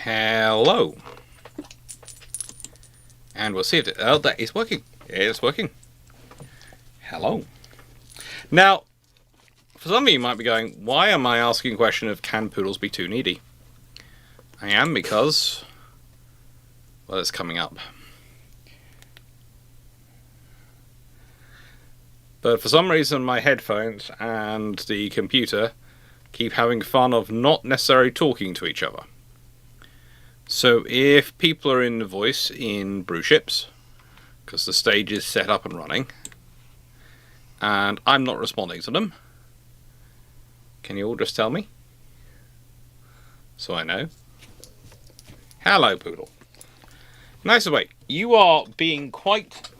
Hello. And we'll see if that is working. It's working. Hello. Now, for some of you might be going, why am I asking a question of can poodles be too needy? I am because, well, it's coming up. But for some reason my headphones and the computer keep having fun of not necessarily talking to each other. So if people are in the voice in Bruships, because the stage is set up and running, and I'm not responding to them, can you all just tell me? So I know. Hello, Poodle. Nice to wait. You are being quite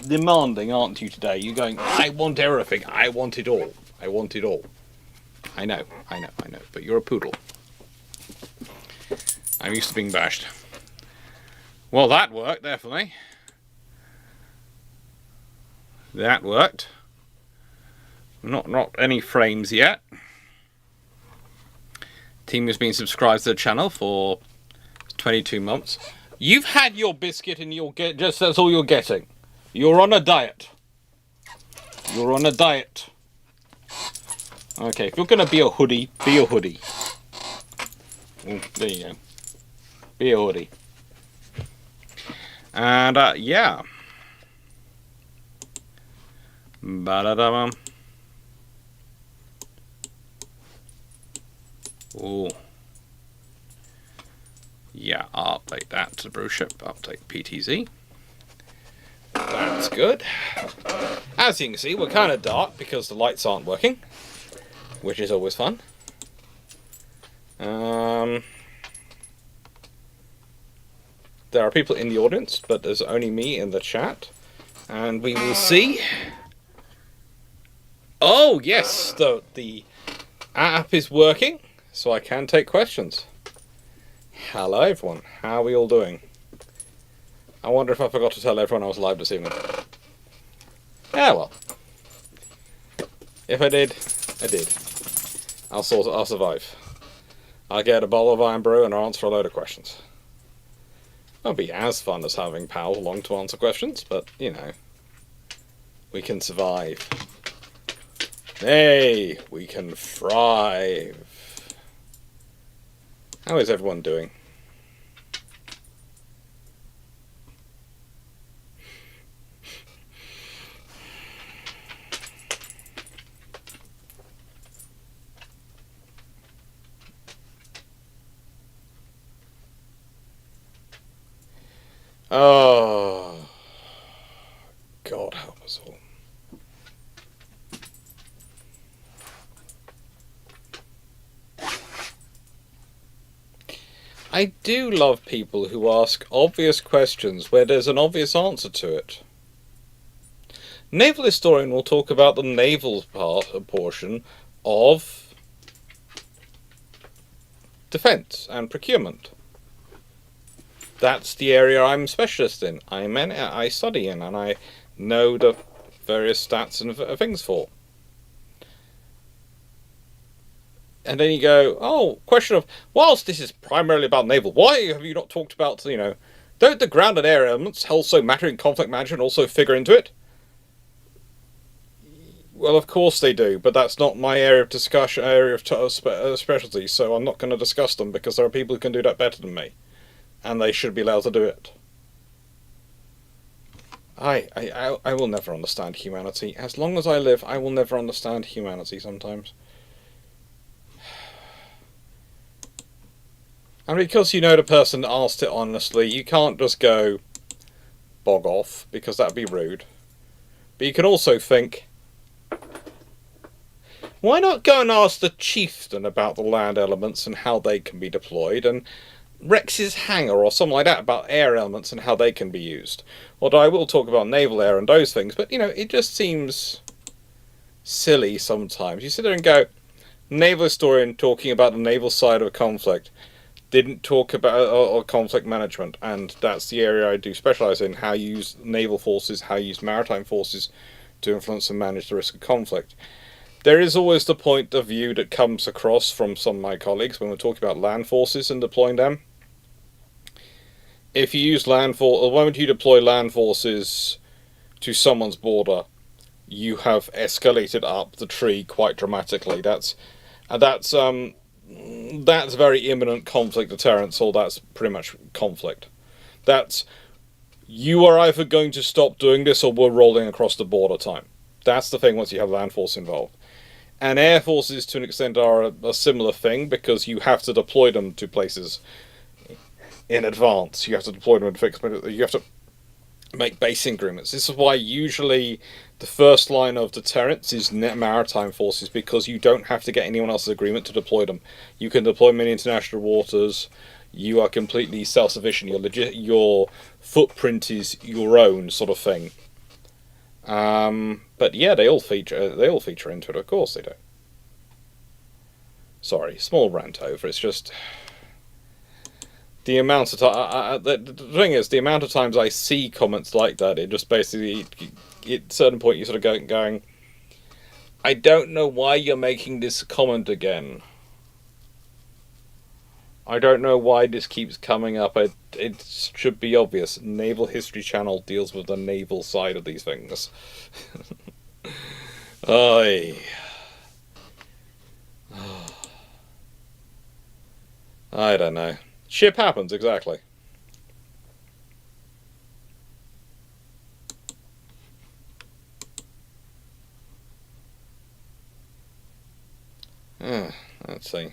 demanding, aren't you, today? You're going, I want everything. I want it all. I want it all. I know. But you're a poodle. I'm used to being bashed. Well, that worked, definitely. That worked. Not any frames yet. Team has been subscribed to the channel for 22 months. You've had your biscuit and you'll get, just that's all you're getting. You're on a diet. You're on a diet. Okay, if you're going to be a hoodie, be a hoodie. Oh, there you go. Be a hoodie. And, yeah. Ba-da-da-bum. Oh. Yeah, I'll update that to Bruship. Update PTZ. That's good. As you can see, we're kind of dark because the lights aren't working, which is always fun. There are people in the audience, but there's only me in the chat. And we will see. Oh, yes, the app is working, so I can take questions. Hello, everyone. How are we all doing? I wonder if I forgot to tell everyone I was live this evening. Yeah, well. If I did, I did. I'll survive. I'll get a bowl of iron brew and I'll answer a load of questions. Won't be as fun as having pals along to answer questions, but, you know, we can survive. Hey, we can thrive. How is everyone doing? Oh, God help us all. I do love people who ask obvious questions where there's an obvious answer to it. Naval Historian will talk about the naval portion of defence and procurement. That's the area I'm specialist in. I study in, and I know the various stats and things for. And then you go, oh, question of, whilst this is primarily about naval, why have you not talked about, you know, don't the ground and air elements also matter in conflict management also figure into it? Well, of course they do, but that's not my area of discussion, area of specialty, so I'm not going to discuss them because there are people who can do that better than me. And they should be allowed to do it. I will never understand humanity. As long as I live, I will never understand humanity sometimes. And because you know the person that asked it honestly, you can't just go bog off, because that'd be rude. But you can also think, why not go and ask the chieftain about the land elements and how they can be deployed, and Rex's hangar or something like that about air elements and how they can be used. Although I will talk about naval air and those things, but you know, it just seems silly sometimes. You sit there and go, naval historian talking about the naval side of a conflict, didn't talk about conflict management, and that's the area I do specialise in, how you use naval forces, how you use maritime forces to influence and manage the risk of conflict. There is always the point of view that comes across from some of my colleagues when we're talking about land forces and deploying them. if you use land force, the moment you deploy land forces to someone's border, you have escalated up the tree quite dramatically. That's very imminent conflict deterrence, or that's pretty much conflict. That's, you are either going to stop doing this or we're rolling across the border time. That's the thing once you have land force involved. And air forces, to an extent, are a similar thing, because you have to deploy them to places in advance. You have to deploy them in fixed minutes. You have to make base agreements. This is why usually the first line of deterrence is maritime forces, because you don't have to get anyone else's agreement to deploy them. You can deploy them in international waters. You are completely self-sufficient. Your footprint is your own, sort of thing. But yeah, they all feature into it. Of course they do. Sorry, small rant over. It's just the amount of time. The thing is, the amount of times I see comments like that, it just basically, at a certain point, you sort of going, I don't know why you're making this comment again. I don't know why this keeps coming up. It should be obvious. Naval History Channel deals with the naval side of these things. Oy. I don't know. Ship happens, exactly. Let's see.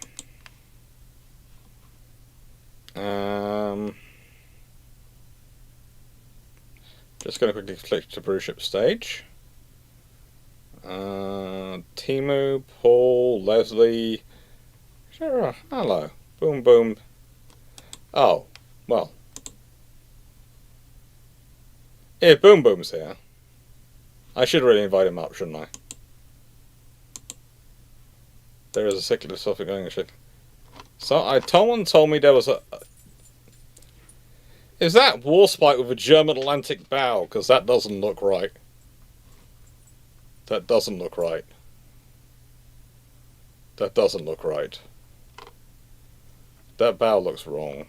Just going to quickly click to Bruships stage. Timu, Paul, Leslie. Sure, hello. Boom, boom. Oh, well. If Boom Boom's here, I should really invite him up, shouldn't I? There is a secular suffix going on. So, someone told me there was a... Is that Warspite with a German Atlantic bow? Because that doesn't look right. That doesn't look right. That doesn't look right. That bow looks wrong.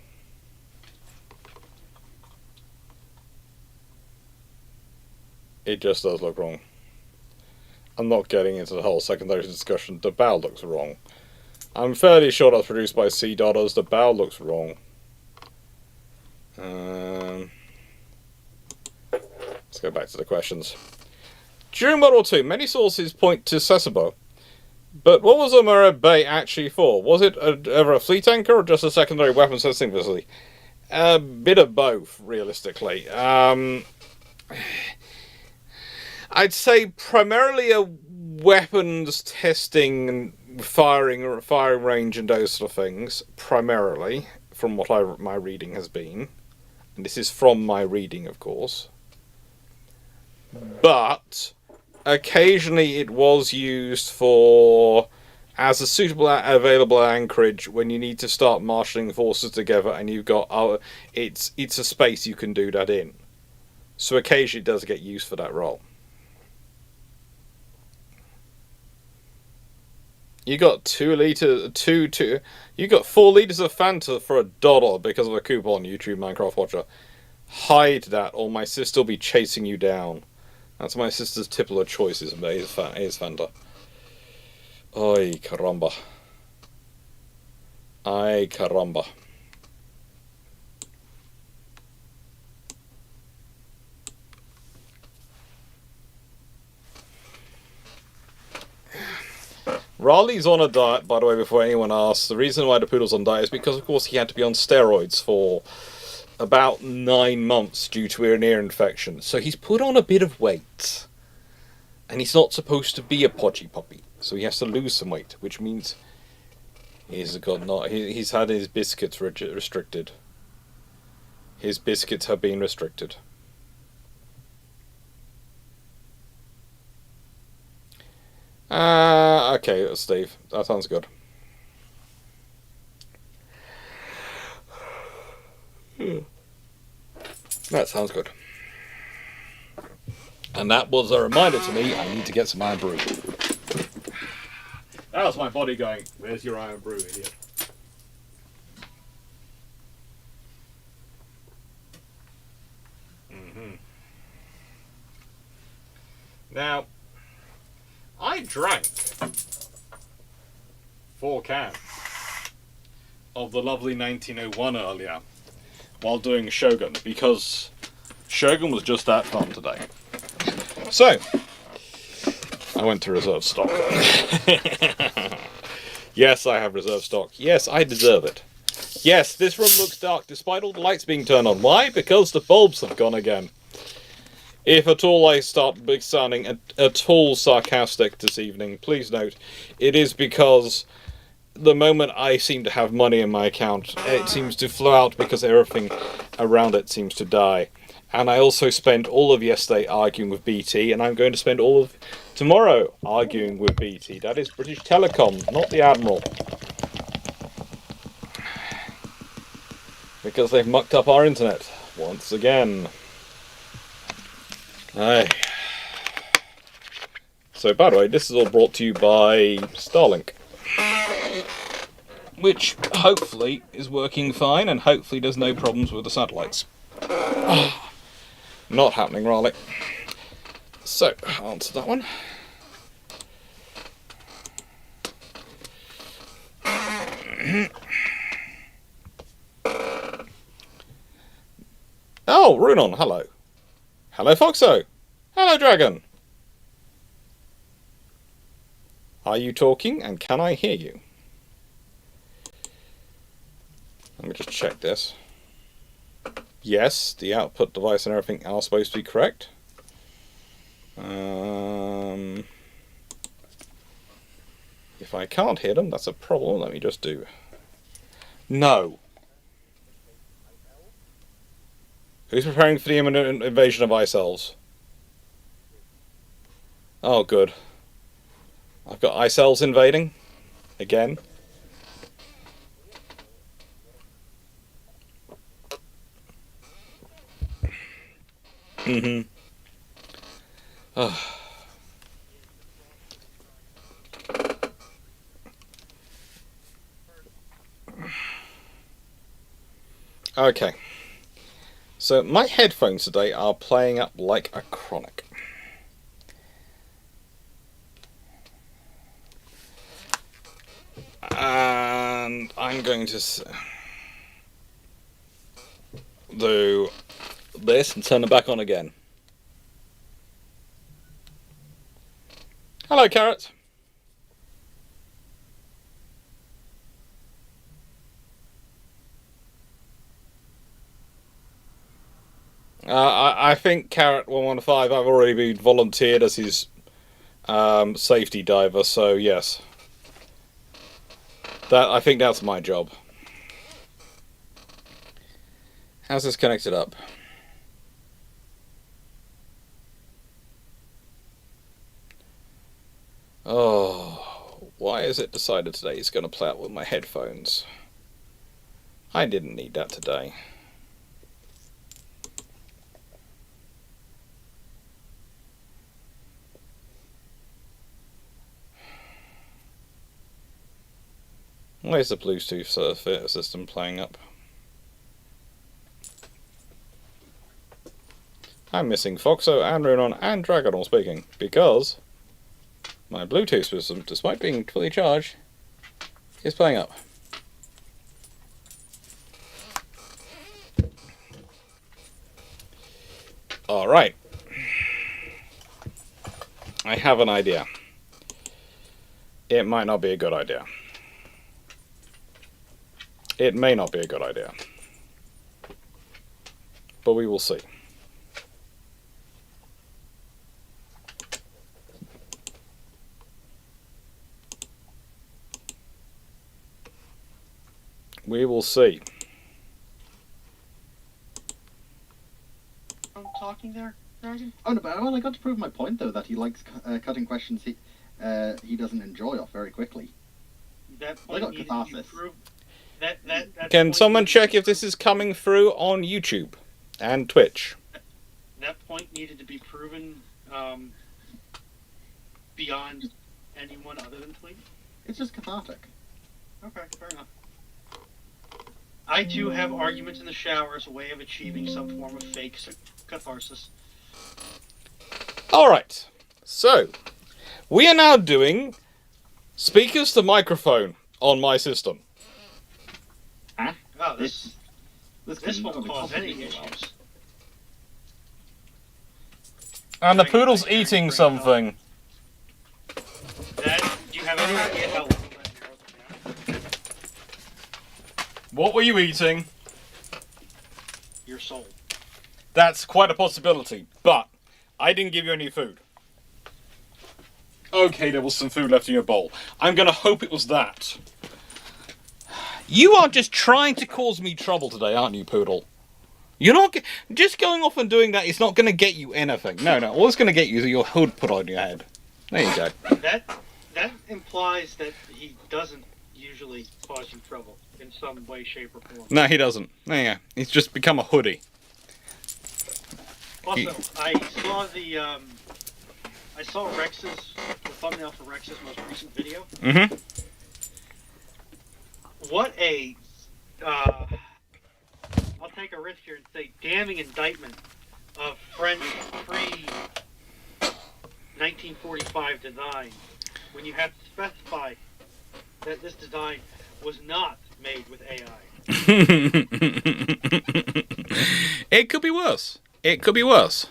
It just does look wrong. I'm not getting into the whole secondary discussion. The bow looks wrong. I'm fairly sure that's produced by Sea Dollars. The bow looks wrong. Let's go back to the questions. During World War II, many sources point to Sasebo. But what was Amara Bay actually for? Was it ever a fleet anchor or just a secondary weapons testing facility? A bit of both, realistically. I'd say primarily a weapons testing and firing range and those sort of things. Primarily, from what my reading has been. And this is from my reading, of course. But occasionally it was used for as a suitable available anchorage when you need to start marshalling forces together and you've got it's a space you can do that in. So occasionally it does get used for that role. You got you got 4 liters of Fanta for $1 because of a coupon, YouTube Minecraft Watcher. Hide that or my sister will be chasing you down. That's my sister's tipple of choice, is Fanta. Ay caramba. Ay caramba. Raleigh's on a diet, by the way, before anyone asks. The reason why the poodle's on diet is because, of course, he had to be on steroids for about 9 months due to an ear infection. So he's put on a bit of weight. And he's not supposed to be a podgy puppy. So he has to lose some weight, which means he's had his biscuits restricted. His biscuits have been restricted. Okay, Steve. That sounds good. That sounds good. And that was a reminder to me I need to get some iron brew. That was my body going, where's your iron brew, idiot? Now, I drank 4 cans of the lovely 1901 earlier while doing Shogun, because Shogun was just that fun today. So, I went to reserve stock. Yes, I have reserve stock. Yes, I deserve it. Yes, this room looks dark despite all the lights being turned on. Why? Because the bulbs have gone again. If at all I start sounding at all sarcastic this evening, please note, it is because the moment I seem to have money in my account, it seems to flow out because everything around it seems to die. And I also spent all of yesterday arguing with BT, and I'm going to spend all of tomorrow arguing with BT. That is British Telecom, not the Admiral. Because they've mucked up our internet once again. Aye. So, by the way, this is all brought to you by Starlink, which hopefully is working fine, and hopefully there's no problems with the satellites. Not happening, Raleigh. So, answer that one. Oh, Runon, hello. Hello, Foxo. Hello, Dragon. Are you talking, and can I hear you? Let me just check this. Yes, the output device and everything are supposed to be correct. If I can't hear them, that's a problem. Let me just do... No. Who's preparing for the imminent invasion of ice elves? Oh, good. I've got ice elves invading. Again. Mm-hmm. Okay. So my headphones today are playing up like a chronic. And I'm going to do this and turn them back on again. Hello, Carrot. I think Carrot 115, I've already been volunteered as his safety diver, so yes. I think that's my job. How's this connected up? Oh, why is it decided today it's going to play out with my headphones? I didn't need that today. Where's the Bluetooth system playing up? I'm missing Foxo and Runon and Dragon all speaking, because my Bluetooth system, despite being fully charged, is playing up. Alright. I have an idea. It might not be a good idea. It may not be a good idea. But we will see. We will see. I'm talking there, Dragon? Oh no, but well, I got to prove my point though that he likes cutting questions he doesn't enjoy off very quickly. That point needed to be proved. Can someone check if this is coming through on YouTube and Twitch? That point needed to be proven beyond anyone other than Fleet. It's just cathartic. Okay, fair enough. I too have arguments in the shower as a way of achieving some form of fake catharsis. Alright. So, we are now doing speakers to microphone on my system. Huh? Oh, this can won't only cause possibly any go well. issues. And the I can- poodle's I can eating bring it something. That, do you have any idea how long that narrows it down? What were you eating? Your soul. That's quite a possibility, but I didn't give you any food. Okay, there was some food left in your bowl. I'm gonna hope it was that. You are just trying to cause me trouble today, aren't you, Poodle? You're not... Just going off and doing that is not going to get you anything. No, all it's going to get you is your hood put on your head. There you go. That implies that he doesn't usually cause you trouble in some way, shape, or form. No, he doesn't. There you go. He's just become a hoodie. Also, I saw the thumbnail for Rex's most recent video. Mm-hmm. What a, I'll take a risk here and say damning indictment of French pre-1945 design when you have to specify that this design was not made with AI. It could be worse. It could be worse.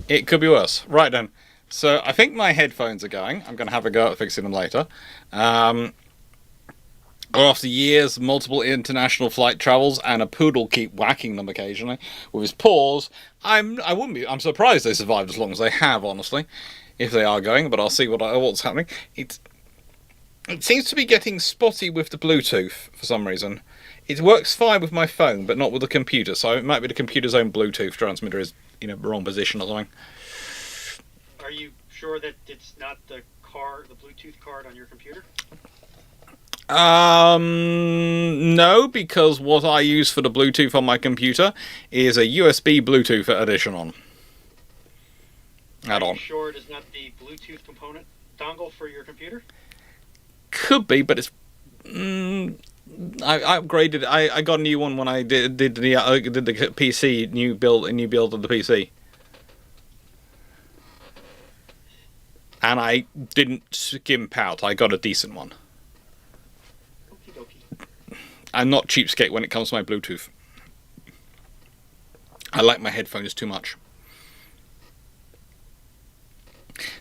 It could be worse. Right then. So I think my headphones are going. I'm going to have a go at fixing them later. After years, multiple international flight travels, and a poodle keep whacking them occasionally with his paws, I'm surprised they survived as long as they have, honestly, if they are going. But I'll see what's happening. It seems to be getting spotty with the Bluetooth for some reason. It works fine with my phone, but not with the computer. So it might be the computer's own Bluetooth transmitter is wrong position or something. Are you sure that it's not the Bluetooth card on your computer? No, because what I use for the Bluetooth on my computer is a USB Bluetooth addition on. Are you sure it is not the Bluetooth component dongle for your computer? Could be, but it's. I upgraded. I got a new one when I did the PC new build of the PC, and I didn't skimp out. I got a decent one. I'm not cheapskate when it comes to my Bluetooth. I like my headphones too much.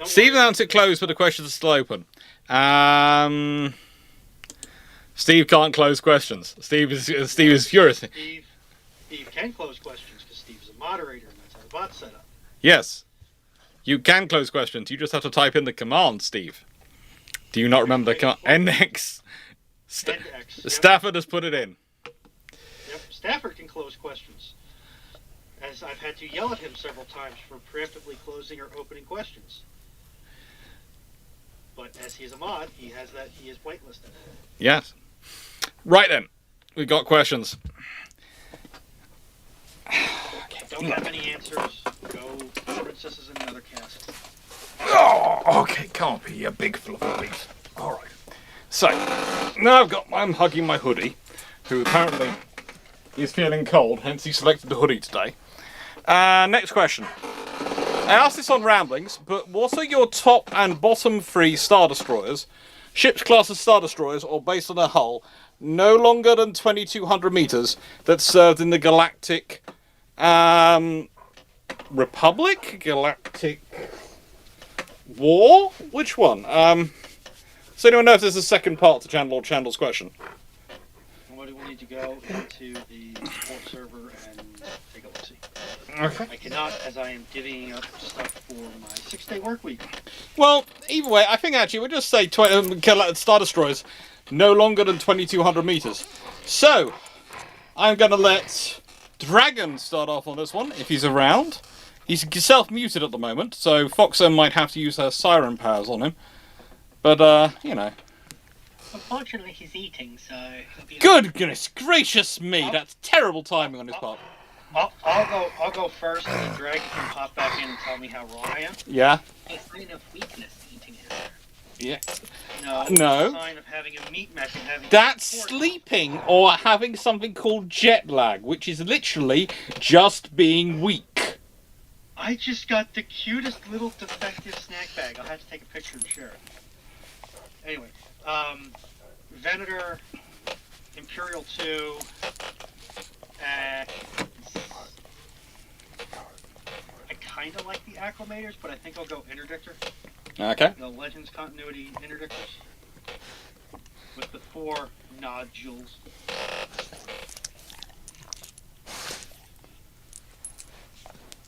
Steve announced it closed, but the questions are still open. Steve can't close questions. Steve is furious. Steve can close questions because Steve's a moderator and that's how the bot's set up. Yes. You can close questions. You just have to type in the command, Steve. Do you not remember the command? NX. Stafford has put it in. Yep, Stafford can close questions. As I've had to yell at him several times for preemptively closing or opening questions. But as he is a mod, he is whitelisted. Yes. Right then. We've got questions. Don't have any answers. Go princesses in another castle. Oh, okay. Can't be a big fluffy beef. All right. So, now I'm hugging my hoodie, who apparently is feeling cold, hence he selected the hoodie today. Next question. I asked this on Ramblings, but what are your top and bottom 3 Star Destroyers, ships class as Star Destroyers or based on their hull, no longer than 2,200 meters, that served in the Galactic Republic? Galactic War? Which one? Does anyone know if there's a second part to Lord Chandler's question? Somebody will need to go into the support server and take a look-see. Okay. I cannot, as I am divvying up stuff for my 6-day work week. Well, either way, I think actually we'll just say Star Destroyers no longer than 2,200 meters. So, I'm going to let Dragon start off on this one, if he's around. He's self-muted at the moment, so Foxa might have to use her siren powers on him. But, Unfortunately, he's eating, so... Goodness gracious me! That's terrible timing on his part. I'll go first, and then Dragon can pop back in and tell me how wrong I am. Yeah. A sign of weakness eating it. Yeah. No. No. It's a sign of having a meat mess and having... That's sleeping or having something called jet lag, which is literally just being weak. I just got the cutest little defective snack bag. I'll have to take a picture and share it. Anyway, Venator, Imperial 2, I kind of like the Acclimators, but I think I'll go Interdictor. Okay. The Legends Continuity Interdictors. With the 4 nodules.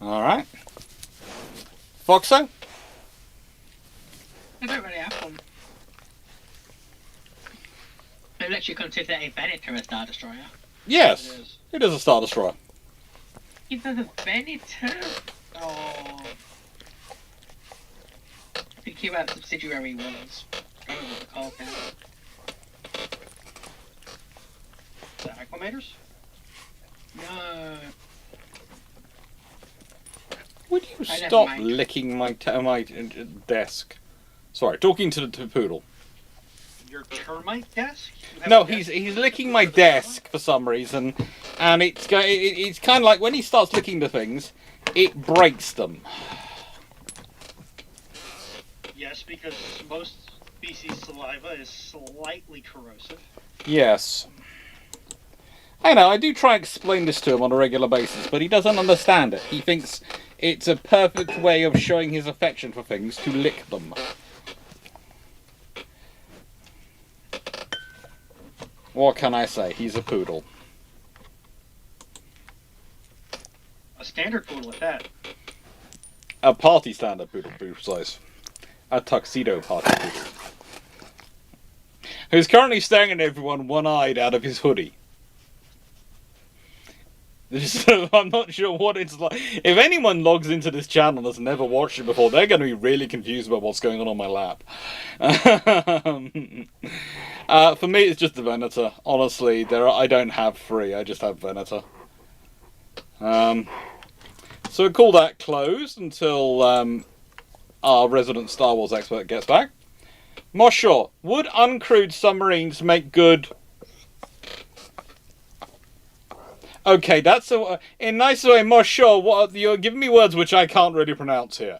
Alright. Foxo? I don't really have one. I literally consider a Venator a Star Destroyer. Yes. It is. It is a Star Destroyer. Even the Venator? Oh. Thinking about subsidiary ones. I don't know what they're called now. The Acclimators? No. Would you I never stop mind. licking my desk? Sorry, talking to the poodle. Your termite desk? You have No, a desk? he's licking my desk for some reason, and it's kind of like when he starts licking the things, it breaks them. Yes, because most species' saliva is slightly corrosive. Yes. I know, I do try and explain this to him on a regular basis, but he doesn't understand it. He thinks it's a perfect way of showing his affection for things to lick them. What can I say? He's a poodle. A standard poodle at that. A party standard poodle, to be precise. A tuxedo party poodle. Who's currently staring at everyone one-eyed out of his hoodie. So I'm not sure what it's like. If anyone logs into this channel and has never watched it before, they're going to be really confused about what's going on my lap. For me, it's just the Venator. Honestly, I don't have 3. I just have Venator. So we'll call that closed until our resident Star Wars expert gets back. Moshaw, would uncrewed submarines make good? Okay, that's a nice way, Moshaw. What you're giving me words which I can't really pronounce here.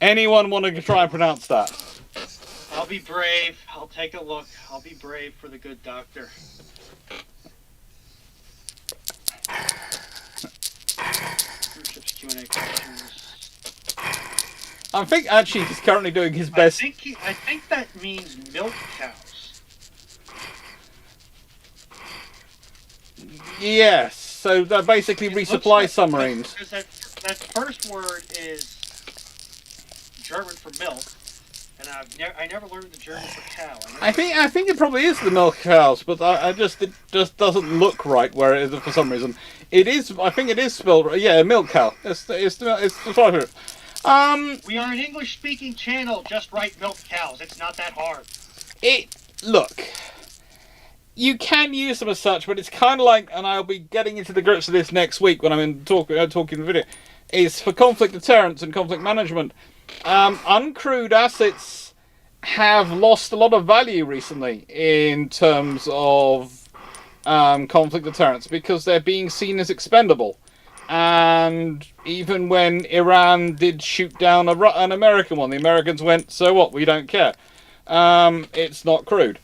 Anyone want to try and pronounce that? I'll be brave. I'll take a look. I'll be brave for the good doctor. Bruships Q&A questions. I think actually he's currently doing his best. I think that means milk cows. Yes, so that basically It looks resupply like- submarines. Because that first word is German for milk, and I never learned the German for cow. I think it probably is the milk cows, but it just doesn't look right where it is for some reason. It is. I think it is spelled right. Yeah, milk cow. It's the right here. We are an English-speaking channel. Just write milk cows. It's not that hard. Look. You can use them as such, but it's kind of like, and I'll be getting into the grips of this next week when I'm in talking video, is for conflict deterrence and conflict management. Uncrewed assets have lost a lot of value recently in terms of conflict deterrence because they're being seen as expendable. And even when Iran did shoot down an American one, the Americans went, so what, we don't care. It's not crewed.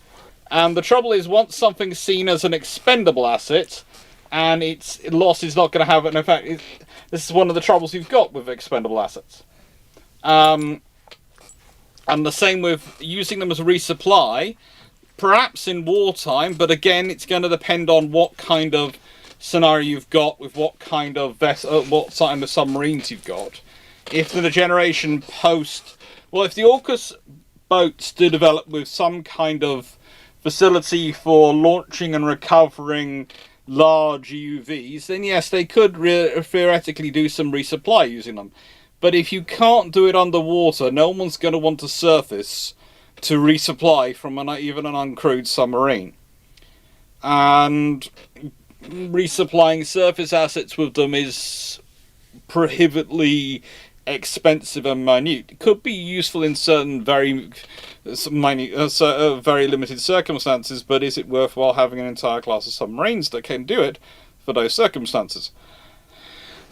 And the trouble is, once something's seen as an expendable asset, and its loss is not going to have an effect, this is one of the troubles you've got with expendable assets. And the same with using them as a resupply, perhaps in wartime, but again, it's going to depend on what kind of scenario you've got, with what kind of what kind of submarines you've got. If the generation post, well, if the AUKUS boats do develop with some kind of facility for launching and recovering large UVs, then yes, they could theoretically do some resupply using them. But if you can't do it underwater, no one's going to want to surface to resupply from even an uncrewed submarine. And resupplying surface assets with them is prohibitively expensive and minute. It could be useful in certain very limited circumstances, but is it worthwhile having an entire class of submarines that can do it for those circumstances?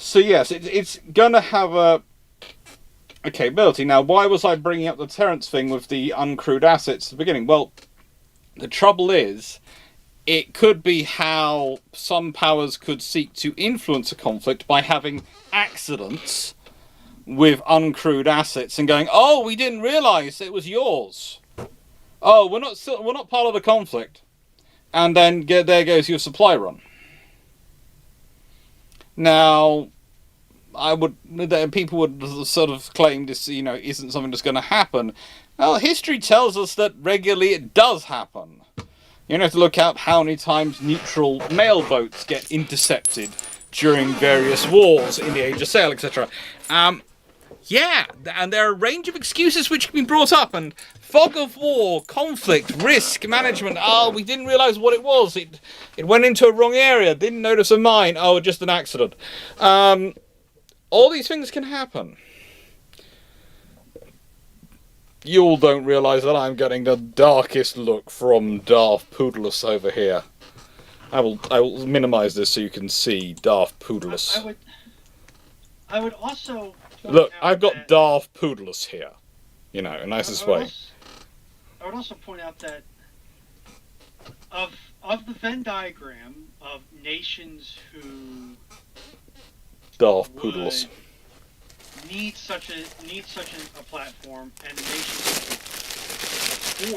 So yes, it's gonna have a capability. Now, why was I bringing up the Terrence thing with the uncrewed assets at the beginning? Well, the trouble is, it could be how some powers could seek to influence a conflict by having accidents with uncrewed assets and going, "Oh, we didn't realise it was yours. Oh, we're not part of the conflict," and then there goes your supply run. Now, people would sort of claim this, isn't something that's going to happen. Well, history tells us that regularly it does happen. You have to look out how many times neutral mail boats get intercepted during various wars in the Age of Sail, etc. Yeah, and there are a range of excuses which can be brought up, and fog of war, conflict, risk management. Oh, we didn't realise what it was. It went into a wrong area. Didn't notice a mine. Oh, just an accident. All these things can happen. You all don't realise that I'm getting the darkest look from Darth Poodless over here. I will minimise this so you can see Darth Poodless. I would also look. I've got Darth Poodless here. In nicest way. I would also point out that of the Venn diagram of nations who Darth Poodless need such a platform, and the nations who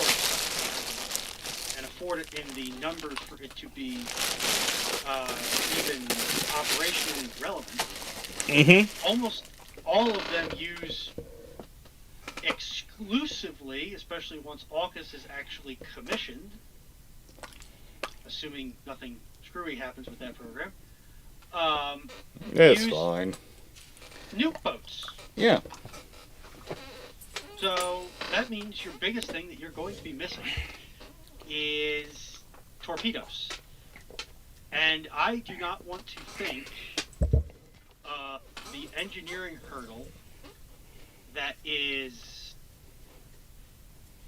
afford it in the numbers for it to be even operationally relevant. Mm-hmm. Almost all of them use exclusively, especially once AUKUS is actually commissioned, assuming nothing screwy happens with that program. It's fine. Nuke boats. Yeah. So that means your biggest thing that you're going to be missing is torpedoes. And I do not want to think the engineering hurdle that is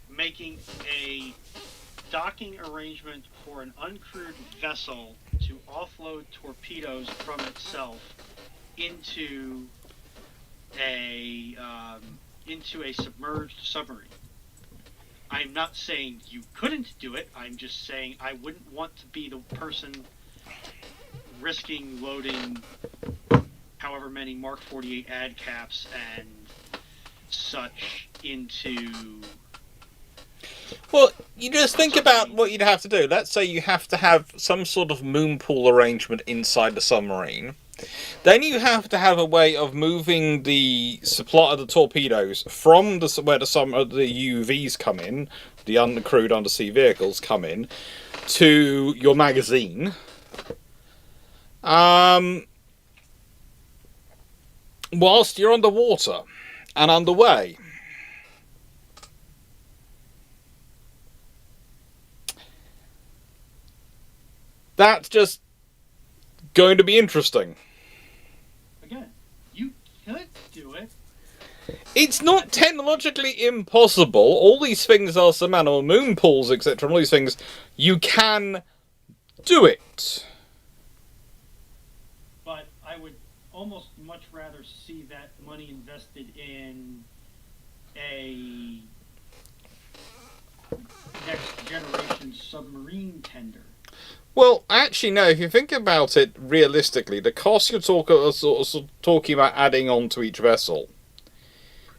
making a docking arrangement for an uncrewed vessel to offload torpedoes from itself into a submerged submarine. I'm not saying you couldn't do it. I'm just saying I wouldn't want to be the person risking loading however many Mark 48 ad caps and such into... Well, you just think about what you'd have to do. Let's say you have to have some sort of moon pool arrangement inside the submarine. Then you have to have a way of moving the supply of the torpedoes from where the UVs come in, the uncrewed undersea vehicles come in, to your magazine. Whilst you're underwater and underway. That's just going to be interesting. Again, you could do it. It's not technologically impossible. All these things are surmountable. Moon pools, etc. All these things, you can do it. But I would almost much rather see that money invested in a next generation submarine tender. Well, actually, no. If you think about it realistically, the cost you're talking about adding on to each vessel,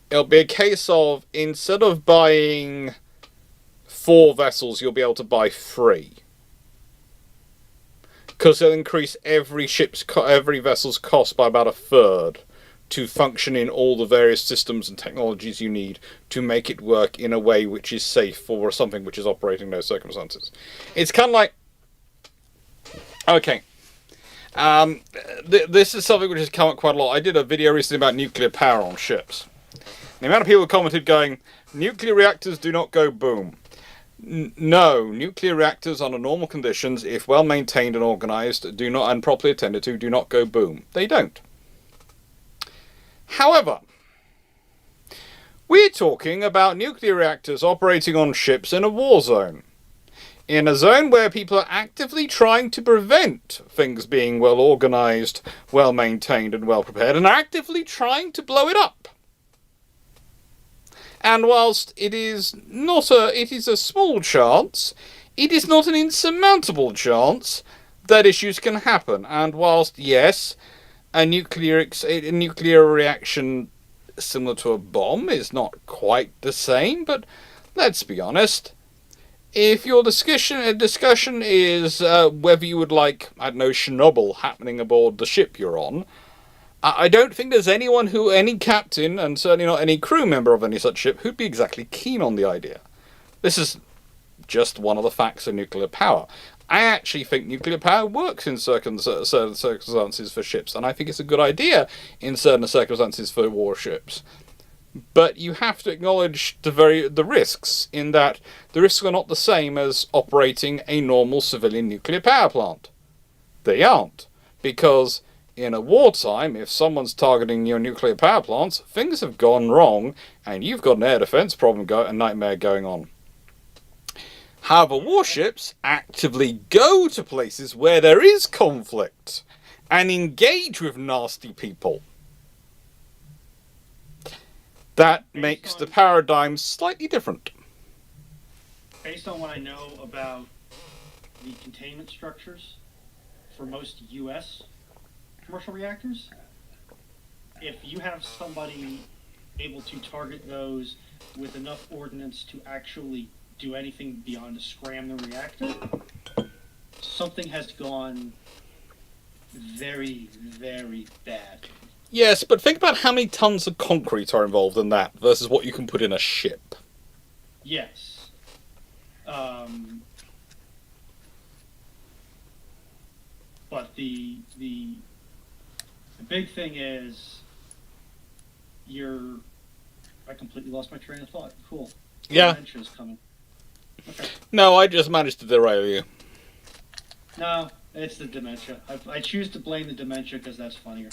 it'll be a case of instead of buying 4 vessels, you'll be able to buy 3, because it'll increase every vessel's cost by about 1/3 to function in all the various systems and technologies you need to make it work in a way which is safe for something which is operating in those circumstances. It's kind of like, okay, this is something which has come up quite a lot. I did a video recently about nuclear power on ships. The amount of people commented going, nuclear reactors do not go boom. No, nuclear reactors under normal conditions, if well maintained and organised, and properly attended to, do not go boom. They don't. However, we're talking about nuclear reactors operating on ships in a war zone. In a zone where people are actively trying to prevent things being well organised, well maintained and well prepared, and are actively trying to blow it up. And whilst it is a small chance, it is not an insurmountable chance that issues can happen. And whilst, yes, a nuclear reaction similar to a bomb is not quite the same, but let's be honest. If your discussion is whether you would like, I don't know, Chernobyl happening aboard the ship you're on, I don't think there's any captain, and certainly not any crew member of any such ship, who'd be exactly keen on the idea. This is just one of the facts of nuclear power. I actually think nuclear power works in certain circumstances for ships, and I think it's a good idea in certain circumstances for warships. But you have to acknowledge the risks, in that the risks are not the same as operating a normal civilian nuclear power plant. They aren't. Because in a wartime, if someone's targeting your nuclear power plants, things have gone wrong, and you've got an air defense a nightmare going on. However, warships actively go to places where there is conflict, and engage with nasty people. That makes the paradigm slightly different. Based on what I know about the containment structures for most U.S. commercial reactors, if you have somebody able to target those with enough ordnance to actually do anything beyond to scram the reactor, something has gone very, very bad. Yes, but think about how many tons of concrete are involved in that versus what you can put in a ship. Yes. But the big thing is I completely lost my train of thought. Cool. Yeah. Dementia's coming. Okay. No, I just managed to derail you. No, it's the dementia. I choose to blame the dementia because that's funnier.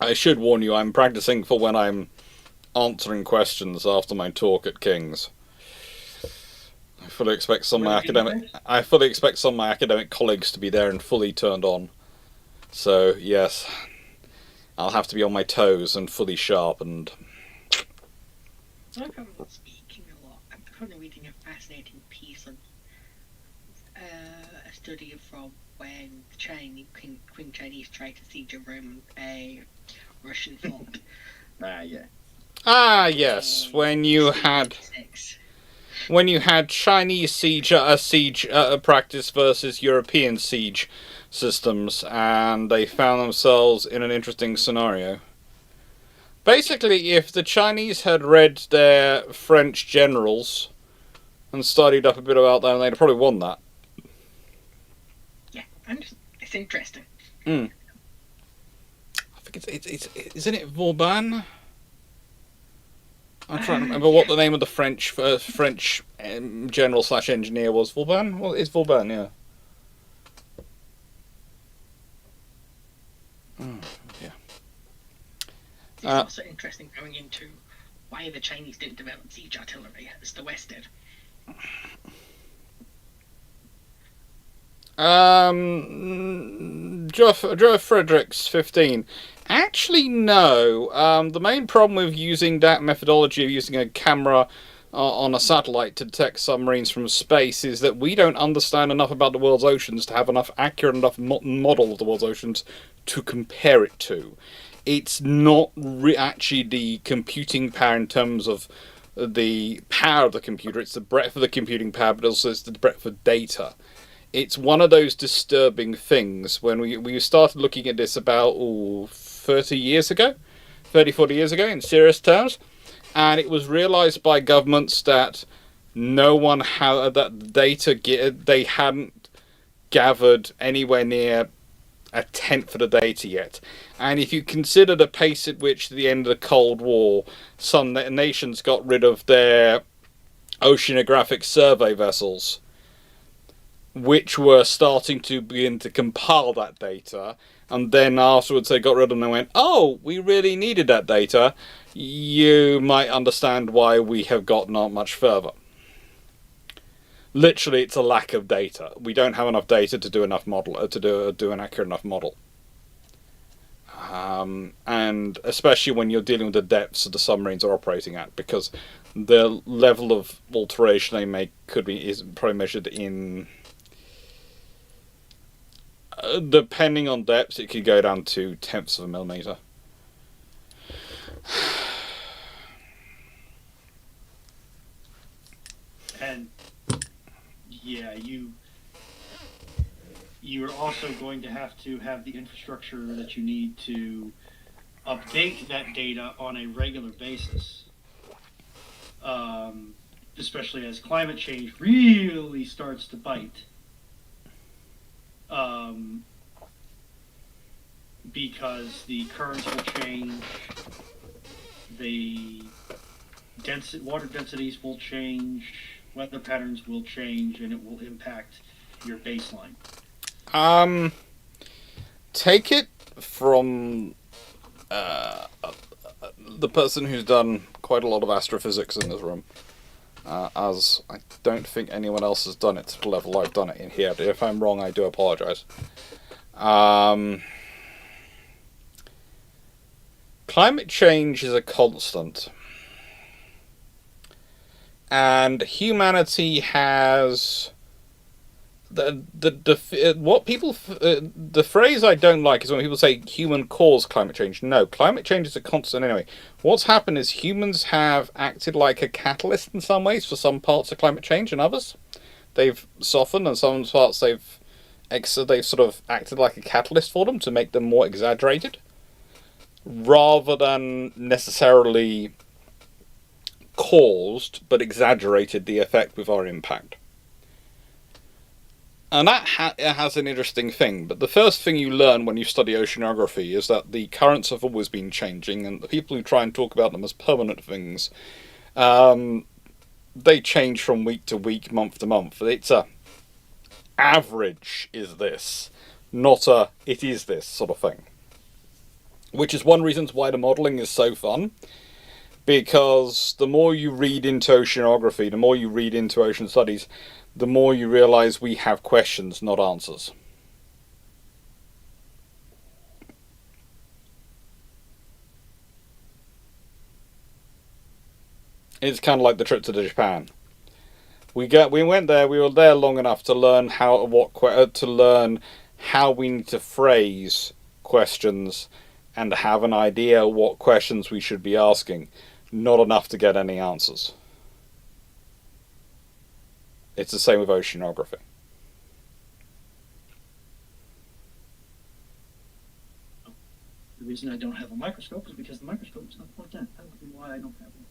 I should warn you, I'm practicing for when I'm answering questions after my talk at King's. I fully expect some of my academic colleagues to be there and fully turned on. So, yes, I'll have to be on my toes and fully sharpened. I'm currently speaking a lot. I'm currently reading a fascinating piece on a study from when the Qing Chinese tried to siege a Russian fort. Yeah. Ah, yes, when you had Chinese siege practice versus European siege systems, and they found themselves in an interesting scenario. Basically, if the Chinese had read their French generals and studied up a bit about them, they'd have probably won that. Yeah, it's interesting. I think it's isn't it Vauban? I'm trying to remember what the name of the French general / engineer was. Vauban? Well, it's Vauban, yeah. Yeah. It's also interesting going into why the Chinese didn't develop siege artillery as the West did. Joe Fredericks 15. Actually, no. The main problem with using that methodology of using a camera on a satellite to detect submarines from space is that we don't understand enough about the world's oceans to have enough accurate enough model of the world's oceans to compare it to. It's not actually the computing power in terms of the power of the computer. It's the breadth of the computing power, but also it's the breadth of data. It's one of those disturbing things. When we started looking at this about 40 years ago, in serious terms, and it was realized by governments that no one had that data. They hadn't gathered anywhere near a tenth of the data yet. And if you consider the pace at which, at the end of the Cold War, some nations got rid of their oceanographic survey vessels, which were starting to begin to compile that data, and then afterwards they got rid of them and went, oh, we really needed that data, you might understand why we have got not much further. Literally, it's a lack of data. We don't have enough data to do enough model to do an accurate enough model. And especially when you're dealing with the depths that the submarines are operating at, because the level of alteration they make is probably measured in, depending on depths, it could go down to tenths of a millimeter. And yeah, you're also going to have the infrastructure that you need to update that data on a regular basis. Especially as climate change really starts to bite. Because the currents will change, the water densities will change, weather patterns will change, and it will impact your baseline. Take it from the person who's done quite a lot of astrophysics in this room, as I don't think anyone else has done it to the level I've done it in here. If I'm wrong, I do apologise. Climate change is a constant, and humanity has the phrase I don't like is when people say human caused climate change. No, climate change is a constant anyway. What's happened is humans have acted like a catalyst in some ways for some parts of climate change, and others they've softened, and some parts they've sort of acted like a catalyst for them to make them more exaggerated, rather than necessarily caused but exaggerated the effect with our impact. And that has an interesting thing, but the first thing you learn when you study oceanography is that the currents have always been changing, and the people who try and talk about them as permanent things, they change from week to week, month to month. It's a average is this, not a it is this sort of thing. Which is one reason why the modelling is so fun, because the more you read into oceanography, the more you read into ocean studies, the more you realise we have questions, not answers. It's kind of like the trip to Japan. We went there. We were there long enough to learn how we need to phrase questions and have an idea what questions we should be asking. Not enough to get any answers. It's the same with oceanography. The reason I don't have a microscope is because the microscope is not plugged in. That would be why I don't have one.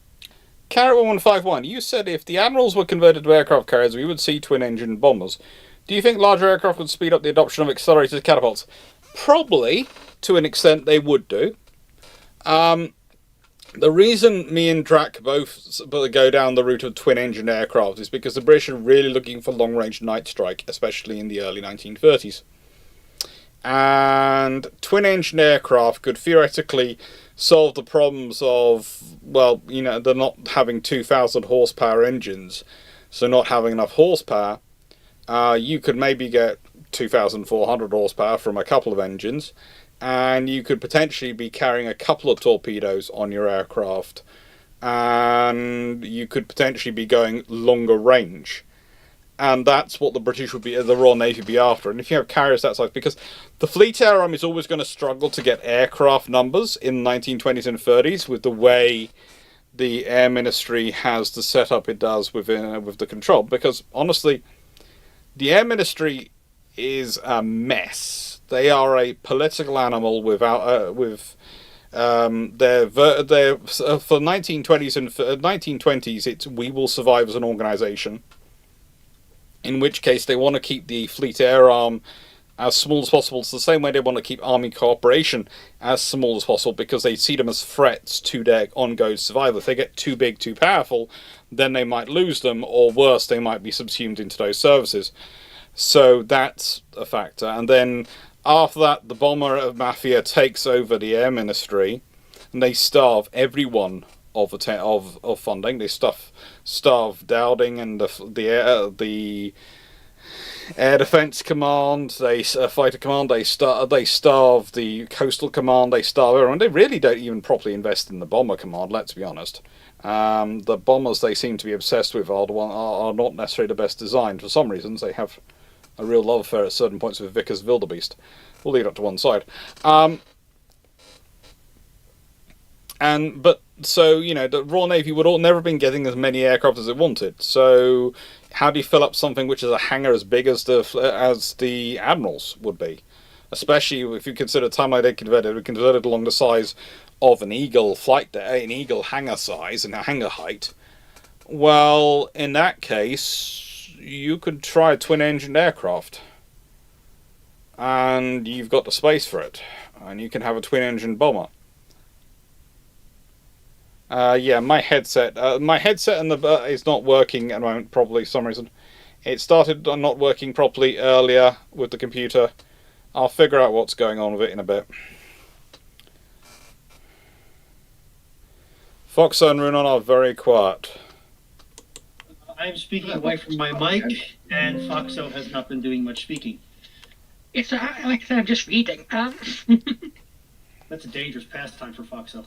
Carrot1151, you said if the Admirals were converted to aircraft carriers, we would see twin-engine bombers. Do you think larger aircraft would speed up the adoption of accelerated catapults? Probably, to an extent, they would do. The reason me and Drac both go down the route of twin-engine aircraft is because the British are really looking for long-range night strike, especially in the early 1930s. And twin-engine aircraft could theoretically solve the problems of, well, you know, they're not having 2,000 horsepower engines, so not having enough horsepower. You could maybe get 2,400 horsepower from a couple of engines, and you could potentially be carrying a couple of torpedoes on your aircraft, and you could potentially be going longer range. And that's what the British would be, the Royal Navy would be after. And if you have carriers that size, because the Fleet Air Arm is always going to struggle to get aircraft numbers in the 1920s and 30s with the way the Air Ministry has the setup it does with the control. Because honestly, the Air Ministry is a mess. They are a political animal for 1920s and 1920s. It's we will survive as an organisation. In which case they want to keep the Fleet Air Arm as small as possible. It's the same way they want to keep Army cooperation as small as possible, because they see them as threats to their ongoing survival. If they get too big, too powerful, then they might lose them, or worse, they might be subsumed into those services. So that's a factor. And then after that, the bomber mafia takes over the air ministry, and they starve everyone of funding. They starve Dowding and the Air Defense Command, Fighter Command. They starve the Coastal Command. They starve everyone. They really don't even properly invest in the Bomber Command. Let's be honest. The bombers they seem to be obsessed with are not necessarily the best designed. For some reasons, they have a real love affair at certain points with Vickers Wildebeest. We'll leave that to one side. So, the Royal Navy would never have been getting as many aircraft as it wanted. So, how do you fill up something which is a hangar as big as the Admiral's would be? Especially if you consider the time they converted along the size of an Eagle an Eagle hangar size and a hangar height. Well, in that case, you could try a twin-engined aircraft. And you've got the space for it. And you can have a twin-engined bomber. My headset and is not working at the moment properly for some reason. It started not working properly earlier with the computer. I'll figure out what's going on with it in a bit. Foxo and Runon are very quiet. I'm speaking away from my mic, and Foxo has not been doing much speaking. It's like I said, I'm just reading. That's a dangerous pastime for Foxo.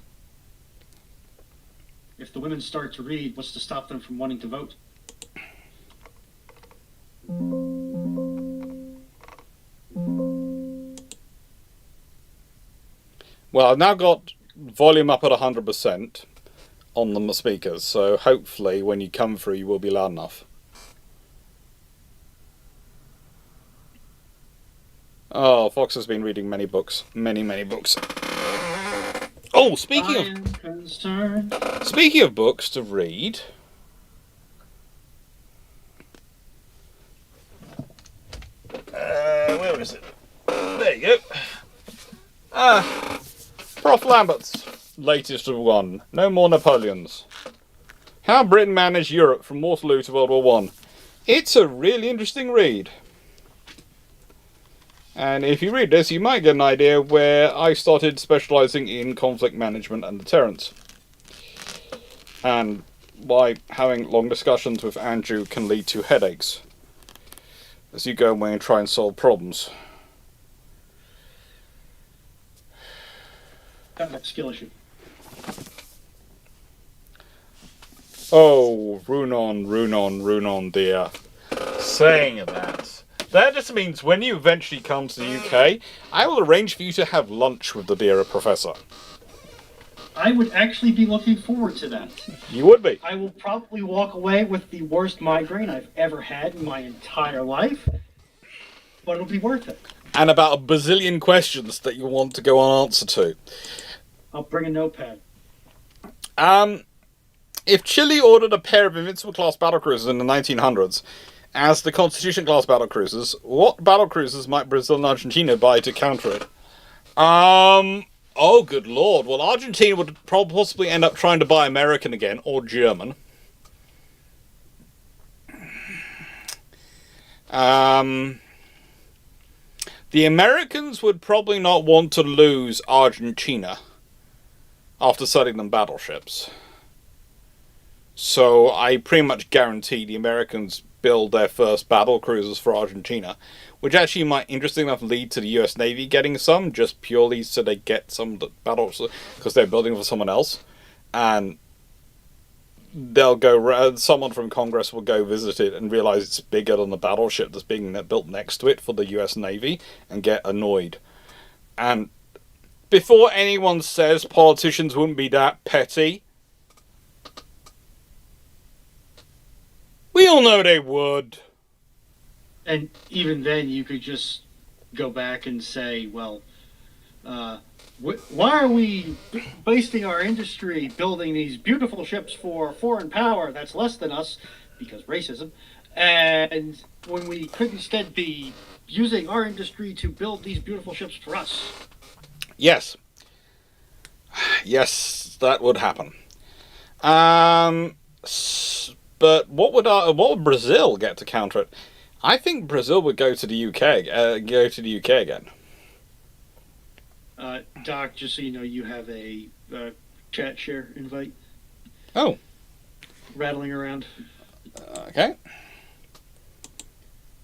If the women start to read, what's to stop them from wanting to vote? Well, I've now got volume up at 100% on the speakers, so hopefully when you come through you will be loud enough. Oh, Fox has been reading many books. Many, many books. Oh, speaking of books to read... where is it? There you go. Prof. Lambert's latest one. No More Napoleons. How Britain Managed Europe from Waterloo to World War One. It's a really interesting read. And if you read this, you might get an idea where I started specialising in conflict management and deterrence. And why having long discussions with Andrew can lead to headaches as you go away and try and solve problems. Got that skill issue. Oh, Runon, dear. Saying that just means when you eventually come to the UK, I will arrange for you to have lunch with the dear Professor. I would actually be looking forward to that. You would be. I will probably walk away with the worst migraine I've ever had in my entire life, but it'll be worth it. And about a bazillion questions that you want to go on answer to. I'll bring a notepad. If Chile ordered a pair of Invincible-class battlecruisers in the 1900s as the Constitution-class battlecruisers, what battlecruisers might Brazil and Argentina buy to counter it? Oh, good lord. Well, Argentina would possibly end up trying to buy American again, or German. The Americans would probably not want to lose Argentina after selling them battleships. So I pretty much guarantee the Americans build their first battle cruisers for Argentina, which actually might, interesting enough, lead to the US Navy getting some, just purely so they get some battles, because they're building for someone else. And they'll go, someone from Congress will go visit it and realize it's bigger than the battleship that's being built next to it for the US Navy, and get annoyed. And before anyone says politicians wouldn't be that petty, we all know they would. And even then, you could just go back and say, well, why are we wasting our industry building these beautiful ships for foreign power that's less than us, because racism, and when we could instead be using our industry to build these beautiful ships for us? Yes. Yes, that would happen. But what would Brazil get to counter it? I think Brazil would go to the UK. Go to the UK again. Doc, just so you know, you have a chat share invite. Oh. Rattling around. Okay.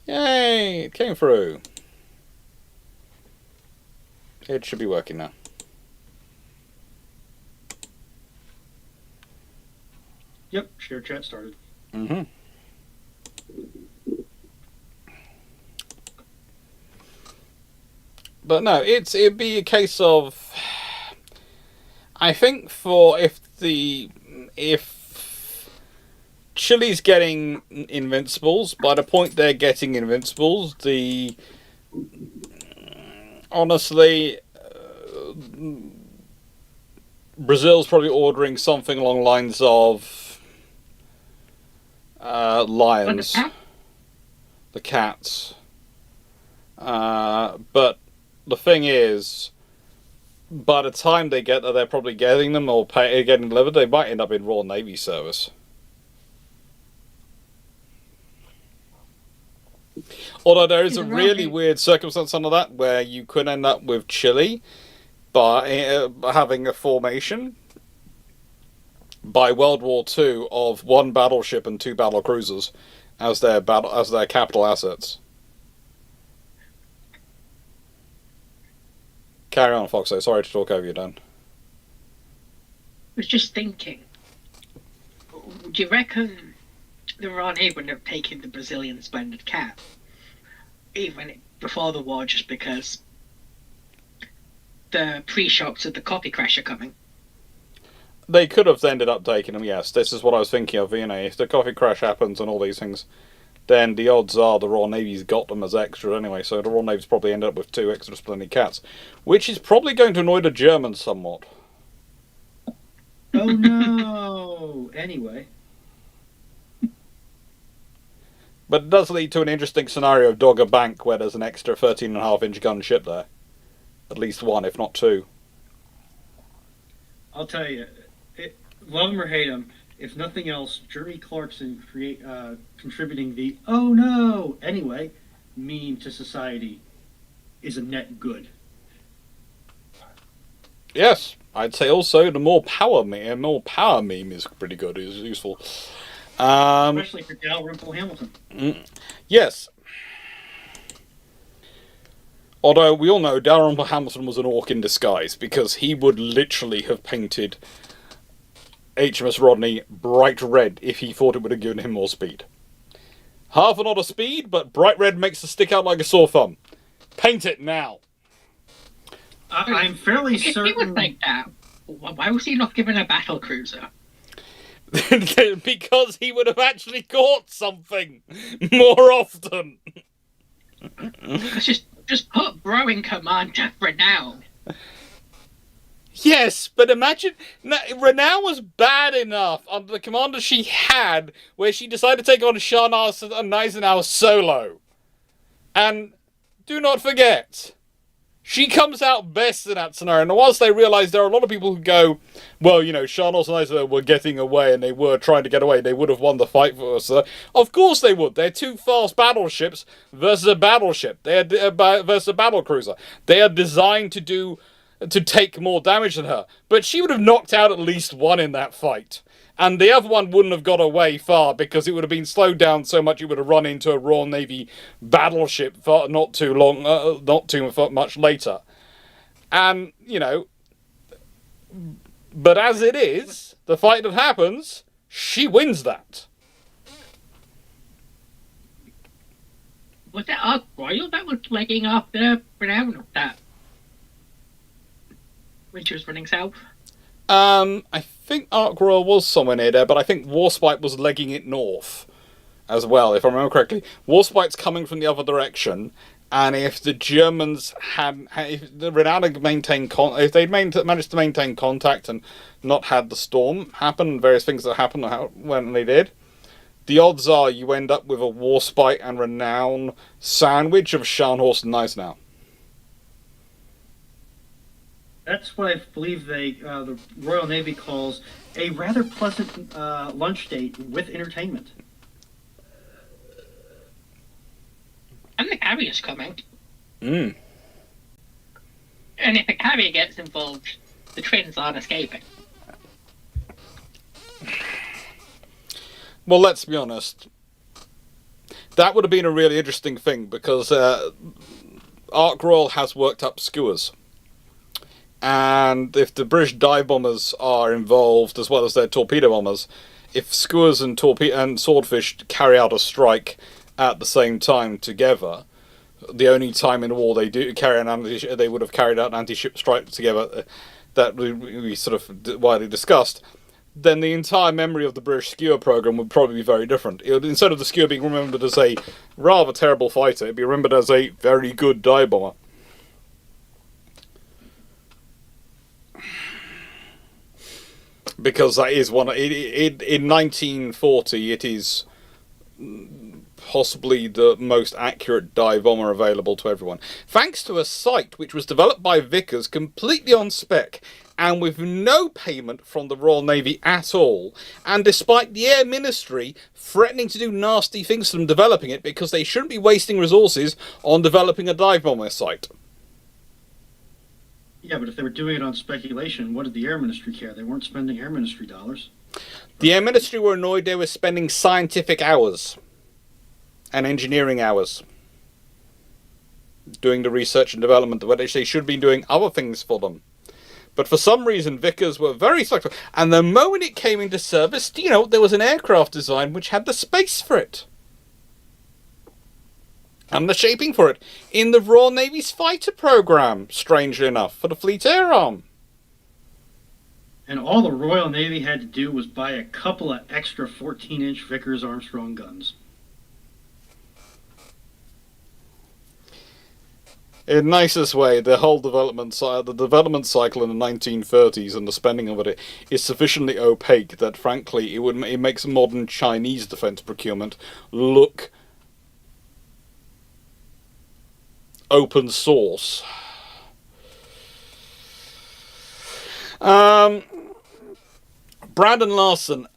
Yay! It came through. It should be working now. Yep, share chat started. Mm-hmm. But no, it'd be a case of, I think if Chile's getting Invincibles, by the point they're getting Invincibles, honestly, Brazil's probably ordering something along the lines of lions, the cats. But the thing is, by the time they get there, they're probably getting them or getting delivered. They might end up in Royal Navy service. Although there is a really weird circumstance under that where you could end up with Chile by having a formation by World War II of 1 battleship and 2 battle cruisers as their capital assets. Carry on, Foxo. Sorry to talk over you, Dan. I was just thinking, do you reckon the Royal Navy would have taken the Brazilian Splendid Cat even before the war just because the pre-shocks of the coffee crash are coming? They could have ended up taking them, yes. This is what I was thinking of, you know, if the coffee crash happens and all these things, then the odds are the Royal Navy's got them as extra anyway, so the Royal Navy's probably ended up with 2 extra Splendid Cats, which is probably going to annoy the Germans somewhat. Oh no! Anyway. But it does lead to an interesting scenario of Dogger Bank where there's an extra 13.5-inch gunship there. At least 1, if not 2. I'll tell you, love him or hate him, if nothing else, Jeremy Clarkson contributing the "oh no" anyway meme to society is a net good. Yes, I'd say also the more power meme is pretty good, is useful. Especially for Dalrymple Hamilton. Yes. Although we all know Dalrymple Hamilton was an orc in disguise, because he would literally have painted HMS Rodney bright red if he thought it would have given him more speed. Half a knot of speed, but bright red makes it stick out like a sore thumb. Paint it now. I'm fairly certain. If he was like that, why was he not given a battle cruiser? Because he would have actually caught something more often. Just put Bro in command of Renown. Yes, but imagine... Renown was bad enough under the commander she had, where she decided to take on Shahnar and Eisenhower solo. And do not forget, she comes out best in that scenario. And whilst they realise there are a lot of people who go, well, you know, Shahnar and Eisenhower were getting away and they were trying to get away, they would have won the fight for us. Of course they would. They're 2 fast battleships versus a battleship. They are versus a battle cruiser. They are designed to take more damage than her. But she would have knocked out at least 1 in that fight. And the other one wouldn't have got away far because it would have been slowed down so much it would have run into a Royal Navy battleship for not too much later. And, you know, but as it is, the fight that happens, she wins that. Was that Ark Royal that was legging after Renown of that? When she was running south? I think Ark Royal was somewhere near there, but I think Warspite was legging it north as well, if I remember correctly. Warspite's coming from the other direction, and if the Germans if the Renown had maintained if they'd managed to maintain contact and not had the storm happen, and various things that happened when they did, the odds are you end up with a Warspite and Renown sandwich of Scharnhorst and Eisenhower. That's what I believe the Royal Navy calls a rather pleasant lunch date with entertainment. carrier's coming. Mm. And if a carrier gets involved, the twins aren't escaping. Well, let's be honest. That would have been a really interesting thing, because Ark Royal has worked up skewers. And if the British dive bombers are involved, as well as their torpedo bombers, if skewers and swordfish carry out a strike at the same time together, the only time in the war they do carry they would have carried out an anti-ship strike together, that we sort of widely discussed, then the entire memory of the British skewer program would probably be very different. Instead of the skewer being remembered as a rather terrible fighter, it'd be remembered as a very good dive bomber. Because that is one. In 1940, it is possibly the most accurate dive bomber available to everyone, thanks to a site which was developed by Vickers completely on spec and with no payment from the Royal Navy at all, and despite the Air Ministry threatening to do nasty things to them developing it because they shouldn't be wasting resources on developing a dive bomber site. Yeah, but if they were doing it on speculation, what did the Air Ministry care? They weren't spending Air Ministry dollars. The Air Ministry were annoyed they were spending scientific hours and engineering hours doing the research and development, which they should be doing other things for them. But for some reason, Vickers were very selective. And the moment it came into service, there was an aircraft design which had the space for it. And the shaping for it in the Royal Navy's fighter program, strangely enough, for the Fleet Air Arm. And all the Royal Navy had to do was buy a couple of extra 14-inch Vickers Armstrong guns. In the nicest way, the whole development cycle in the 1930s and the spending of it is sufficiently opaque that, frankly, it makes modern Chinese defense procurement look open source. Brandon Larson,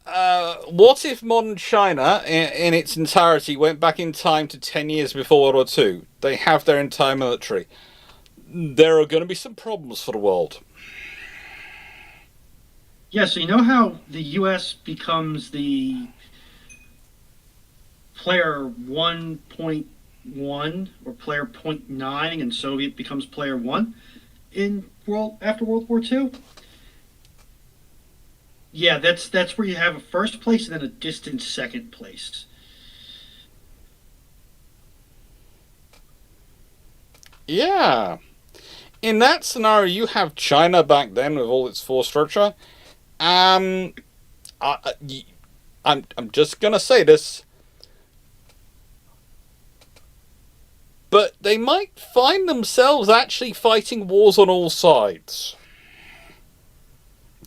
what if modern China, in its entirety, went back in time to 10 years before World War II? They have their entire military. There are going to be some problems for the world. Yeah, so you know how the U.S. becomes the player 1.1 or player 0.9 and Soviet becomes player 1 after World War II? Yeah, that's where you have a first place and then a distant second place. Yeah. In that scenario, you have China back then with all its force structure. I'm just gonna say this, but they might find themselves actually fighting wars on all sides.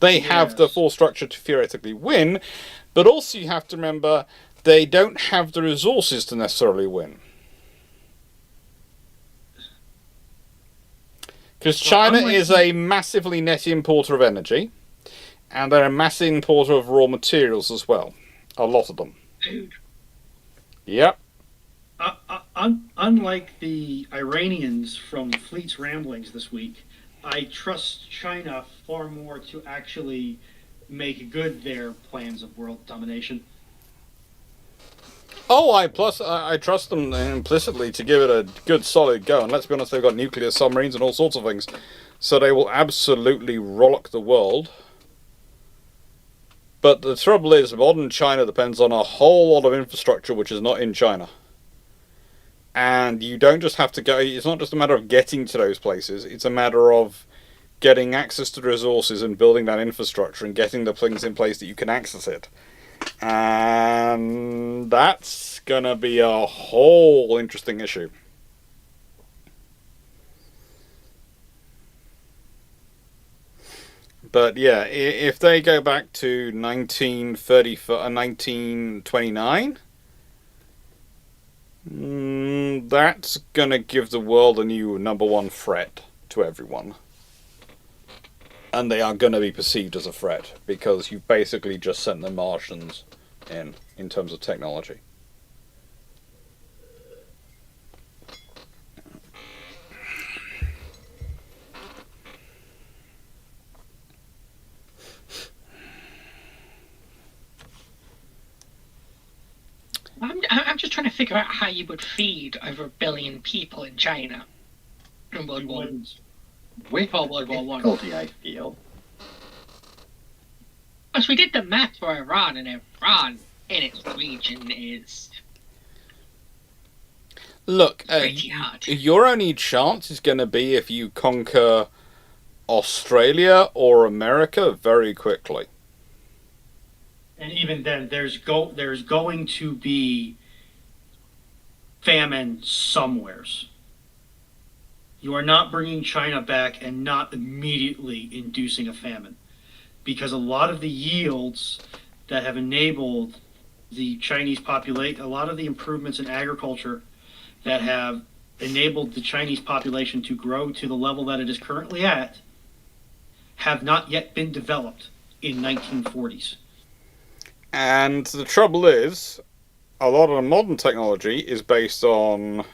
They have the force structure to theoretically win, but also you have to remember they don't have the resources to necessarily win. Because China is a massively net importer of energy, and they're a massive importer of raw materials as well. A lot of them. Yep. Unlike the Iranians from Fleet's ramblings this week, I trust China far more to actually make good their plans of world domination. Oh, I trust them implicitly to give it a good solid go. And let's be honest, they've got nuclear submarines and all sorts of things. So they will absolutely rollock the world. But the trouble is, modern China depends on a whole lot of infrastructure which is not in China. And you don't just have to go, it's not just a matter of getting to those places, it's a matter of getting access to the resources and building that infrastructure and getting the things in place that you can access it. And that's gonna be a whole interesting issue. But yeah, if they go back to 1929, that's gonna give the world a new number one threat to everyone. And they are going to be perceived as a threat, because you've basically just sent the Martians in terms of technology. just trying to figure out how you would feed over 1 billion people in China in World You War wouldn't. before World War One. Difficulty, I feel. Because we did the math for Iran, and Iran in its region is Look, pretty hard. your only chance is going to be if you conquer Australia or America very quickly. And even then, there's going to be famine somewheres. You are not bringing China back and not immediately inducing a famine, because a lot of the yields that have enabled the Chinese population, a lot of the improvements in agriculture that have enabled the Chinese population to grow to the level that it is currently at, have not yet been developed in 1940s. And the trouble is, a lot of the modern technology is based on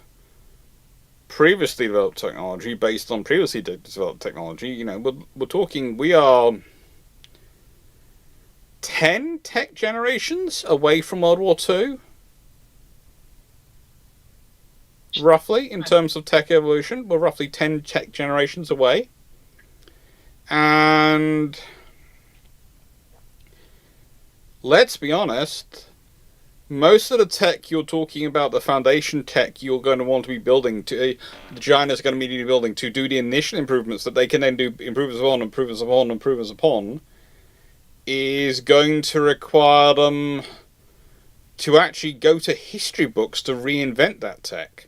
previously developed technology, based on previously developed technology. You know, we're talking, we are 10 tech generations away from World War II. Roughly, in terms of tech evolution, we're roughly 10 tech generations away. And let's be honest, most of the tech you're talking about, the foundation tech you're going to want to be building, China's going to be building to do the initial improvements that they can then do improvements upon, is going to require them to actually go to history books to reinvent that tech.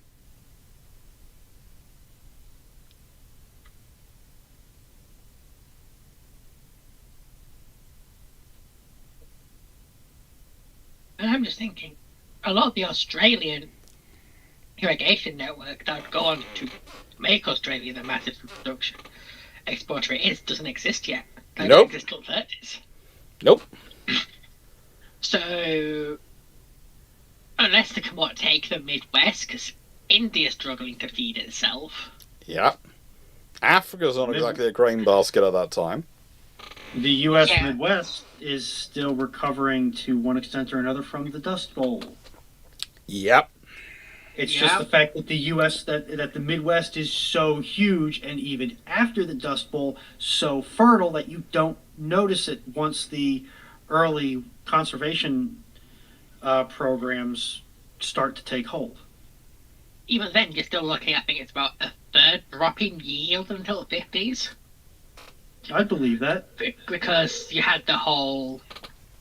And I'm just thinking, a lot of the Australian irrigation network that would go on to make Australia the massive production exporter it is doesn't exist yet. That Nope. doesn't exist till 30s. Nope. So, unless they can take the Midwest, because India's struggling to feed itself. Yeah. Africa's not exactly a grain basket at that time. The U.S. Yeah. Midwest is still recovering to one extent or another from the Dust Bowl. Yep. It's just the fact that the U.S. that the Midwest is so huge, and even after the Dust Bowl, so fertile that you don't notice it once the early conservation programs start to take hold. Even then, you're still looking, I think it's about a third drop in yield until the 50s. I believe that. Because you had the whole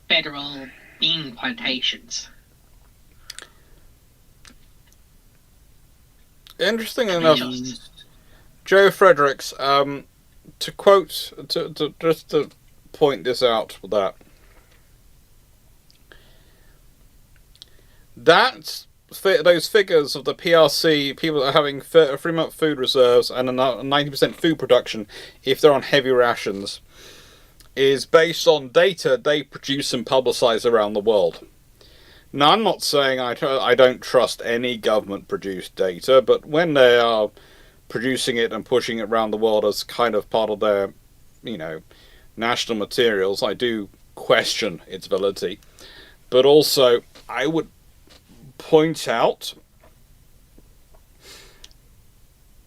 federal bean plantations. Interesting enough, Joe Fredericks, to quote, just to point this out, those figures of the PRC, people that are having 3-month food reserves and a 90% food production if they're on heavy rations, is based on data they produce and publicize around the world. Now, I'm not saying I don't trust any government-produced data, but when they are producing it and pushing it around the world as kind of part of their, national materials, I do question its validity. But also, I would point out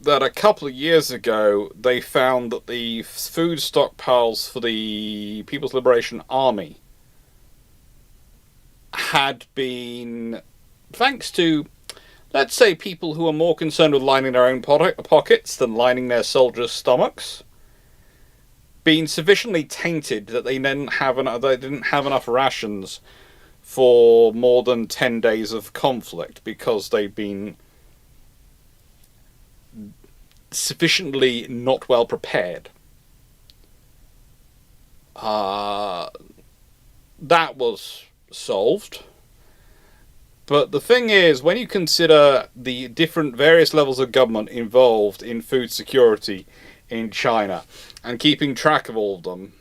that a couple of years ago, they found that the food stockpiles for the People's Liberation Army had been, thanks to, let's say, people who are more concerned with lining their own pockets than lining their soldiers' stomachs, been sufficiently tainted that they didn't have enough rations for more than 10 days of conflict because they've been sufficiently not well prepared. That was solved. But the thing is, when you consider the different various levels of government involved in food security in China and keeping track of all of them,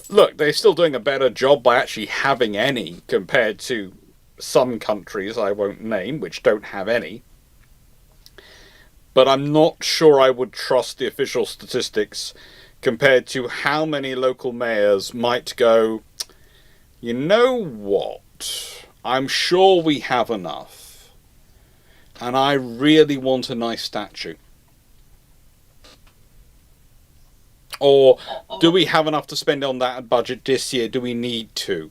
look, they're still doing a better job by actually having any compared to some countries I won't name, which don't have any. But I'm not sure I would trust the official statistics compared to how many local mayors might go, you know what? I'm sure we have enough. And I really want a nice statue. Or do we have enough to spend on that budget this year? Do we need to?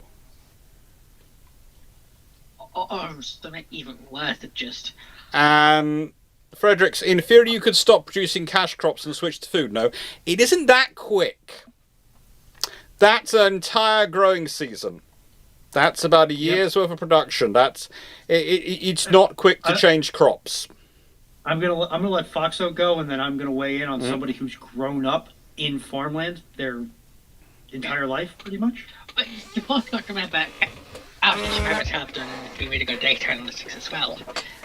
Or something even worse than just... And Fredericks, in theory, you could stop producing cash crops and switch to food. No, it isn't that quick. That's an entire growing season. That's about a year's worth of production. It's not quick to change crops. I'm gonna let Foxo go, and then I'm gonna weigh in on somebody who's grown up in farmland their entire life, pretty much. But you've also got to remember, I've done really good data analytics as well,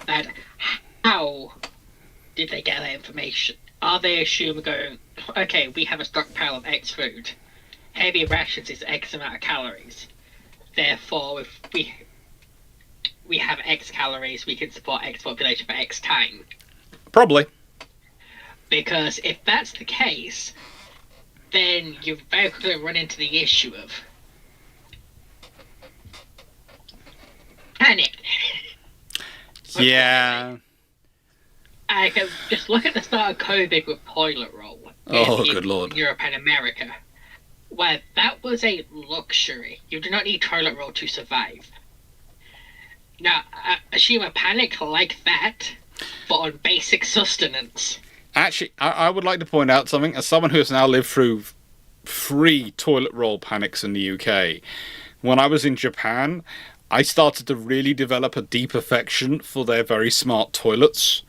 that how did they get that information? Are they assuming going, okay, we have a stockpile of X food, heavy rations is X amount of calories, therefore if we have X calories, we can support X population for X time? Probably. Because if that's the case, then you very quickly run into the issue of panic. Yeah. I can just look at the start of COVID with toilet roll. Good lord. Europe and America, where that was a luxury. You do not need toilet roll to survive. Now, assume a panic like that, but on basic sustenance. Actually, I would like to point out something. As someone who has now lived through 3 toilet roll panics in the UK, when I was in Japan, I started to really develop a deep affection for their very smart toilets,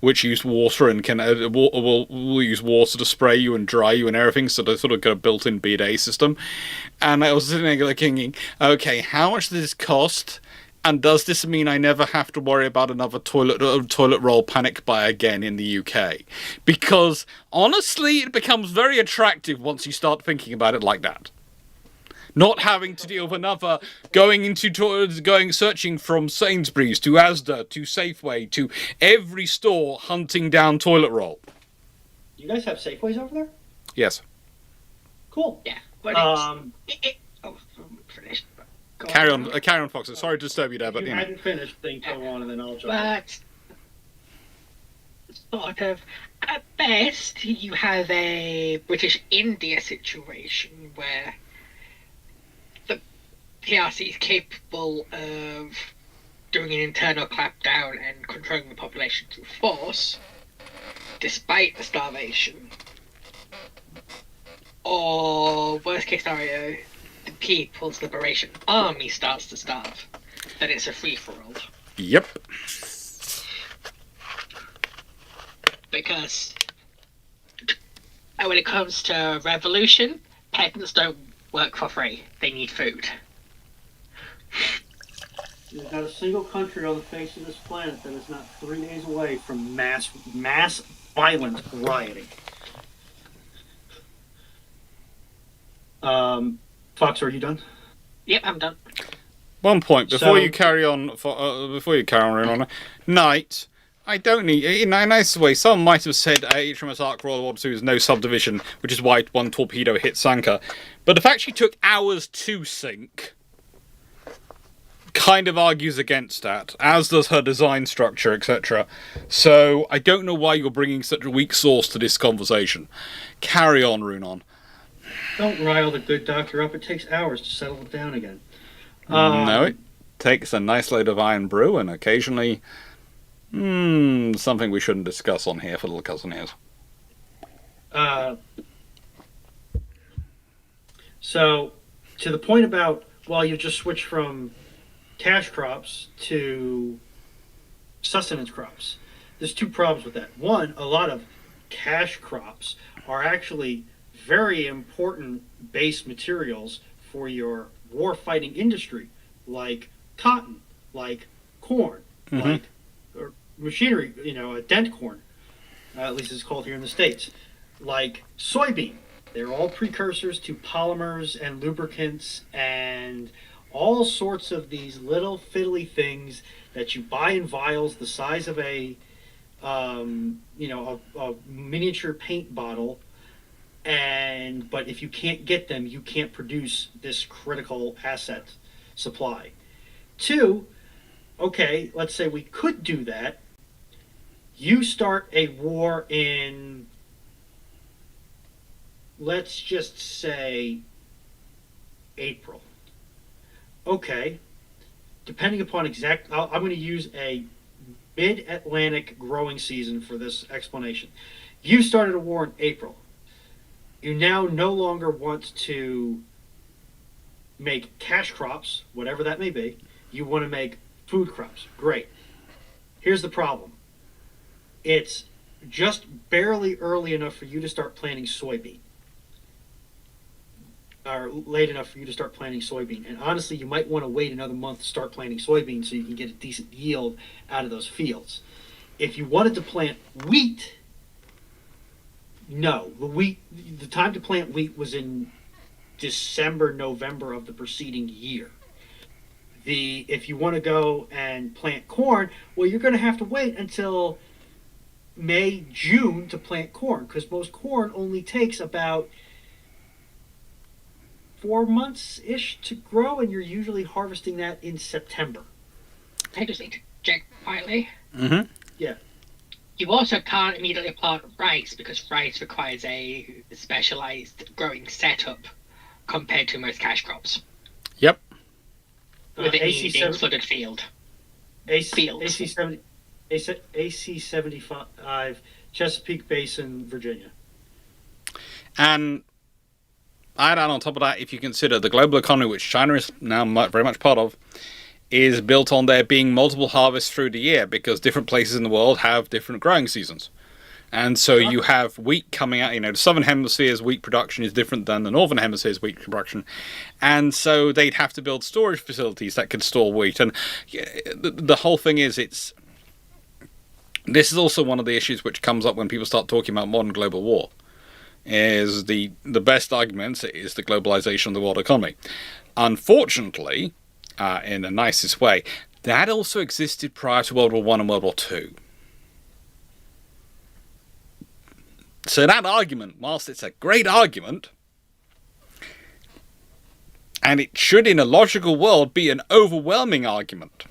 which use water and will use water to spray you and dry you and everything, so they sort of got a built-in bidet system. And I was sitting there thinking, okay, how much does this cost? And does this mean I never have to worry about another toilet roll panic buy again in the UK? Because, honestly, it becomes very attractive once you start thinking about it like that. Not having to deal with another searching from Sainsbury's to Asda to Safeway to every store hunting down toilet roll. You guys have Safeways over there? Yes. Cool. Yeah. But Um, I'm finished. Carry on, Fox. Sorry to disturb you there, but you hadn't finished, then go on, and then I'll jump in. But sort of, at best, you have a British India situation where the PRC is capable of doing an internal clampdown and controlling the population through force, despite the starvation. Or, worst case scenario, the People's Liberation Army starts to starve. Then it's a free-for-all. Yep. Because when it comes to revolution, peasants don't work for free. They need food. There's not a single country on the face of this planet that is not 3 days away from mass violent rioting. Fox, are you done? Yep, I'm done. One point before you carry on. Ron. Knight. I don't need. In a nice way, some might have said HMS Ark Royal Order 2 is no subdivision, which is why one torpedo hit Sanka. But the fact she took hours to sink kind of argues against that, as does her design structure, etc. So I don't know why you're bringing such a weak source to this conversation. Carry on, Runon. Don't rile the good doctor up. It takes hours to settle it down again. No, it takes a nice load of iron brew and occasionally something we shouldn't discuss on here for little cousin ears. So, to the point about, well, you just switch from cash crops to sustenance crops. There's 2 problems with that. One, a lot of cash crops are actually very important base materials for your war-fighting industry, like cotton, like corn, like machinery, dent corn, at least it's called here in the States, like soybean. They're all precursors to polymers and lubricants and all sorts of these little fiddly things that you buy in vials the size of a miniature paint bottle. But if you can't get them, you can't produce this critical asset supply. Two, okay, let's say we could do that. You start a war in, let's just say, April. Okay, depending upon I'm going to use a mid-Atlantic growing season for this explanation. You started a war in April. You now no longer want to make cash crops, whatever that may be. You want to make food crops. Great. Here's the problem. It's just barely early enough for you to start planting soybean. Or late enough for you to start planting soybean. And honestly, you might want to wait another month to start planting soybean so you can get a decent yield out of those fields. If you wanted to plant wheat, no. The time to plant wheat was in December, November of the preceding year. If you want to go and plant corn, well, you're going to have to wait until May, June to plant corn, because most corn only takes about 4 months-ish to grow, and you're usually harvesting that in September. I just interject quietly. Mm-hmm. Yeah. You also can't immediately plant rice because rice requires a specialized growing setup compared to most cash crops. Yep. With an AC7 flooded field. AC75, Chesapeake Basin, Virginia. And I'd add on top of that, if you consider the global economy, which China is now very much part of, is built on there being multiple harvests through the year because different places in the world have different growing seasons. And so you have wheat coming out, the southern hemisphere's wheat production is different than the northern hemisphere's wheat production. And so they'd have to build storage facilities that could store wheat. And the whole thing is, this is also one of the issues which comes up when people start talking about modern global war. Is the best argument is the globalization of the world economy. Unfortunately, in the nicest way, that also existed prior to World War I and World War II. So that argument, whilst it's a great argument, and it should in a logical world be an overwhelming argument,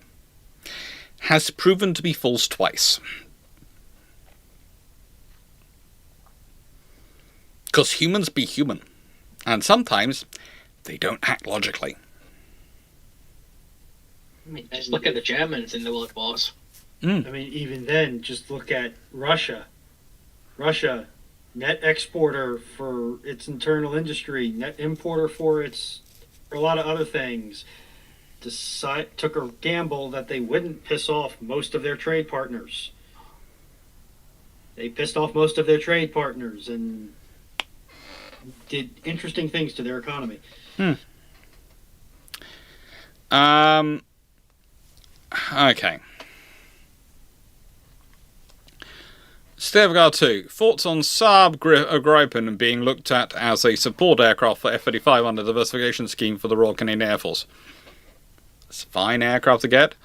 has proven to be false twice. Because humans be human, and sometimes they don't act logically. I mean, just look at the Germans in the World Wars. I mean, even then, just look at Russia. Russia, net exporter for its internal industry, net importer for a lot of other things. Took a gamble that they wouldn't piss off most of their trade partners. They pissed off most of their trade partners and did interesting things to their economy. Okay. Stervgar 2. Thoughts on Saab Gripen being looked at as a support aircraft for F-35 under the diversification scheme for the Royal Canadian Air Force. It's a fine aircraft to get.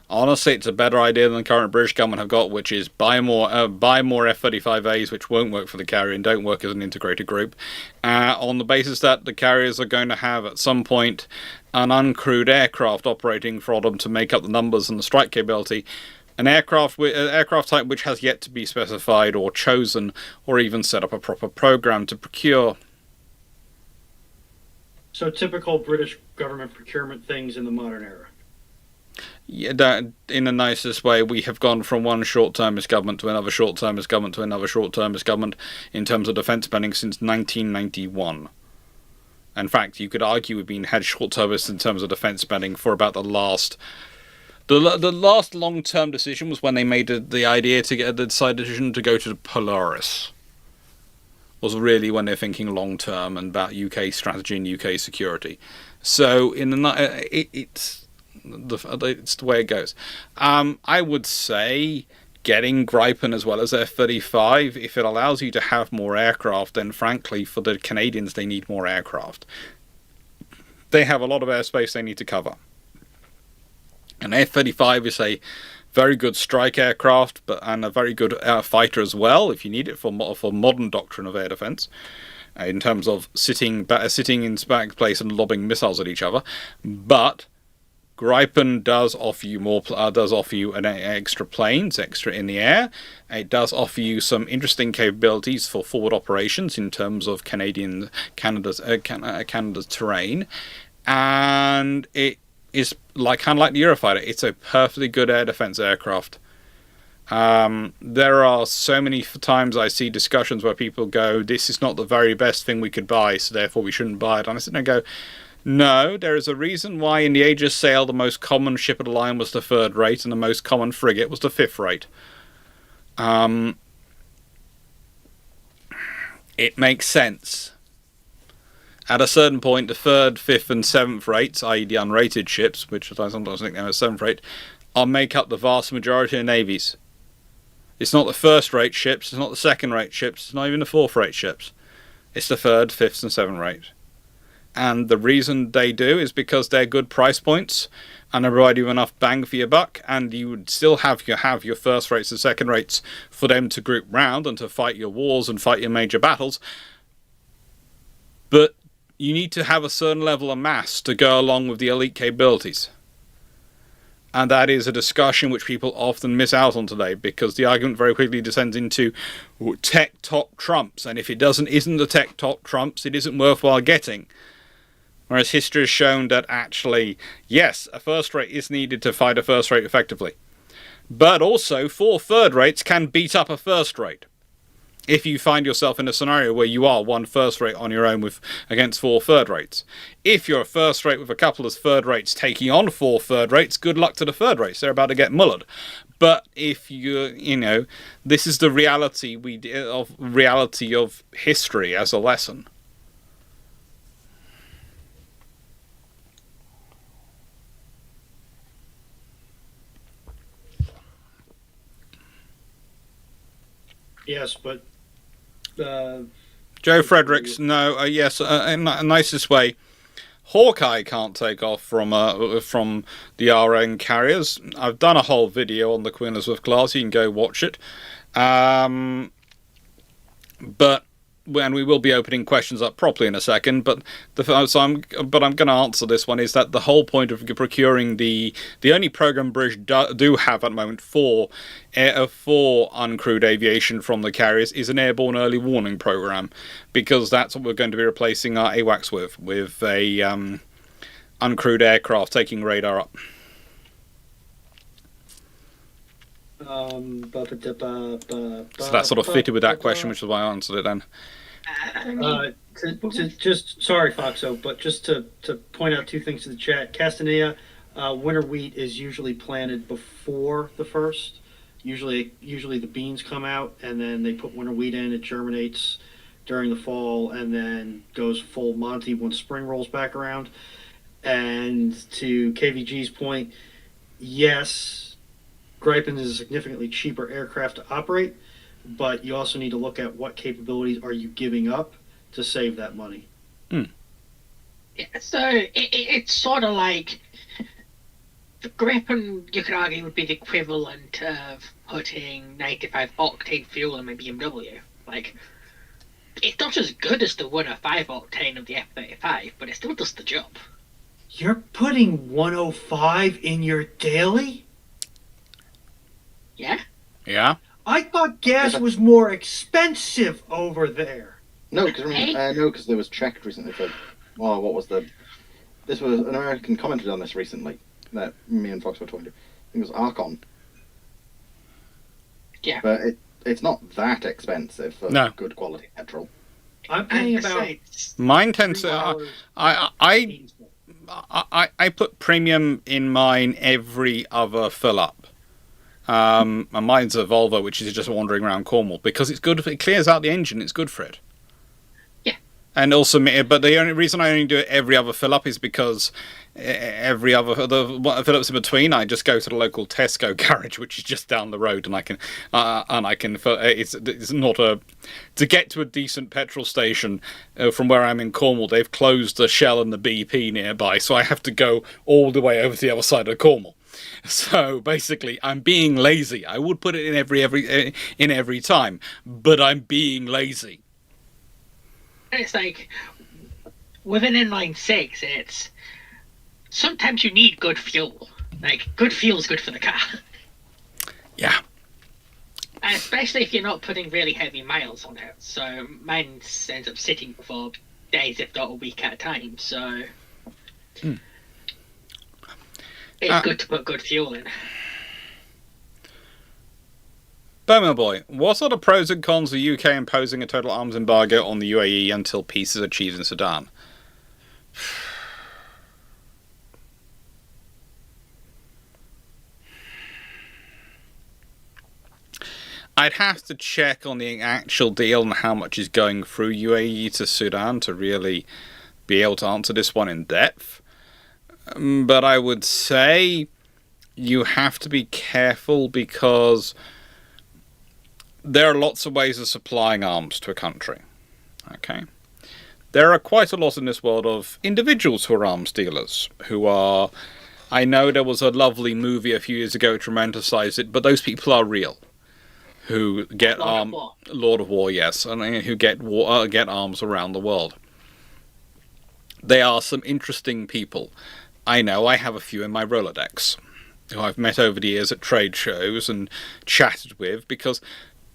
Honestly, it's a better idea than the current British government have got, which is buy more F-35As, which won't work for the carrier and don't work as an integrated group, on the basis that the carriers are going to have, at some point, an uncrewed aircraft operating for them to make up the numbers and the strike capability. An aircraft type which has yet to be specified or chosen or even set up a proper program to procure. So typical British government procurement things in the modern era. Yeah, that, in the nicest way, we have gone from one short-termist government to another short-termist government to another short-termist government in terms of defence spending since 1991. In fact, you could argue we've had short-termists in terms of defence spending for about the last... The last long-term decision was when they made the decision to go to the Polaris. Was really when they're thinking long-term and about UK strategy and UK security. So it's the way it goes. I would say getting Gripen as well as F-35, if it allows you to have more aircraft, then frankly, for the Canadians, they need more aircraft. They have a lot of airspace they need to cover. An F-35 is a very good strike aircraft, and a very good fighter as well, if you need it for modern doctrine of air defence, in terms of sitting in back place and lobbing missiles at each other. But Gripen does offer you extra planes, extra in the air. It does offer you some interesting capabilities for forward operations in terms of Canada's terrain, and it is kind of like the Eurofighter. It's a perfectly good air defense aircraft. There are so many times I see discussions where people go, "This is not the very best thing we could buy, so therefore we shouldn't buy it." And I sit there and go, no, there is a reason why in the Aegis sale the most common ship of the line was the 3rd rate and the most common frigate was the 5th rate. It makes sense. At a certain point, the 3rd, 5th and 7th rates, i.e. the unrated ships, which I sometimes think they're a 7th rate, make up the vast majority of navies. It's not the 1st rate ships, it's not the 2nd rate ships, it's not even the 4th rate ships. It's the 3rd, 5th and 7th rate. And the reason they do is because they're good price points and they provide you enough bang for your buck, and you would still have your first rates and second rates for them to group round and to fight your wars and fight your major battles. But you need to have a certain level of mass to go along with the elite capabilities. And that is a discussion which people often miss out on today, because the argument very quickly descends into tech top trumps, and if it isn't the tech top trumps, it isn't worthwhile getting. Whereas history has shown that actually, yes, a first rate is needed to fight a first rate effectively. But also, 4 third rates can beat up a first rate. If you find yourself in a scenario where you are 1 first rate on your own against 4 third rates. If you're a first rate with a couple of third rates taking on 4 third rates, good luck to the third rates. They're about to get mullered. But if this is the reality of history as a lesson. Yes, but Joe Fredericks, no, yes, in the nicest way. Hawkeye can't take off from the RN carriers. I've done a whole video on the Queen Elizabeth class. You can go watch it. But and we will be opening questions up properly in a second. But I'm going to answer this one. Is that the whole point of procuring the only program British do have at the moment for uncrewed aviation from the carriers is an airborne early warning program, because that's what we're going to be replacing our AWACS with a uncrewed aircraft taking radar up. So that sort of fitted with that question, which is why I answered it then. Sorry, Foxo, but just to point out 2 things to the chat. Castanea, winter wheat is usually planted before the first. Usually the beans come out, and then they put winter wheat in. It germinates during the fall, and then goes full Monty when spring rolls back around. And to KVG's point, yes, Gripen is a significantly cheaper aircraft to operate, but you also need to look at what capabilities are you giving up to save that money. Yeah, so it's sort of like the Gripen, you could argue, would be the equivalent of putting 95 octane fuel in a BMW. Like, it's not as good as the 105 octane of the F-35, but it still does the job. You're putting 105 in your daily? Yeah? Yeah? I thought gas was more expensive over there. No, because there was checked recently for, what was this was an American commented on this recently that me and Fox were talking to. I think it was Archon. Yeah. But it's not that expensive for good quality petrol. I'm paying about mine tends to. I put premium in mine every other fill up. And mine's a Volvo, which is just wandering around Cornwall, because it's good. It clears out the engine. It's good for it. Yeah. And also, but the only reason I only do it every other fill up is because every other fill ups in between, I just go to the local Tesco garage, which is just down the road, and I can it's not to get to a decent petrol station from where I'm in Cornwall. They've closed the Shell and the BP nearby, so I have to go all the way over to the other side of Cornwall. So basically, I'm being lazy. I would put it in every time, but I'm being lazy. It's like with an inline 6, it's sometimes you need good fuel. Like, good fuel's good for the car. Yeah. Especially if you're not putting really heavy miles on it. So mine ends up sitting for days, if not a week at a time. So it's good to put good fuel in. Bowman Boy, what are the pros and cons of UK imposing a total arms embargo on the UAE until peace is achieved in Sudan? I'd have to check on the actual deal and how much is going through UAE to Sudan to really be able to answer this one in depth. But I would say you have to be careful because there are lots of ways of supplying arms to a country. Okay? There are quite a lot in this world of individuals who are arms dealers, who are... I know there was a lovely movie a few years ago which romanticized it, but those people are real. Who get Lord of War, yes, and who get arms around the world. They are some interesting people. I know I have a few in my Rolodex, who I've met over the years at trade shows and chatted with, because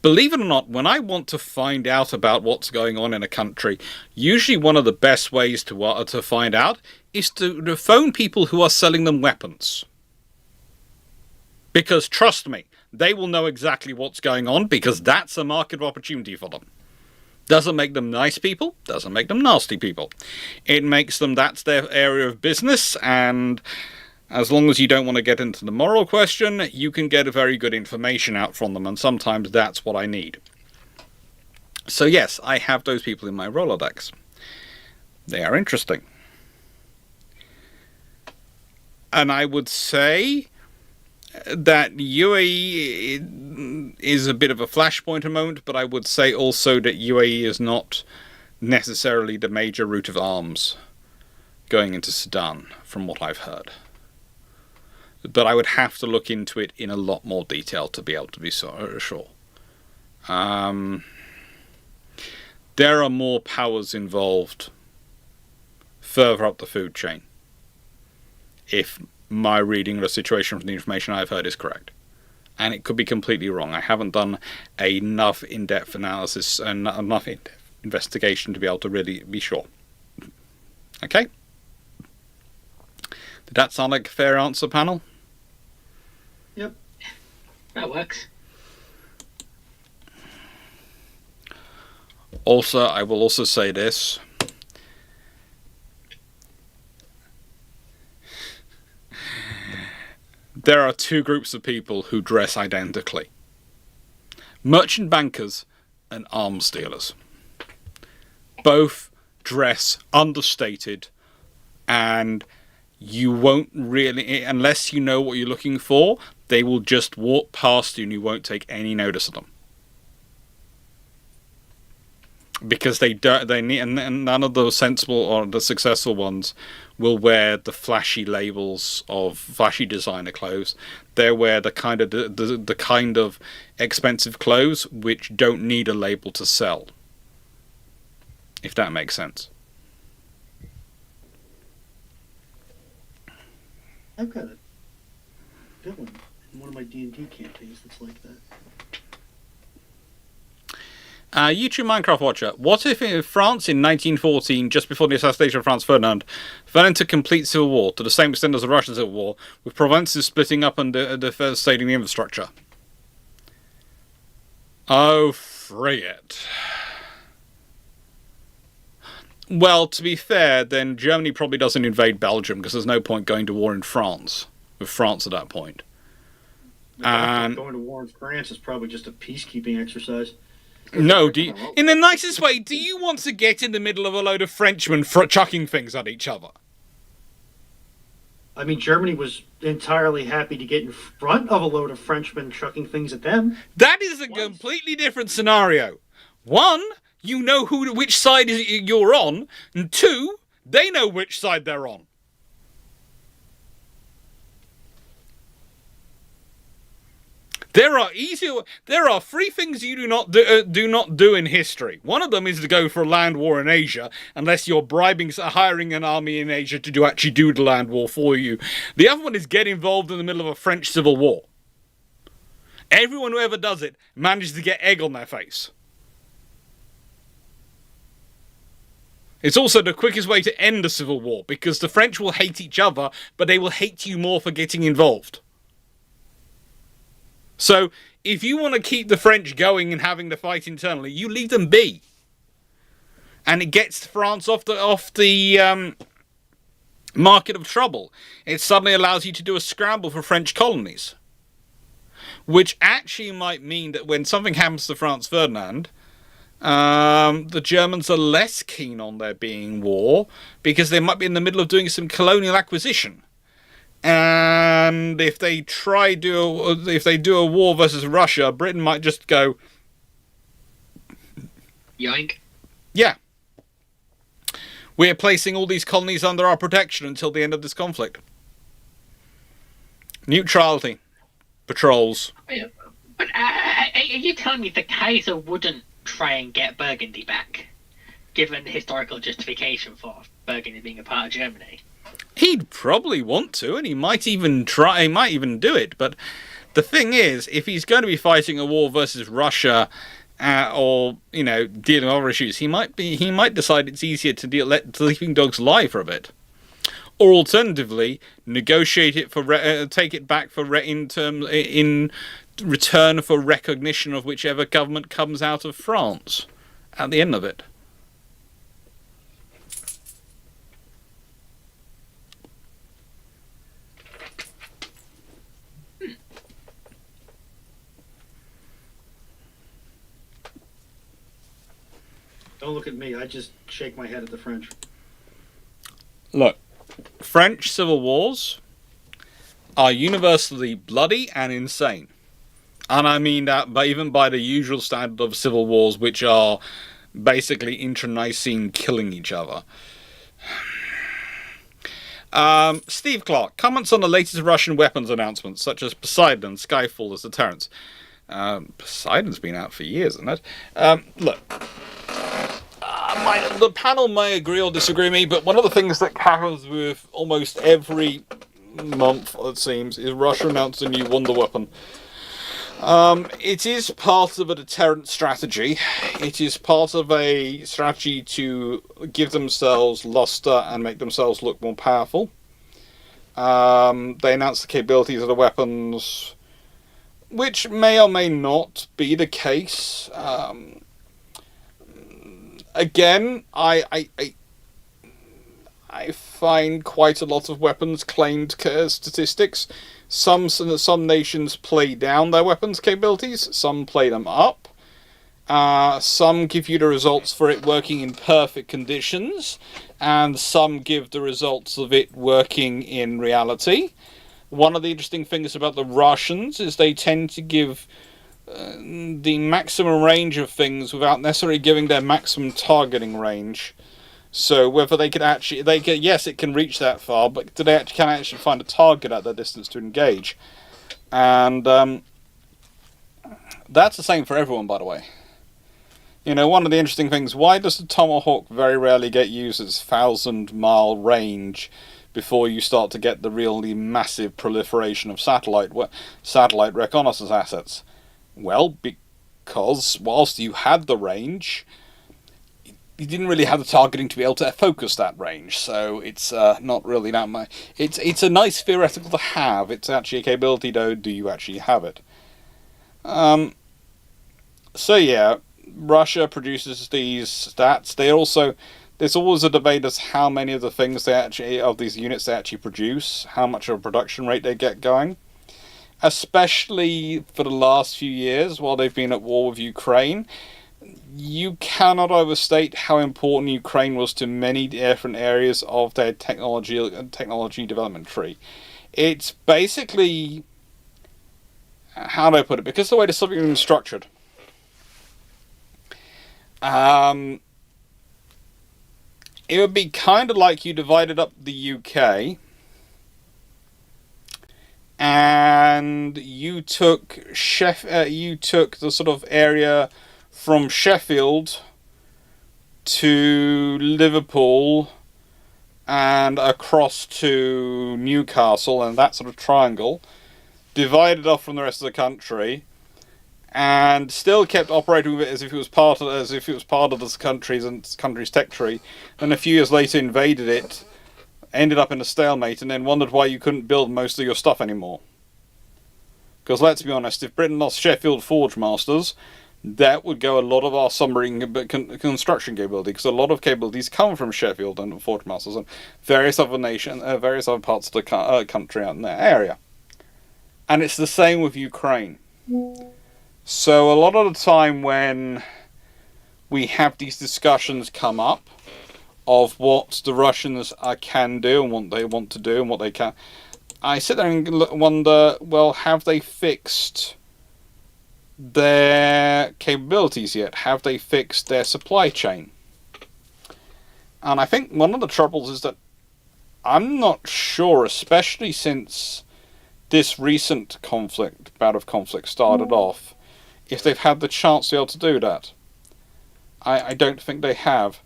believe it or not, when I want to find out about what's going on in a country, usually one of the best ways to find out is to phone people who are selling them weapons. Because trust me, they will know exactly what's going on because that's a market of opportunity for them. Doesn't make them nice people, doesn't make them nasty people. It makes them, that's their area of business, and as long as you don't want to get into the moral question, you can get a very good information out from them, and sometimes that's what I need. So yes, I have those people in my Rolodex. They are interesting. And I would say that UAE is a bit of a flashpoint at the moment, but I would say also that UAE is not necessarily the major route of arms going into Sudan, from what I've heard. But I would have to look into it in a lot more detail to be able to be so sure. There are more powers involved further up the food chain, if my reading of the situation from the information I've heard is correct. And it could be completely wrong. I haven't done enough in-depth analysis and enough in-depth investigation to be able to really be sure. Okay? Did that sound like a fair answer, panel? Yep. That works. Also, I will also say this. There are two groups of people who dress identically. Merchant bankers and arms dealers. Both dress understated, and you won't really, unless you know what you're looking for, they will just walk past you and you won't take any notice of them. Because they need, and none of the sensible or the successful ones will wear the flashy labels of flashy designer clothes. They wear the kind of expensive clothes which don't need a label to sell. If that makes sense. I've got a villain in one of my D&D campaigns that's like that. YouTube Minecraft Watcher. What if France in 1914, just before the assassination of Franz Ferdinand, fell into complete civil war, to the same extent as the Russian Civil War, with provinces splitting up and devastating the infrastructure? Oh, free it. Well, to be fair, then Germany probably doesn't invade Belgium, because there's no point going to war in France, with France at that point. Going to war in France is probably just a peacekeeping exercise. No, in the nicest way, do you want to get in the middle of a load of Frenchmen chucking things at each other? I mean, Germany was entirely happy to get in front of a load of Frenchmen chucking things at them. That is a completely different scenario. One, you know which side you're on, and two, they know which side they're on. There are three things you do not do in history. One of them is to go for a land war in Asia, unless you're hiring an army in Asia to actually do the land war for you. The other one is get involved in the middle of a French civil war. Everyone who ever does it manages to get egg on their face. It's also the quickest way to end a civil war, because the French will hate each other, but they will hate you more for getting involved. So, if you want to keep the French going and having the fight internally, you leave them be. And it gets France off the market of trouble. It suddenly allows you to do a scramble for French colonies. Which actually might mean that when something happens to Franz Ferdinand, the Germans are less keen on there being war, because they might be in the middle of doing some colonial acquisition. And if they do a war versus Russia, Britain might just go, yoink. Yeah. We're placing all these colonies under our protection until the end of this conflict. Neutrality. Patrols. But are you telling me the Kaiser wouldn't try and get Burgundy back, given the historical justification for Burgundy being a part of Germany? He'd probably want to, and he might even try. He might even do it. But the thing is, if he's going to be fighting a war versus Russia, or dealing with other issues, he might decide it's easier to let sleeping dogs lie for a bit, or alternatively, negotiate it take it back in return for recognition of whichever government comes out of France at the end of it. Don't look at me. I just shake my head at the French. Look, French civil wars are universally bloody and insane. And I mean that even by the usual standard of civil wars, which are basically internecine killing each other. Steve Clarke comments on the latest Russian weapons announcements, such as Poseidon and Skyfall as deterrents. Poseidon's been out for years, hasn't it? Look. The panel may agree or disagree with me, but one of the things that happens with almost every month, it seems, is Russia announced a new wonder weapon. It is part of a deterrent strategy. It is part of a strategy to give themselves luster and make themselves look more powerful. They announced the capabilities of the weapons, which may or may not be the case. Again, I find quite a lot of weapons claimed statistics. Some nations play down their weapons capabilities. Some play them up. Some give you the results for it working in perfect conditions, and some give the results of it working in reality. One of the interesting things about the Russians is they tend to give the maximum range of things without necessarily giving their maximum targeting range. So whether they could actually, yes, it can reach that far, but do they can actually find a target at that distance to engage? And that's the same for everyone, by the way. One of the interesting things, why does the Tomahawk very rarely get used at 1,000-mile range before you start to get the really massive proliferation of satellite reconnaissance assets? Well, because whilst you had the range, you didn't really have the targeting to be able to focus that range, so it's not really that much. It's a nice theoretical to have. It's actually a capability, though. Do you actually have it? So yeah, Russia produces these stats. There's always a debate as how many of the things of these units they actually produce, how much of a production rate they get going. Especially for the last few years, while they've been at war with Ukraine, you cannot overstate how important Ukraine was to many different areas of their technology development tree. It's basically, how do I put it? Because the way the Soviet Union is structured, it would be kind of like you divided up the UK and you took the sort of area from Sheffield to Liverpool and across to Newcastle, and that sort of triangle, divided off from the rest of the country, and still kept operating with it as if it was part of this country's tech tree. Then a few years later invaded it, ended up in a stalemate, and then wondered why you couldn't build most of your stuff anymore. Because let's be honest, if Britain lost Sheffield Forge Masters, that would go a lot of our submarine construction capability, because a lot of capabilities come from Sheffield and Forge Masters and various other parts of the country out in that area. And it's the same with Ukraine. So a lot of the time when we have these discussions come up of what the Russians can do and what they want to do and what they can, I sit there and wonder, well, have they fixed their capabilities yet? Have they fixed their supply chain? And I think one of the troubles is that I'm not sure, especially since this recent bout of conflict started off, if they've had the chance to be able to do that. I don't think they have.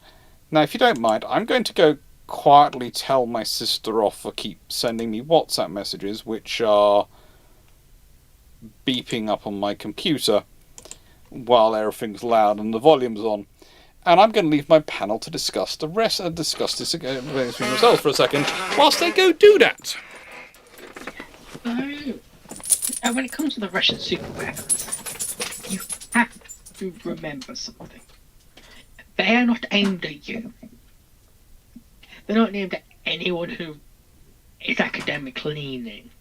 Now, if you don't mind, I'm going to go quietly tell my sister off for keep sending me WhatsApp messages, which are beeping up on my computer while everything's loud and the volume's on. And I'm going to leave my panel to discuss this between themselves for a second, whilst they go do that. And when it comes to the Russian super weapons, you have to remember something. They are not aimed at you. They're not aimed at anyone who is academic leaning.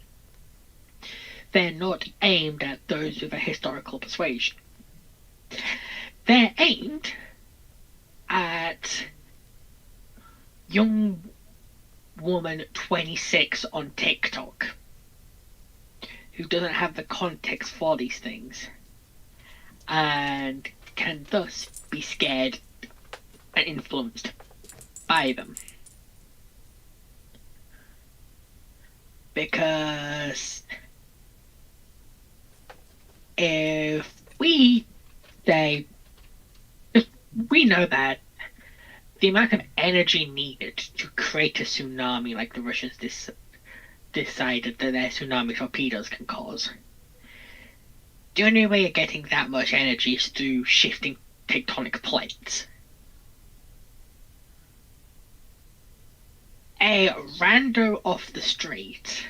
They're not aimed at those with a historical persuasion. They're aimed at young woman 26 on TikTok who doesn't have the context for these things and can thus be scared and influenced by them. Because if we say, we know that the amount of energy needed to create a tsunami like the Russians decided that their tsunami torpedoes can cause, the only way of getting that much energy is through shifting tectonic plates. A rando off the street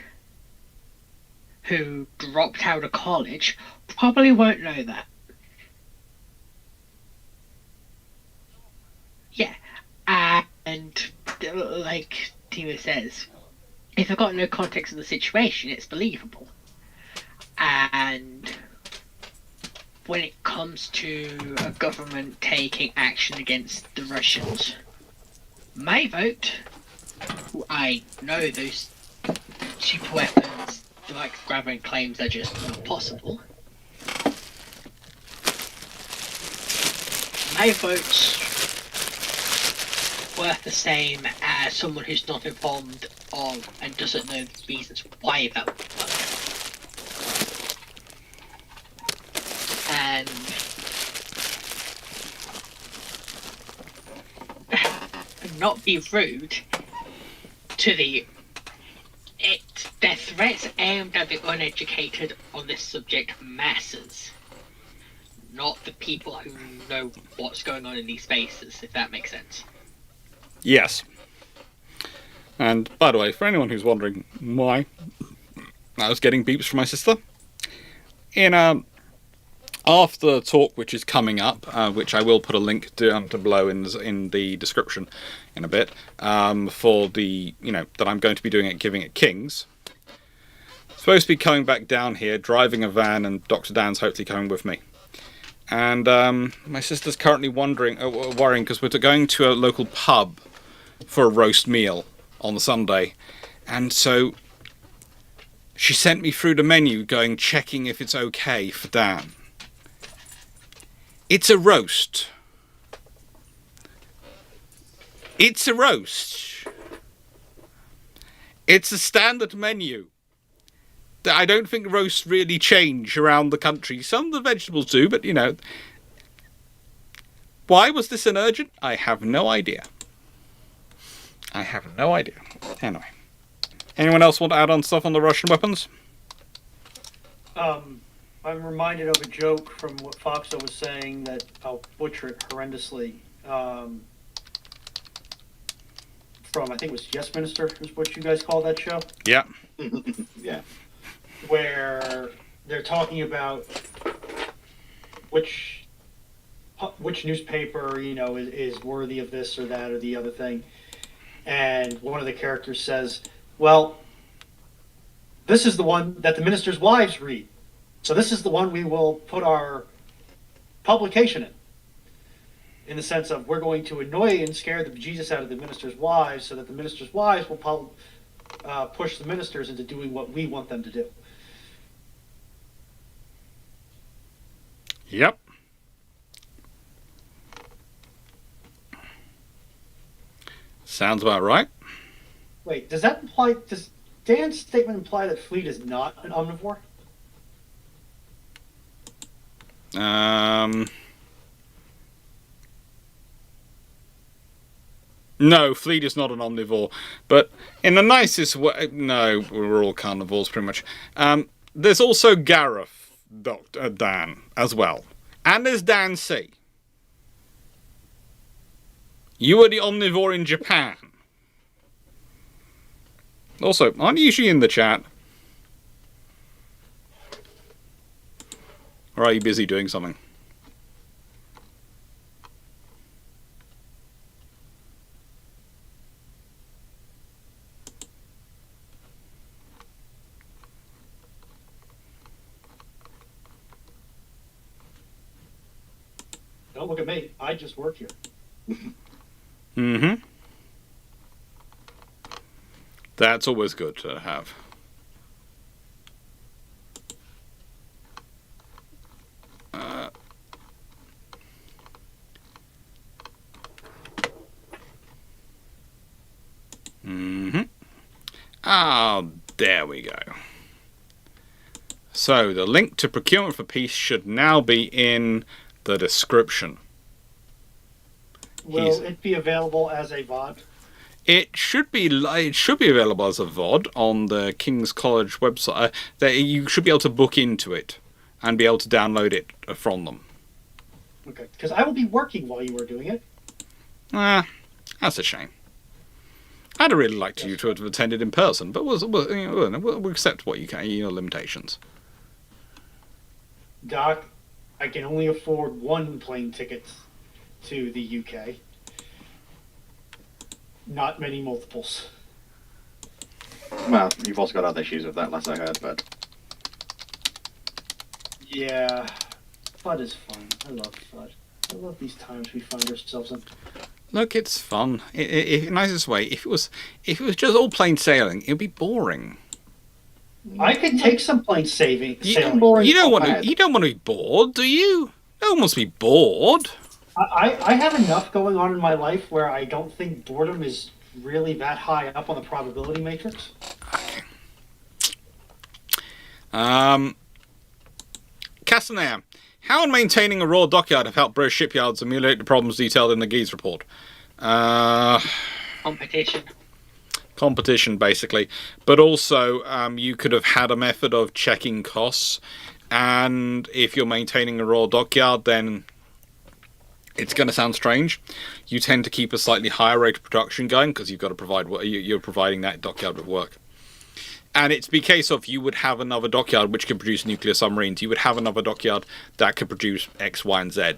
who dropped out of college probably won't know that. Yeah, and like Tima says, if I've got no context of the situation, it's believable. And when it comes to a government taking action against the Russians, my vote, I know those super weapons, like grabbing claims, are just not possible. My vote's worth the same as someone who's not informed of and doesn't know the reasons why that would work. And not be rude to their threats aimed at the uneducated on this subject masses, not the people who know what's going on in these spaces, if that makes sense. Yes. And by the way, for anyone who's wondering why I was getting beeps from my sister, after the talk which is coming up, which I will put a link down to below in the description in a bit, for the that I'm going to be doing at Giving It Kings. Supposed to be coming back down here, driving a van, and Dr. Dan's hopefully coming with me. And my sister's currently worrying because we're going to a local pub for a roast meal on the Sunday, and so she sent me through the menu, checking if it's okay for Dan. It's a roast. It's a roast. It's a standard menu. I don't think roasts really change around the country. Some of the vegetables do, but, why was this an urgent? I have no idea. Anyway. Anyone else want to add on stuff on the Russian weapons? I'm reminded of a joke from what Foxo was saying that I'll butcher it horrendously. From, I think it was Yes Minister, is what you guys call that show? Yeah. Yeah. Where they're talking about which newspaper, is worthy of this or that or the other thing. And one of the characters says, well, this is the one that the minister's wives read. So this is the one we will put our publication in the sense of we're going to annoy and scare the bejesus out of the minister's wives so that the minister's wives will push the ministers into doing what we want them to do. Yep. Sounds about right. Wait, does Dan's statement imply that Fleet is not an omnivore? No, Fleet is not an omnivore, but in the nicest way, no, we're all carnivores pretty much. There's also Gareth, Dan, as well. And there's Dan C. You are the omnivore in Japan. Also, aren't you usually in the chat? Or are you busy doing something? Don't look at me. I just work here. Mm-hmm. That's always good to have. Mm-hmm. Ah, there we go. So, the link to Procurement for Peace should now be in the description. Will it be available as a VOD? It should be available as a VOD on the King's College website. You should be able to book into it and be able to download it from them. Okay, because I will be working while you are doing it. That's a shame. I'd have really liked you to have attended in person, but we'll accept what you can, your limitations. Doc, I can only afford one plane ticket to the UK. Not many multiples. Well, you've also got other issues with that, last I heard, but... Yeah, FUD is fun. I love FUD. I love these times we find ourselves in. Look, it's fun. Nicest way. If it was just all plain sailing, it'd be boring. I could take some plain sailing. You don't want to be bored, do you? No one wants to be bored. I have enough going on in my life where I don't think boredom is really that high up on the probability matrix. Okay. Castaner, how maintaining a raw dockyard have helped British shipyards ameliorate the problems detailed in the Geese report? Competition, basically. But also, you could have had a method of checking costs, and if you're maintaining a raw dockyard, then it's going to sound strange. You tend to keep a slightly higher rate of production going because you've got to provide you're providing that dockyard with work. And it's the case of you would have another dockyard which can produce nuclear submarines. You would have another dockyard that could produce X, Y, and Z.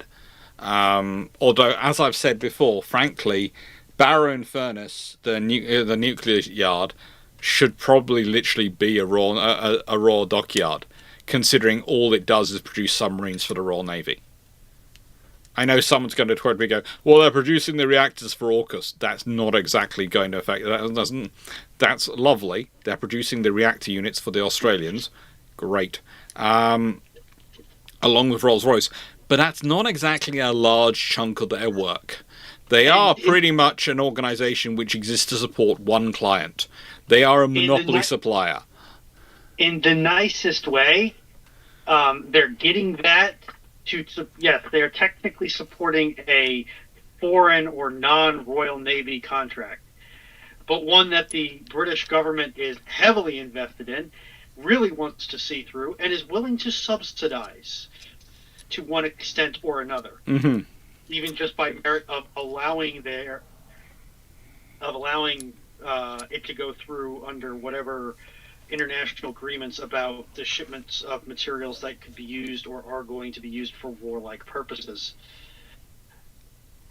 Although, as I've said before, frankly, Barrow and Furnace, the nuclear yard, should probably literally be a raw dockyard, considering all it does is produce submarines for the Royal Navy. I know someone's going to tweet me and go, well, they're producing the reactors for AUKUS. That's not exactly going to affect... That's lovely. They're producing the reactor units for the Australians. Great. Along with Rolls-Royce. But that's not exactly a large chunk of their work. They are pretty much an organisation which exists to support one client. They are a monopoly supplier. in the nicest way, they're getting that to, yes, they're technically supporting a foreign or non-Royal Navy contract, but one that the British government is heavily invested in, really wants to see through, and is willing to subsidize to one extent or another, even just by merit of allowing it to go through under whatever international agreements about the shipments of materials that could be used or are going to be used for warlike purposes.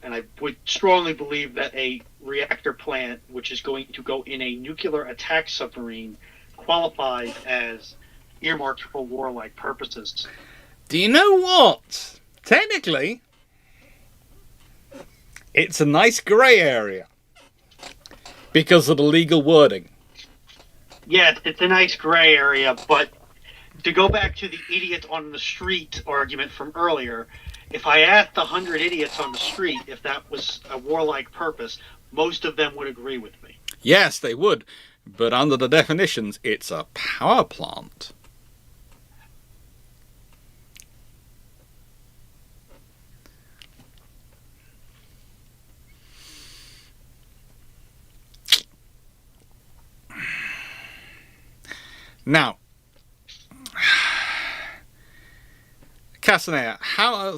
And I would strongly believe that a reactor plant, which is going to go in a nuclear attack submarine, qualifies as earmarked for warlike purposes. Do you know what? Technically, it's a nice grey area because of the legal wording. Yes, it's a nice gray area, but to go back to the idiot on the street argument from earlier, if I asked 100 idiots on the street if that was a warlike purpose, most of them would agree with me. Yes, they would, but under the definitions, it's a power plant. Now, Castanea,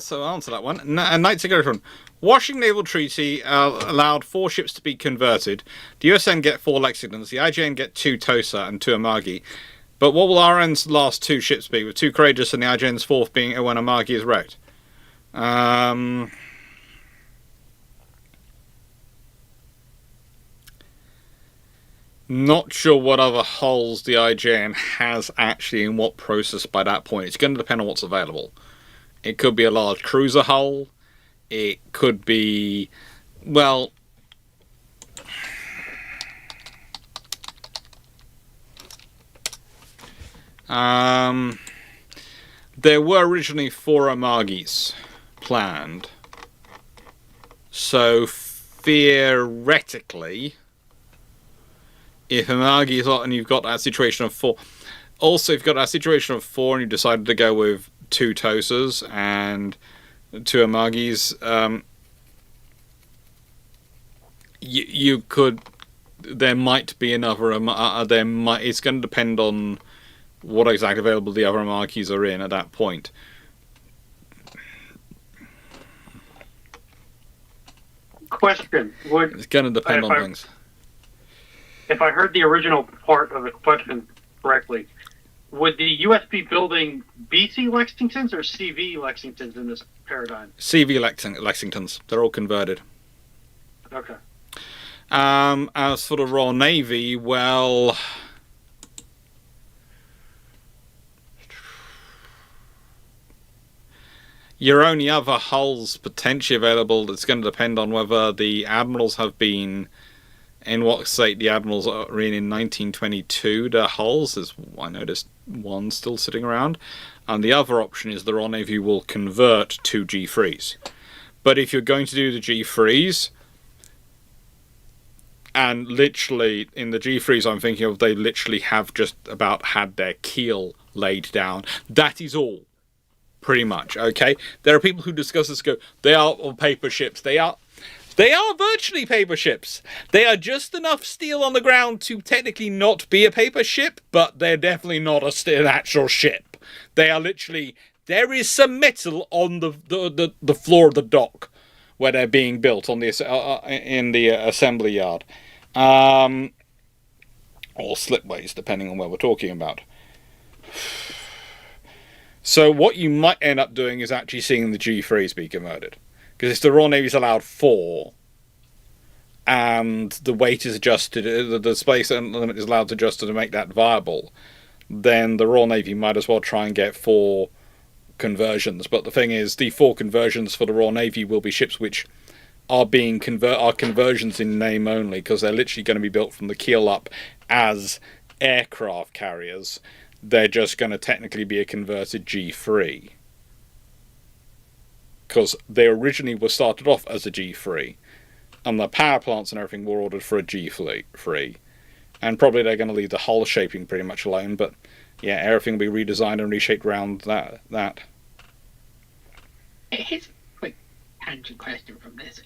so I'll answer that one. Knights of Gertrude. Washington Naval Treaty allowed 4 ships to be converted. The USN get 4 Lexingtons, the IJN get 2 Tosa and 2 Amagi. But what will RN's last 2 ships be, with 2 Courageous and the IJN's 4th being when Amagi is wrecked? Not sure what other hulls the IJN has actually in what process by that point. It's going to depend on what's available. It could be a large cruiser hull. It could be, well, there were originally 4 Amagis planned. So theoretically, if Amagi is and you've got that situation of 4, also if you've got that situation of 4 and you decided to go with 2 Tosas and 2 Amagis, you could. There might be another. It's going to depend on what exactly available the other Amagis are in at that point. Question: It's going to depend on things. If I heard the original part of the question correctly, would the US be building BC Lexingtons or CV Lexingtons in this paradigm? CV Lexingtons. They're all converted. Okay. As for the Royal Navy, well, your only other hulls potentially available, that's going to depend on whether the admirals have been in what state the admirals are in 1922. Their hulls, I noticed one still sitting around, and the other option is the Royal Navy will convert to G3s. But if you're going to do the G3s, and literally in the G3s I'm thinking of, they literally have just about had their keel laid down. That is all, pretty much. Okay, there are people who discuss this, go, they are paper ships. They are virtually paper ships. They are just enough steel on the ground to technically not be a paper ship, but they're definitely not an actual ship. They are literally, there is some metal on the floor of the dock where they're being built on in the assembly yard, or slipways, depending on what we're talking about. So what you might end up doing is actually seeing the G3s be converted. Because if the Royal Navy's allowed 4, and the weight is adjusted, the space limit is allowed to adjust to make that viable, then the Royal Navy might as well try and get 4 conversions. But the thing is, the 4 conversions for the Royal Navy will be ships which are being conversions in name only, because they're literally going to be built from the keel up as aircraft carriers. They're just going to technically be a converted G3. Because they originally were started off as a G3, and the power plants and everything were ordered for a G3. And probably they're going to leave the hull shaping pretty much alone, but yeah, everything will be redesigned and reshaped around that. Here's a quick tangent question from this.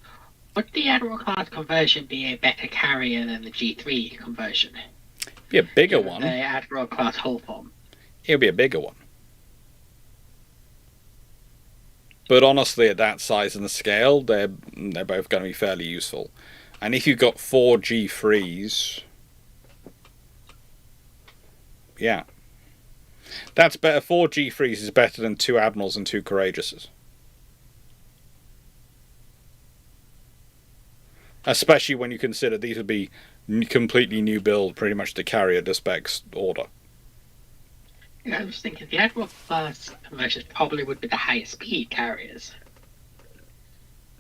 Would the Admiral class conversion be a better carrier than the G3 conversion? Be a bigger Given one. The Admiral class hull form. It'll be a bigger one. But honestly, at that size and scale, they're both going to be fairly useful. And if you've got 4 G3s, yeah, that's better. 4 G3s is better than 2 Admirals and 2 Courageouses. Especially when you consider these would be completely new build, pretty much the carrier to specs order. Yeah, I was thinking the Admiral class conversions probably would be the highest speed carriers.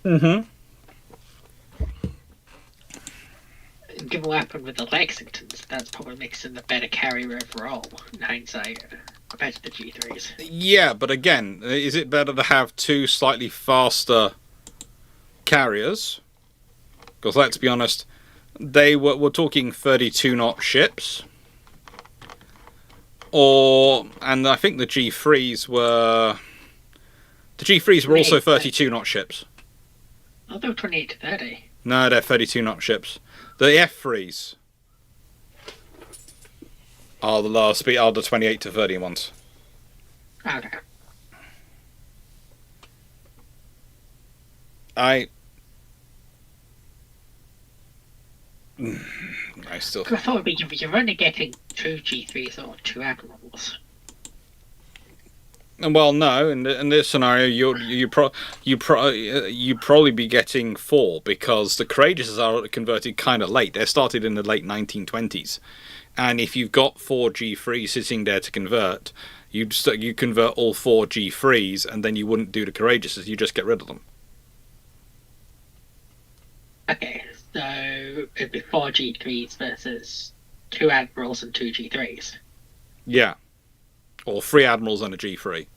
Mm-hmm. Given what happened with the Lexingtons, that's probably makes them the better carrier overall, in hindsight, compared to the G3s. Yeah, but again, is it better to have 2 slightly faster carriers? Because let's be honest, we're talking 32 knot ships. And I think the G3s were also 32 knot ships. Oh, they were 28 to 30. No, they're 32 knot ships. The F3s are the lower speed, are the 28 to 30 ones. Okay. I still. I thought you're only getting 2 G3s or 2 Admirals. Well, no. In this scenario, you probably be getting 4 because the Courageouses are converted kind of late. They're started in the late 1920s, and if you've got 4 G3s sitting there to convert, you convert all 4 G3s, and then you wouldn't do the Courageouses. You just get rid of them. Okay, so it'd be 4 G3s versus 2 Admirals and 2 G3s. Yeah. Or 3 Admirals and a G3.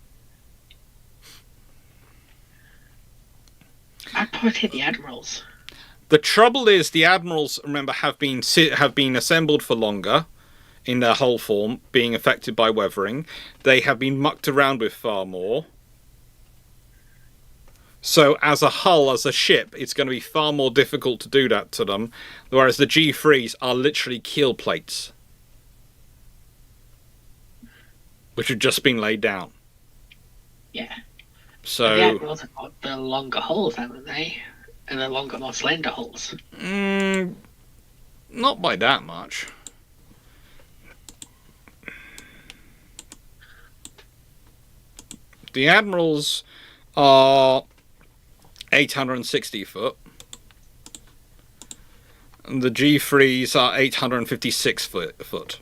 I'd probably take the Admirals. The trouble is, the Admirals, remember, have been assembled for longer in their hull form, being affected by weathering. They have been mucked around with far more. So as a hull, as a ship, it's going to be far more difficult to do that to them. Whereas the G3s are literally keel plates, which have just been laid down. Yeah. So And the Admirals have got the longer hulls, haven't they? And the longer, more slender hulls. not by that much. The Admirals are 860 foot. And the G3s are 856 foot.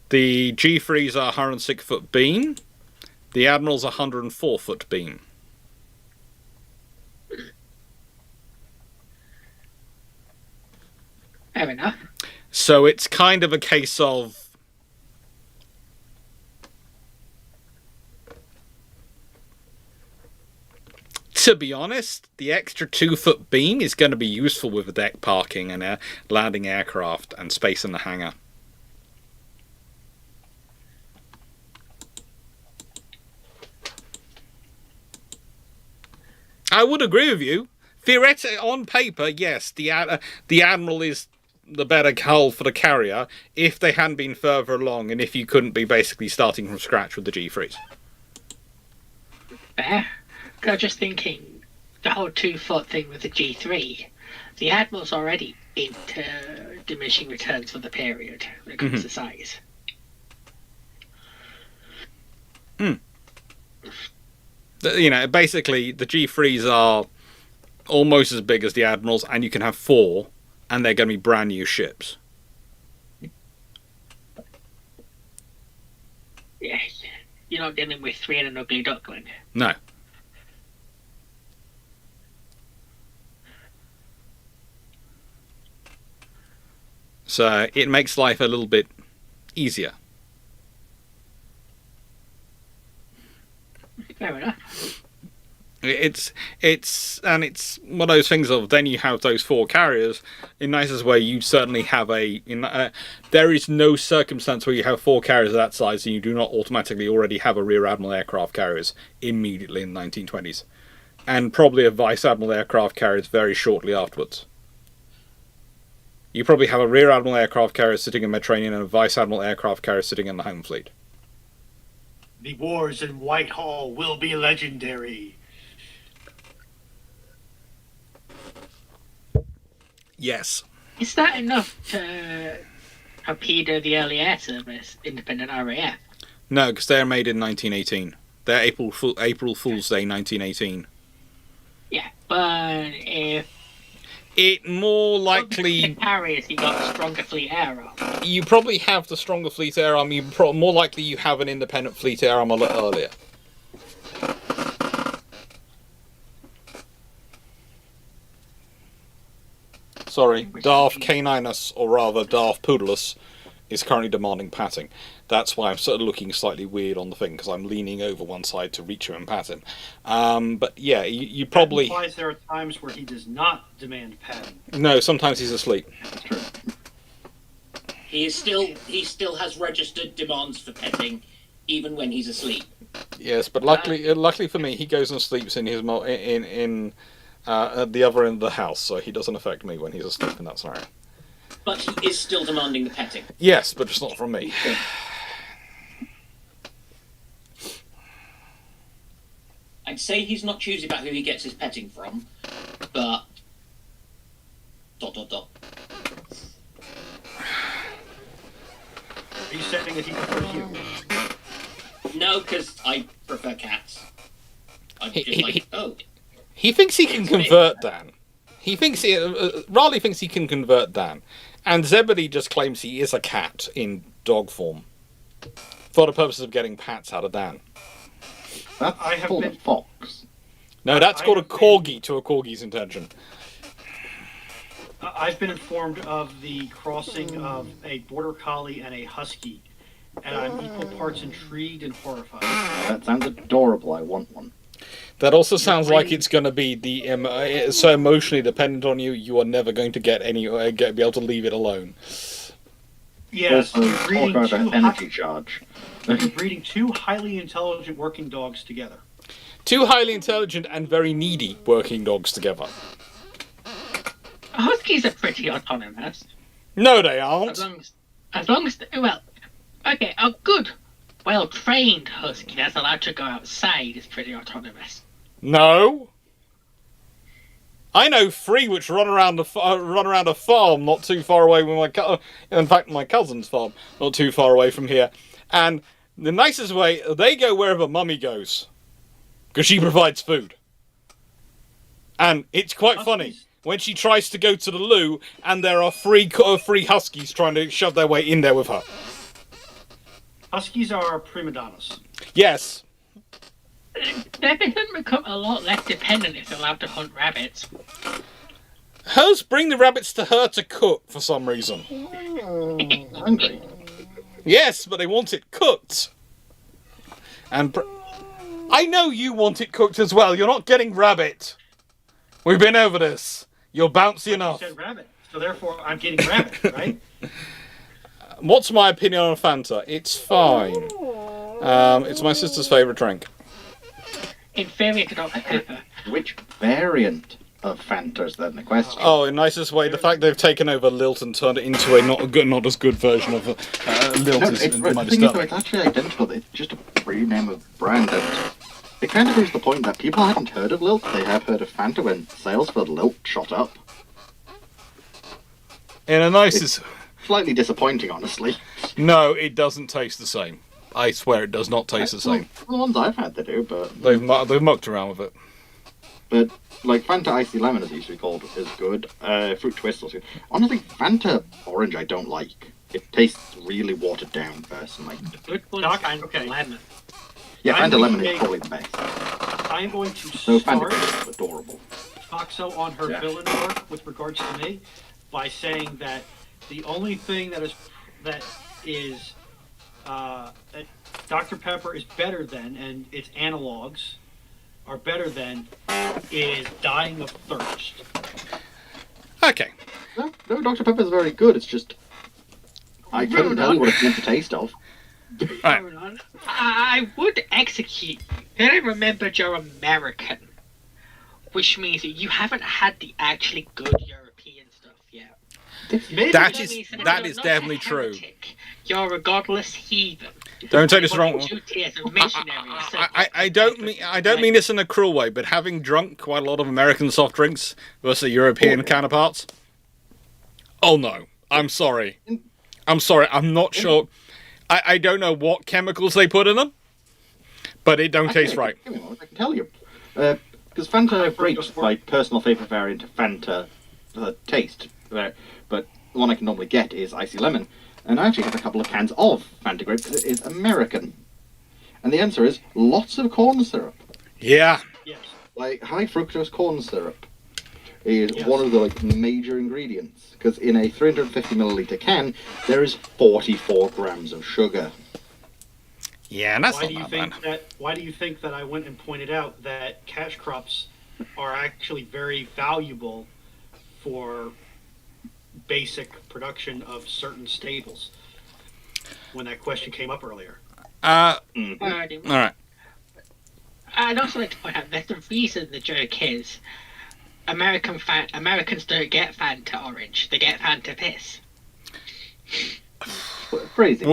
The G3s are 106 foot beam. The Admiral's 104 foot beam. Fair enough. So it's kind of a case of to be honest, the extra 2 foot beam is going to be useful with the deck parking and landing aircraft and space in the hangar. I would agree with you. Theoretically, on paper, yes, the Admiral is the better hull for the carrier if they hadn't been further along and if you couldn't be basically starting from scratch with the G3s. Fair. I was just thinking, the whole 2 foot thing with the G3, the Admiral's already into diminishing returns for the period when it comes to size. Basically, the G3s are almost as big as the Admirals, and you can have 4, and they're going to be brand new ships. Yeah, you're not dealing with 3 and an ugly duckling. No. So it makes life a little bit easier. Fair enough. It's one of those things of then you have those 4 carriers. In nicest way, you certainly have there is no circumstance where you have 4 carriers of that size and you do not automatically already have a rear admiral aircraft carriers immediately in the 1920s, and probably a vice admiral aircraft carriers very shortly afterwards. You probably have a rear admiral aircraft carrier sitting in Mediterranean and a vice admiral aircraft carrier sitting in the home fleet. The wars in Whitehall will be legendary. Yes. Is that enough to torpedo the early air service, independent RAF? No, because they're made in 1918. They're April Fool's Day 1918. Yeah, but if It more likely... carriers, you got a stronger fleet air arm. You probably have the stronger fleet air arm. More likely you have an independent fleet air arm a lot earlier. Sorry, Darth Caninus, or rather Darth Poodleus, is currently demanding patting. That's why I'm sort of looking slightly weird on the thing, because I'm leaning over one side to reach him and pat him. But yeah, you probably... That implies there are times where he does not demand patting. No, sometimes he's asleep. That's true. He still has registered demands for petting, even when he's asleep. Yes, but luckily for me, he goes and sleeps in his at the other end of the house, so he doesn't affect me when he's asleep in that scenario. But he is still demanding the petting. Yes, but just not from me. I'd say he's not choosy about who he gets his petting from, but... ... Are you saying that he prefers you? No, because I prefer cats. I'm just like, oh... He thinks he can convert Dan. Raleigh thinks he can convert Dan. And Zebedee just claims he is a cat in dog form. For the purposes of getting pats out of Dan. That's called a fox. No, that's called a corgi to a corgi's intention. I've been informed of the crossing of a border collie and a husky, and I'm equal parts intrigued and horrified. That sounds adorable. I want one. That also sounds like it's going to be so emotionally dependent on you. You are never going to be able to leave it alone. Yes, Also, you're breeding talk about two energy charge. You're breeding 2 highly intelligent working dogs together. 2 highly intelligent and very needy working dogs together. Huskies are pretty autonomous. No, they aren't. As long as well, okay, a good, well-trained husky that's allowed to go outside is pretty autonomous. No. I know 3 which run around a farm not too far away from in fact, my cousin's farm not too far away from here, and the nicest way they go wherever Mummy goes, because she provides food, and it's quite funny when she tries to go to the loo and there are 3 huskies trying to shove their way in there with her. Huskies are prima donnas. Yes. They become a lot less dependent if they're allowed to hunt rabbits. Hers bring the rabbits to her to cook for some reason. Hungry. Yes, but they want it cooked. And I know you want it cooked as well. You're not getting rabbit. We've been over this. You're bouncy enough. You said rabbit, so therefore I'm getting rabbit, right? What's my opinion on Fanta? It's fine. It's my sister's favourite drink. Inferior to Dr. Pepper. Which variant of Fanta's then the question? Oh, in nicest way, the fact they've taken over Lilt and turned it into a not as good version of Lilt is the my thing is, though, disturbing. it's actually identical. It's just a rename of brand. And it kind of proves the point that people hadn't heard of Lilt. They have heard of Fanta when sales for Lilt shot up. In a nicest... Slightly disappointing, honestly. No, it doesn't taste the same. I swear it does not taste the same. The ones I've had they do, but... They've mucked around with it. But, like, Fanta Icy Lemon, as it used to be called, is good. Fruit Twist is good. Honestly, Fanta Orange I don't like. It tastes really watered down, personally. Good one's Doc, Fanta okay. Lemon. Yeah, I'm Fanta Lemon going is to probably the best. I'm going to So Fanta start is adorable. Foxo on her Yeah. villain work with regards to me by saying that the only thing that Dr. Pepper is better than, and its analogs, are better than is dying of thirst. Okay. No, Dr. Pepper's very good. It's just I couldn't tell you what it's meant to taste of. Right. Hold on. I would execute you. Then I remembered you're American, which means that you haven't had the actually good European stuff yet. Maybe That That is means that you're is not definitely a true. heretic. You're a godless heathen. Don't take this wrong. Duty as a missionary. I don't mean this in a cruel way, but having drunk quite a lot of American soft drinks versus European counterparts. Oh no, I'm sorry. I'm not sure. I don't know what chemicals they put in them, but it don't taste right. Give me a moment, I can tell you. Because Fanta Grape's my personal favourite variant of Fanta taste. But the one I can normally get is Icy Lemon. And I actually have a couple of cans of Fanta Grape because it is American. And the answer is lots of corn syrup. Yeah. Yes. Like high fructose corn syrup is Yes. one of the major ingredients. Because in a 350 milliliter can, there is 44 grams of sugar. Yeah, and that's Why not do you that think bad. that? Why do you think that I went and pointed out that cash crops are actually very valuable for basic production of certain staples? When that question came up earlier. All Mm-hmm. right. I'd also like to point out that the reason the joke is Americans don't get Fanta orange, they get Fanta piss. Phrasing.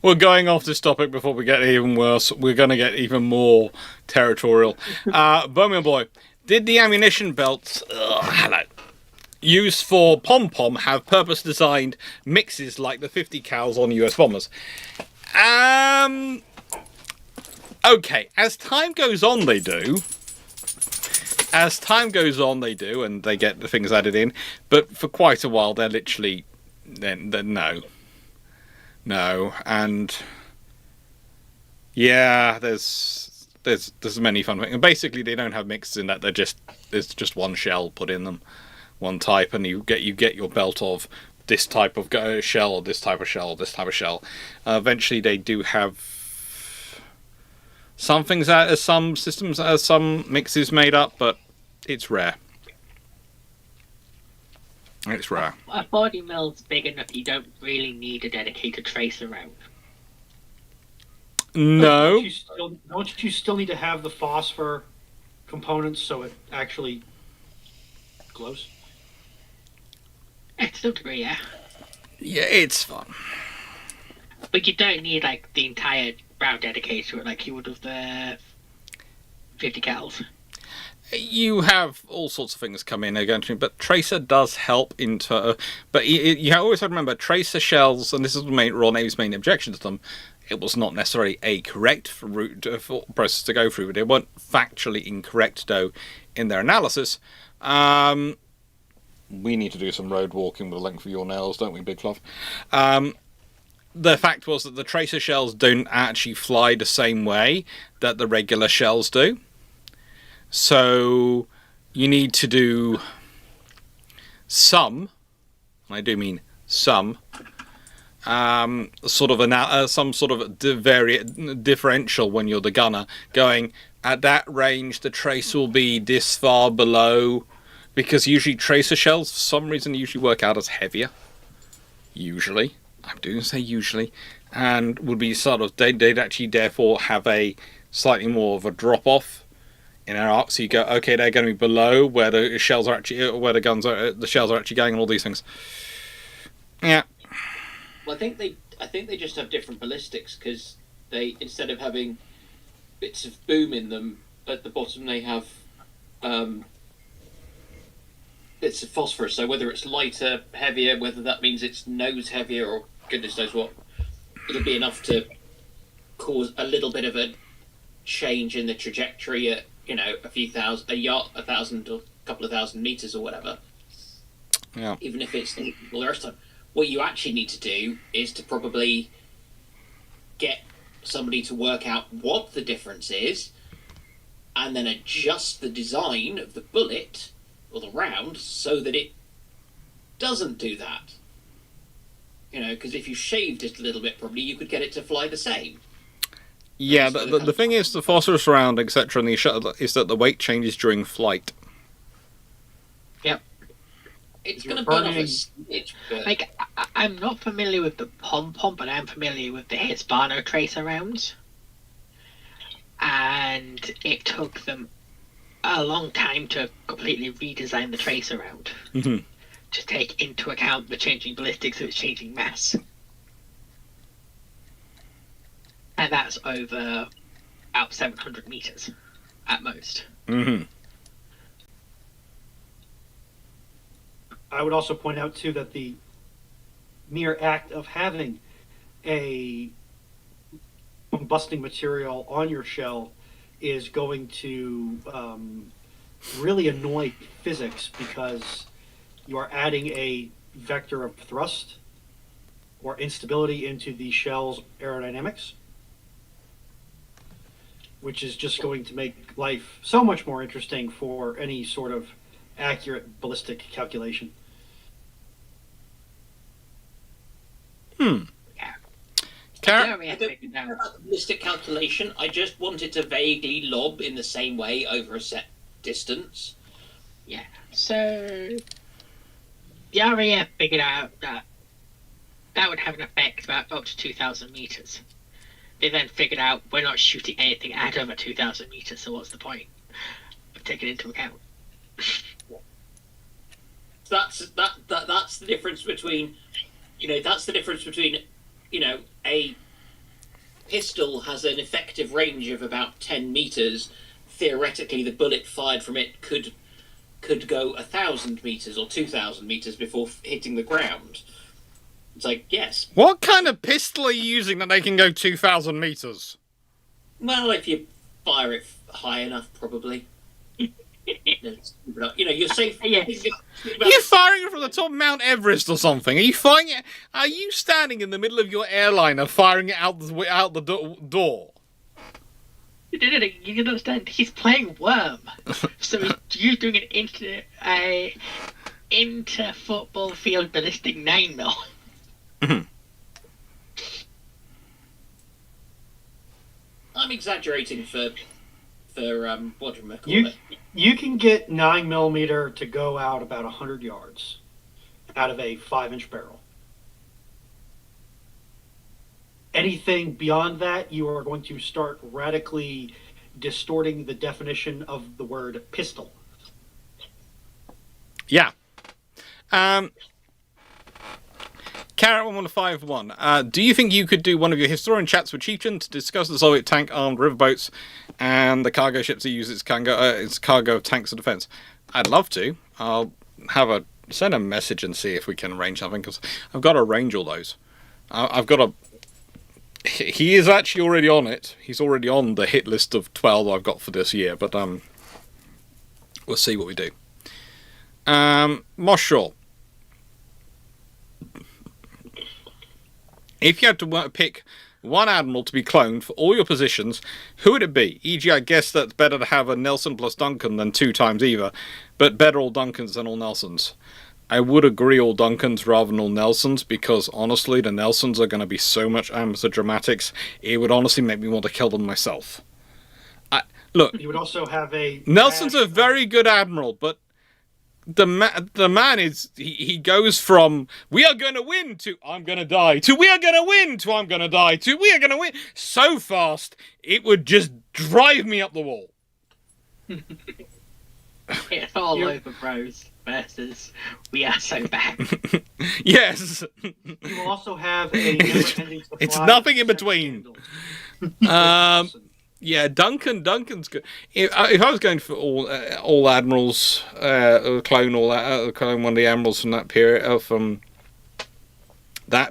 We're going off this topic before we get even worse. We're going to get even more territorial. Birmingham Boy, did the ammunition belts used for pom-pom have purpose-designed mixes like the 50 cals on US bombers? Okay, as time goes on, they do. As time goes on, they do, and they get the things added in. But for quite a while, they're literally... They're no. No, and... Yeah, there's many fun things. And basically, they don't have mixes in that. There's just one shell put in them, one type, and you get your belt of this type of shell, or this type of shell, or this type of shell. Eventually, they do have some things out as some systems, as some mixes made up, but it's rare. It's rare. A body mill's big enough you don't really need a dedicated tracer round. No. Don't you still need to have the phosphor components so it actually glows? To some degree, yeah. Yeah, it's fun. But you don't need like the entire round dedicated to it like you would with the 50 cals. You have all sorts of things come in again, but Tracer does help into. But you always have to remember Tracer shells, and this is Royal Navy's main objection to them. It was not necessarily a correct route for process to go through, but they weren't factually incorrect though in their analysis. We need to do some road walking with the length of your nails, don't we, Big Fluff? The fact was that the Tracer shells don't actually fly the same way that the regular shells do. So you need to do some, and I do mean some, sort of some sort of differential when you're the gunner, going at that range the trace will be this far below, because usually Tracer shells for some reason usually work out as heavier. Usually, I do say usually, and would be sort of they'd actually therefore have a slightly more of a drop off in our arc. So you go, okay, they're going to be below where the shells are actually, where the shells are actually going, and all these things. Yeah. Well, I think they just have different ballistics because they, instead of having bits of boom in them at the bottom, they have bits of phosphorus. So whether it's lighter, heavier, whether that means it's nose heavier or goodness knows what, it'll be enough to cause a little bit of a change in the trajectory at, you know, a thousand or a couple of thousand meters or whatever. Yeah. Even if it's the rest time. What you actually need to do is to probably get somebody to work out what the difference is and then adjust the design of the bullet or the round so that it doesn't do that. You know, because if you shaved it a little bit, probably you could get it to fly the same. Yeah, the thing is, the phosphorus round, etc., and the shuttle is that the weight changes during flight. Yep. It's You're going to burn off a burning- smidge, but Like, I'm not familiar with the pom-pom, but I'm familiar with the Hispano tracer rounds. And it took them a long time to completely redesign the tracer round Mhm. to take into account the changing ballistics, so it's changing mass. And that's over about 700 meters at most. Mm-hmm. I would also point out too that the mere act of having a combusting material on your shell is going to really annoy physics, because you are adding a vector of thrust or instability into the shell's aerodynamics, which is just going to make life so much more interesting for any sort of accurate ballistic calculation. Car- Yeah, I don't care about the ballistic calculation. I just wanted to vaguely lob in the same way over a set distance. So the RAF figured out that that would have an effect about up to 2,000 meters. They then figured out we're not shooting anything at over 2,000 meters, so what's the point? But take it into account. That's the difference between, that's the difference between, a pistol has an effective range of about 10 meters. Theoretically, the bullet fired from it could go 1,000 meters or 2,000 meters before hitting the ground. It's like, yes. What kind of pistol are you using that they can go 2,000 meters? Well, if you fire it high enough, probably. You're safe. Yes. Are you firing it from the top of Mount Everest or something? Are you firing it? Are you standing in the middle of your airliner firing it out the door? You can understand, he's playing Worm. So you're doing an inter football field ballistic 9mm. I'm exaggerating for what do you call it? You can get 9mm to go out about 100 yards out of a 5-inch barrel. Anything beyond that, you are going to start radically distorting the definition of the word pistol. Yeah. Carrot 1151. Do you think you could do one of your historian chats with Chieftain to discuss the Soviet tank armed riverboats and the cargo ships that use its cargo of tanks of defense? I'd love to. I'll send a message and see if we can arrange something, because I've got to arrange all those. I've got to. He is actually already on it. He's already on the hit list of 12 I've got for this year, but we'll see what we do. Moshall. If you had to pick one admiral to be cloned for all your positions, who would it be? E.g., I guess that's better to have a Nelson plus Duncan than 2 times either, but better all Duncans than all Nelsons. I would agree all Duncans rather than all Nelsons, because honestly, the Nelsons are going to be so much amateur dramatics, it would honestly make me want to kill them myself. Look, You would also have a... Nelson's a very good admiral, but the man is, he goes from we are going to win to I'm going to die to we are going to win to I'm going to die to we are going to win so fast it would just drive me up the wall. It's all over bros versus we are so bad. Yes. You will also have a never-ending supply It's nothing in of between. scandals. Yeah, Duncan's good. If I was going for all admirals, clone one of the admirals from that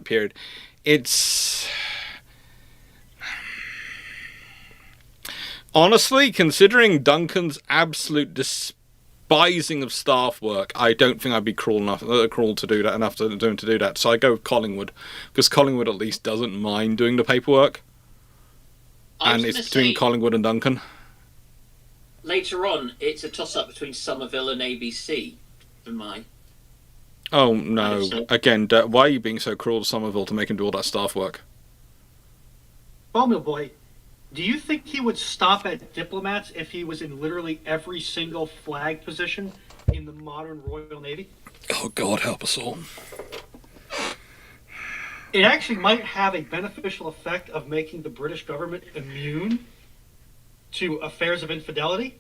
period, it's honestly, considering Duncan's absolute despising of staff work, I don't think I'd be cruel to do that enough to do that. So I go with Collingwood, because Collingwood at least doesn't mind doing the paperwork. And it's between Collingwood and Duncan. Later on, it's a toss-up between Somerville and ABC for mine. Oh, no. Again, why are you being so cruel to Somerville to make him do all that staff work? Formula Boy, Do you think he would stop at diplomats if he was in literally every single flag position in the modern Royal Navy? Oh, God help us all. It actually might have a beneficial effect of making the British government immune to affairs of infidelity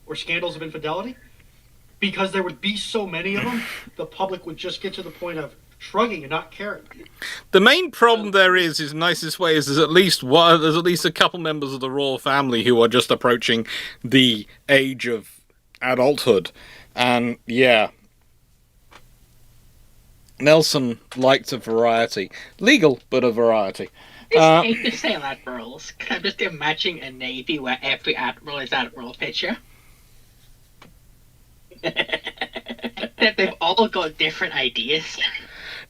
or scandals of infidelity, because there would be so many of them, the public would just get to the point of shrugging and not caring. The main problem there is nicest way is there's at least a couple members of the royal family who are just approaching the age of adulthood, and yeah. Nelson liked a variety. Legal, but a variety. I hate to say admirals. I'm just imagining a navy where every admiral is Admiral Pitcher. They've all got different ideas.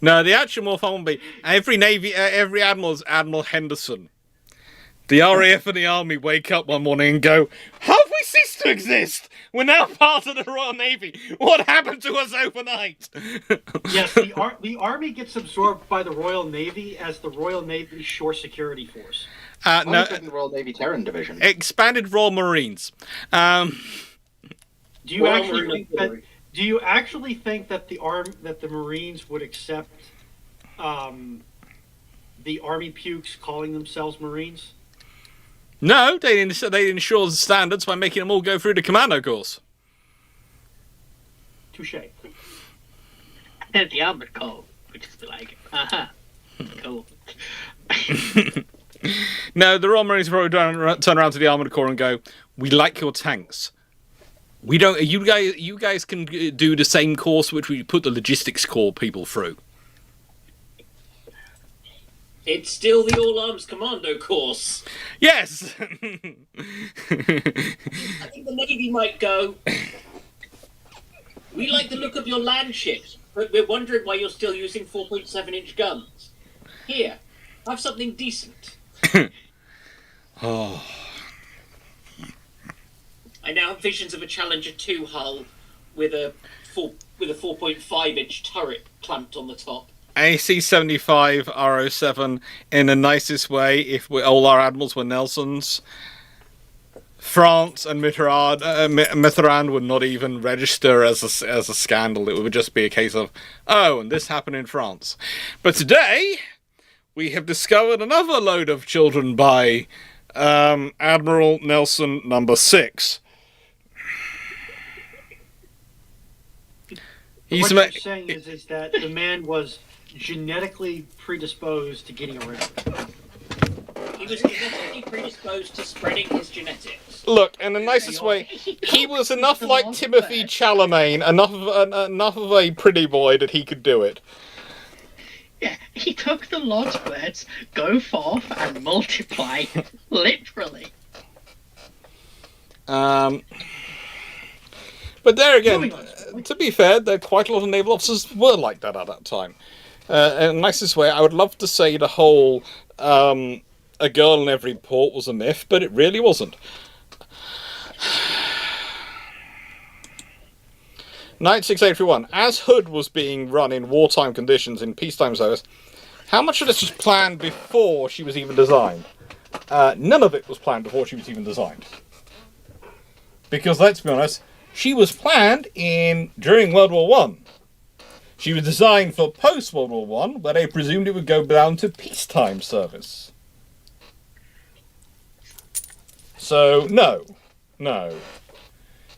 No, the actual more fun would be every admiral is Admiral Henderson. The RAF and the Army wake up one morning and go, "Have we ceased to exist? We're now part of the Royal Navy. What happened to us overnight?" Yes, the Army gets absorbed by the Royal Navy as the Royal Navy Shore Security Force. No, the Royal Navy Terran Division. Expanded Royal Marines. Do you actually think that the Marines would accept the Army pukes calling themselves Marines? No, they ensure the standards by making them all go through the commando course. Touche. And the Armored Corps would just be like, cool. No, the Royal Marines probably turn around to the Armored Corps and go, "We like your tanks. We don't. You guys can do the same course which we put the Logistics Corps people through." It's still the All Arms Commando course. Yes. I think the Navy might go, "We like the look of your land ships, but we're wondering why you're still using 4.7-inch guns. Here, have something decent." Oh. I now have visions of a Challenger 2 hull with a 4.5-inch turret clamped on the top. AC-75 RO7 in the nicest way. If all our admirals were Nelsons, France and Mitterrand would not even register as a scandal. It would just be a case of, oh, and this happened in France. But today we have discovered another load of children by Admiral Nelson number 6. What you're saying is that the man was genetically predisposed to getting around. He was genetically predisposed to spreading his genetics. Look, in the nicest way, he was enough like Timothy Chalamet, enough of a pretty boy that he could do it. Yeah, he took the Lord's words, "Go forth and multiply," literally. But there again, to be fair, there quite a lot of naval officers were like that at that time. In the nicest way, I would love to say the whole a girl in every port was a myth, but it really wasn't. 9681. As Hood was being run in wartime conditions in peacetime service, how much of this was planned before she was even designed? None of it was planned before she was even designed. Because let's be honest, she was planned during World War One. She was designed for post-World War One, where they presumed it would go down to peacetime service. So, no.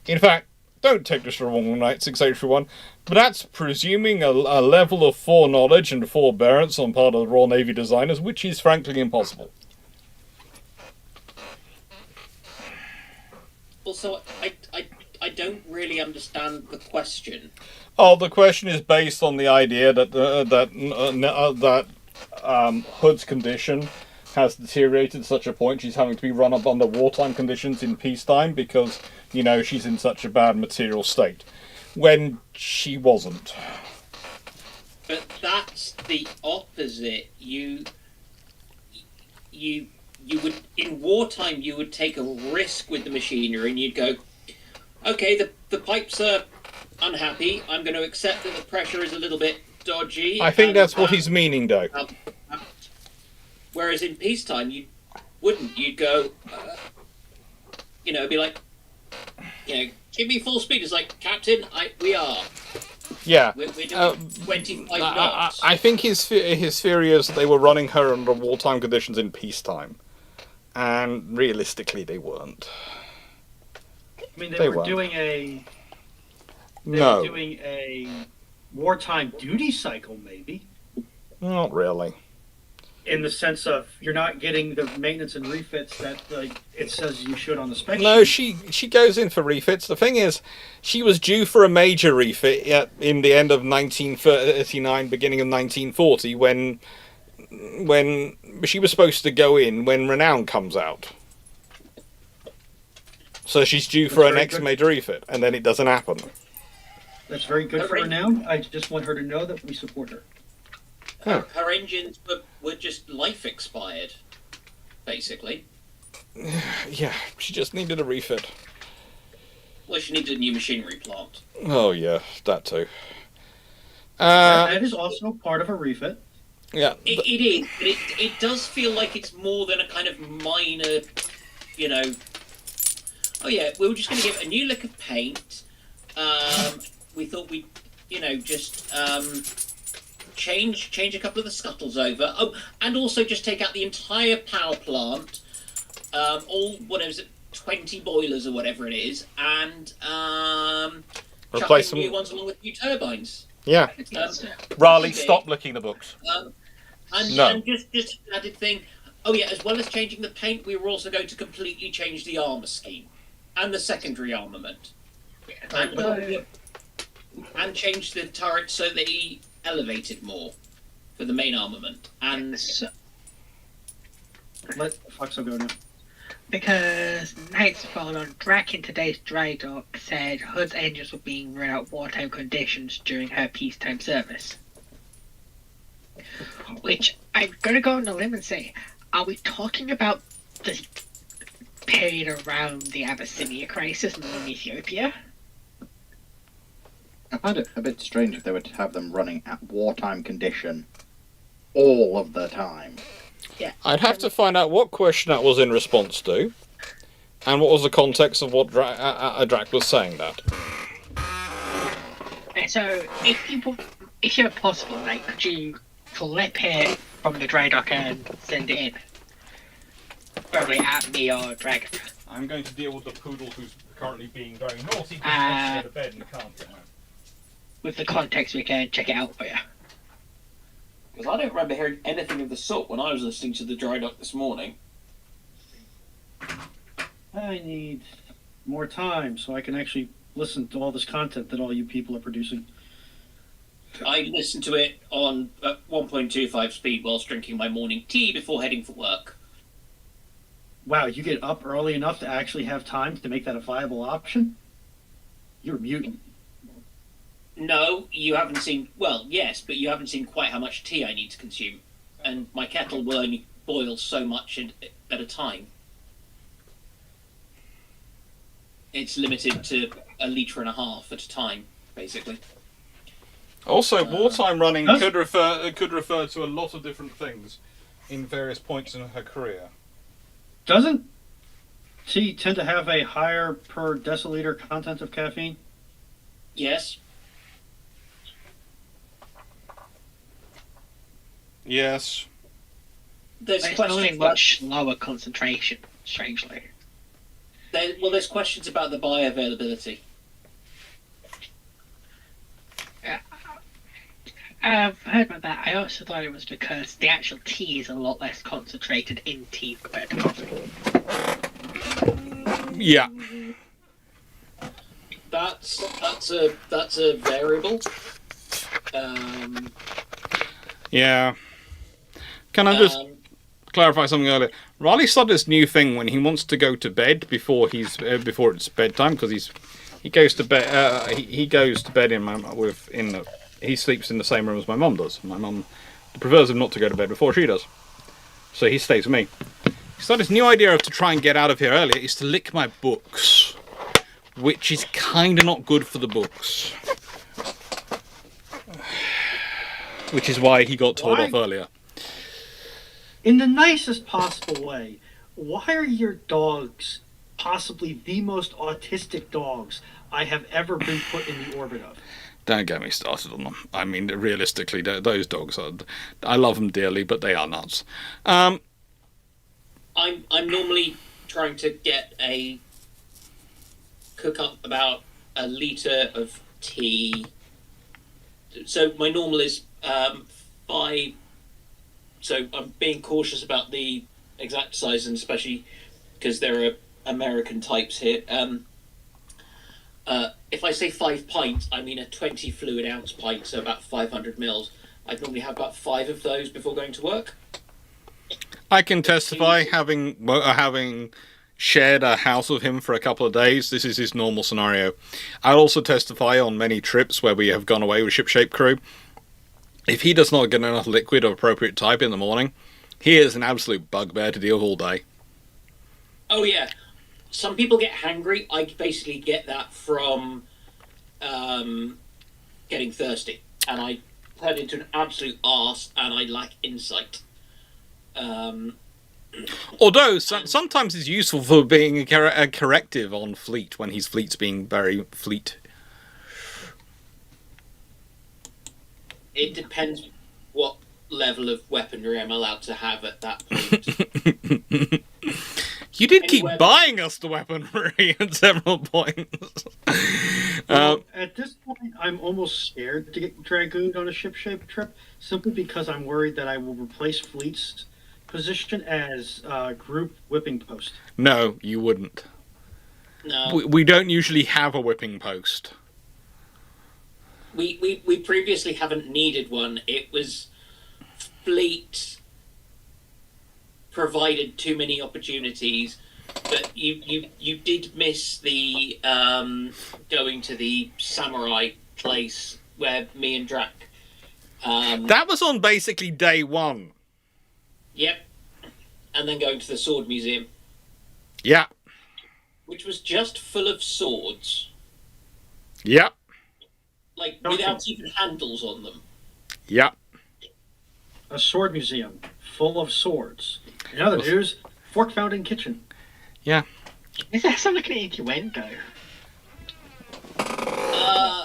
In fact, don't take this wrong, 9681, but that's presuming a level of foreknowledge and forbearance on part of the Royal Navy designers, which is frankly impossible. Also, I don't really understand the question. Oh, the question is based on the idea that Hood's condition has deteriorated to such a point she's having to be run up under wartime conditions in peacetime because, she's in such a bad material state. When she wasn't. But that's the opposite. You would, in wartime, you would take a risk with the machinery and you'd go, okay, the pipes are unhappy. I'm going to accept that the pressure is a little bit dodgy. I think that's what he's meaning, though. Whereas in peacetime, wouldn't. You'd go, be like, give me full speed. It's like, Captain, we are. Yeah. We're doing 25 knots. I think his theory is that they were running her under wartime conditions in peacetime. And realistically, they weren't. I mean, they were weren't. doing a wartime duty cycle, maybe. Not really. In the sense of you're not getting the maintenance and refits that it says you should on the spec No, sheet. she goes in for refits. The thing is, she was due for a major refit in the end of 1939, beginning of 1940, when she was supposed to go in when Renown comes out. So she's due for her next major refit, and then it doesn't happen. That's very good for her now. I just want her to know that we support her. Her engines were just life expired, basically. Yeah, she just needed a refit. Well, she needed a new machinery plant. Oh yeah, that too. That is also part of a refit. Yeah, it is. But it does feel like it's more than a kind of minor, Oh yeah, we were just going to give a new lick of paint. We thought we'd, just change a couple of the scuttles over. Oh, and also just take out the entire power plant, all 20 boilers or whatever it is, and replace chuck in new ones along with new turbines. Yeah. Raleigh, stop looking the books. And just an added thing. Oh yeah, as well as changing the paint, we were also going to completely change the armour scheme and the secondary armament, and change the turret so they elevated more for the main armament. And let Foxo go now. Because Nightfall on Drac in today's dry dock said Hood's engines were being run out wartime conditions during her peacetime service. Which I'm gonna go on a limb and say, are we talking about the period around the Abyssinia crisis in Ethiopia? I find it a bit strange if they were to have them running at wartime condition all of the time. Yeah. I'd have to find out what question that was in response to, and what was the context of what Drac was saying that. So, if you're possible, like, could you flip it from the dry dock and send it in? Probably at me or Dragon. I'm going to deal with the poodle who's currently being very naughty because he wants to go to bed and can't get home. With the context, we can check it out for you. Because I don't remember hearing anything of the sort when I was listening to the dry dock this morning. I need more time so I can actually listen to all this content that all you people are producing. I listened to it on 1.25 speed whilst drinking my morning tea before heading for work. Wow, you get up early enough to actually have time to make that a viable option? You're a mutant. No, you haven't seen... Well, yes, but you haven't seen quite how much tea I need to consume. And my kettle will only boil so much at a time. It's limited to 1.5 litres at a time, basically. Also, wartime running could refer to a lot of different things in various points in her career. Doesn't tea tend to have a higher per deciliter content of caffeine? Yes. Yes. There's It's questions only much lower concentration, strangely. There's questions about the bioavailability. I've heard about that. I also thought it was because the actual tea is a lot less concentrated in tea compared to coffee. Yeah. That's a variable. Yeah. Can I just clarify something earlier? Riley started this new thing when he wants to go to bed before before it's bedtime, because he goes to bed. He goes to bed he sleeps in the same room as my mum does. My mum prefers him not to go to bed before she does, so he stays with me. He started this new idea of to try and get out of here earlier is to lick my books, which is kind of not good for the books. Which is why he got told off earlier. In the nicest possible way, why are your dogs possibly the most autistic dogs I have ever been put in the orbit of? Don't get me started on them. I mean, realistically, those dogs are. I love them dearly, but they are nuts. I'm normally trying to cook up about a litre of tea. So my normal is 5. So I'm being cautious about the exact size, and especially because there are American types here. If I say 5 pints, I mean a 20 fluid ounce pint, so about 500 mils. I'd normally have about 5 of those before going to work. I can testify, having shared a house with him for a couple of days, this is his normal scenario. I'll also testify on many trips where we have gone away with shipshape crew. If he does not get enough liquid of appropriate type in the morning, he is an absolute bugbear to deal with all day. Oh yeah, some people get hangry. I basically get that from getting thirsty, and I turn into an absolute arse, and I lack insight. Although sometimes it's useful for being a corrective on Fleet when his fleet's being very fleet. It depends what level of weaponry I'm allowed to have at that point. You did keep buying us the weaponry at several points. At this point, I'm almost scared to get Dragooned on a ship-shaped trip, simply because I'm worried that I will replace Fleet's position as group whipping post. No, you wouldn't. No. We don't usually have a whipping post. We previously haven't needed one. It was Fleet provided too many opportunities, but you did miss the going to the samurai place where me and Drac. That was on basically day one. Yep, and then going to the sword museum. Yeah. Which was just full of swords. Yeah. Like, without even handles on them. Yeah. A sword museum full of swords. In other news, fork found in kitchen. Yeah. Is that some like an innuendo?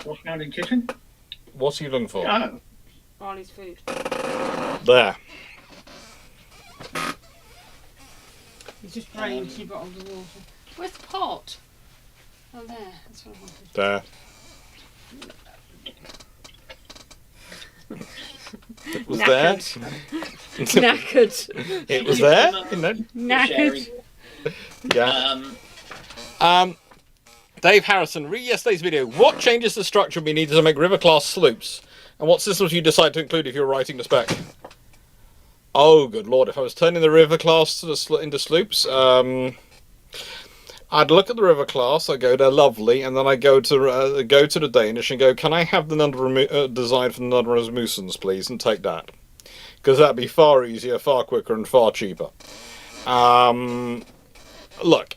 Fork found in kitchen? What's he looking for? Oh. Barley's food. There. He's just praying 2 bottles of water. Where's the pot? Oh, there. That's what I wanted. There. It was there. Knackered. It was there. You know. Knackered. Yeah. Dave Harrison, read yesterday's video. What changes the structure we need to make river class sloops? And what systems you decide to include if you're writing the spec? Oh, good lord! If I was turning the river class into sloops, I'd look at the river class. I go to lovely, and then I go to the Danish and go, can I have the design for the Nudder Rasmussens, please, and take that, because that'd be far easier, far quicker, and far cheaper. Look,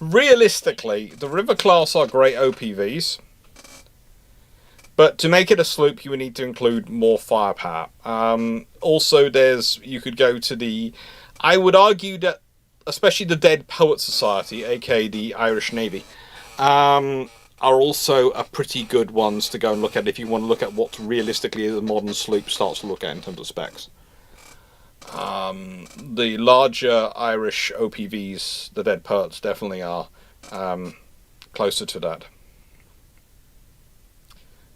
realistically, the river class are great OPVs. But to make it a sloop, you would need to include more firepower. Also, you could go to the... I would argue that, especially the Dead Poet Society, aka the Irish Navy, are also a pretty good ones to go and look at if you want to look at what realistically the modern sloop starts to look at in terms of specs. The larger Irish OPVs, the Dead Poets, definitely are closer to that.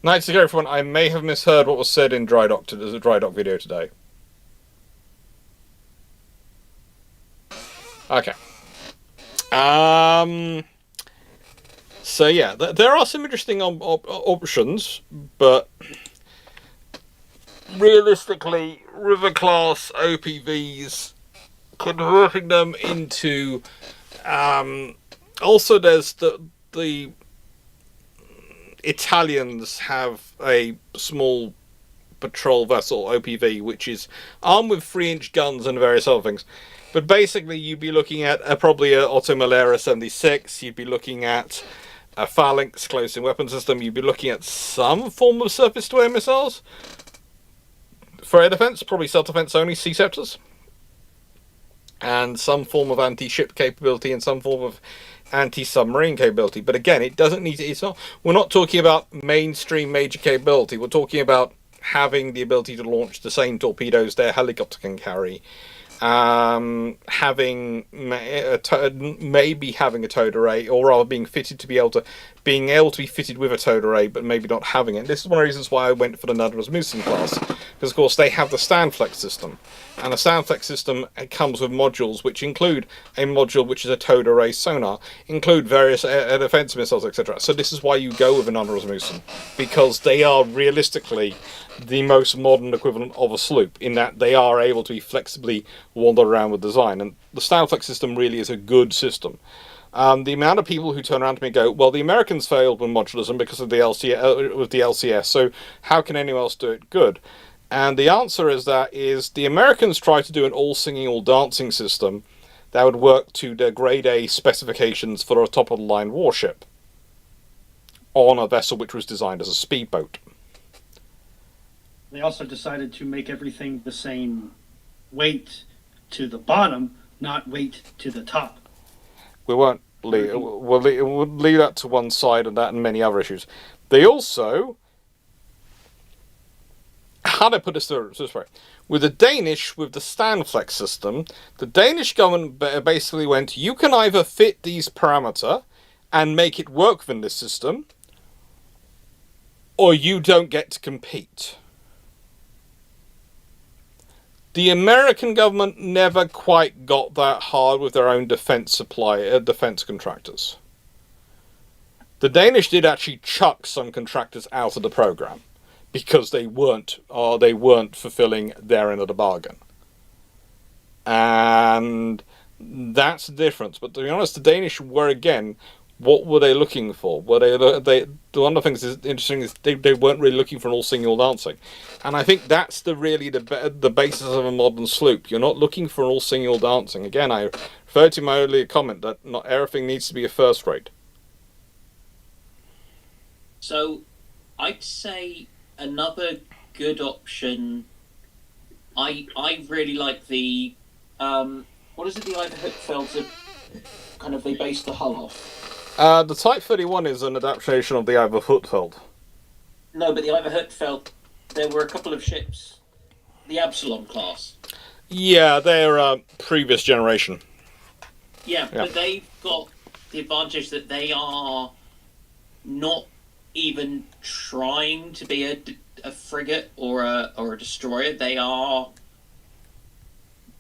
Nice to go, everyone. I may have misheard what was said in Dry Dock the Dry Dock video today. Okay. So yeah, there are some interesting options, but realistically, river class OPVs, converting them into also there's the Italians have a small patrol vessel, OPV, which is armed with 3-inch guns and various other things. But basically, you'd be looking at probably an Otto Malera 76, you'd be looking at a Phalanx close-in weapon system, you'd be looking at some form of surface-to-air missiles. For air defense, probably self-defense only, Sea Scepters. and some form of anti-ship capability and some form of anti-submarine capability. But again, it doesn't need to, it's not, we're not talking about mainstream major capability. We're talking about having the ability to launch the same torpedoes their helicopter can carry, having maybe having a towed array, or rather being able to be fitted with a towed array, but maybe not having it. This is one of the reasons why I went for the Naval Rasmussen class, because of course they have the Standflex system, and the Standflex system comes with modules which include a module which is a towed array sonar, include various defense missiles, etc. So this is why you go with a Naval Rasmussen, because they are realistically the most modern equivalent of a sloop, in that they are able to be flexibly wander around with design, and the Standflex system really is a good system. The amount of people who turn around to me and go, well, the Americans failed with modulism because of the LCS, so how can anyone else do it good? And the answer is the Americans tried to do an all-singing, all-dancing system that would work to their grade A specifications for a top-of-the-line warship on a vessel which was designed as a speedboat. They also decided to make everything the same weight to the bottom, not weight to the top. We won't leave. We'll leave that to one side, and that and many other issues. They also, how do I put this way? With the Danish, with the Standflex system, the Danish government basically went, you can either fit these parameters and make it work within this system, or you don't get to compete. The American government never quite got that hard with their own defense contractors. The Danish did actually chuck some contractors out of the program because they weren't fulfilling their end of the bargain. And that's the difference. But to be honest, the Danish were, again, what were they looking for? One of the things that's interesting is they weren't really looking for an all-singing, all-dancing. And I think that's the basis of a modern sloop. You're not looking for an all-singing, all-dancing. Again, I refer to my earlier comment that not everything needs to be a first rate. So, I'd say another good option. I really like the what is it? The Iverhoek kind of they base the hull off. The Type 31 is an adaptation of the Iverhoek. No, but the Iverhoek, there were a couple of ships, the Absalom class. Yeah, they're previous generation. Yeah, but they've got the advantage that they are not even trying to be a frigate or a destroyer. They are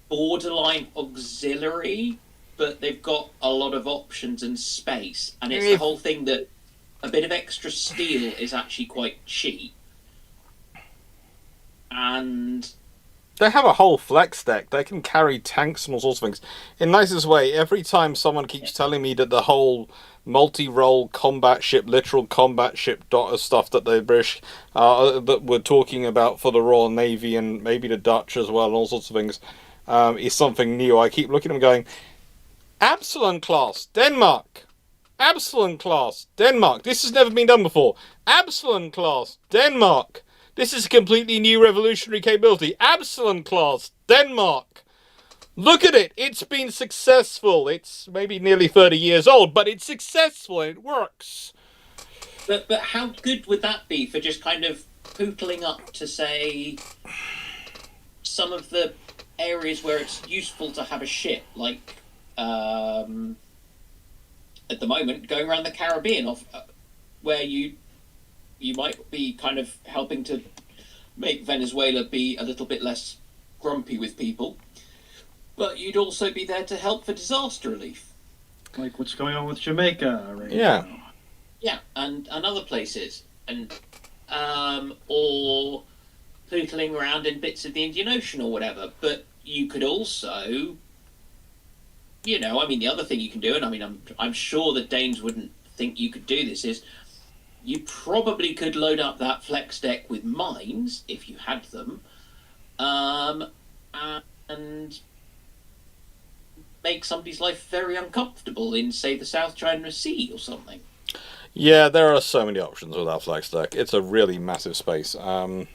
borderline auxiliary, but they've got a lot of options and space. And it's the whole thing that a bit of extra steel is actually quite cheap. And they have a whole flex deck. They can carry tanks and all sorts of things. In the nicest way, every time someone keeps telling me that the whole multi-role combat ship, literal combat ship stuff that the British that we're talking about for the Royal Navy and maybe the Dutch as well and all sorts of things is something new, I keep looking at them going, Absalon class, Denmark. Absalon class, Denmark. This has never been done before. Absalon class, Denmark. This is a completely new revolutionary capability. Absalon class, Denmark. Look at it. It's been successful. It's maybe nearly 30 years old, but it's successful and it works. But how good would that be for just kind of pootling up to, say, some of the areas where it's useful to have a ship, like at the moment, going around the Caribbean, where you might be kind of helping to make Venezuela be a little bit less grumpy with people, but you'd also be there to help for disaster relief. Like what's going on with Jamaica right now. Yeah, and other places, and or pootling around in bits of the Indian Ocean or whatever. But you could also, the other thing you can do, and I'm sure the Danes wouldn't think you could do this, is you probably could load up that flex deck with mines, if you had them, and make somebody's life very uncomfortable in, say, the South China Sea or something. Yeah, there are so many options with that flex deck. It's a really massive space. Or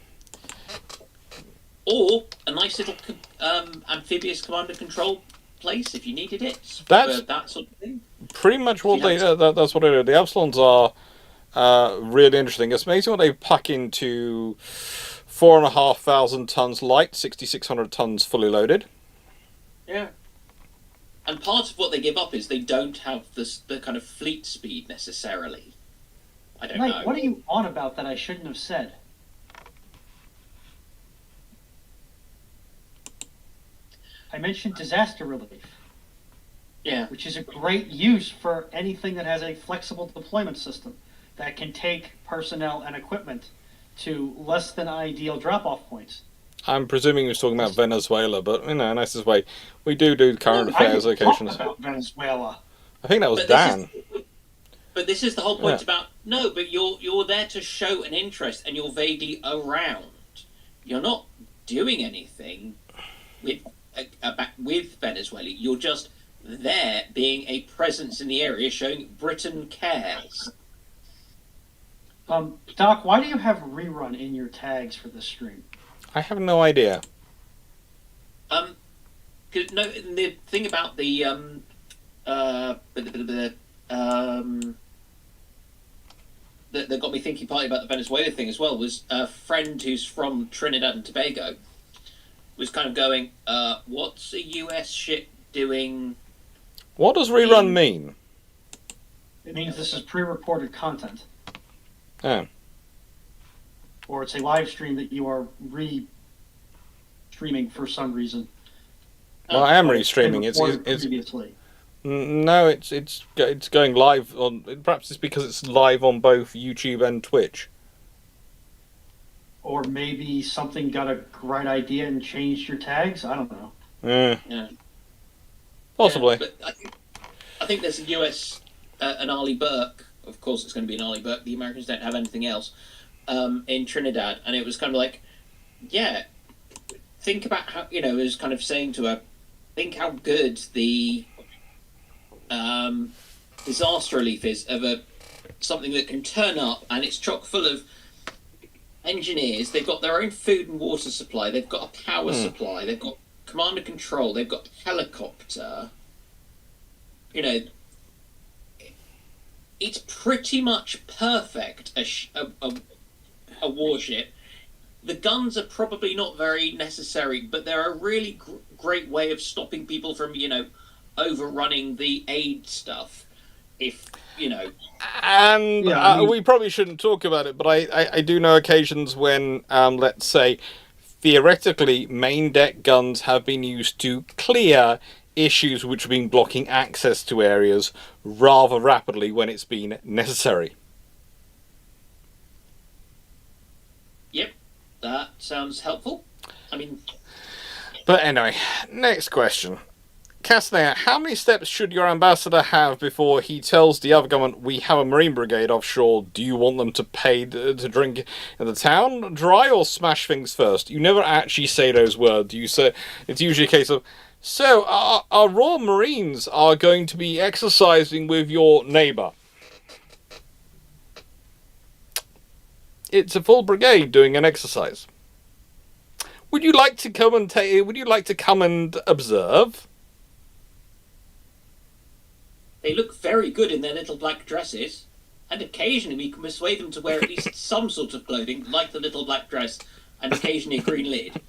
a nice little amphibious command and control place if you needed it. That's that sort of thing. pretty much what that's what they do. The Epsilons are really interesting. It's amazing what they pack into 4,500 tons light, 6,600 tons fully loaded. Yeah. And part of what they give up is they don't have the kind of fleet speed necessarily. I don't know. What are you on about that I shouldn't have said? I mentioned disaster relief. Yeah. Which is a great use for anything that has a flexible deployment system that can take personnel and equipment to less than ideal drop-off points. I'm presuming you're talking about Venezuela, but in a nicest way, we do current I affairs didn't occasions. talk about Venezuela. I think that was But Dan. But this is the whole point Yeah. about no. But you're there to show an interest, and you're vaguely around. You're not doing anything with Venezuela. You're just there, being a presence in the area, showing Britain cares. Doc, why do you have rerun in your tags for this stream? I have no idea. 'Cause the thing about that got me thinking partly about the Venezuela thing as well was a friend who's from Trinidad and Tobago was kind of going, what's a US ship doing? What does rerun mean? It means this is pre-recorded content. Oh. Or it's a live stream that you are re-streaming for some reason. Well, I am But restreaming. been It's recorded previously. no, it's going live on. Perhaps it's because it's live on both YouTube and Twitch. Or maybe something got a great idea and changed your tags. I don't know. Yeah. Possibly. Yeah, but I think there's a US, an Arleigh Burke. Of course, it's going to be an Arleigh Burke. The Americans don't have anything else in Trinidad, and it was kind of like, yeah, think about how it was kind of saying to her, think how good the disaster relief is of something that can turn up and it's chock full of engineers. They've got their own food and water supply. They've got a power supply. They've got command and control. They've got helicopter. It's pretty much perfect a warship. The guns are probably not very necessary, but they're a really great way of stopping people from, overrunning the aid stuff. And Yeah, I mean- we probably shouldn't talk about it, but I do know occasions when, let's say, theoretically, main deck guns have been used to clear issues which have been blocking access to areas rather rapidly when it's been necessary. Yep, that sounds helpful. I mean... But anyway, next question. Castaner, how many steps should your ambassador have before he tells the other government, we have a marine brigade offshore, do you want them to pay to drink in the town dry or smash things first? You never actually say those words. You say it's usually a case of, so our Royal Marines are going to be exercising with your neighbour. It's a full brigade doing an exercise. Would you like to come and observe? They look very good in their little black dresses, and occasionally we can persuade them to wear at least some sort of clothing, like the little black dress, and occasionally a green lid.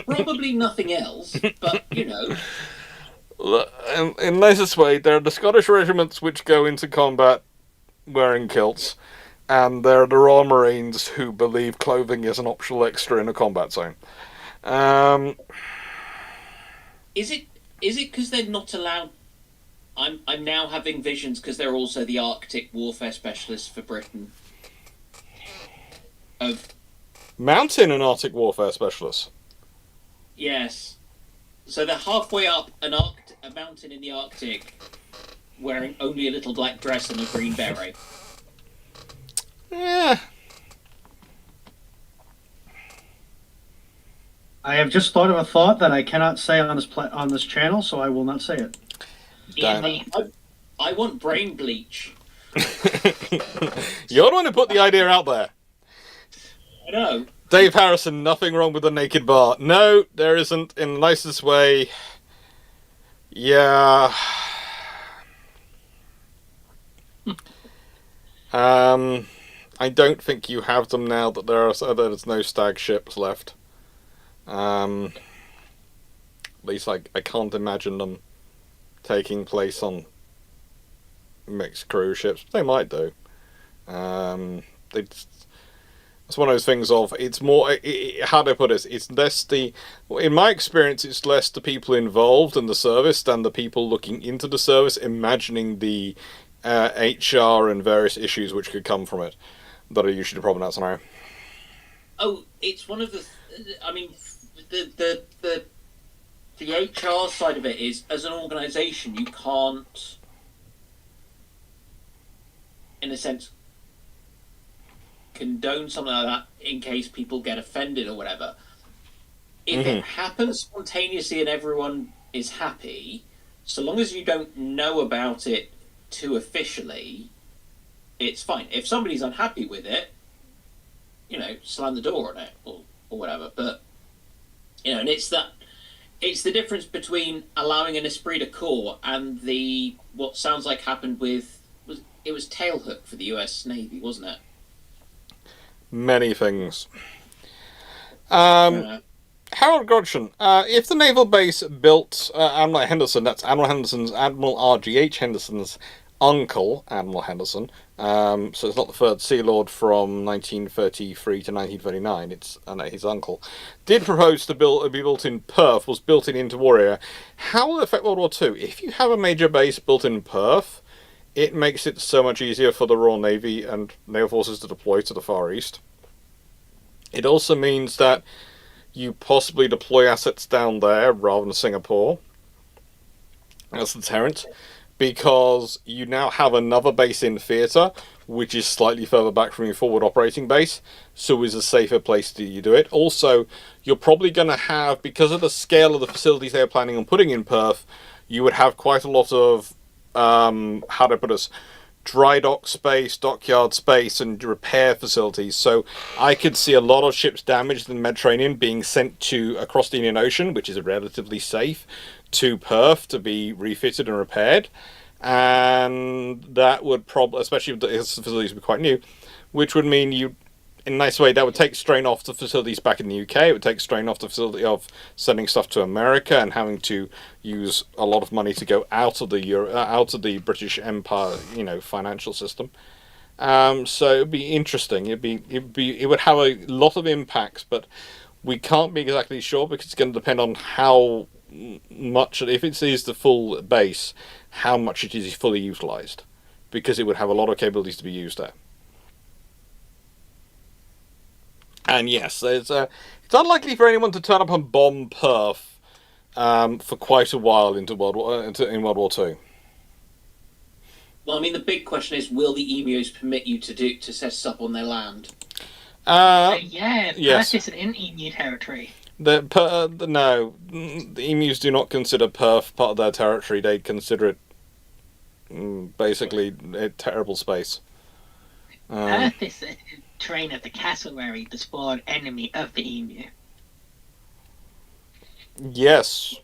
Probably nothing else, but, In nicest way, there are the Scottish regiments which go into combat wearing kilts, and there are the Royal Marines who believe clothing is an optional extra in a combat zone. Is it because they're not allowed... I'm now having visions because they're also the Arctic warfare specialists for Britain. Mountain and Arctic warfare specialists. Yes. So they're halfway up a mountain in the Arctic, wearing only a little black dress and a green beret. Yeah. I have just thought of a thought that I cannot say on this channel, so I will not say it. Damn. I want brain bleach. You're the one who put the idea out there. I know. Dave Harrison, nothing wrong with the naked bar. No, there isn't. In the nicest way, Yeah. I don't think you have them now that there's no stag ships left. At least I can't imagine them taking place on mixed cruise ships. They might do. It's one of those things of it's more. How do I put it? It's less the. In my experience, it's less the people involved in the service than the people looking into the service, imagining the HR and various issues which could come from it. That are usually the problem in that scenario. Oh, it's one of the. I mean, the HR side of it is, as an organisation, you can't, in a sense, condone something like that in case people get offended or whatever. If it happens spontaneously and everyone is happy, so long as you don't know about it too officially, it's fine. If somebody's unhappy with it, slam the door on it or whatever. But and it's the difference between allowing an esprit de corps and the what sounds like happened with it was Tailhook for the US Navy, wasn't it? Many things. Harold Godson, if the naval base built Admiral Henderson, that's Admiral R.G.H. Henderson's uncle, Admiral Henderson, so it's not the third Sea Lord from 1933 to 1939, it's his uncle, did propose to be built in Perth, was built into War Area. How will it affect World War II? If you have a major base built in Perth, it makes it so much easier for the Royal Navy and naval forces to deploy to the Far East. It also means that you possibly deploy assets down there rather than Singapore as a deterrent, because you now have another base in theatre, which is slightly further back from your forward operating base, so is a safer place to do it. Also, you're probably going to have, because of the scale of the facilities they're planning on putting in Perth, you would have quite a lot of, dry dock space, dockyard space, and repair facilities. So I could see a lot of ships damaged in the Mediterranean being sent across the Indian Ocean, which is relatively safe, to Perth to be refitted and repaired. And that would probably, especially if the facilities were quite new, which would mean in a nice way, that would take strain off the facilities back in the UK. It would take strain off the facility of sending stuff to America and having to use a lot of money to go out of the British Empire, financial system. So it'd be interesting. It would have a lot of impacts, but we can't be exactly sure because it's going to depend on how much, if it is the full base, how much it is fully utilised, because it would have a lot of capabilities to be used there. And yes, it's unlikely for anyone to turn up and bomb Perth for quite a while in World War II. Well, I mean, the big question is, will the emus permit you to set us up on their land? Yes. Perth isn't in emu territory. No, the emus do not consider Perth part of their territory. They consider it basically a terrible space. Perth is a terrain of the cassowary, the spawn enemy of the emu. Yes.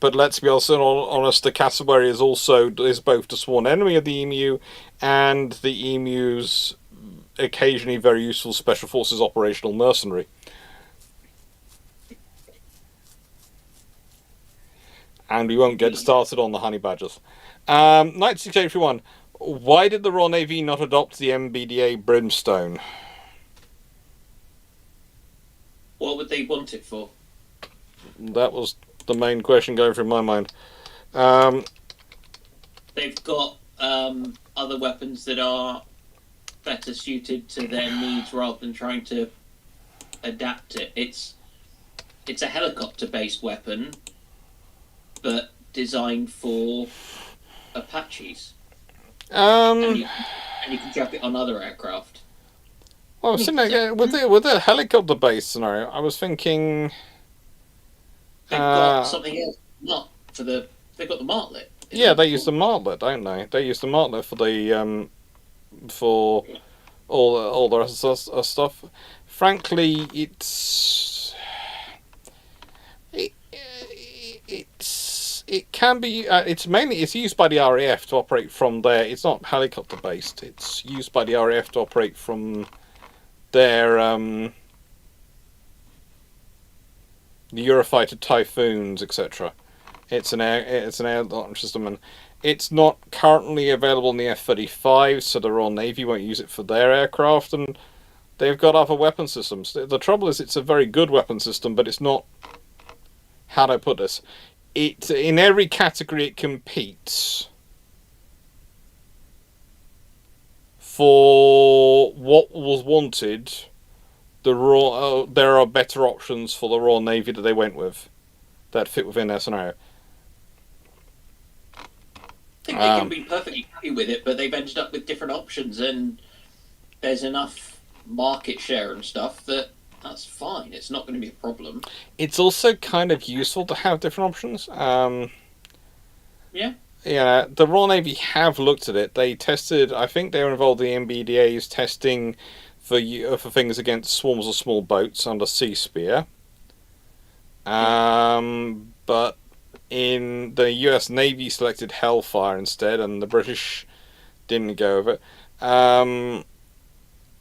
But let's be also honest, the cassowary is both the sworn enemy of the emu and the emu's occasionally very useful special forces operational mercenary. And we won't get started on the honey badgers. 9681. Why did the Royal Navy not adopt the MBDA Brimstone? What would they want it for? That was the main question going through my mind. They've got other weapons that are better suited to their needs rather than trying to adapt it. It's a helicopter-based weapon, but designed for Apaches. And you can drop it on other aircraft. Well, I was thinking, with the helicopter-based scenario, I was thinking... They've got something else, not for the... They've got the Martlet. Yeah, they use the Martlet, don't they? They use the Martlet for the... for all the rest of stuff. Frankly, it's it can be. It's used by the RAF to operate from there. It's not helicopter based. It's used by the RAF to operate from their the Eurofighter Typhoons, etc. It's an air launch system, and it's not currently available in the F-35, so the Royal Navy won't use it for their aircraft, and they've got other weapon systems. The trouble is, it's a very good weapon system, but it's not. How do I put this? It in every category it competes for what was wanted. There are better options for the Royal Navy that they went with that fit within their scenario. I think they can be perfectly happy with it, but they've ended up with different options, and there's enough market share and stuff that's fine. It's not going to be a problem. It's also kind of useful to have different options. Yeah. Yeah, the Royal Navy have looked at it. They tested. I think they were involved in the MBDA's testing for things against swarms of small boats under Sea Spear. But in the US Navy selected Hellfire instead, and the British didn't go with it.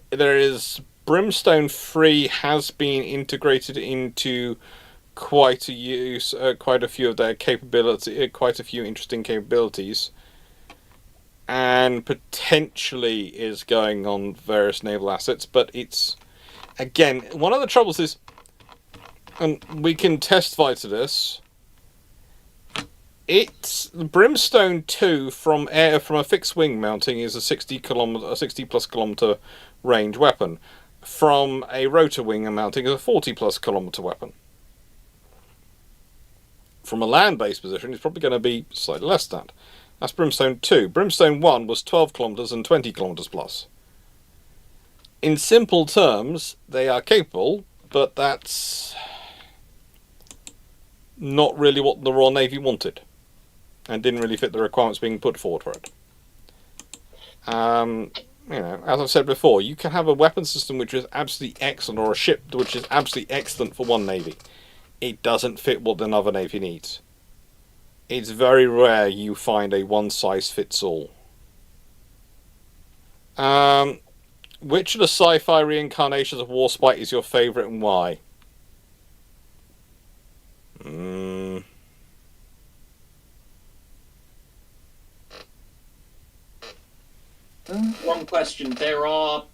There is Brimstone 3 has been integrated into quite a few of their capability, quite a few interesting capabilities, and potentially is going on various naval assets. But it's, again, one of the troubles is, and we can testify to this, it's Brimstone 2 from a fixed wing mounting is a 60 plus kilometer range weapon. From a rotor wing mounting is a 40 plus kilometer weapon. From a land-based position, it's probably going to be slightly less than that. That's Brimstone 2. Brimstone 1 was 12 kilometers and 20 kilometers plus. In simple terms, they are capable, but that's not really what the Royal Navy wanted, and didn't really fit the requirements being put forward for it. As I've said before, you can have a weapon system which is absolutely excellent, or a ship which is absolutely excellent for one navy. It doesn't fit what another navy needs. It's very rare you find a one-size-fits-all. Which of the sci-fi reincarnations of Warspite is your favourite and why? Wrong question. There are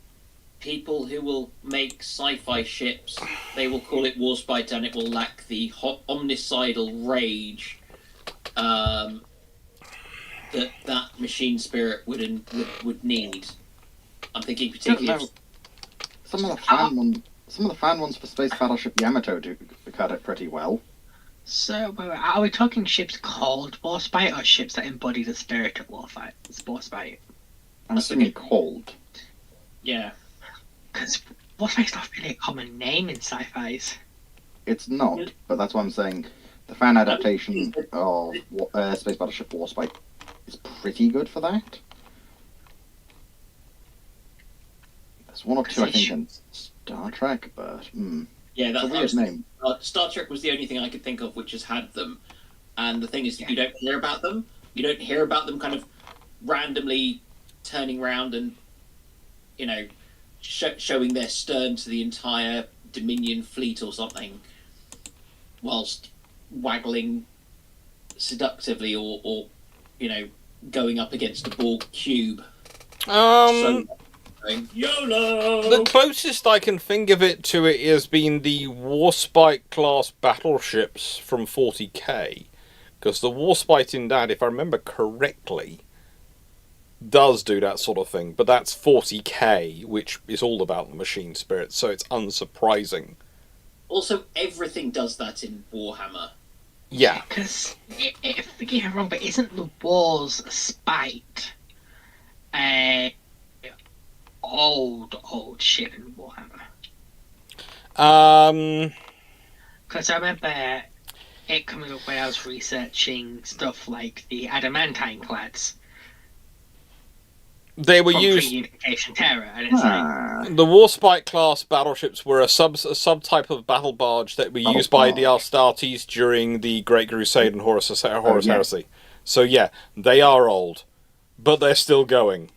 people who will make sci-fi ships. They will call it Warspite, and it will lack the omnicidal rage that machine spirit would need. I'm thinking particularly some of the fan ones for Space Battleship Yamato do cut it pretty well. So, are we talking ships called Warspite or ships that embody the spirit of Warspite? I'm assuming called. Yeah. Because Warspite's not really a common name in sci-fis. It's not, but that's what I'm saying. The fan adaptation of Space Battleship Warspite is pretty good for that. There's one or two, I think, in Star Trek, but yeah, that's a weird name. Star Trek was the only thing I could think of which has had them, and the thing is, you don't hear about them. You don't hear about them kind of randomly turning around and, showing their stern to the entire Dominion fleet or something, whilst waggling seductively or going up against a Borg cube. YOLO! The closest I can think of it to it has been the Warspite class battleships from 40k, because the Warspite in that, if I remember correctly, does do that sort of thing, but that's 40k, which is all about the machine spirit, so it's unsurprising. Also, everything does that in Warhammer. Yeah. Because, if I get it wrong, but isn't the War's Spite old ship in Warhammer? Because I remember it coming up when I was researching stuff like the adamantine clads. They were from used. pre-unification terror, and it's like, The Warspite class battleships were a subtype of battle barge that were used by the Astartes during the Great Crusade and Horus Heresy. So yeah, they are old, but they're still going.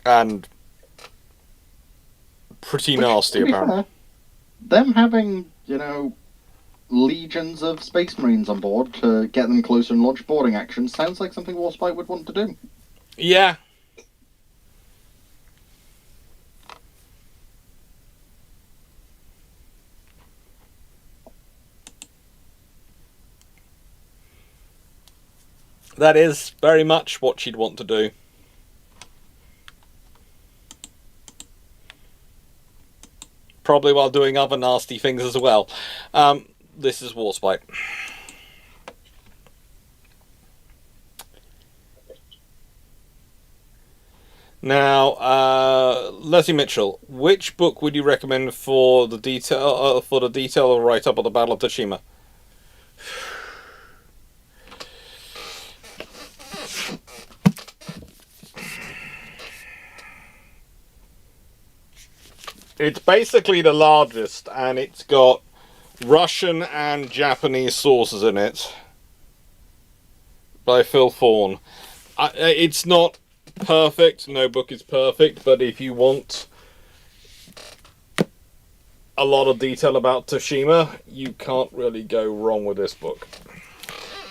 And pretty nasty, To be apparently. fair, them having, legions of Space Marines on board to get them closer and launch boarding action sounds like something Warspite would want to do. Yeah. That is very much what she'd want to do. Probably while doing other nasty things as well. This is Warspite. Now, Leslie Mitchell, which book would you recommend for the detailed write-up of the Battle of Tsushima? It's basically the largest, and it's got Russian and Japanese sources in it. By Phil Thorne. It's not perfect, no book is perfect, but if you want a lot of detail about Tsushima, you can't really go wrong with this book.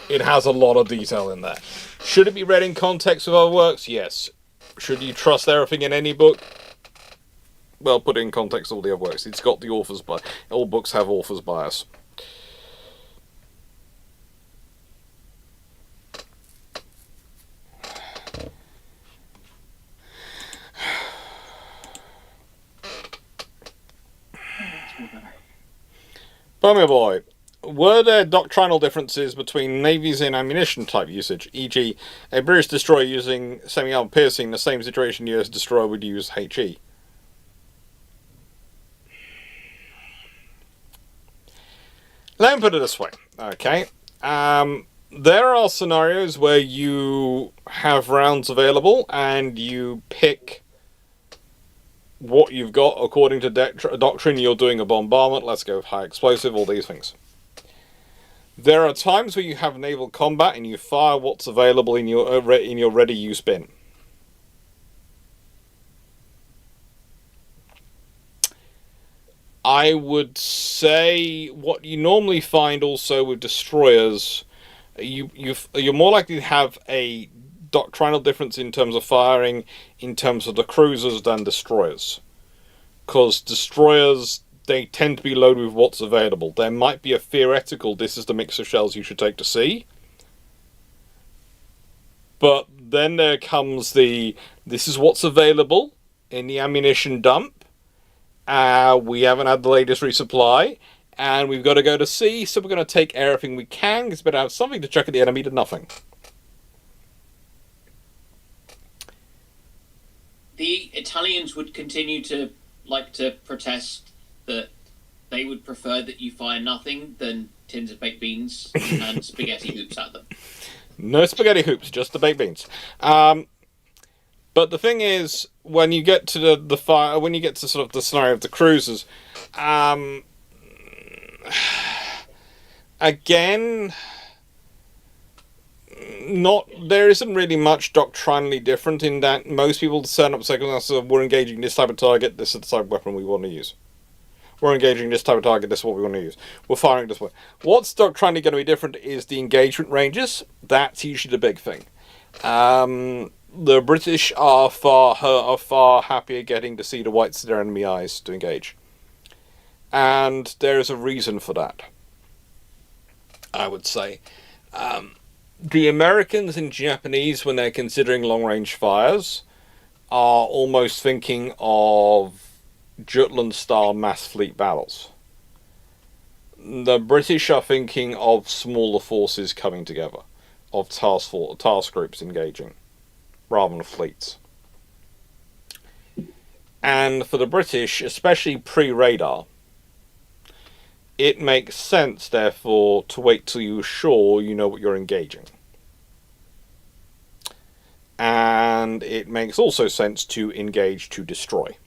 It has a lot of detail in there. Should it be read in context with other works? Yes. Should you trust everything in any book? Well, put it in context with all the other works. It's got the author's bias. All books have author's bias. Bummer Boy, were there doctrinal differences between navies in ammunition type usage, e.g. a British destroyer using semi-armed piercing in the same situation US destroyer would use HE? Let me put it this way, okay? There are scenarios where you have rounds available and you pick what you've got according to doctrine. You're doing a bombardment, let's go with high explosive, all these things. There are times where you have naval combat and you fire what's available in your ready use bin. I would say what you normally find also with destroyers, you're more likely to have a doctrinal difference in terms of firing, in terms of the cruisers than destroyers. Because destroyers, they tend to be loaded with what's available. There might be a theoretical, this is the mix of shells you should take to sea. But then there comes this is what's available in the ammunition dump. We haven't had the latest resupply, and we've got to go to sea, so we're going to take everything we can, because we're going to have something to chuck at the enemy to nothing. The Italians would continue to like to protest that they would prefer that you fire nothing than tins of baked beans and spaghetti hoops at them. No spaghetti hoops, just the baked beans. But the thing is, when you get to the fire, when you get to sort of the scenario of the cruisers, again, there isn't really much doctrinally different in that most people turn up circumstances of we're engaging this type of target, this is the type of weapon we want to use. We're engaging this type of target, this is what we want to use. We're firing this way. What's doctrinally going to be different is the engagement ranges. That's usually the big thing. The British are far happier getting to see the whites of their enemy eyes to engage. And there is a reason for that, I would say. The Americans and Japanese, when they're considering long-range fires, are almost thinking of Jutland-style mass fleet battles. The British are thinking of smaller forces coming together, of task groups engaging, rather than fleets. And for the British, especially pre-radar, it makes sense, therefore, to wait till you're sure you know what you're engaging. And it makes also sense to engage to destroy.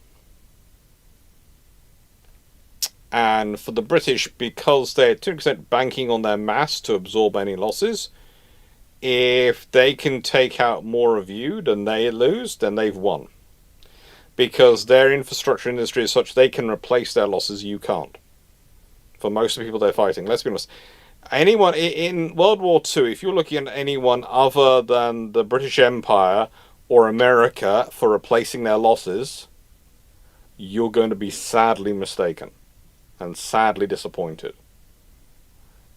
And for the British, because they're to an extent banking on their mass to absorb any losses, if they can take out more of you than they lose, then they've won. Because their infrastructure industry is such they can replace their losses, you can't. For most of the people they're fighting, let's be honest. Anyone in World War II, if you're looking at anyone other than the British Empire or America for replacing their losses, you're going to be sadly mistaken and sadly disappointed.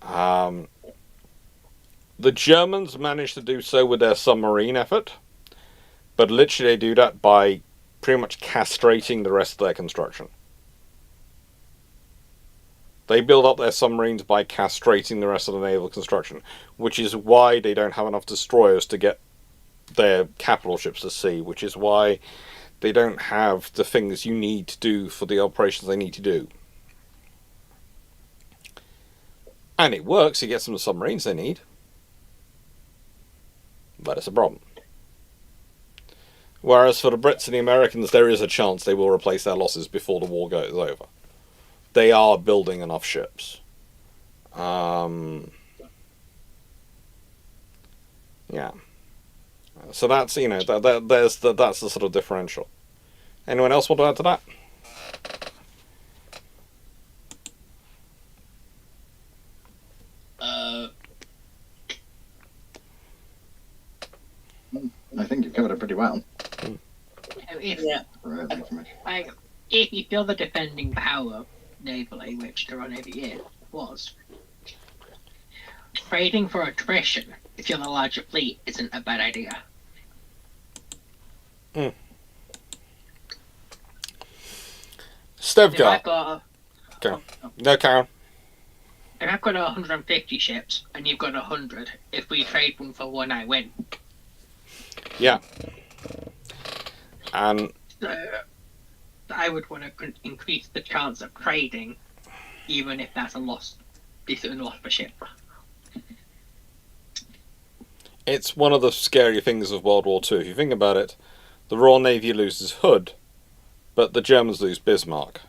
The Germans managed to do so with their submarine effort, but literally they do that by pretty much castrating the rest of their construction. They build up their submarines by castrating the rest of the naval construction, which is why they don't have enough destroyers to get their capital ships to sea, which is why they don't have the things you need to do for the operations they need to do. And it works, it gets them the submarines they need. But it's a problem. Whereas for the Brits and the Americans, there is a chance they will replace their losses before the war goes over. They are building enough ships. Yeah. So that's, you know, that's the sort of differential. Anyone else want to add to that? I think you've covered it pretty well. If, like, if you feel the defending power navally, which they're on every year, was trading for attrition if you're the larger fleet isn't a bad idea. Stevgar. Okay. No, Karen. If I've got 150 ships and you've got 100, if we trade one for one, I win. Yeah. And I would want to increase the chance of trading, even if that's a loss, decent loss per ship. it's one of the scary things of World War II. If you think about it, the Royal Navy loses Hood, but the Germans lose Bismarck.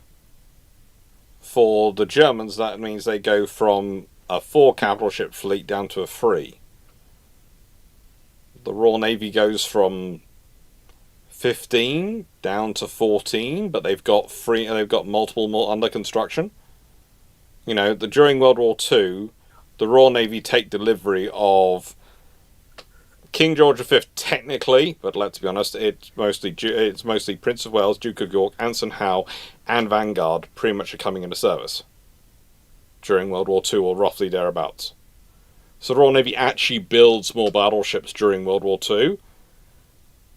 For the Germans, that means they go from a 4 capital ship fleet down to a 3. The Royal Navy goes from 15 down to 14, but they've got multiple more under construction. You know, during World War II, the Royal Navy take delivery of King George V technically, but let's be honest, it's mostly Prince of Wales, Duke of York, Anson Howe, and Vanguard pretty much are coming into service during World War II, or roughly thereabouts. So the Royal Navy actually builds more battleships during World War II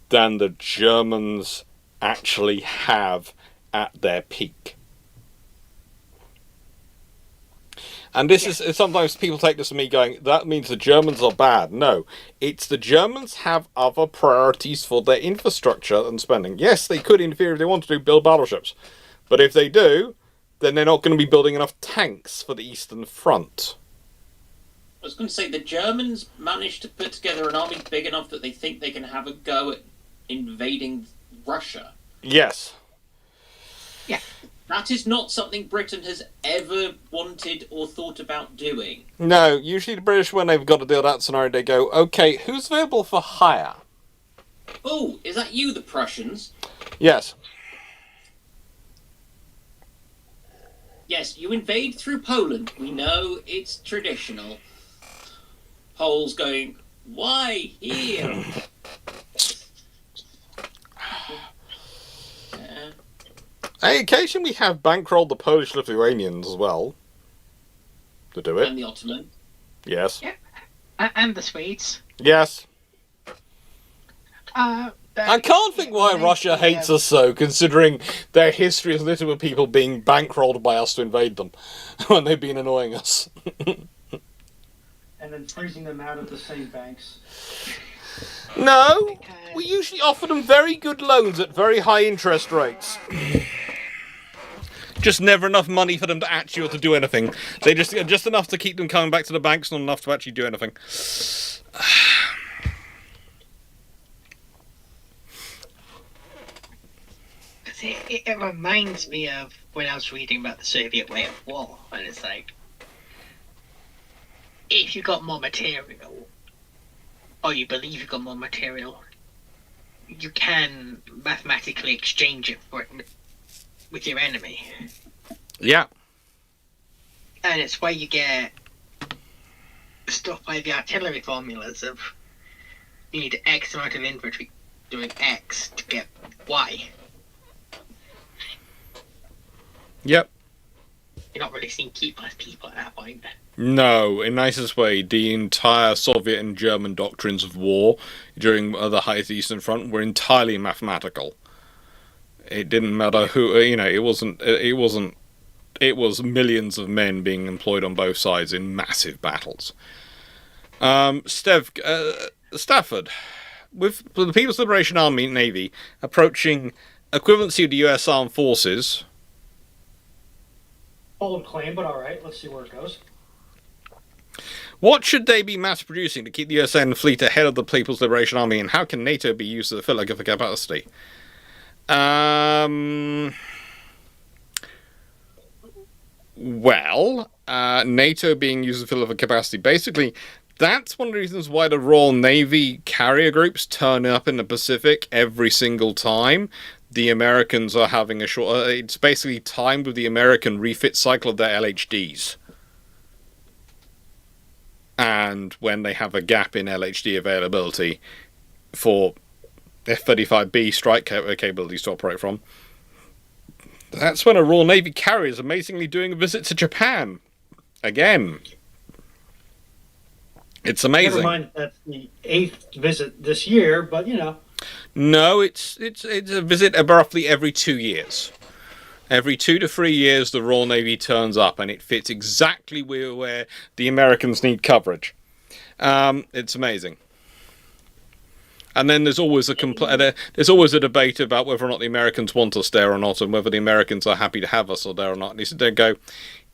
than the Germans actually have at their peak. And this is sometimes people take this to me going, that means the Germans are bad. No, it's the Germans have other priorities for their infrastructure and spending. Yes, they could, in theory, if they want to, build battleships. But if they do, then they're not going to be building enough tanks for the Eastern Front. I was going to say, the Germans managed to put together an army big enough that they think they can have a go at invading Russia. Yes. Yeah. That is not something Britain has ever wanted or thought about doing. No, usually the British, when they've got to deal with that scenario, they go, okay, who's available for hire? Oh, is that you, the Prussians? Yes. Yes, you invade through Poland. We know it's traditional. Poles going, why here? Occasionally we have bankrolled the Polish Lithuanians as well to do it. And the Ottoman. Yes. Yeah. And the Swedes. Yes. I can't think why Russia hates us so, considering their history is littered with people being bankrolled by us to invade them when they've been annoying us. And then freezing them out of the same banks. No, we usually offer them very good loans at very high interest rates. Just never enough money for them to actually to do anything. They just enough to keep them coming back to the banks, not enough to actually do anything. It reminds me of when I was reading about the Soviet way of war, and it's like, if you got more material, or you believe you got more material, you can mathematically exchange it for it with your enemy. Yeah. And it's where you get stuff like the artillery formulas of you need X amount of infantry doing X to get Y. Yep. You're not really seeing keepless people at that point. No, in nicest way, the entire Soviet and German doctrines of war during the High Eastern Front were entirely mathematical. It didn't matter who, it was millions of men being employed on both sides in massive battles. Stafford, with the People's Liberation Army Navy approaching equivalency of the US Armed Forces. Bold claim, but alright, let's see where it goes. What should they be mass producing to keep the US and fleet ahead of the People's Liberation Army, and how can NATO be used to fill a capacity? NATO being used to fill a capacity, basically, that's one of the reasons why the Royal Navy carrier groups turn up in the Pacific every single time. The Americans are having a short... it's basically timed with the American refit cycle of their LHDs. And when they have a gap in LHD availability for F-35B strike capabilities to operate from, that's when a Royal Navy carrier is amazingly doing a visit to Japan. Again. It's amazing. Never mind, that's the 8th visit this year, but No, it's a visit roughly every 2 years. Every 2 to 3 years, the Royal Navy turns up, and it fits exactly where the Americans need coverage. It's amazing. And then there's always a debate about whether or not the Americans want us there or not, and whether the Americans are happy to have us or there or not. And you sit there and go,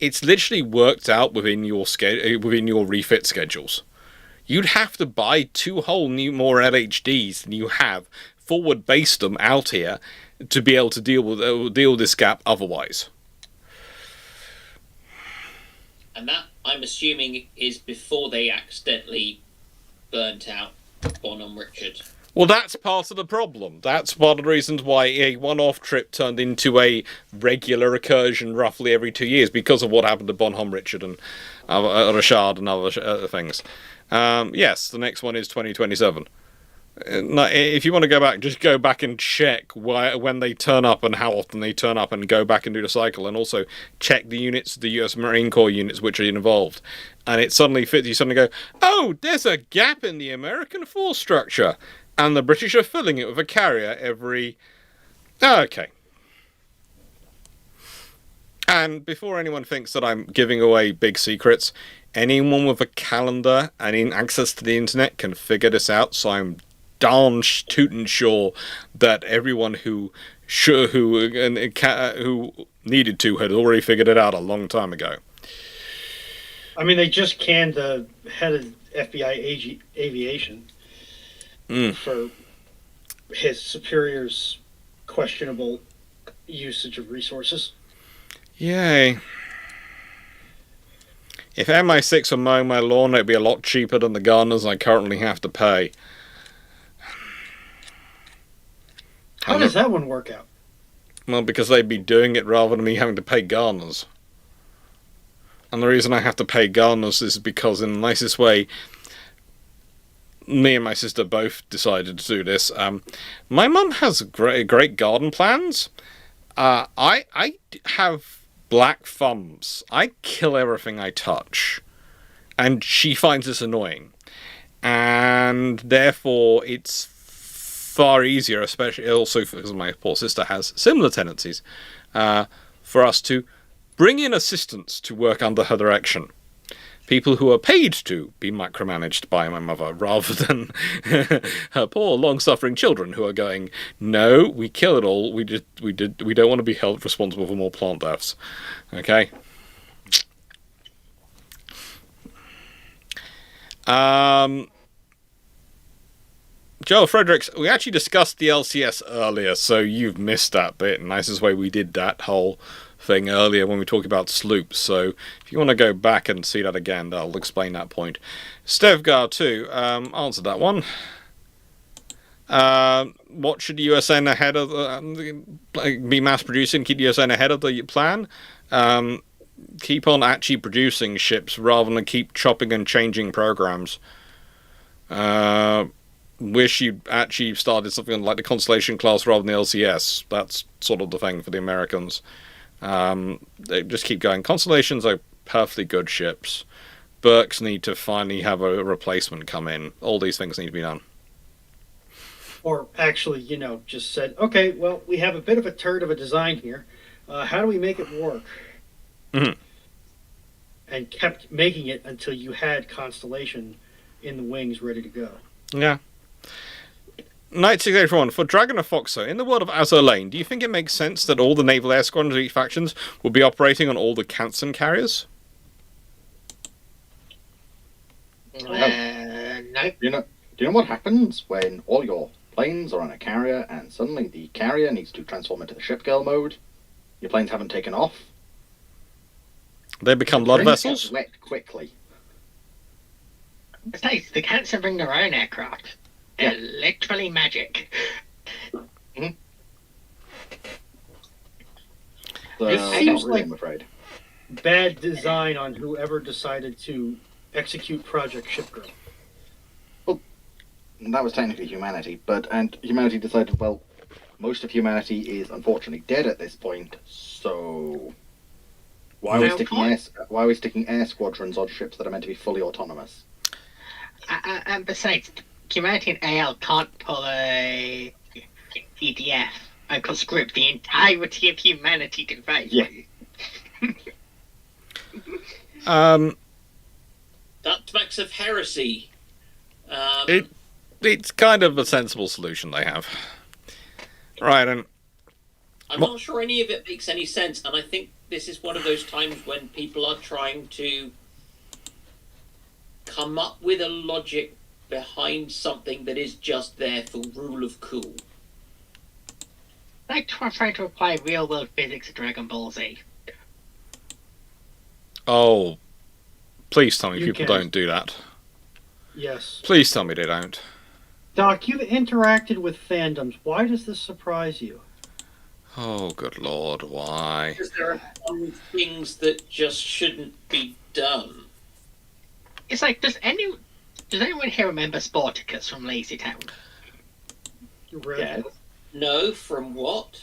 it's literally worked out within your refit schedules. You'd have to buy 2 whole new more LHDs than you have, forward base them out here to be able to deal with this gap otherwise. And that, I'm assuming, is before they accidentally burnt out Bonhomme Richard. Well, that's part of the problem. That's one of the reasons why a one-off trip turned into a regular recursion roughly every 2 years, because of what happened to Bonhomme Richard and Richard and other things. Yes, the next one is 2027. If you want to go back, just go back and check when they turn up and how often they turn up, and go back and do the cycle, and also check the units, the US Marine Corps units which are involved. And it suddenly fits, you suddenly go, oh, there's a gap in the American force structure, and the British are filling it with a carrier every... Okay. And before anyone thinks that I'm giving away big secrets, anyone with a calendar and access to the internet can figure this out, so I'm darn tootin' sure that everyone who needed to had already figured it out a long time ago. I mean, they just canned the head of FBI aviation for his superior's questionable usage of resources. Yay. If MI6 were mowing my lawn, it'd be a lot cheaper than the gardeners I currently have to pay. How does that one work out? Well, because they'd be doing it rather than me having to pay gardeners. And the reason I have to pay gardeners is because, in the nicest way, me and my sister both decided to do this. My mum has great garden plans. I have black thumbs. I kill everything I touch. And she finds this annoying. And therefore, it's far easier, especially also because my poor sister has similar tendencies, for us to bring in assistants to work under her direction. people who are paid to be micromanaged by my mother, rather than her poor, long-suffering children who are going, no, we kill it all. We don't want to be held responsible for more plant deaths. Okay. Joel Fredericks, we actually discussed the LCS earlier, so you've missed that bit. Nicest way we did that whole thing earlier when we talked about sloops. So if you want to go back and see that again, that'll explain that point. Stevgar too answered that one. What should the USN ahead of be mass producing? Keep the USN ahead of the plan. Keep on actually producing ships rather than keep chopping and changing programs. Wish you actually started something like the Constellation class rather than the LCS. That's sort of the thing for the Americans. They just keep going. Constellations are perfectly good ships. Burks need to finally have a replacement come in. All these things need to be done. Or actually, just said, okay, well, we have a bit of a turd of a design here. How do we make it work? Mm-hmm. And kept making it until you had Constellation in the wings ready to go. Yeah. Knight 681, for Dragon of Foxo, in the world of Azur Lane, do you think it makes sense that all the naval air squadrons of each factions will be operating on all the Canson carriers? No. Do you know what happens when all your planes are on a carrier and suddenly the carrier needs to transform into the ship girl mode? Your planes haven't taken off. They become blood Planes vessels? get wet quickly. Besides, the Cancer bring their own aircraft. They're literally magic. So, It not seems really, like- I'm afraid. Bad design on whoever decided to execute Project Ship Girl. That was technically humanity, and humanity decided, well, most of humanity is unfortunately dead at this point, so why are we sticking air squadrons on ships that are meant to be fully autonomous? And besides, humanity and AL can't pull a EDF and conscript the entirety of humanity to fight. Yeah. That smacks of heresy. It's kind of a sensible solution they have. Right, and I'm not sure any of it makes any sense, and I think this is one of those times when people are trying to come up with a logic behind something that is just there for rule of cool. Like trying to apply real-world physics to Dragon Ball Z. oh, please tell me You people can. don't do that. Yes. Please tell me they don't. Doc, you've interacted with fandoms. Why does this surprise you? Oh, good lord, why? Because there are some things that just shouldn't be done. It's like, does anyone here remember Sporticus from Lazy Town? You read Yeah. No, from what?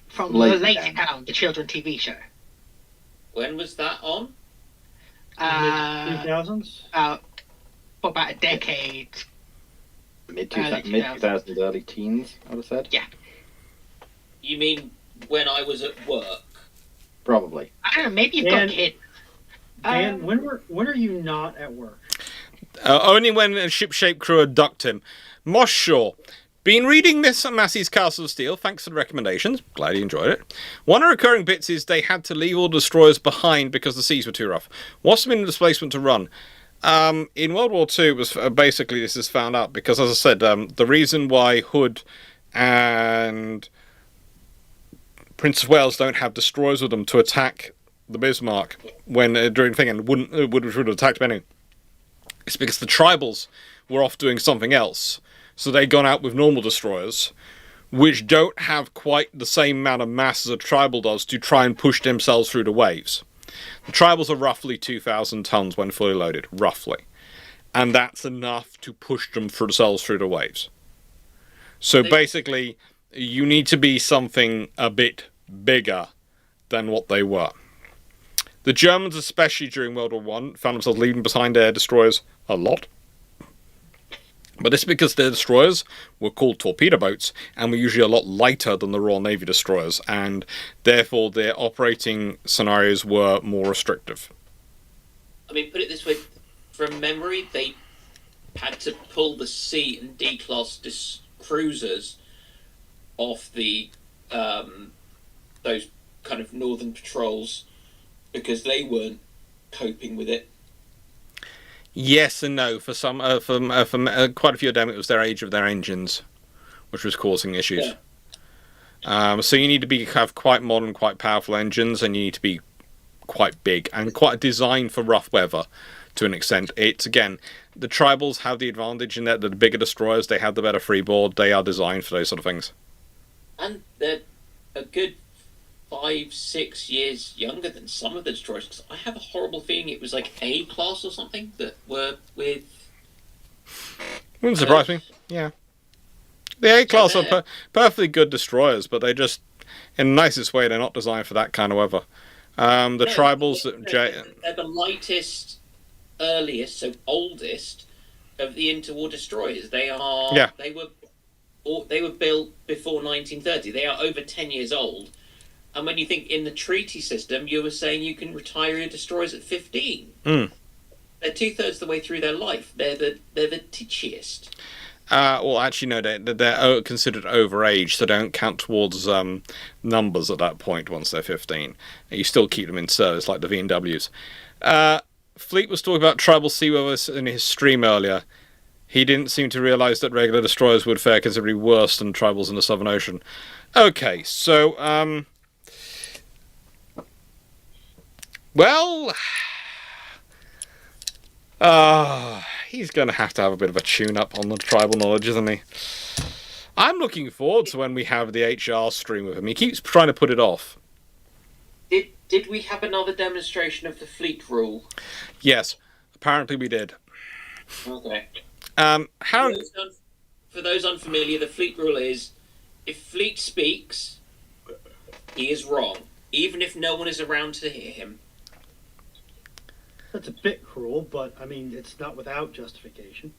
From Lazy Lazy Town. Town, the children TV show. When was that on? mid-2000s? For about a decade. Mid Early 2000s, early teens, I would have said. You mean when I was at work? Probably. I don't know, maybe you've Dan- got kids. Dan, when are you not at work? Only when a ship-shaped crew abduct him. Mosh Shaw. Been reading Miss Massey's Castle of Steel. Thanks for the recommendations. Glad you enjoyed it. One of the recurring bits is they had to leave all destroyers behind because the seas were too rough. What's been the displacement to run? In World War II, it was basically this is found out because, as I said, the reason why Hood and Prince of Wales don't have destroyers with them to attack the Bismarck when during the thing and would have attacked them anyway. It's because the tribals were off doing something else. So they'd gone out with normal destroyers, which don't have quite the same amount of mass as a tribal does to try and push themselves through the waves. The tribals are roughly 2,000 tons when fully loaded, roughly. And that's enough to push themselves through the waves. So basically, you need to be something a bit bigger than what they were. The Germans, especially during World War I, found themselves leaving behind air destroyers a lot. But this is because their destroyers were called torpedo boats and were usually a lot lighter than the Royal Navy destroyers, and therefore their operating scenarios were more restrictive. I mean, put it this way: from memory, they had to pull the C and D class cruisers off the those kind of northern patrols because they weren't coping with it. Yes and no. For some, quite a few of them, it was their age of their engines, which was causing issues. Yeah. So you need to have quite modern, quite powerful engines, and you need to be quite big and quite designed for rough weather to an extent. It's again, the tribals have the advantage in that the bigger destroyers, they have the better freeboard. They are designed for those sort of things. And they're a good 5-6 years younger than some of the destroyers. 'Cause I have a horrible feeling it was like A class or something that were with. Wouldn't surprise me. Yeah, the A class are perfectly good destroyers, but they just, in the nicest way, they're not designed for that kind of weather. The tribals, they're the lightest, earliest, so oldest of the interwar destroyers. They are. Yeah. They were built before 1930. They are over 10 years old. And when you think in the treaty system, you were saying you can retire your destroyers at 15. Mm. They're 2/3 the way through their life. They're the titchiest. Well, actually, no, they're considered overage, so they don't count towards numbers at that point once they're 15. You still keep them in service, like the V&Ws. Fleet was talking about tribal sea weather in his stream earlier. He didn't seem to realise that regular destroyers would fare considerably worse than tribals in the Southern Ocean. Okay, so, well, he's going to have a bit of a tune-up on the tribal knowledge, isn't he? I'm looking forward to when we have the HR stream with him. He keeps trying to put it off. Did we have another demonstration of the fleet rule? Yes, apparently we did. Okay. How? For those unfamiliar, the fleet rule is, if fleet speaks, he is wrong, even if no one is around to hear him. That's a bit cruel, but I mean, it's not without justification.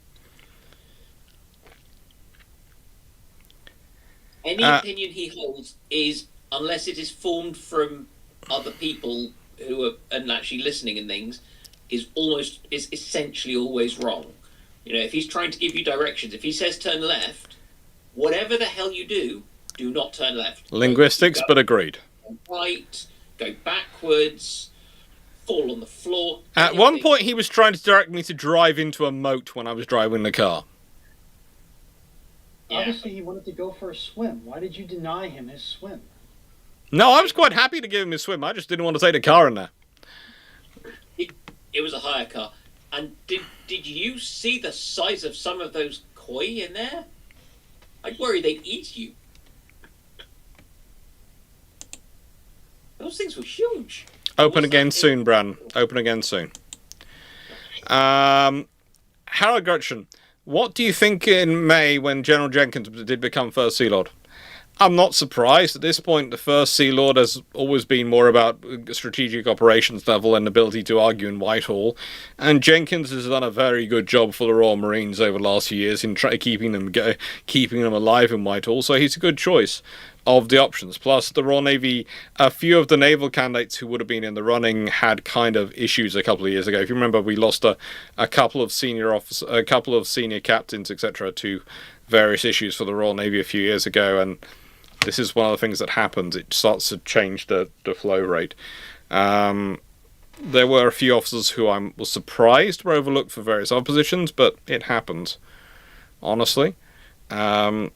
Any opinion he holds is, unless it is formed from other people who are and actually listening and things, is essentially always wrong. You know, if he's trying to give you directions, if he says turn left, whatever the hell you do, do not turn left. Linguistics, but agreed. Right, go backwards, fall on the floor. At one point, he was trying to direct me to drive into a moat when I was driving the car. Yeah. Obviously, he wanted to go for a swim. Why did you deny him his swim? No, I was quite happy to give him his swim. I just didn't want to take the car in there. It was a hire car. And did you see the size of some of those koi in there? I'd worry they'd eat you. Those things were huge. Open again soon, Bran. Open again soon. Harold Gretchen, what do you think in May when General Jenkins did become First Sea Lord? I'm not surprised. At this point, the First Sea Lord has always been more about strategic operations level and ability to argue in Whitehall. And Jenkins has done a very good job for the Royal Marines over the last few years in keeping them alive in Whitehall. So he's a good choice of the options. Plus, the Royal Navy, a few of the naval candidates who would have been in the running had kind of issues a couple of years ago. If you remember, we lost a couple of senior officers, a couple of senior captains, etc., to various issues for the Royal Navy a few years ago, and this is one of the things that happens. It starts to change the flow rate. There were a few officers who I was surprised were overlooked for various other positions, but it happens. Honestly, I'm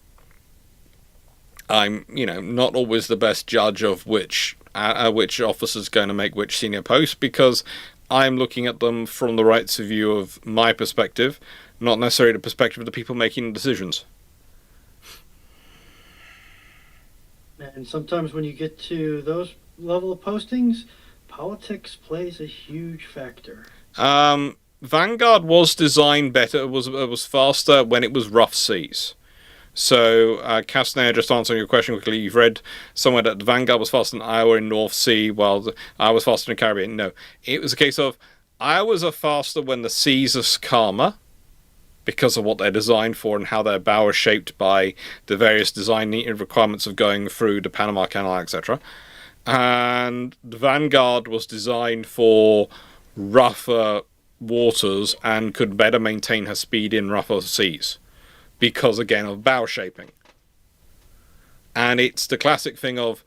not always the best judge of which officer's going to make which senior post, because I'm looking at them from the rights of view of my perspective, not necessarily the perspective of the people making the decisions. And sometimes when you get to those level of postings, politics plays a huge factor. Vanguard was designed better. It was faster when it was rough seas. So, Castner, just answering your question quickly, you've read somewhere that the Vanguard was faster than Iowa in North Sea, while I was faster in the Caribbean. No, it was a case of Iowas are faster when the seas are calmer, because of what they're designed for and how their bow is shaped by the various design requirements of going through the Panama Canal, etc. And the Vanguard was designed for rougher waters and could better maintain her speed in rougher seas because, again, of bow shaping. And it's the classic thing of,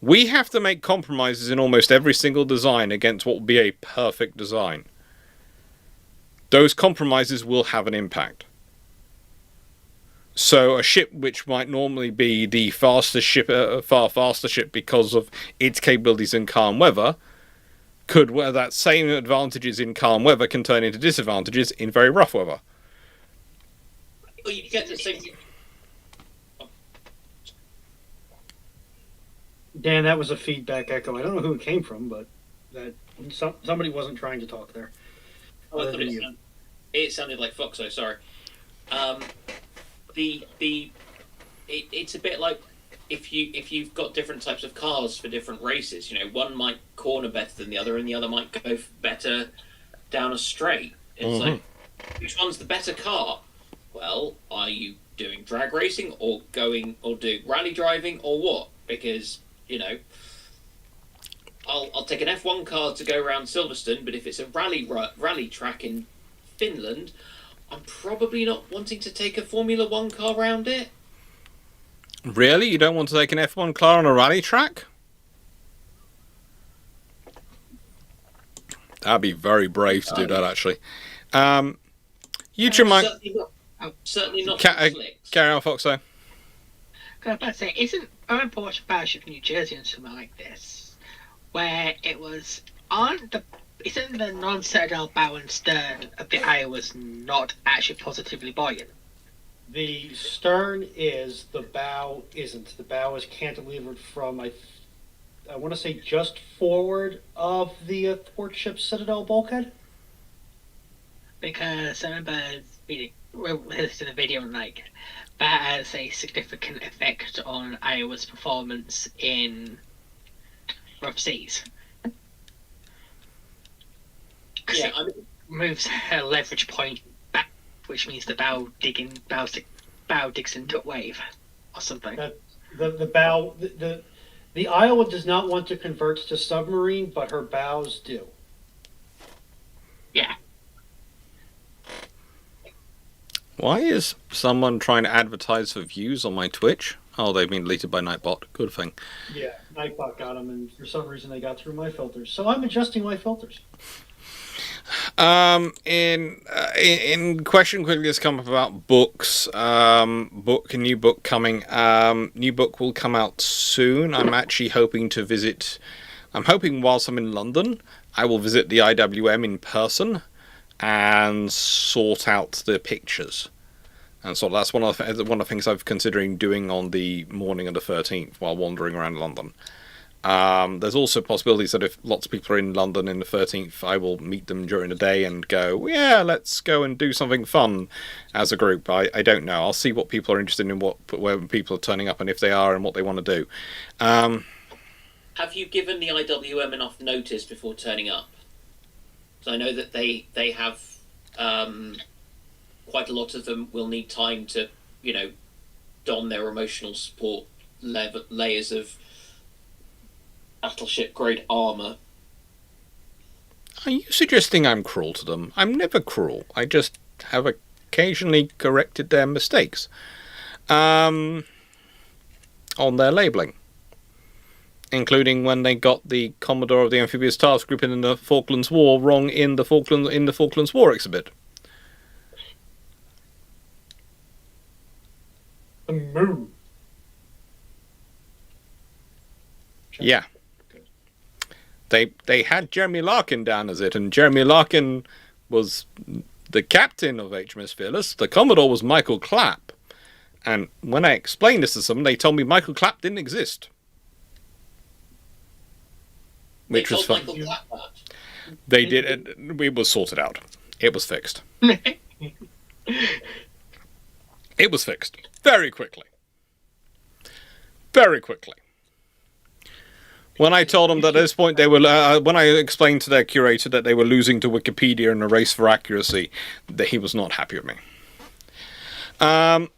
we have to make compromises in almost every single design against what will be a perfect design. Those compromises will have an impact. So a ship which might normally be the fastest ship, far faster ship because of its capabilities in calm weather, could, where that same advantages in calm weather can turn into disadvantages in very rough weather. Well, you get the same. Dan, that was a feedback echo. I don't know who it came from, but that somebody wasn't trying to talk there. Oh, I Other thought than you. it sounded like Foxo. Sorry. It's a bit like if you've got different types of cars for different races. You know, one might corner better than the other, and the other might go better down a straight. It's like, which one's the better car? Well, are you doing drag racing or doing rally driving or what? Because, you know, I'll take an F1 car to go around Silverstone, but if it's a rally track in Finland, I'm probably not wanting to take a Formula One car around it. Really? You don't want to take an F1 car on a rally track? That'd be very brave to do that, actually. Certainly not slicks. Carry on, Foxo. I was about to say, isn't Porsche Battleship New Jersey and something like this, where it was isn't the non-citadel bow and stern of the Iowas not actually positively buoyant? The stern is, the bow isn't. The bow is cantilevered from, I want to say, just forward of the port ship's citadel bulkhead. Because I remember listening to the video and like that has a significant effect on Iowa's performance in rough seas. Yeah, it moves her leverage point back, which means the bow digs into a wave or something. The Iowa does not want to convert to submarine, but her bows do. Yeah. Why is someone trying to advertise for views on my Twitch? Oh, they've been deleted by Nightbot. Good thing. Yeah, Nightbot got them, and for some reason they got through my filters. So I'm adjusting my filters. In question quickly has come up about books. A new book coming. New book will come out soon. I'm actually hoping to visit. I'm hoping whilst I'm in London, I will visit the IWM in person and sort out the pictures. And so that's one of the things I'm considering doing on the morning of the 13th while wandering around London. There's also possibilities that if lots of people are in London in the 13th, I will meet them during the day and go, yeah, let's go and do something fun as a group. I don't know. I'll see what people are interested in, where people are turning up, and if they are, and what they want to do. Have you given the IWM enough notice before turning up? So I know that they have quite a lot of them will need time to, you know, don their emotional support layers of battleship grade armor. Are you suggesting I'm cruel to them? I'm never cruel. I just have occasionally corrected their mistakes on their labelling, including when they got the Commodore of the Amphibious Task Group in the Falklands War wrong in the Falklands War exhibit. The moon. Yeah. They had Jeremy Larkin down as it, and Jeremy Larkin was the captain of HMS Fearless. The Commodore was Michael Clapp. And when I explained this to someone, they told me Michael Clapp didn't exist. Which was fun. They did. It was sorted out. It was fixed. It was fixed very quickly. Very quickly. When I told them that at this point they were, when I explained to their curator that they were losing to Wikipedia in a race for accuracy, that he was not happy with me. Did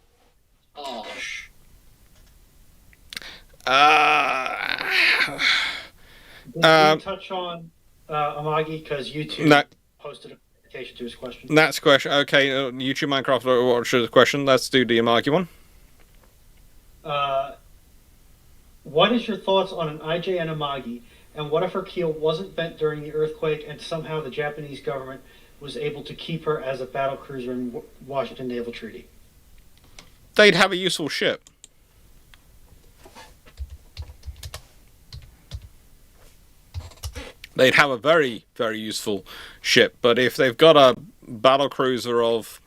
we touch on Amagi, because YouTube No. posted a clarification to his question. That's a question. Okay, YouTube Minecraft, what's the question? Let's do the Amagi one. What is your thoughts on an IJN Amagi, and what if her keel wasn't bent during the earthquake and somehow the Japanese government was able to keep her as a battle cruiser in Washington Naval Treaty? They'd have a useful ship. They'd have a very, very useful ship. But if they've got a battle cruiser of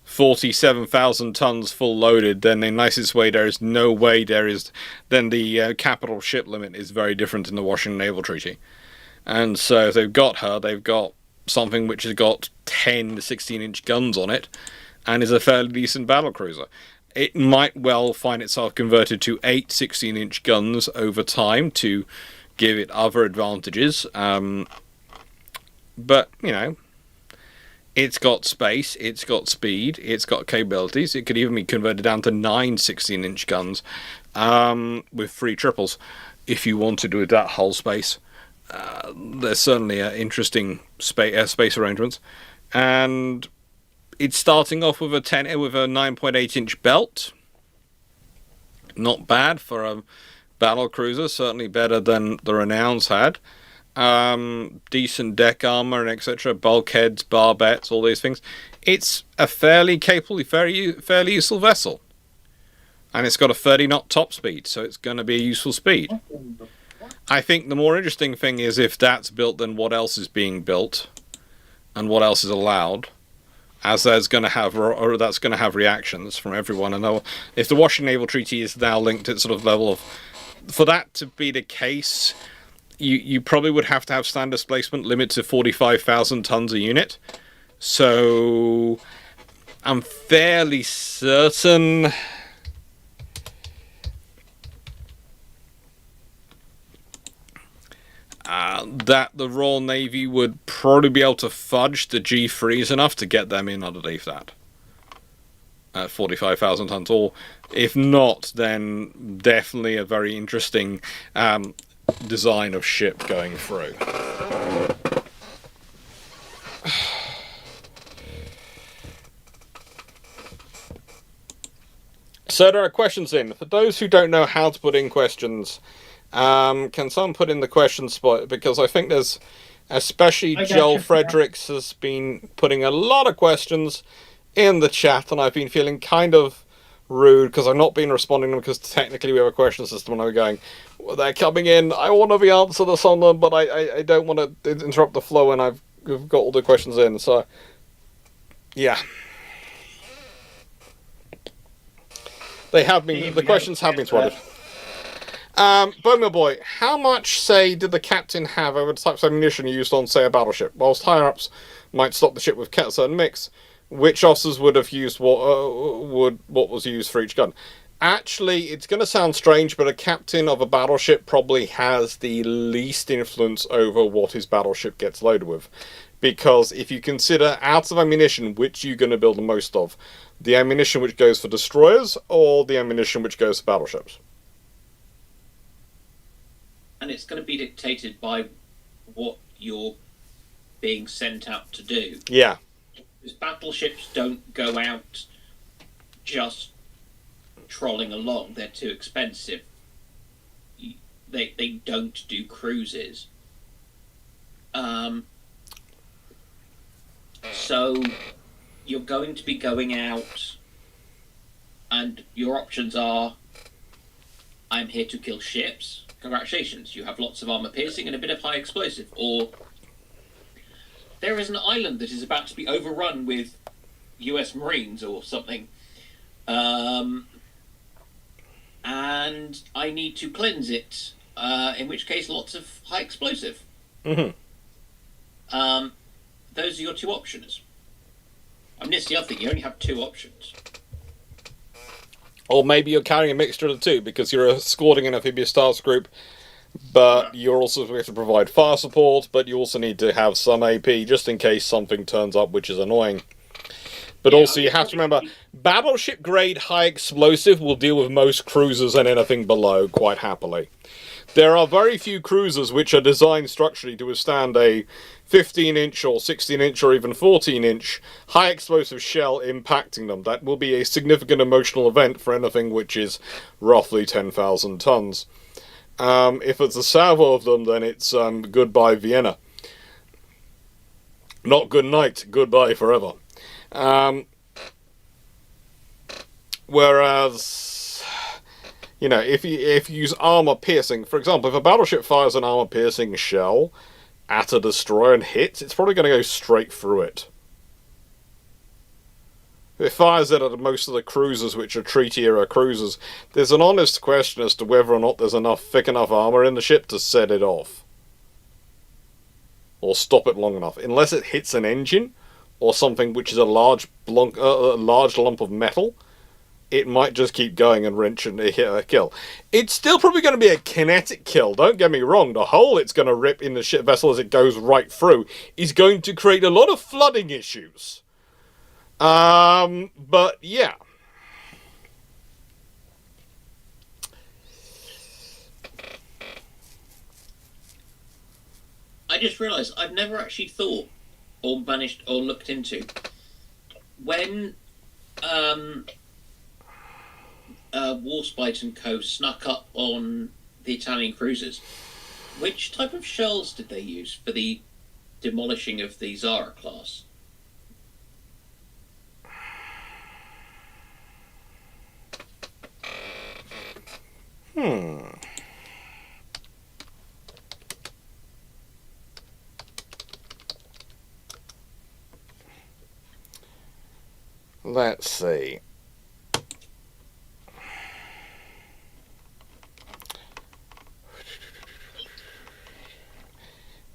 47,000 tons full loaded, then in nicest way there is no way there is. Then the capital ship limit is very different in the Washington Naval Treaty. And so if they've got her, they've got something which has got 10 to 16-inch guns on it and is a fairly decent battle cruiser. It might well find itself converted to 8 16-inch guns over time to give it other advantages. But, you know, it's got space, it's got speed, it's got capabilities. It could even be converted down to 9 16-inch guns with 3 triples if you wanted to do that whole space. There's certainly interesting space arrangements. And it's starting off with a 9.8-inch belt. Not bad for a battle cruiser, certainly better than the Renowns had. Decent deck armor and etc. Bulkheads, barbettes, all these things. It's a fairly capable, fairly useful vessel. And it's got a 30-knot top speed, so it's going to be a useful speed. I think the more interesting thing is if that's built, then what else is being built and what else is allowed, as that's going to have reactions from everyone. And if the Washington Naval Treaty is now linked at sort of level of, for that to be the case, you probably would have to have stand displacement limit to 45,000 tons a unit. So I'm fairly certain that the Royal Navy would probably be able to fudge the G3s enough to get them in underneath that at 45,000 tons, or if not, then definitely a very interesting design of ship going through. So there are questions in. For those who don't know how to put in questions, can someone put in the question spot? Because I think there's, especially Joel Fredericks has been putting a lot of questions in the chat, and I've been feeling kind of rude because I've not been responding to them because technically we have a question system and I'm going, well, they're coming in, I want to be answered to some of them, but I don't want to interrupt the flow and I've got all the questions in, so yeah. They have been, the questions have been spotted. Bowman Boy, how much say did the captain have over the types of ammunition used on, say, a battleship? Whilst higher-ups might stock the ship with a certain mix, which officers would have used what was used for each gun? Actually, it's going to sound strange, but a captain of a battleship probably has the least influence over what his battleship gets loaded with. Because if you consider out of ammunition, which you're going to build the most of, the ammunition which goes for destroyers or the ammunition which goes for battleships? And it's going to be dictated by what you're being sent out to do. Yeah. Because battleships don't go out just trolling along. They're too expensive. They don't do cruises. So you're going to be going out and your options are, I'm here to kill ships. Congratulations, you have lots of armor piercing and a bit of high explosive. Or there is an island that is about to be overrun with US Marines or something. And I need to cleanse it, in which case lots of high explosive. Mm-hmm. Those are your two options. I mean, that's the other thing, you only have two options. Or maybe you're carrying a mixture of the two, because you're escorting an amphibious task group, but you're also supposed to provide fire support, but you also need to have some AP, just in case something turns up which is annoying. But yeah, also you have to remember, battleship-grade high explosive will deal with most cruisers and anything below quite happily. There are very few cruisers which are designed structurally to withstand a 15-inch or 16-inch or even 14-inch high explosive shell impacting them. That will be a significant emotional event for anything which is roughly 10,000 tons. If it's a salvo of them, then it's goodbye Vienna. Not good night, goodbye forever. Whereas, you know, if you use armor piercing, for example, if a battleship fires an armor piercing shell at a destroyer and hits, it's probably going to go straight through it. If it fires it at most of the cruisers, which are treaty-era cruisers, there's an honest question as to whether or not there's thick enough armour in the ship to set it off. Or stop it long enough. Unless it hits an engine, or something which is a large lump of metal, it might just keep going and wrench and hit a kill. It's still probably going to be a kinetic kill, don't get me wrong. The hole it's going to rip in the ship vessel as it goes right through is going to create a lot of flooding issues. But yeah. I just realised I've never actually thought or managed or looked into when Warspite and Co. snuck up on the Italian cruisers. Which type of shells did they use for the demolishing of the Zara class? Let's see.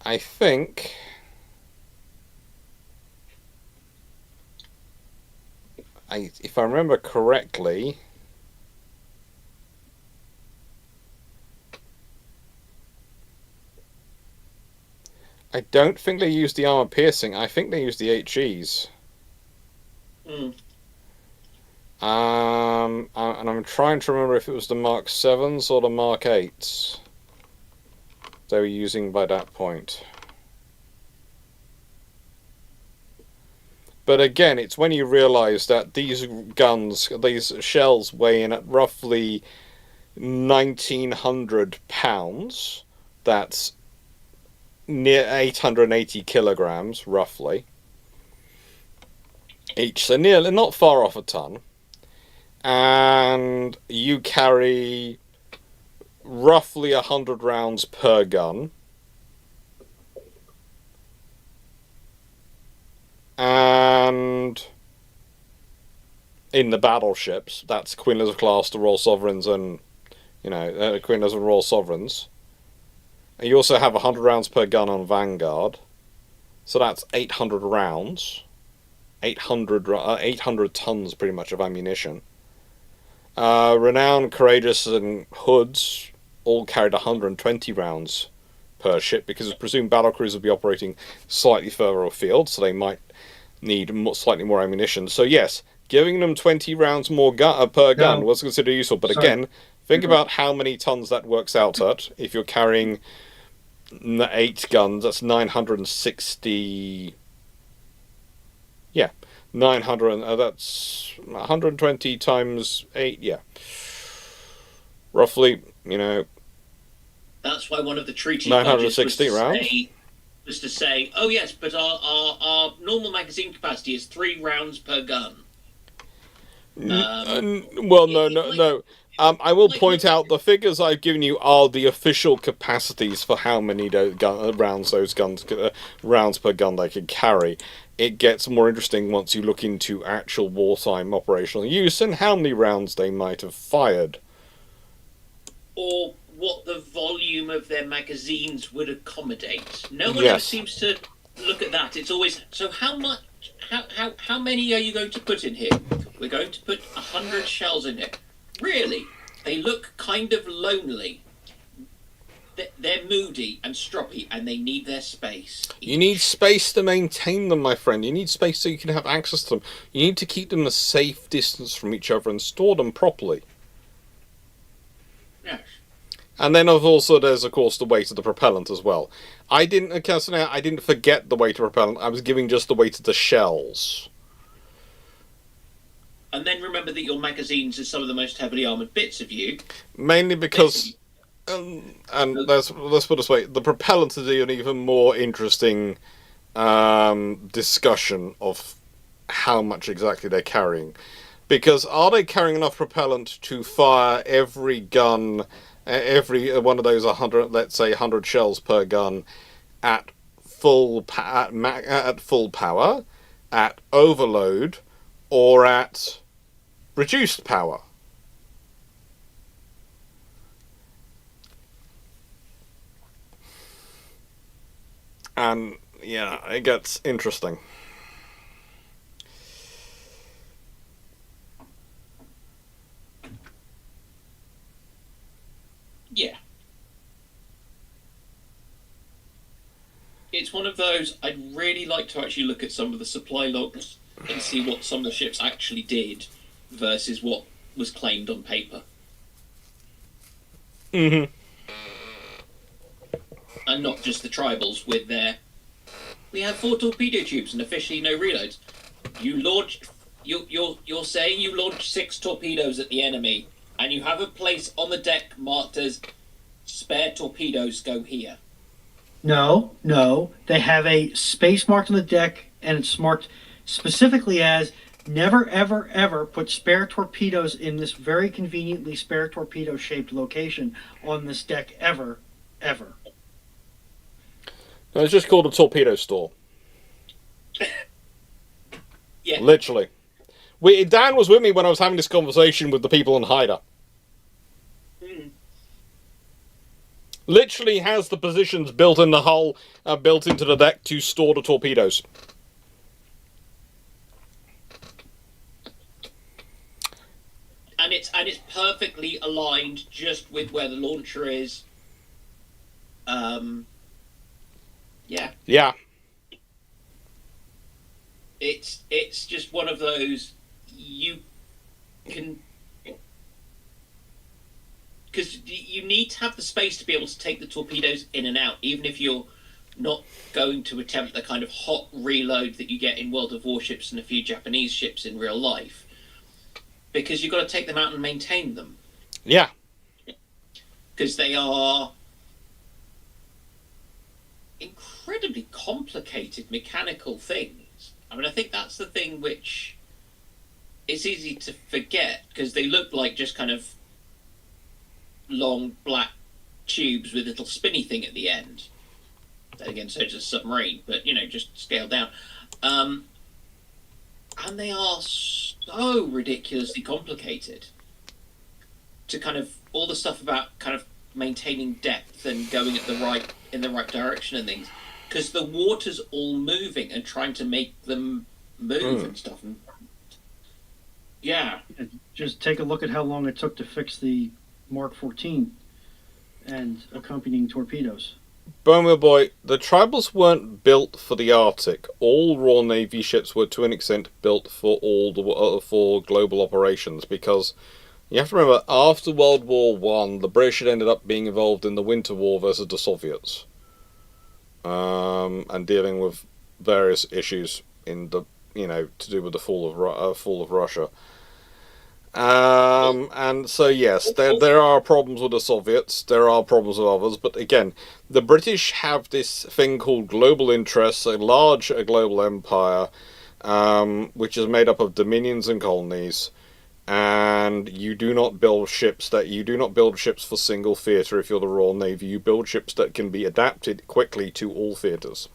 I think if I remember correctly, I don't think they used the armor piercing. I think they used the HEs. And I'm trying to remember if it was the Mark 7s or the Mark 8s they were using by that point. But again, it's when you realise that these guns, these shells weigh in at roughly 1,900 pounds. That's near 880 kilograms, roughly. Each, so nearly, not far off a ton. And you carry roughly 100 rounds per gun. And in the battleships, that's Queen Elizabeth class, the Royal Sovereigns, and Queen Elizabeth Royal Sovereigns. And you also have 100 rounds per gun on Vanguard, so that's 800 rounds, 800 tons pretty much of ammunition. Renowned, Courageous, and Hoods all carried 120 rounds per ship because it's presumed battlecruisers will be operating slightly further afield, so they might need slightly more ammunition. So yes, giving them 20 rounds more per gun was considered useful. But again, think about how many tons that works out at. If you're carrying 8 guns, that's 960. Yeah, 900. That's 120 times 8. Yeah, roughly. That's why one of the treaty 960 rounds. Was to say, oh yes, but our normal magazine capacity is 3 rounds per gun. Well, no. I will point out the figures I've given you are the official capacities for how many rounds per gun they can carry. It gets more interesting once you look into actual wartime operational use and how many rounds they might have fired. Or what the volume of their magazines would accommodate. No one ever seems to look at that. It's always, so how much, how many are you going to put in here? We're going to put 100 shells in here. Really? They look kind of lonely. They're moody and stroppy, and they need their space. You need space to maintain them, my friend. You need space so you can have access to them. You need to keep them a safe distance from each other and store them properly. Yes. And then also there's of course the weight of the propellant as well. I didn't forget the weight of propellant. I was giving just the weight of the shells. And then remember that your magazines are some of the most heavily armoured bits of you. Mainly because, and let's put it this way, the propellant is an even more interesting discussion of how much exactly they're carrying. Because are they carrying enough propellant to fire every gun, every one of those 100, let's say 100 shells per gun, at full power, at overload, or at reduced power? And yeah, it gets interesting. Yeah. It's one of those, I'd really like to actually look at some of the supply logs and see what some of the ships actually did versus what was claimed on paper. Mm-hmm. And not just the tribals with their, we have 4 torpedo tubes and officially no reloads. You launched, you're saying you launched 6 torpedoes at the enemy, and you have a place on the deck marked as spare torpedoes go here. No, they have a space marked on the deck, and it's marked specifically as never, ever, ever put spare torpedoes in this very conveniently spare torpedo shaped location on this deck ever. No, it's just called a torpedo store. Yeah. Literally. Dan was with me when I was having this conversation with the people on Hyder. Literally has the positions built in the hull, built into the deck to store the torpedoes. And it's perfectly aligned just with where the launcher is. Yeah. Yeah. It's just one of those you can, because you need to have the space to be able to take the torpedoes in and out, even if you're not going to attempt the kind of hot reload that you get in World of Warships and a few Japanese ships in real life, because you've got to take them out and maintain them. Yeah. Because they are incredibly complicated mechanical things. I mean, I think that's the thing which is easy to forget, because they look like just kind of long black tubes with a little spinny thing at the end. Then again, so does a submarine, but just scaled down. And they are so ridiculously complicated. To kind of all the stuff about kind of maintaining depth and going in the right direction and things, because the water's all moving and trying to make them move and stuff. And yeah, Just take a look at how long it took to fix the Mark 14 and accompanying torpedoes. Bowman boy, the Tribals weren't built for the Arctic. All Royal Navy ships were to an extent built for for global operations, because you have to remember, after World War One, the British had ended up being involved in the Winter War versus the Soviets, and dealing with various issues in the to do with the fall of Russia. And so yes, there are problems with the Soviets, there are problems with others, but again, the British have this thing called global interests, a large global empire, which is made up of dominions and colonies, and you do not build ships for single theatre if you're the Royal Navy. You build ships that can be adapted quickly to all theatres.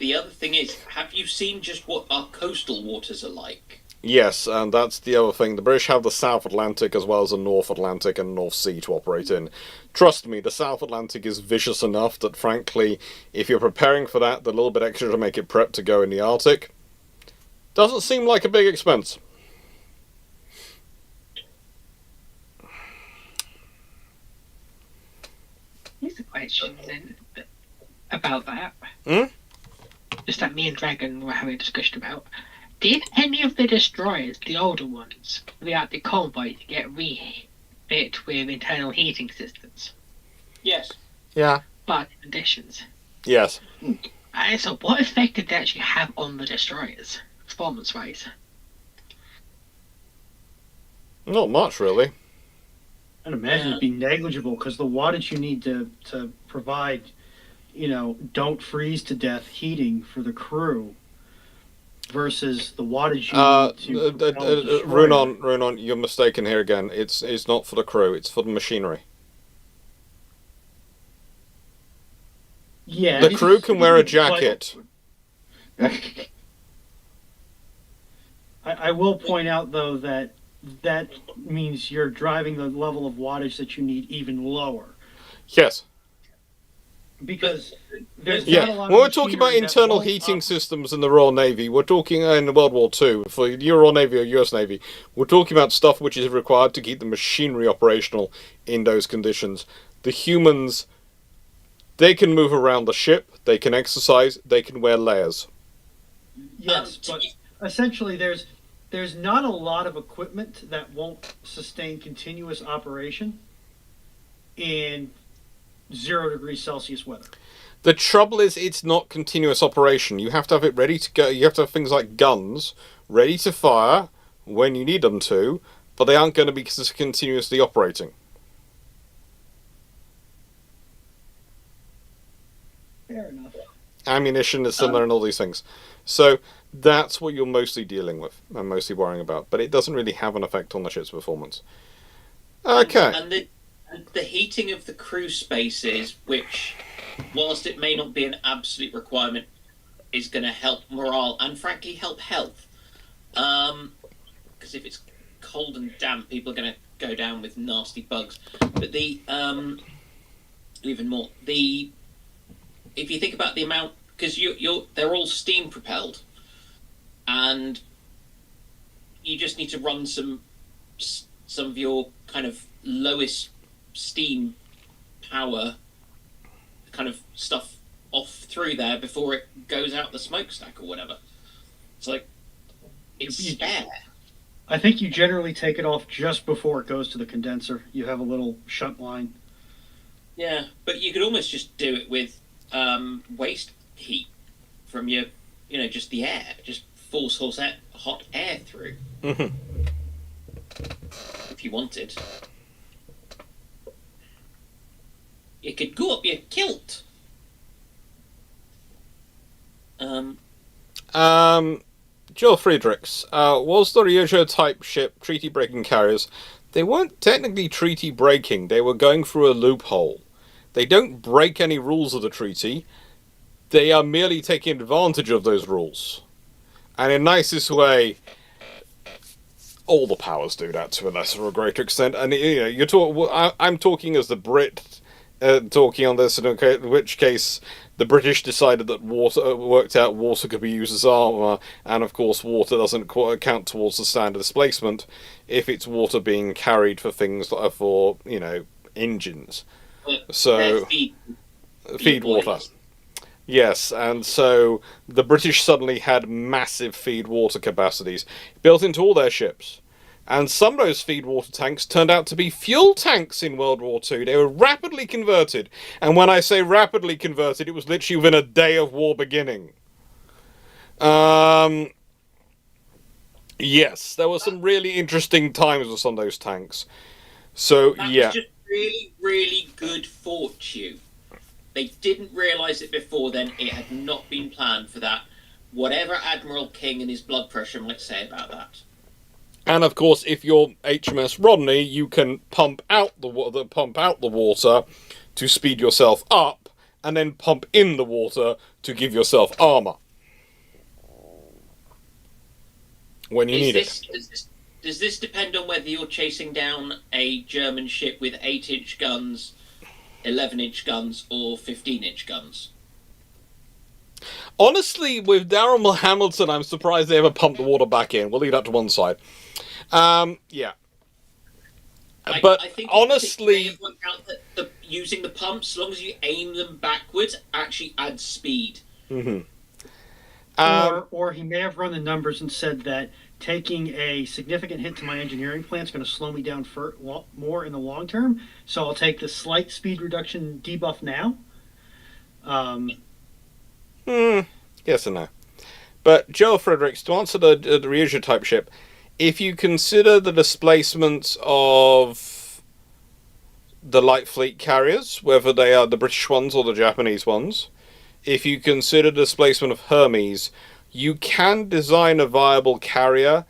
the other thing is, have you seen just what our coastal waters are like? Yes, and that's the other thing. The British have the South Atlantic as well as the North Atlantic and North Sea to operate in. Trust me, the South Atlantic is vicious enough that, frankly, if you're preparing for that, the little bit extra to make it prep to go in the Arctic doesn't seem like a big expense. Here's a question then about that. Just that me and Dragon were having a discussion about. Did any of the destroyers, the older ones, the Arctic convoys, get fit with internal heating systems, Yes. Yeah. but conditions. Yes. So what effect did they actually have on the destroyers, performance-wise? Not much, really. I'd imagine it'd be negligible because the wattage you need to provide, don't freeze to death heating for the crew versus the wattage you need to propel a destroyer. Runon, you're mistaken here again. It's not for the crew, it's for the machinery. Yeah, The crew can wear a jacket. I will point out, though, that means you're driving the level of wattage that you need even lower. Yes. Because there's Yeah, not a lot when of we're talking about machinery that internal won't heating systems in the Royal Navy, we're talking in World War II, for your Royal Navy or US Navy, we're talking about stuff which is required to keep the machinery operational in those conditions. The humans, they can move around the ship, they can exercise, they can wear layers. Yes, but essentially there's not a lot of equipment that won't sustain continuous operation in 0 degrees Celsius weather. The trouble is, it's not continuous operation. You have to have it ready to go. You have to have things like guns ready to fire when you need them to, but they aren't going to be continuously operating. Fair enough. Ammunition is similar and all these things. So that's what you're mostly dealing with and mostly worrying about. But it doesn't really have an effect on the ship's performance. Okay. And the heating of the crew spaces, which, whilst it may not be an absolute requirement, is going to help morale and, frankly, help health. Because if it's cold and damp, people are going to go down with nasty bugs. But even more, if you think about the amount, because they're all steam propelled, and you just need to run some of your kind of lowest steam power kind of stuff off through there before it goes out the smokestack or whatever. It's like it's air. I think you generally take it off just before it goes to the condenser. You have a little shunt line. Yeah, but you could almost just do it with waste heat from your, just the air, just force hot air through. Mm-hmm. If you wanted. You could go up your kilt. Joel Friedrichs, was the Ryujo type ship treaty breaking carriers? They weren't technically treaty breaking, they were going through a loophole. They don't break any rules of the treaty, they are merely taking advantage of those rules. And in nicest way, all the powers do that to a lesser or greater extent. And I'm talking as the Brit, talking on this, in which case the British decided that water could be used as armour, and of course water doesn't count towards the standard displacement if it's water being carried for things that are for, engines. So feed water. Yes, and so the British suddenly had massive feed water capacities built into all their ships. And some of those feed water tanks turned out to be fuel tanks in World War II. They were rapidly converted. And when I say rapidly converted, it was literally within a day of war beginning. Yes, there were some really interesting times with some of those tanks. So, yeah. That's just really, really good fortune. They didn't realise it before then. It had not been planned for that. Whatever Admiral King and his blood pressure might say about that. And of course, if you're HMS Rodney, you can pump out the water to speed yourself up, and then pump in the water to give yourself armour when you need it. Does this depend on whether you're chasing down a German ship with 8-inch guns, 11-inch guns, or 15-inch guns? Honestly, with Darrell Hamilton, I'm surprised they ever pumped the water back in. We'll leave that to one side. Yeah. But I think honestly, worked out that using the pumps, as long as you aim them backwards, actually adds speed. Mm-hmm. Or he may have run the numbers and said that taking a significant hit to my engineering plan is going to slow me down more in the long term. So I'll take the slight speed reduction debuff now. Yes and no. But Joel Fredericks, to answer the Ryuja type ship, if you consider the displacements of the light fleet carriers, whether they are the British ones or the Japanese ones, if you consider the displacement of Hermes, you can design a viable carrier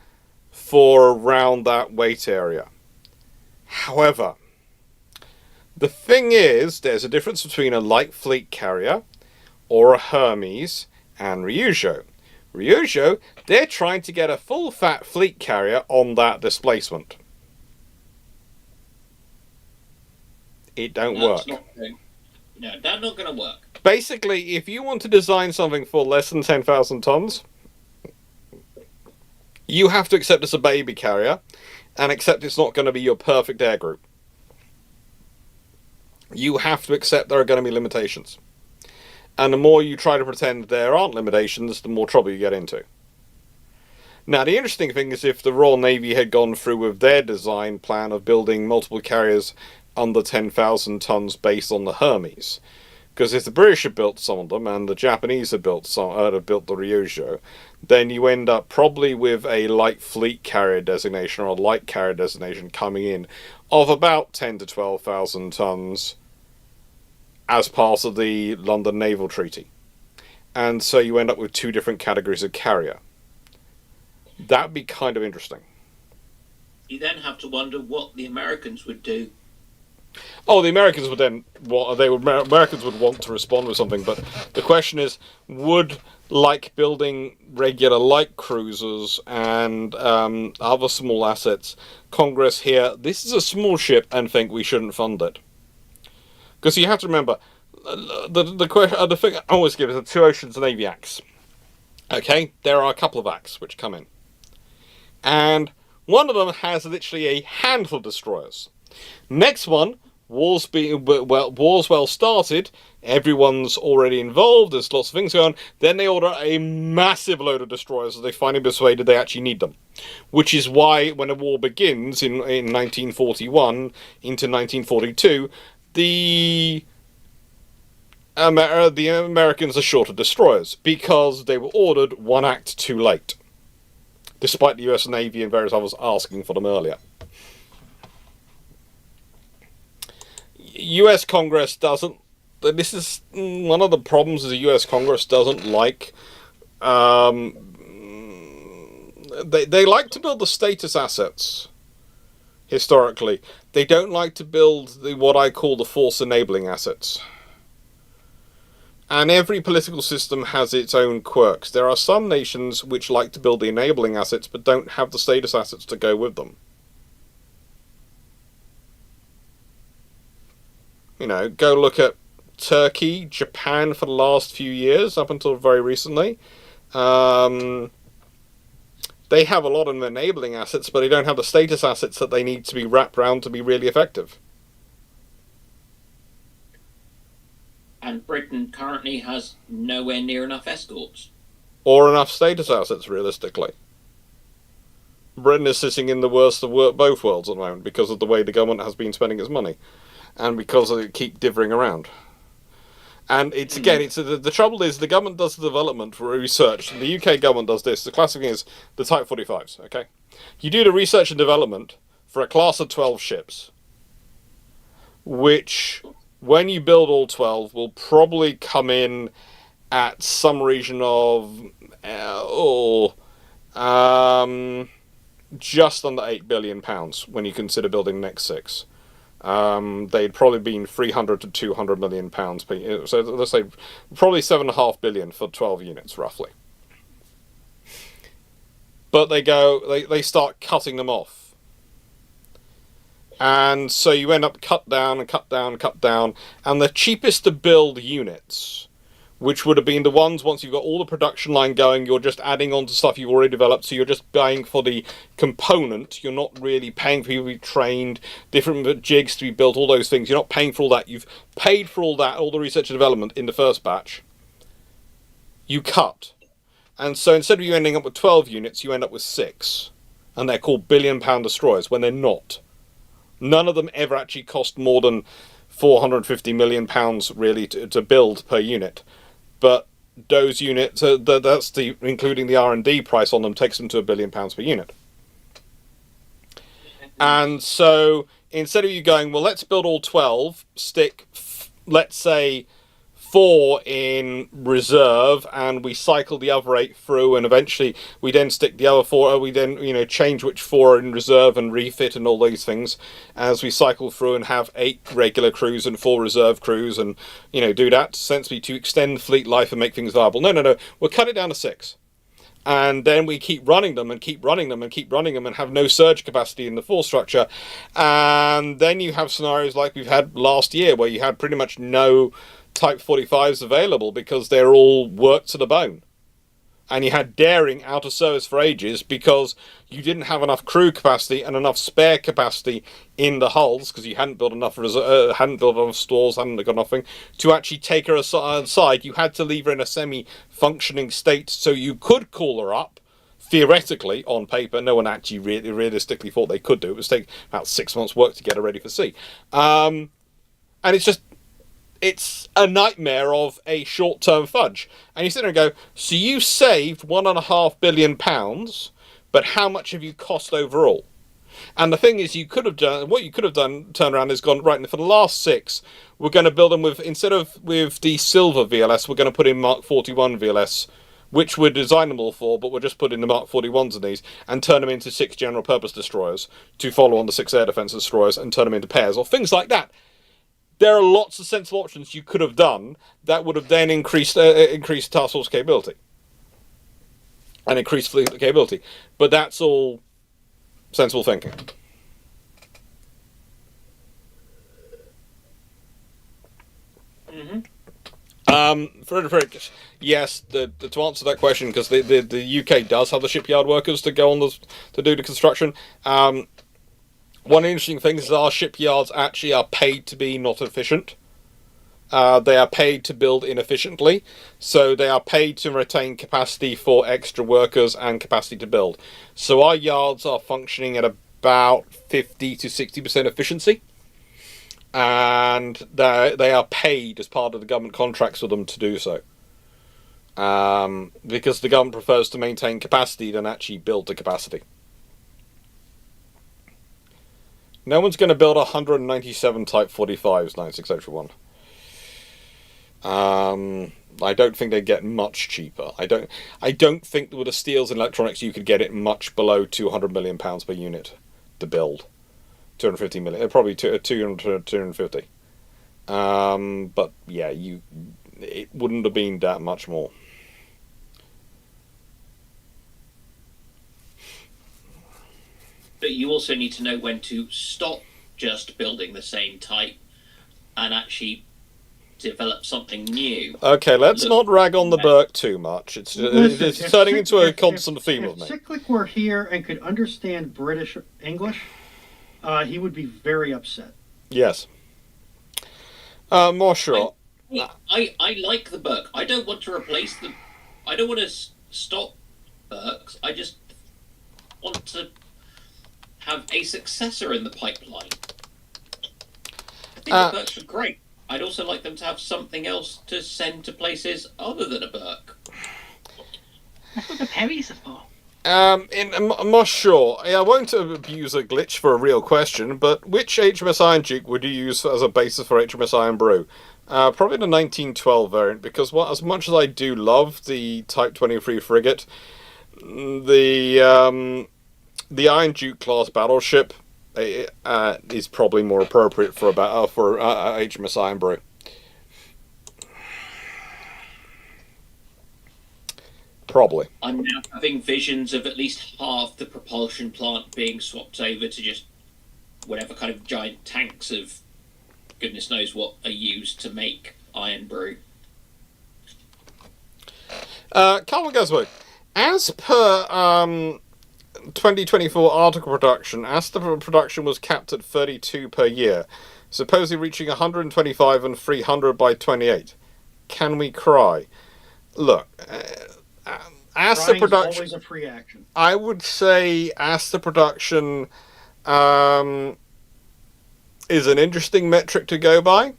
for around that weight area. However, the thing is, there's a difference between a light fleet carrier or a Hermes and Ryujo. Ryujo, they're trying to get a full fat fleet carrier on that displacement. It don't work. No, that's not going to work. Basically, if you want to design something for less than 10,000 tons, you have to accept it's a baby carrier and accept it's not going to be your perfect air group. You have to accept there are going to be limitations. And the more you try to pretend there aren't limitations, the more trouble you get into. Now, the interesting thing is if the Royal Navy had gone through with their design plan of building multiple carriers under 10,000 tons based on the Hermes, because if the British had built some of them and the Japanese had built the Ryujo, then you end up probably with a light fleet carrier designation or a light carrier designation coming in of about 10 to 12,000 tons as part of the London Naval Treaty. And so you end up with two different categories of carrier. That'd be kind of interesting. You then have to wonder what the Americans would do. Oh, the Americans would then Americans would want to respond with something, but the question is, would, like building regular light cruisers and other small assets, Congress hear this is a small ship and think we shouldn't fund it? Because you have to remember, the thing I always give is the Two Oceans Navy Acts. Okay, there are a couple of acts which come in, and one of them has literally a handful of destroyers. Next one, war's well started, everyone's already involved, there's lots of things going on, then they order a massive load of destroyers as they finally persuaded they actually need them. Which is why when a war begins in 1941 into 1942, the Americans are short of destroyers, because they were ordered one act too late, despite the US Navy and various others asking for them earlier. US Congress doesn't... This is one of the problems, is the US Congress doesn't like... They like to build the status assets, historically. They don't like to build what I call the force-enabling assets. And every political system has its own quirks. There are some nations which like to build the enabling assets, but don't have the status assets to go with them. You know, go look at Turkey, Japan for the last few years, up until very recently. They have a lot of enabling assets, but they don't have the status assets that they need to be wrapped around to be really effective. And Britain currently has nowhere near enough escorts. Or enough status assets, realistically. Britain is sitting in the worst of both worlds at the moment because of the way the government has been spending its money. And because they keep dithering around. And it's again, the trouble is the government does the development for research. The UK government does this. The classic thing is the Type 45s, okay? You do the research and development for a class of 12 ships, which, when you build all 12, will probably come in at some region of just under £8 billion when you consider building the next 6. They'd probably been 300 to 200 million pounds per year. So let's say probably 7.5 billion for 12 units, roughly. But they start cutting them off. And so you end up cut down, and the cheapest to build units, which would have been the ones once you've got all the production line going, you're just adding on to stuff you've already developed, so you're just paying for the component, you're not really paying for people to be trained, different jigs to be built, all those things, you're not paying for all that, you've paid for all that, all the research and development in the first batch. You cut. And so instead of you ending up with 12 units, you end up with 6. And they're called billion-pound destroyers, when they're not. None of them ever actually cost more than £450 million, really, to build per unit. But those units, that's including the R&D price on them, takes them to £1 billion per unit. And so instead of you going, well, let's build all 12, stick, let's say, 4 in reserve, and we cycle the other 8 through, and eventually we then stick the other 4, we then, change which 4 are in reserve and refit and all these things as we cycle through and have 8 regular crews and 4 reserve crews, and, do that sensibly to extend fleet life and make things viable. No. We'll cut it down to 6. And then we keep running them and keep running them and keep running them and have no surge capacity in the force structure. And then you have scenarios like we've had last year where you had pretty much no Type 45s available because they're all worked to the bone. And you had daring out of service for ages because you didn't have enough crew capacity and enough spare capacity in the hulls because you hadn't built enough stores, hadn't got nothing to actually take her aside. You had to leave her in a semi-functioning state so you could call her up. Theoretically, on paper, no one actually realistically thought they could do it. It was taking about 6 months' work to get her ready for sea. And it's a nightmare of a short-term fudge. And you sit there and go, so you saved £1.5 billion, but how much have you cost overall? And the thing is, what you could have done, turned around, is gone, right, for the last 6, we're going to build them with, instead of with the silver VLS, we're going to put in Mark 41 VLS, which we're designable for, but we'll just put in the Mark 41s in these, and turn them into 6 general-purpose destroyers, to follow on the 6 air defence destroyers, and turn them into pairs, or things like that. There are lots of sensible options you could have done that would have then increased task force capability and increased fleet capability. But that's all sensible thinking. Frederick, yes, to answer that question, because the UK does have the shipyard workers to go on to do the construction. One interesting thing is our shipyards actually are paid to be not efficient. They are paid to build inefficiently, so they are paid to retain capacity for extra workers and capacity to build. So our yards are functioning at about 50 to 60% efficiency, and they are paid as part of the government contracts for them to do so. Because the government prefers to maintain capacity than actually build the capacity. No one's going to build 197 Type 45s 96001. I don't think they'd get much cheaper. I don't think with the steels and electronics you could get it much below £200 million per unit to build. 250 million, probably 250. But yeah, it wouldn't have been that much more. But you also need to know when to stop just building the same type and actually develop something new. Okay, let's not rag on the Burke too much. It's turning into a constant theme of me. If Cyclic were here and could understand British English, he would be very upset. Yes. More sure. I like the Burke. I don't want to replace them. I don't want to stop Burkes. I just want to have a successor in the pipeline. I think the Burkes are great. I'd also like them to have something else to send to places other than a Burke. That's what the Perrys are for. I'm not sure. I won't abuse a glitch for a real question, but which HMS Iron Duke would you use as a basis for HMS Iron Brew? Probably the 1912 variant, because as much as I do love the Type 23 frigate, the Iron Duke class battleship is probably more appropriate for HMS Iron Brew. Probably. I'm now having visions of at least half the propulsion plant being swapped over to just whatever kind of giant tanks of goodness knows what are used to make Iron Brew. Carl Goswick, as per 2024 article production, as the production was capped at 32 per year, supposedly reaching 125 and 300 by 28. Can we cry? Look, as the Trying is production, always a free action. I would say as the production is an interesting metric to go by.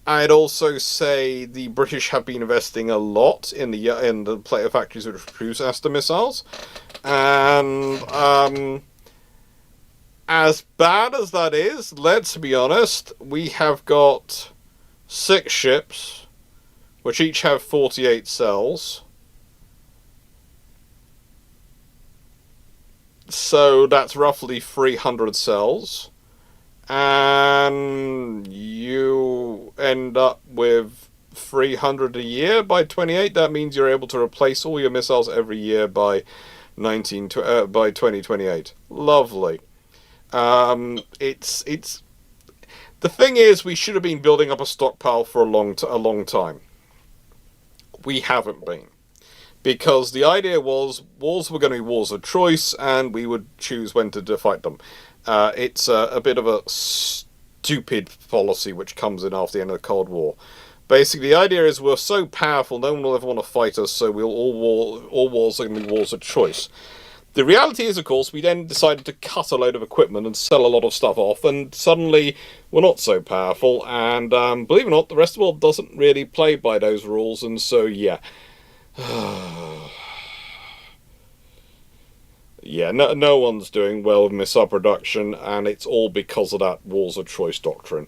I'd also say the British have been investing a lot in the player factories which produce Aster missiles, and as bad as that is, let's be honest, we have got 6 ships, which each have 48 cells. So that's roughly 300 cells. And you end up with 300 a year by 28. That means you're able to replace all your missiles every year by 2028. Lovely. It's the thing is, we should have been building up a stockpile for a long time. We haven't been, because the idea was wars were going to be wars of choice, and we would choose when to fight them. It's a bit of a stupid policy which comes in after the end of the Cold War. Basically, the idea is we're so powerful, no one will ever want to fight us, so all wars are going to be wars of choice. The reality is, of course, we then decided to cut a load of equipment and sell a lot of stuff off, and suddenly we're not so powerful, and believe it or not, the rest of the world doesn't really play by those rules, and so, yeah. Yeah, no one's doing well with missile production, and it's all because of that wars of choice doctrine.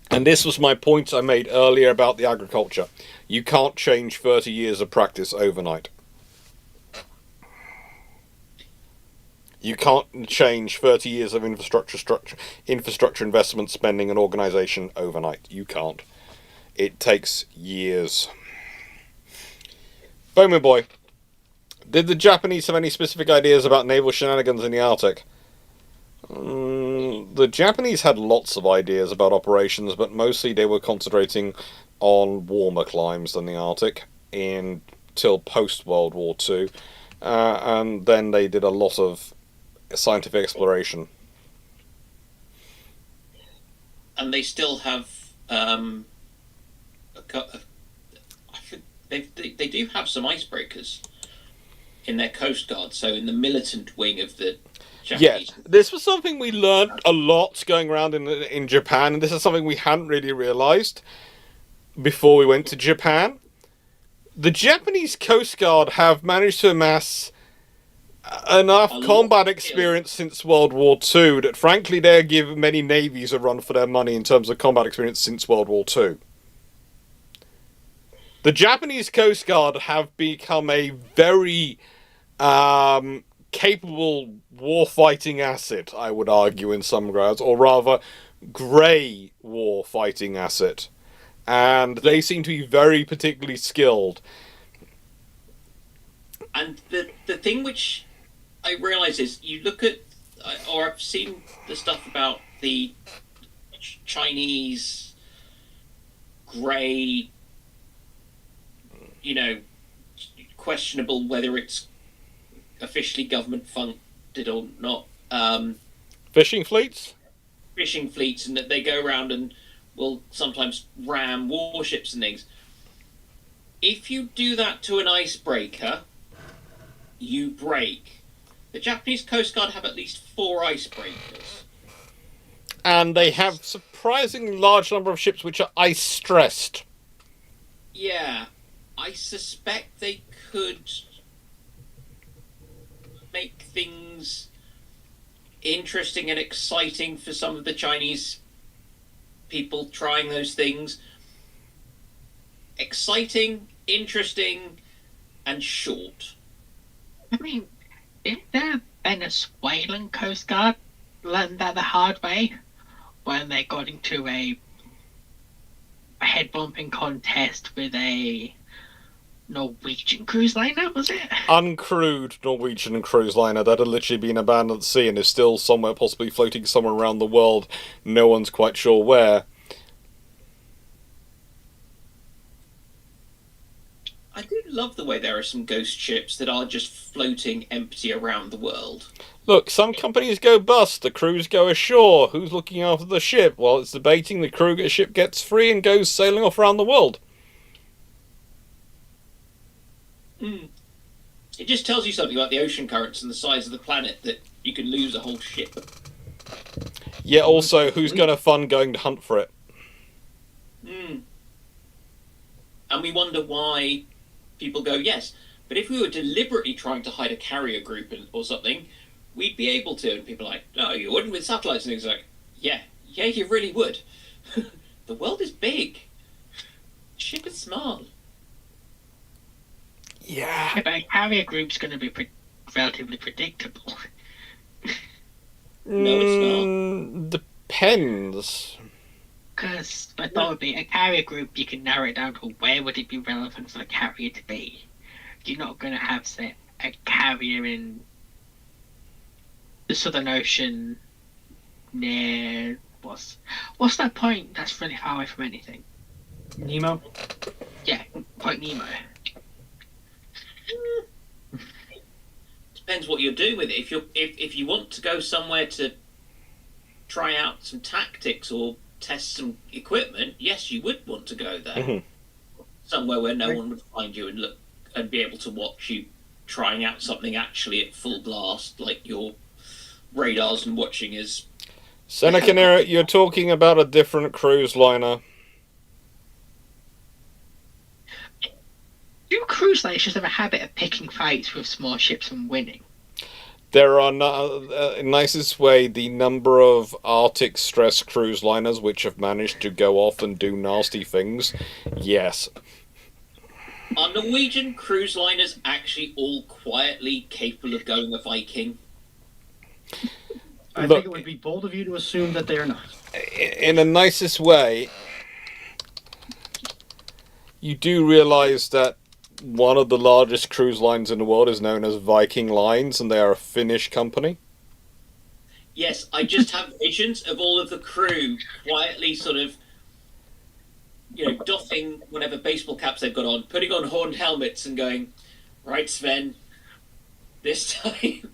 And this was my point I made earlier about the agriculture. You can't change 30 years of practice overnight. You can't change 30 years of infrastructure investment spending and organisation overnight. You can't. It takes years. Bowman Boy, did the Japanese have any specific ideas about naval shenanigans in the Arctic? The Japanese had lots of ideas about operations, but mostly they were concentrating on warmer climes than the Arctic until post-World War II, and then they did a lot of scientific exploration. And they still have they do have some icebreakers in their Coast Guard, so in the militant wing of the Japanese. Yes, this was something we learned a lot going around in Japan, and this is something we hadn't really realised before we went to Japan. The Japanese Coast Guard have managed to amass enough combat experience since World War II that, frankly, they give many navies a run for their money in terms of combat experience since World War II. The Japanese Coast Guard have become a very capable war-fighting asset, I would argue, in some regards, or rather, grey war-fighting asset. And they seem to be very particularly skilled. And the thing which I realise is, you look at, or I've seen the stuff about the Chinese grey, questionable whether it's officially government funded or not. Fishing fleets? Fishing fleets, and that they go around and will sometimes ram warships and things. If you do that to an icebreaker, you break. The Japanese Coast Guard have at least 4 icebreakers. And they have surprisingly large number of ships which are ice-stressed. Yeah. I suspect they could make things interesting and exciting for some of the Chinese people trying those things. Exciting, interesting, and short. I mean, did the Venezuelan Coast Guard learn that the hard way when they got into a head bumping contest with a Norwegian cruise liner, was it? Uncrewed Norwegian cruise liner that had literally been abandoned at sea and is still somewhere, possibly floating somewhere around the world. No one's quite sure where. I do love the way there are some ghost ships that are just floating empty around the world. Look, some companies go bust, the crews go ashore. Who's looking after the ship? While it's debating, the ship gets free and goes sailing off around the world. It just tells you something about the ocean currents and the size of the planet that you can lose a whole ship. Yeah, also, who's going to fund going to hunt for it? And we wonder why people go, yes, but if we were deliberately trying to hide a carrier group or something, we'd be able to. And people are like, no, you wouldn't with satellites. And things like, yeah, you really would. The world is big. Ship is small. Yeah. But a carrier group's going to be relatively predictable. No, it's not. Depends. Because I thought would be a carrier group, you can narrow it down to where would it be relevant for the carrier to be. You're not going to have, say, a carrier in the Southern Ocean near what's that point that's really far away from anything? Nemo? Yeah, Point Nemo. Depends what you're doing with it. If you want to go somewhere to try out some tactics or test some equipment, yes, you would want to go there. Mm-hmm. Somewhere where no one would find you and look and be able to watch you trying out something actually at full blast, like your radars and watching is. Seneca, you're talking about a different cruise liner. Do cruise liners have a habit of picking fights with small ships and winning? There are, in nicest way, the number of Arctic stress cruise liners which have managed to go off and do nasty things. Yes. Are Norwegian cruise liners actually all quietly capable of going a Viking? I think it would be bold of you to assume that they are not. In the nicest way, you do realise that one of the largest cruise lines in the world is known as Viking Lines, and they are a Finnish company. Yes, I just have visions of all of the crew quietly sort of, doffing whatever baseball caps they've got on, putting on horned helmets and going, right, Sven, this time.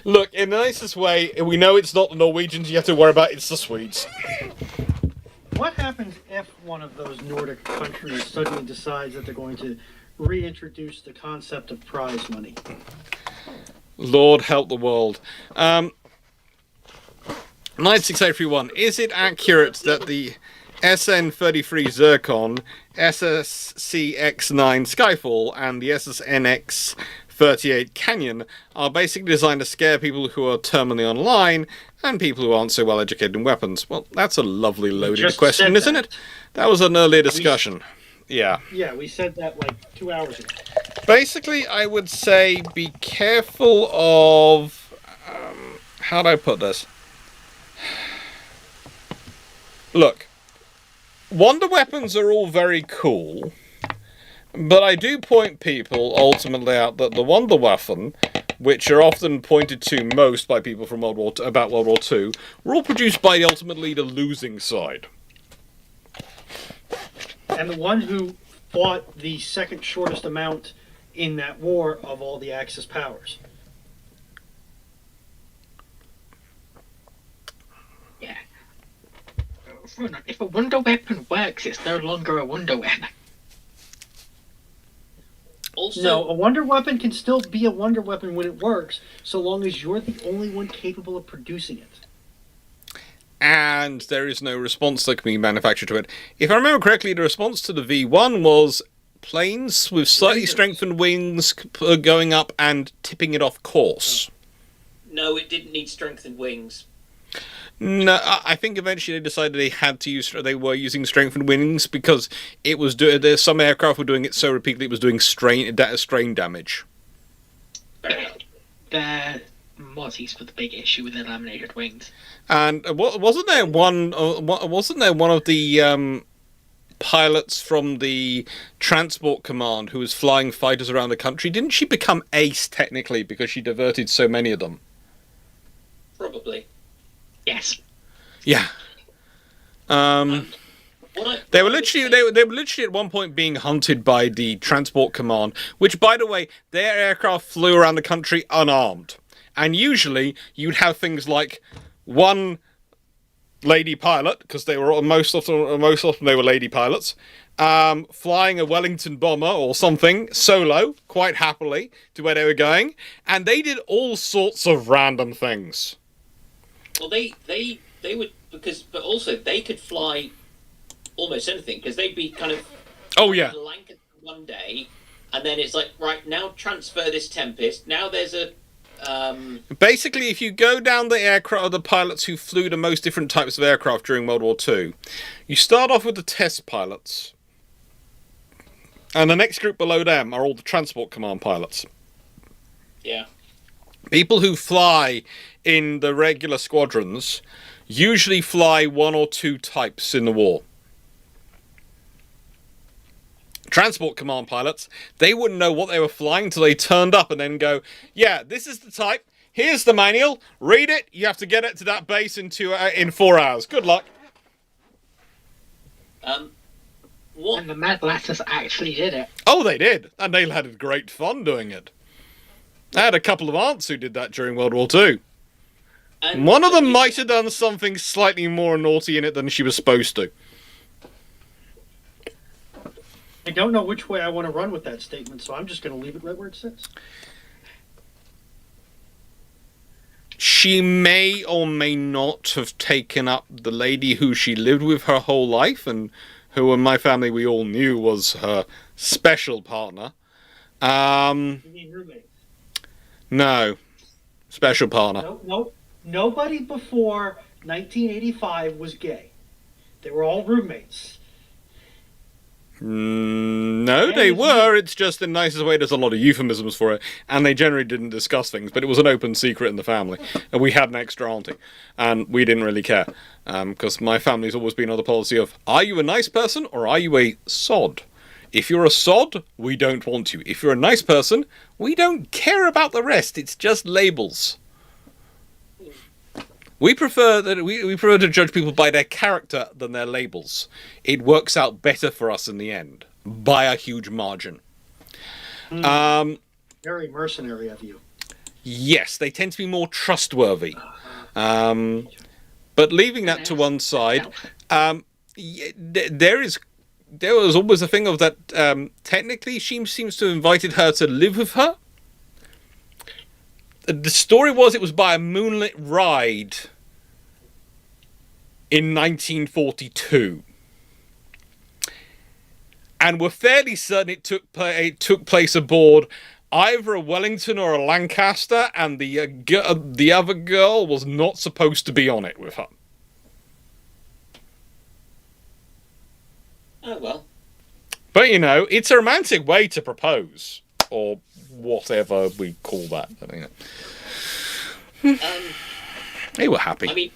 Look, in the nicest way, we know it's not the Norwegians you have to worry about, it's the Swedes. What happens if one of those Nordic countries suddenly decides that they're going to reintroduce the concept of prize money? Lord help the world. 96831, is it accurate that the SN-33 Zircon, SSCX-9 Skyfall, and the SSNX-38 Canyon are basically designed to scare people who are terminally online and people who aren't so well educated in weapons? Well, that's a lovely loaded question, isn't it? That was an earlier discussion. Yeah. Yeah, we said that like 2 hours ago. Basically, I would say be careful of... how do I put this? Look, wonder weapons are all very cool, but I do point people ultimately out that the wonder weapon, which are often pointed to most by people from World War II, were all produced by ultimately the losing side. And the one who fought the second shortest amount in that war of all the Axis powers. Yeah. If a wonder weapon works, it's no longer a wonder weapon. Also, No, a wonder weapon can still be a wonder weapon when it works, so long as you're the only one capable of producing it. And there is no response that can be manufactured to it. If I remember correctly, the response to the V1 was planes with slightly strengthened wings going up and tipping it off course. no, it didn't need strengthened wings. No, I think eventually they decided they were using strengthened wings because it was some aircraft were doing it so repeatedly it was doing strain damage. The Mozzies were the big issue with the laminated wings. And wasn't there one of the pilots from the Transport Command who was flying fighters around the country? Didn't she become ace technically because she diverted so many of them? Probably. Yes. Yeah. They were literally at one point being hunted by the Transport Command, which, by the way, their aircraft flew around the country unarmed. And usually you'd have things like one lady pilot, because they were most often they were lady pilots, flying a Wellington bomber or something solo, quite happily, to where they were going, and they did all sorts of random things. Well, they would, but also they could fly almost anything, because they'd be kind of Lancaster one day, and then it's like, right, now transfer this Tempest. Now there's a basically, if you go down the aircraft, the pilots who flew the most different types of aircraft during World War II, you start off with the test pilots, and the next group below them are all the Transport Command pilots. Yeah. People who fly in the regular squadrons usually fly one or two types in the war. Transport Command pilots, they wouldn't know what they were flying until they turned up and then go, yeah, this is the type, here's the manual, read it, you have to get it to that base in 4 hours. Good luck. What? And the Mad Blatters actually did it. Oh, they did, and they had great fun doing it. I had a couple of aunts who did that during World War II. And one of them might have done something slightly more naughty in it than she was supposed to. I don't know which way I want to run with that statement, so I'm just going to leave it right where it sits. She may or may not have taken up the lady who she lived with her whole life, and who in my family we all knew was her special partner. You mean roommates? No. Special partner. No. Nobody before 1985 was gay. They were all roommates. No, they were. It's just in the nicest way. There's a lot of euphemisms for it, and they generally didn't discuss things. But it was an open secret in the family, and we had an extra auntie, and we didn't really care, because my family's always been on the policy of: are you a nice person or are you a sod? If you're a sod, we don't want you. If you're a nice person, we don't care about the rest. It's just labels. We prefer to judge people by their character than their labels. It works out better for us in the end, by a huge margin. Very mercenary of you. Yes, they tend to be more trustworthy. But leaving that to one side, there was always a thing of that. Technically, she seems to have invited her to live with her. The story was it was by a moonlit ride in 1942. And we're fairly certain it took place aboard either a Wellington or a Lancaster, and the other girl was not supposed to be on it with her. Oh, well. But, it's a romantic way to propose. Or whatever we call that. They were happy. I mean,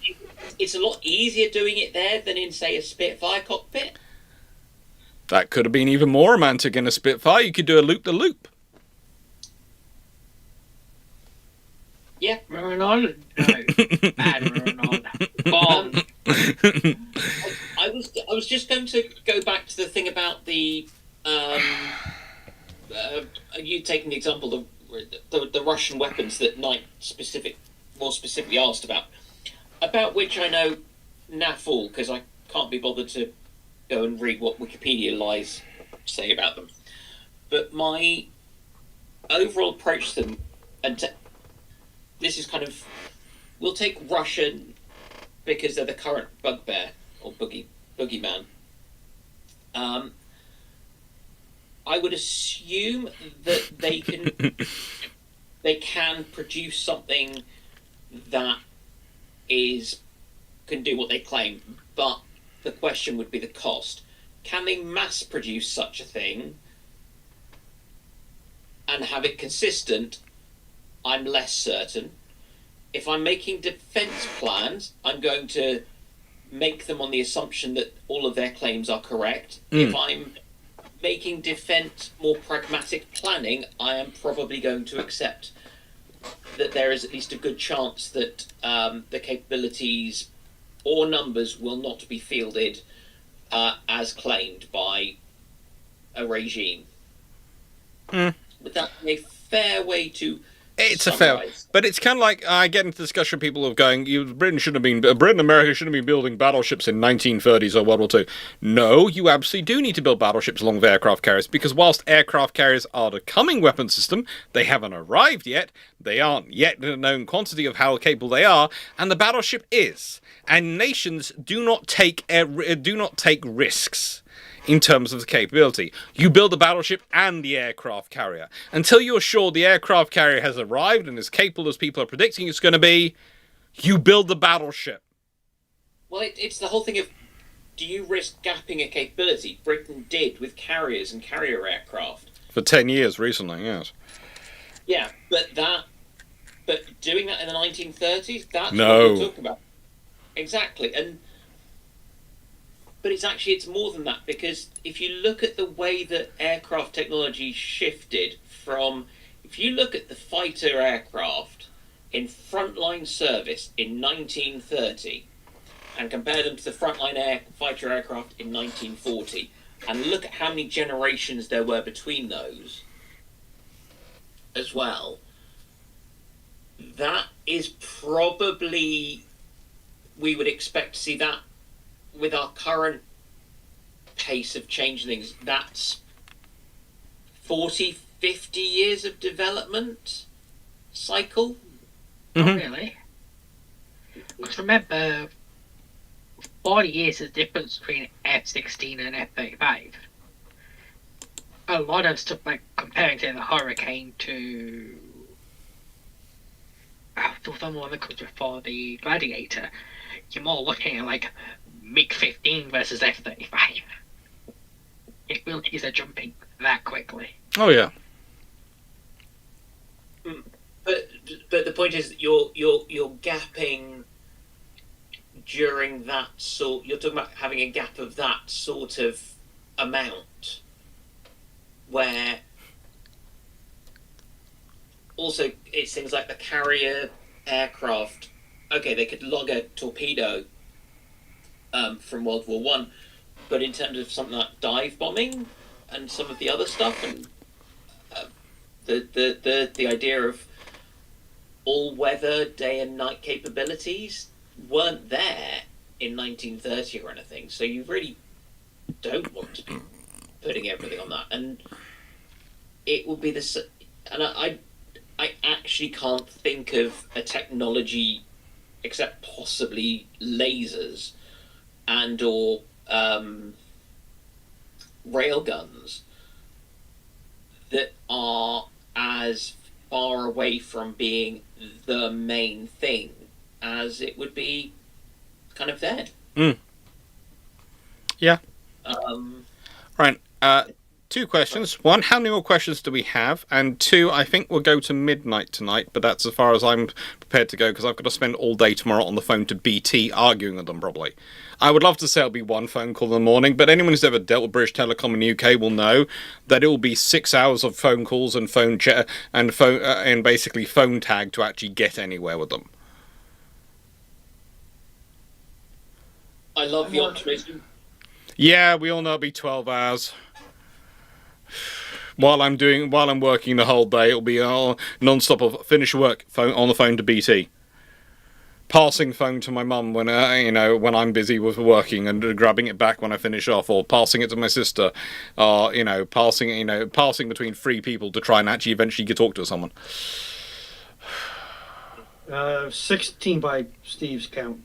it's a lot easier doing it there than in, say, a Spitfire cockpit. That could have been even more romantic in a Spitfire. You could do a loop-the-loop. Yeah. Ronald. No. Bad Ronald. Bomb. I was just going to go back to the thing about the... you taking the example of the Russian weapons that Knight more specifically asked about which I know naffle, because I can't be bothered to go and read what Wikipedia lies say about them. But my overall approach to them, this is kind of, we'll take Russian because they're the current bugbear or boogeyman. I would assume that they can produce something that can do what they claim, but the question would be the cost. Can they mass produce such a thing and have it consistent? I'm less certain. If I'm making defense plans, I'm going to make them on the assumption that all of their claims are correct. If I'm making defense more pragmatic planning, I am probably going to accept that there is at least a good chance that the capabilities or numbers will not be fielded as claimed by a regime. But that's a fair way to It's summarize. but it's kind of like I get into discussion with people of going, Britain and America shouldn't have been building battleships in 1930s or World War II. No, you absolutely do need to build battleships along with aircraft carriers, because whilst aircraft carriers are the coming weapon system, they haven't arrived yet. They aren't yet in a known quantity of how capable they are, and the battleship is. And nations do not take risks in terms of the capability. You build the battleship and the aircraft carrier. Until you're sure the aircraft carrier has arrived and is capable as people are predicting it's going to be, you build the battleship. Well, it's the whole thing of, do you risk gapping a capability? Britain did with carriers and carrier aircraft. For 10 years recently, yes. Yeah, but doing that in the 1930s, that's No. what we're talking about. Exactly, but it's more than that, because if you look at the way that aircraft technology shifted from, if you look at the fighter aircraft in frontline service in 1930 and compare them to the frontline fighter aircraft in 1940, and look at how many generations there were between those as well, that is probably, we would expect to see that with our current pace of changing things, that's 40, 50 years of development cycle. Not really. Because remember, 40 years is the difference between F-16 and F-35. A lot of stuff, like comparing to the Hurricane to the one that comes before the Gladiator, you're more looking at like MiG-15 versus F-35. Abilities are jumping that quickly. Oh yeah. But the point is that you're gapping during that sort. You're talking about having a gap of that sort of amount, where also it's things like the carrier aircraft. Okay, they could log a torpedo from World War One, but in terms of something like dive bombing and some of the other stuff, and the idea of all-weather day and night capabilities weren't there in 1930 or anything. So you really don't want to be putting everything on that, and it will be this. And I actually can't think of a technology except possibly lasers and or railguns that are as far away from being the main thing as it would be kind of then. Yeah. Right. Two questions. One, how many more questions do we have? And two, I think we'll go to midnight tonight, but that's as far as I'm prepared to go, because I've got to spend all day tomorrow on the phone to BT arguing with them, probably. I would love to say it'll be one phone call in the morning, but anyone who's ever dealt with British Telecom in the UK will know that it will be 6 hours of phone calls and phone chat and basically phone tag to actually get anywhere with them. I love the optimism. Yeah, we all know it'll be 12 hours. While I'm working the whole day, it'll be non-stop of finish work, phone on the phone to BT, passing phone to my mum when when I'm busy with working, and grabbing it back when I finish off, or passing it to my sister, or passing between three people to try and actually eventually talk to someone. 16 by Steve's count.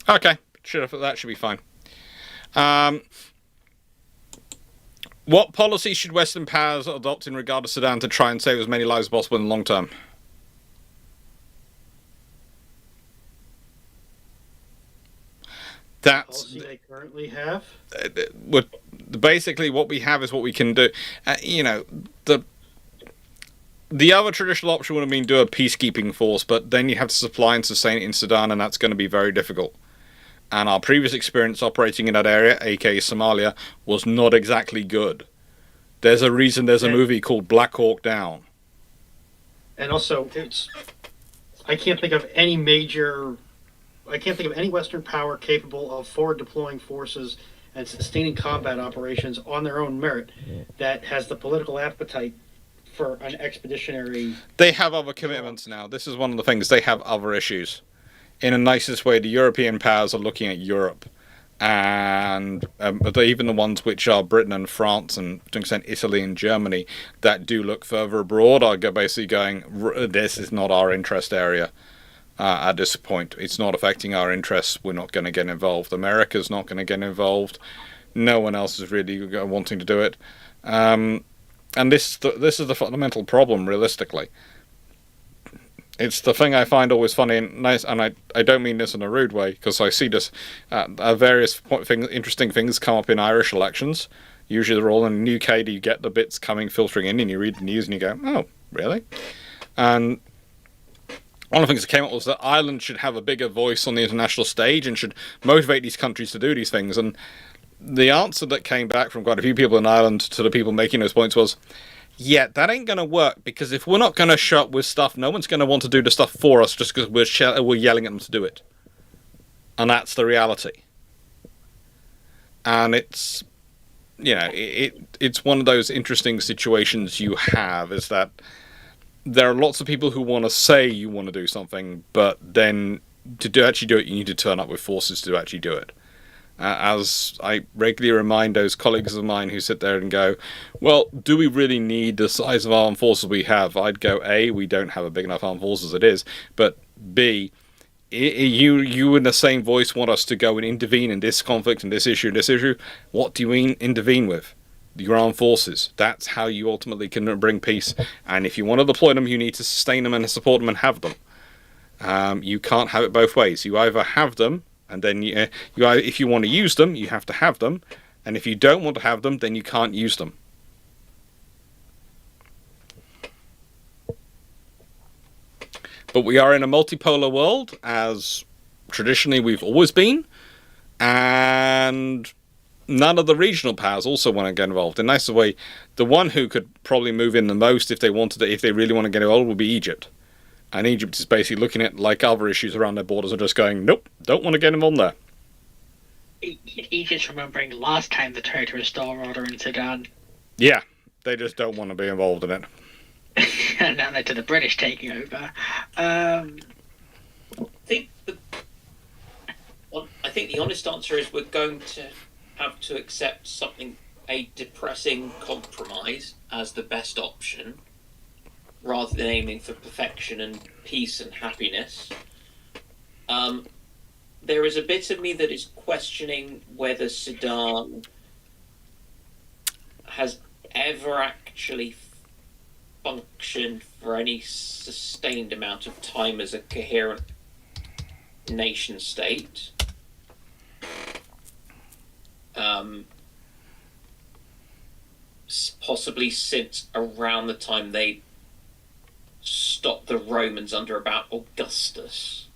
Okay, that should be fine. What policy should Western powers adopt in regard to Sudan to try and save as many lives as possible in the long term? That's Policy they currently have. Basically what we have is what we can do. The other traditional option would have been do a peacekeeping force, but then you have to supply and sustain it in Sudan, and that's going to be very difficult. And our previous experience operating in that area, aka Somalia, was not exactly good. There's a reason there's a movie called Black Hawk Down. And also, I can't think of any major I can't think of any Western power capable of forward deploying forces and sustaining combat operations on their own merit that has the political appetite for an expeditionary. They have other commitments now. This is one of the things. They have other issues. In the nicest way, the European powers are looking at Europe. And even the ones which are Britain and France and to an extent Italy and Germany that do look further abroad are basically going, this is not our interest area at this point. It's not affecting our interests. We're not going to get involved. America's not going to get involved. No one else is really wanting to do it. And this is the fundamental problem, realistically. It's the thing I find always funny and nice, and I don't mean this in a rude way, because I see this various interesting things come up in Irish elections. Usually they're all in the UK. Do you get the bits filtering in, and you read the news and you go, oh, really? And one of the things that came up was that Ireland should have a bigger voice on the international stage and should motivate these countries to do these things. And the answer that came back from quite a few people in Ireland to the people making those points was, yeah, that ain't going to work, because if we're not going to show up with stuff, no one's going to want to do the stuff for us just because we're yelling at them to do it. And that's the reality. And it's, it's one of those interesting situations you have, is that there are lots of people who want to say you want to do something, but then actually do it, you need to turn up with forces to actually do it. As I regularly remind those colleagues of mine who sit there and go, well, do we really need the size of armed forces we have? I'd go, A, we don't have a big enough armed force as it is, but B, you in the same voice want us to go and intervene in this conflict and this issue and this issue. What do you mean intervene with? Your armed forces. That's how you ultimately can bring peace. And if you want to deploy them, you need to sustain them and support them and have them. You can't have it both ways. You either have them, and then if you want to use them, you have to have them. And if you don't want to have them, then you can't use them. But we are in a multipolar world, as traditionally we've always been. And none of the regional powers also want to get involved. In a nicer way, the one who could probably move in the most if they wanted to, if they really want to get involved, would be Egypt. And Egypt is basically looking at, like other issues around their borders, and just going, nope, don't want to get involved there. Egypt's remembering last time they tried to restore order in Sudan. Yeah, they just don't want to be involved in it. And now they're to the British taking over. I think the honest answer is we're going to have to accept a depressing compromise as the best option, rather than aiming for perfection and peace and happiness. There is a bit of me that is questioning whether Sudan has ever actually functioned for any sustained amount of time as a coherent nation state. Possibly since around the time they stopped the Romans under about Augustus.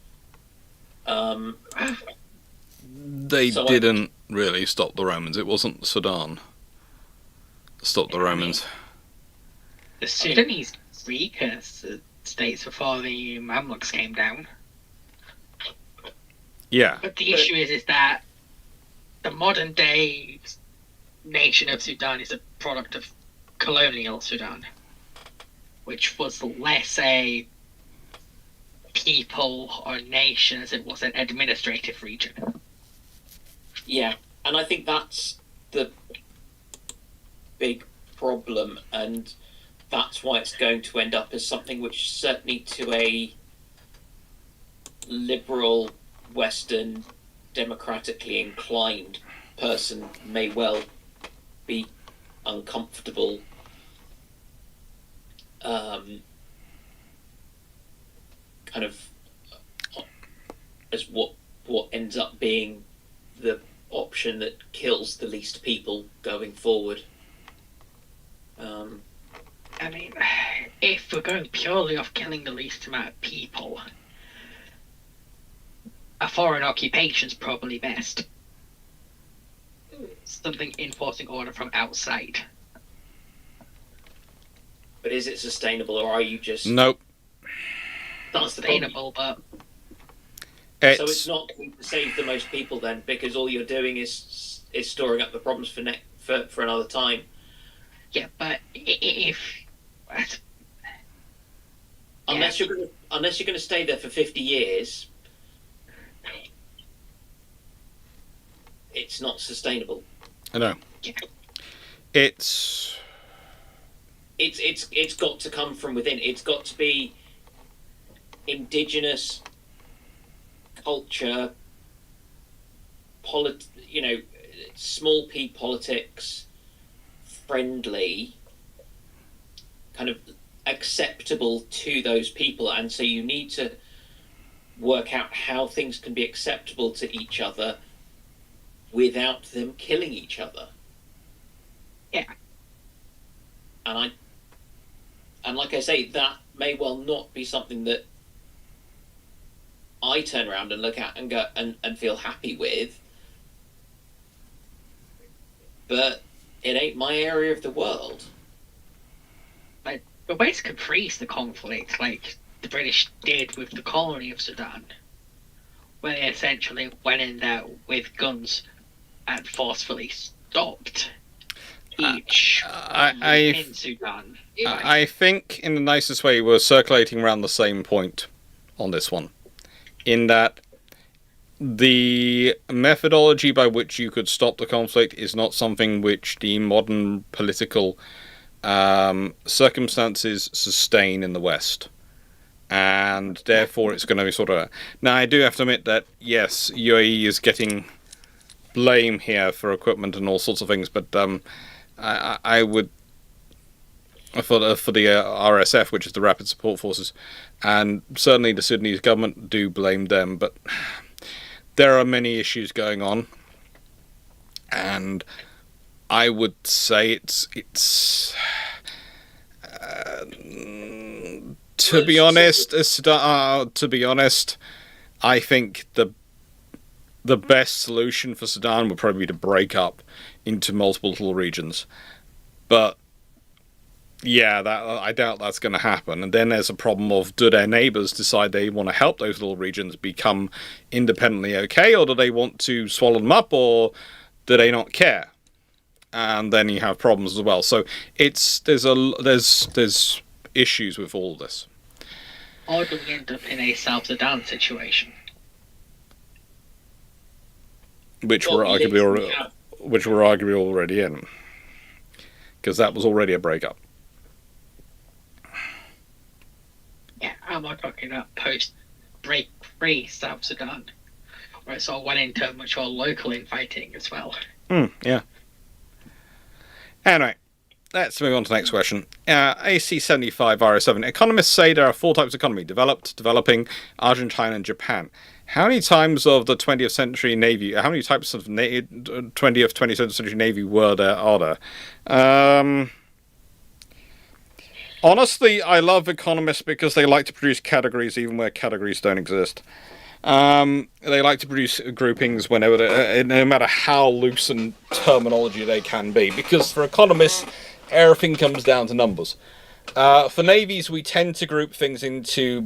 They didn't really stop the Romans. It wasn't Sudan that stopped the Romans. The Sudanese weaker states before the Mamluks came down. Yeah. But the issue is that the modern day nation of Sudan is a product of colonial Sudan, which was less a people or nation as it was an administrative region. Yeah, and I think that's the big problem, and that's why it's going to end up as something which certainly to a liberal, Western, democratically inclined person may well be uncomfortable. Kind of as what ends up being the option that kills the least people going forward. I mean, if we're going purely off killing the least amount of people, a foreign occupation's probably best. Something enforcing order from outside. But is it sustainable, or are you just... Nope. Not sustainable, but So it's not going to save the most people then, because all you're doing is storing up the problems for another time. Yeah, but if unless you're going to stay there for 50 years, it's not sustainable. I know. Yeah. It's got to come from within. It's got to be indigenous culture, small p politics, friendly, kind of acceptable to those people. And so you need to work out how things can be acceptable to each other without them killing each other. Yeah. And like I say, that may well not be something that I turn around and look at and go and feel happy with, but it ain't my area of the world. Like, the ways could freeze the conflict, like the British did with the colony of Sudan, where they essentially went in there with guns and forcefully stopped each in Sudan. I think, in the nicest way, we're circulating around the same point on this one. In that the methodology by which you could stop the conflict is not something which the modern political circumstances sustain in the West. And therefore it's going to be sort of... Now, I do have to admit that, yes, UAE is getting blame here for equipment and all sorts of things, but I would... For the RSF, which is the Rapid Support Forces, and certainly the Sudanese government do blame them, but there are many issues going on, and I would say it's to be honest, I think the best solution for Sudan would probably be to break up into multiple little regions, but yeah, I doubt that's going to happen. And then there's a problem of, do their neighbours decide they want to help those little regions become independently okay, or do they want to swallow them up, or do they not care? And then you have problems as well. So there's issues with all this. Or do we end up in a South Sudan situation? Which we're arguably already in, because that was already a breakup. Yeah, I'm not talking about post-break free South Sudan, where it's all went into much more local infighting as well. Yeah. Anyway, let's move on to the next question. AC75RS7. Economists say there are 4 types of economy: developed, developing, Argentina, and Japan. How many times of the 20th century Navy, how many types of 20th century Navy are there? Honestly, I love economists because they like to produce categories even where categories don't exist. They like to produce groupings whenever, no matter how loose in terminology they can be, because for economists, everything comes down to numbers. For navies, we tend to group things into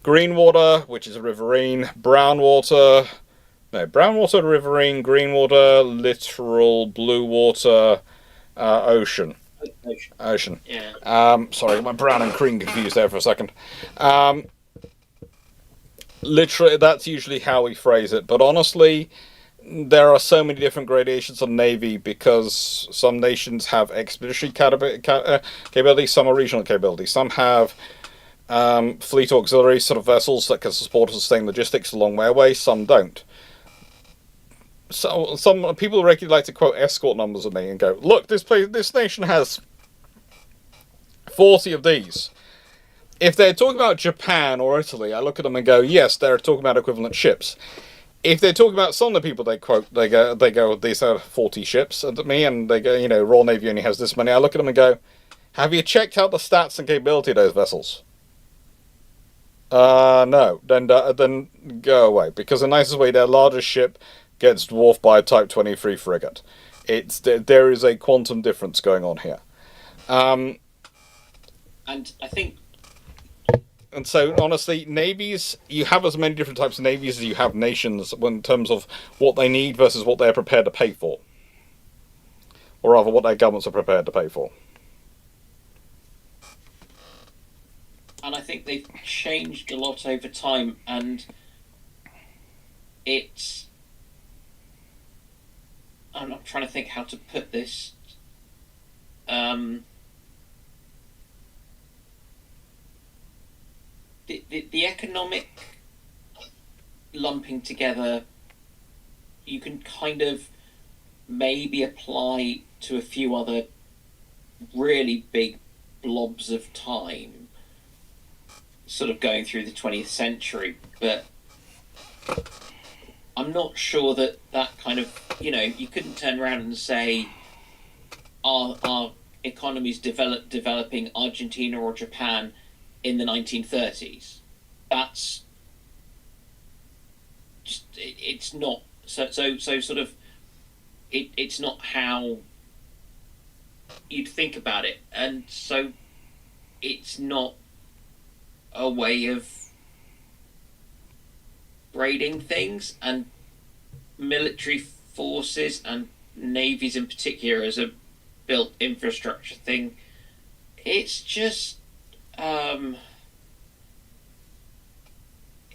green water, which is a riverine, brown water, riverine, green water, littoral, blue water, ocean. Ocean. Yeah. Sorry, my brown and cream confused there for a second. Literally, that's usually how we phrase it. But honestly, there are so many different gradations of Navy because some nations have expeditionary capability, some are regional capability, some have fleet auxiliary sort of vessels that can support and sustain logistics along airways, some don't. So some people regularly like to quote escort numbers at me and go, look, this nation has 40 of these. If they're talking about Japan or Italy, I look at them and go, yes, they're talking about equivalent ships. If they're talking about some of the people they quote, they go, these are 40 ships at me, and they go, Royal Navy only has this many. I look at them and go, have you checked out the stats and capability of those vessels? No. Then go away, because the nicest way, their largest ship gets dwarfed by a Type 23 frigate. There is a quantum difference going on here. And I think And so, honestly, navies, you have as many different types of navies as you have nations in terms of what they need versus what they're prepared to pay for. Or rather, what their governments are prepared to pay for. And I think they've changed a lot over time, and it's... I'm not trying to think how to put this. The economic lumping together, you can kind of maybe apply to a few other really big blobs of time, sort of going through the 20th century, but I'm not sure that kind of, you couldn't turn around and say our economies developing Argentina or Japan in the 1930s. That's just, it's not so sort of it's not how you'd think about it, and so it's not a way of grading things, and military forces and navies in particular as a built infrastructure thing, it's just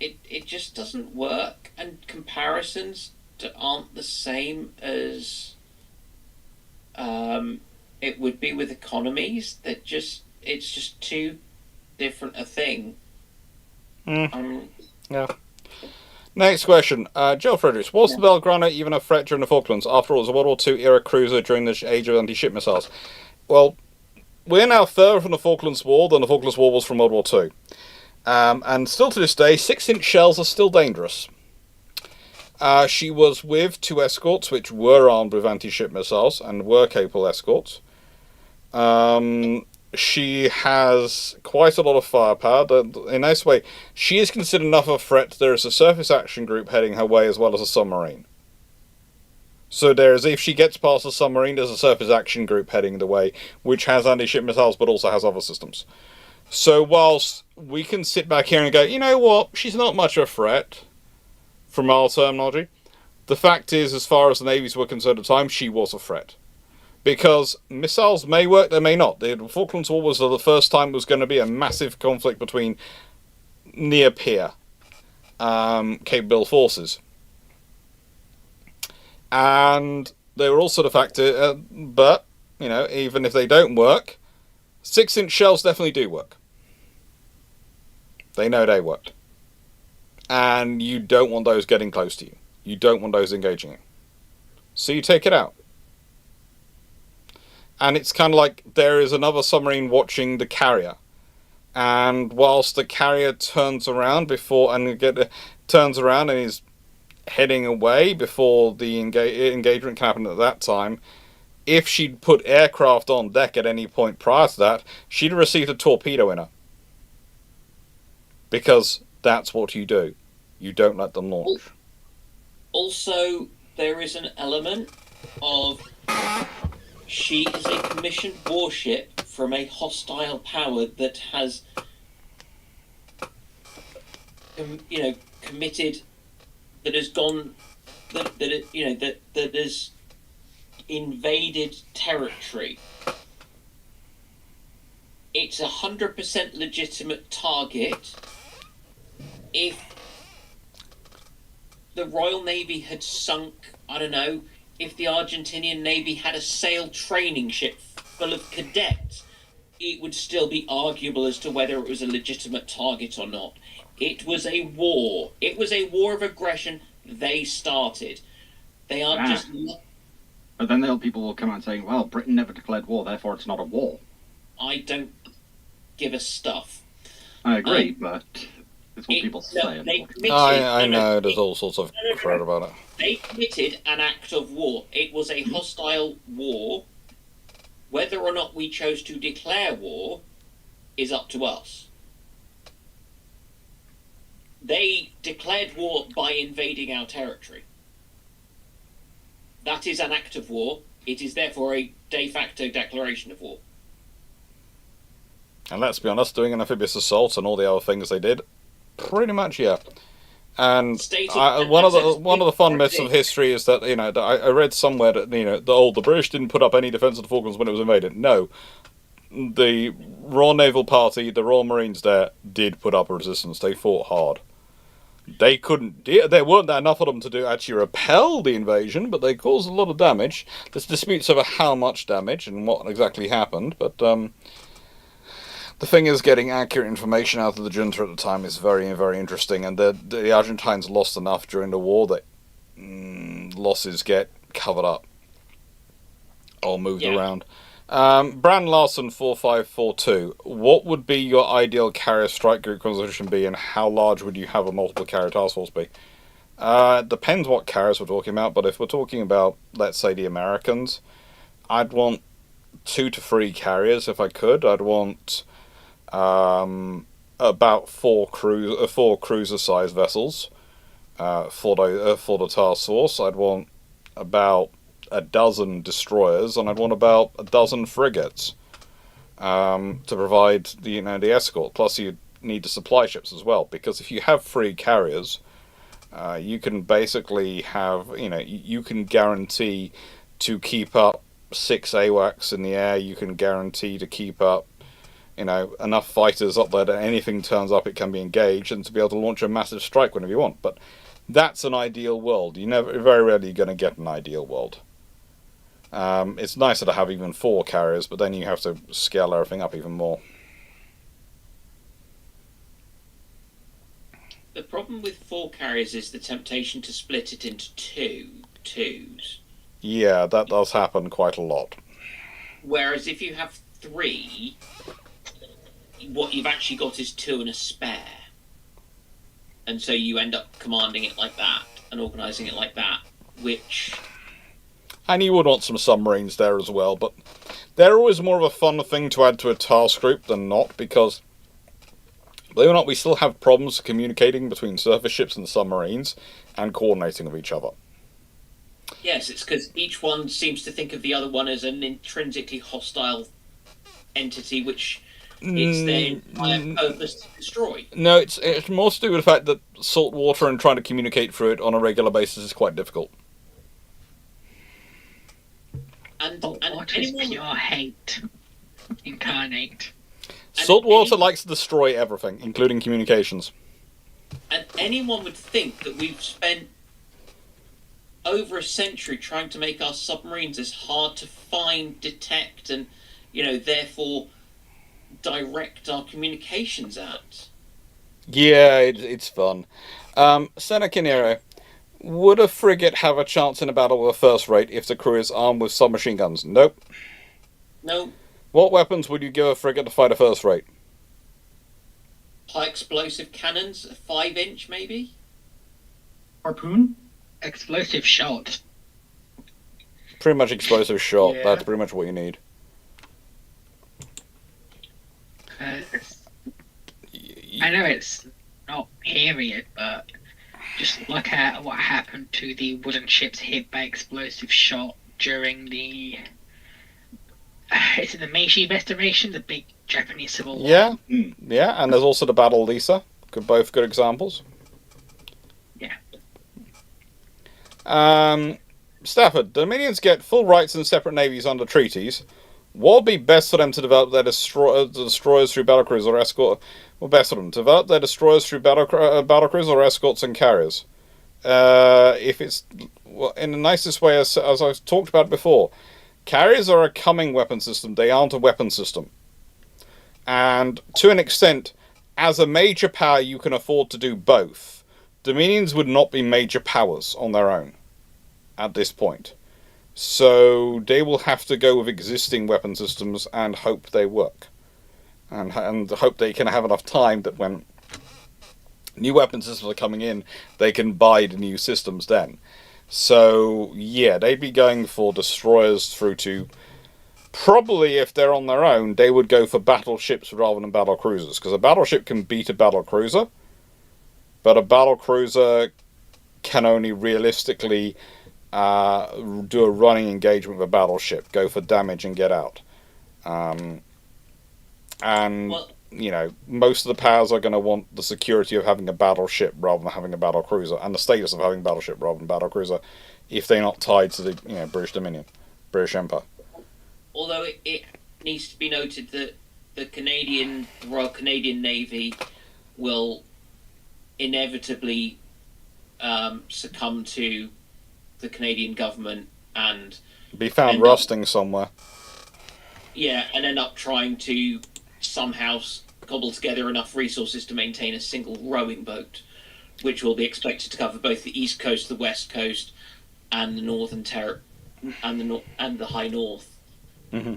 it just doesn't work, and comparisons aren't the same as it would be with economies. It's just too different a thing. Yeah. Next question. Joe Fredericks. Was the Belgrano even a threat during the Falklands? After all, it was a World War II era cruiser during the age of anti-ship missiles. Well, we're now further from the Falklands War than the Falklands War was from World War II. And still to this day, 6-inch shells are still dangerous. She was with 2 escorts, which were armed with anti-ship missiles and were capable escorts. She has quite a lot of firepower. In this way, she is considered enough of a threat. There is a surface action group heading her way as well as a submarine. So if she gets past the submarine, there's a surface action group heading the way, which has anti-ship missiles but also has other systems. So whilst we can sit back here and go, you know what, she's not much of a threat, from our terminology, the fact is, as far as the navies were concerned at the time, she was a threat. Because missiles may work, they may not. The Falklands War was the first time it was going to be a massive conflict between near-peer capable forces. And they were also the fact, but, even if they don't work, 6-inch shells definitely do work. They know they work. And you don't want those getting close to you. You don't want those engaging you. So you take it out. And it's kind of like there is another submarine watching the carrier. And whilst the carrier turns around and is heading away before the engagement can happen at that time, if she'd put aircraft on deck at any point prior to that, she'd have received a torpedo in her. Because that's what you do. You don't let them launch. Also, there is an element of she is a commissioned warship from a hostile power that has, committed, that has gone, that has invaded territory. It's 100% legitimate target. If the Royal Navy had sunk, I don't know, if the Argentinian Navy had a sail training ship full of cadets, it would still be arguable as to whether it was a legitimate target or not. It was a war. It was a war of aggression they started. They aren't just... But then people will come out saying, well, Britain never declared war, therefore it's not a war. I don't give a stuff. I agree, but it's what people say. I know, there's all sorts of crap about it. They committed an act of war. It was a hostile war. Whether or not we chose to declare war is up to us. They declared war by invading our territory. That is an act of war. It is therefore a de facto declaration of war. And let's be honest, doing an amphibious assault and all the other things they did, pretty much, yeah. And one of the fun myths of history is that that I read somewhere that the British didn't put up any defence of the Falklands when it was invaded. No, the Royal Naval Party, the Royal Marines there, did put up a resistance. They fought hard. They couldn't. There weren't enough of them to actually repel the invasion, but they caused a lot of damage. There's disputes over how much damage and what exactly happened, but the thing is, getting accurate information out of the junta at the time is very, very interesting, and the Argentines lost enough during the war that losses get covered up or moved around. Brand Larson 4542. What would be your ideal carrier strike group composition be, and how large would you have a multiple carrier task force be? Depends what carriers we're talking about, but if we're talking about, let's say, the Americans, I'd want 2 to 3 carriers if I could. I'd want about 4 cruiser-sized vessels for the task force. I'd want about a dozen destroyers, and I'd want about a dozen frigates to provide the escort. Plus, you need the supply ships as well, because if you have 3 carriers, you can basically have you can guarantee to keep up 6 AWACS in the air. You can guarantee to keep up enough fighters up there that anything turns up, it can be engaged, and to be able to launch a massive strike whenever you want. But that's an ideal world. Very rarely going to get an ideal world. It's nicer to have even 4 carriers, but then you have to scale everything up even more. The problem with 4 carriers is the temptation to split it into 2 twos. Yeah, that does happen quite a lot. Whereas if you have 3, what you've actually got is 2 and a spare. And so you end up commanding it like that and organising it like that, which... And you would want some submarines there as well, but they're always more of a fun thing to add to a task group than not, because, believe it or not, we still have problems communicating between surface ships and submarines and coordinating with each other. Yes, it's because each one seems to think of the other one as an intrinsically hostile entity, which it's their entire purpose to destroy. No, it's more to do with the fact that salt water and trying to communicate through it on a regular basis is quite difficult. And water is pure hate incarnate. Salt water likes to destroy everything, including communications. And anyone would think that we've spent over a century trying to make our submarines as hard to find, detect, and therefore direct our communications at. Yeah, it's fun. Seneca Nero, would a frigate have a chance in a battle with a first rate if the crew is armed with submachine guns? Nope. No. What weapons would you give a frigate to fight a first rate? High explosive cannons, a 5-inch maybe? Harpoon? Explosive shot. Pretty much explosive shot. Yeah. That's pretty much what you need. I know it's not period, but just look at what happened to the wooden ships hit by explosive shot during the... is it the Meiji Restoration, the big Japanese Civil War? Yeah, yeah, and there's also the Battle of Lisa. Both good examples. Yeah. Stafford, Dominions get full rights and separate navies under treaties. What would be best for them to develop their destroyers through battlecruisers or escort? Well, best for them to develop their destroyers through battlecruisers or escorts and carriers. If it's in the nicest way, as I've talked about before, carriers are a coming weapon system. They aren't a weapon system. And to an extent, as a major power, you can afford to do both. Dominions would not be major powers on their own at this point. So they will have to go with existing weapon systems and hope they work. And hope they can have enough time that when new weapon systems are coming in, they can buy the new systems then. So, yeah, they'd be going for destroyers through to... Probably, if they're on their own, they would go for battleships rather than battle cruisers. Because a battleship can beat a battle cruiser, but a battle cruiser can only realistically do a running engagement with a battleship, go for damage and get out. And And, Well, most of the powers are going to want the security of having a battleship rather than having a battle cruiser, and the status of having a battleship rather than battle cruiser, if they're not tied to the British Dominion, British Empire. although it needs to be noted that the Royal Canadian Navy will inevitably succumb to the Canadian government and Be found rusting somewhere. Yeah, and end up trying to somehow cobble together enough resources to maintain a single rowing boat, which will be expected to cover both the east coast, the west coast, and the northern and the high north. Mm-hmm.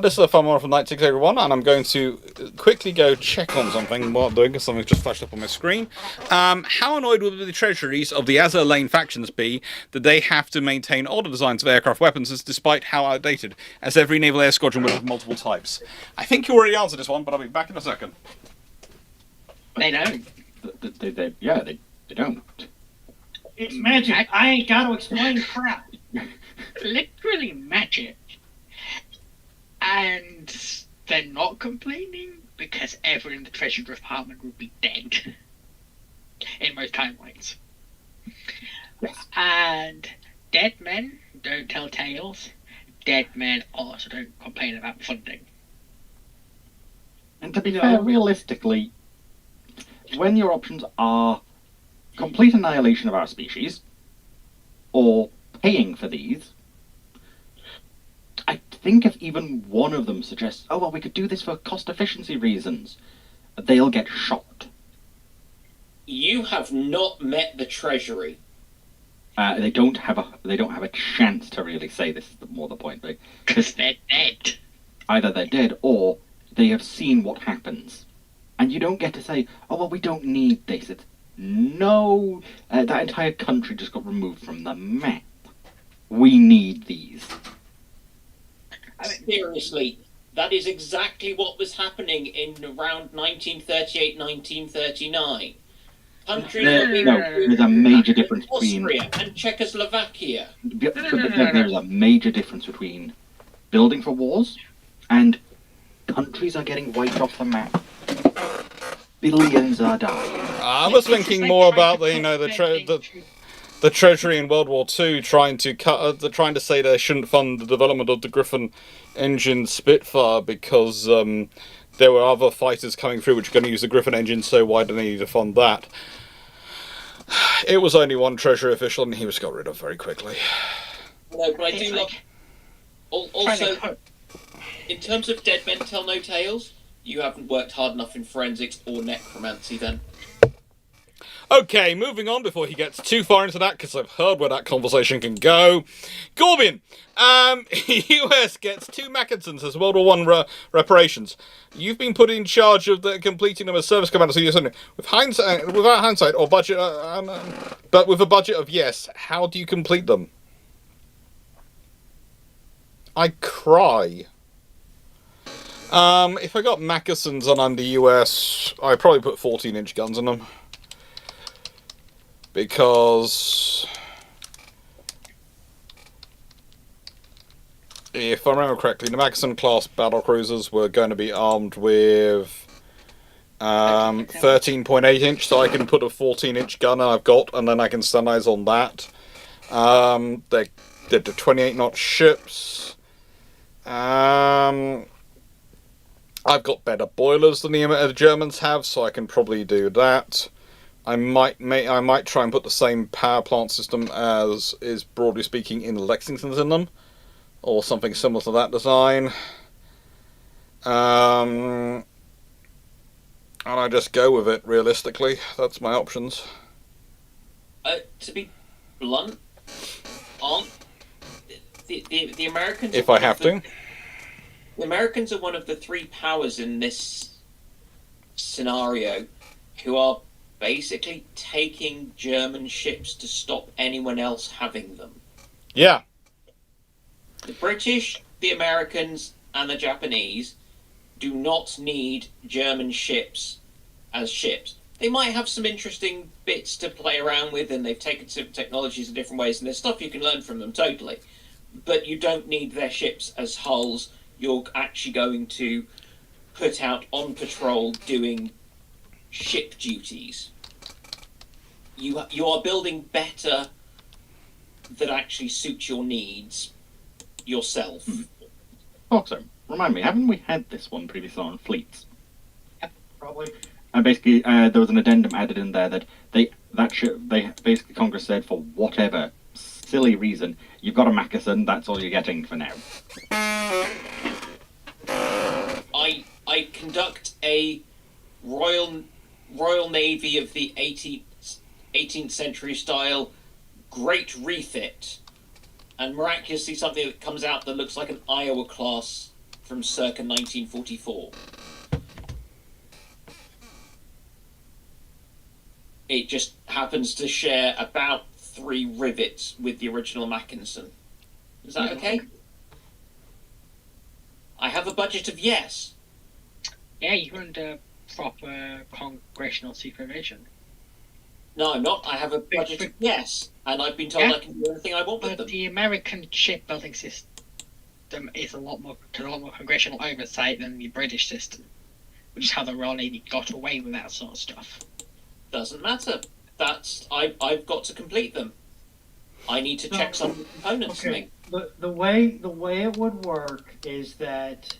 This is a fun one from Night 681, and I'm going to quickly go check on something while doing because something just flashed up on my screen. How annoyed will the treasuries of the Azure Lane factions be that they have to maintain older designs of aircraft weapons despite how outdated, as every naval air squadron would have multiple types? I think you already answered this one, but I'll be back in a second. They don't. They don't. It's magic. I ain't got to explain crap. Literally magic. And they're not complaining because everyone in the Treasury Department would be dead in most timelines. Yes. And dead men don't tell tales. Dead men also don't complain about funding. And to be fair, realistically, when your options are complete annihilation of our species, or paying for these, I think if even one of them suggests, oh, well, we could do this for cost efficiency reasons, they'll get shot. You have not met the Treasury. They don't have a chance to really say this. Is more the point, Because they're dead. Either they're dead or they have seen what happens, and you don't get to say, oh, well, we don't need this. It's no, that entire country just got removed from the map. We need these. Seriously, that is exactly what was happening in around 1938, 1939. Countries There's a major difference between Austria and Czechoslovakia. There's a major difference between building for wars and countries are getting wiped off the map. Billions are dying. I was thinking more about the Treasury in World War II trying to say they shouldn't fund the development of the Griffin engine Spitfire because there were other fighters coming through which are going to use the Griffin engine, so why do they need to fund that? It was only one Treasury official and he was got rid of very quickly. No, but I do love... Also, in terms of Dead Men Tell No Tales, you haven't worked hard enough in forensics or necromancy then. Okay, moving on before he gets too far into that, because I've heard where that conversation can go. Gorbian, US gets 2 Mackinsons as World War One reparations. You've been put in charge of completing them as service commander, so you're saying, without hindsight or budget, but with a budget of yes, how do you complete them? I cry. If I got Mackinsons and I'm the US, I'd probably put 14-inch guns in them. Because if I remember correctly, the Mackinson class battle cruisers were going to be armed with 13.8 inch, so I can put a 14-inch gun and I've got, and then I can standardize on that. They're the 28-knot ships. I've got better boilers than the Germans have, so I can probably do that. I might try and put the same power plant system as is, broadly speaking, in Lexington's in them, or something similar to that design. And I just go with it, realistically. That's my options. To be blunt, aren't the Americans... If I have to. The Americans are one of the 3 powers in this scenario who are basically taking German ships to stop anyone else having them. Yeah. The British, the Americans, and the Japanese do not need German ships as ships. They might have some interesting bits to play around with, and they've taken some technologies in different ways, and there's stuff you can learn from them, totally. But you don't need their ships as hulls. you're actually going to put out on patrol doing ship duties. You are building better that actually suit your needs yourself. Also, remind me, haven't we had this one previously on fleets? Probably. And basically, there was an addendum added in there that basically Congress said, for whatever silly reason, you've got a Mackerson, that's all you're getting for now. I conduct a Royal Navy of the 18th century style great refit, and miraculously something that comes out that looks like an Iowa class from circa 1944. It just happens to share about 3 rivets with the original Mackinson. Is that okay? I have a budget of yes. Yeah, you're under proper congressional supervision. No, I'm not. I have a budget of yes, and I've been told I can do anything I want with But them. the American shipbuilding system is a lot more congressional oversight than the British system, which is how the Royal Navy got away with that sort of stuff. Doesn't matter. I've got to complete them. I need to check some of the components for me. The way it would work is that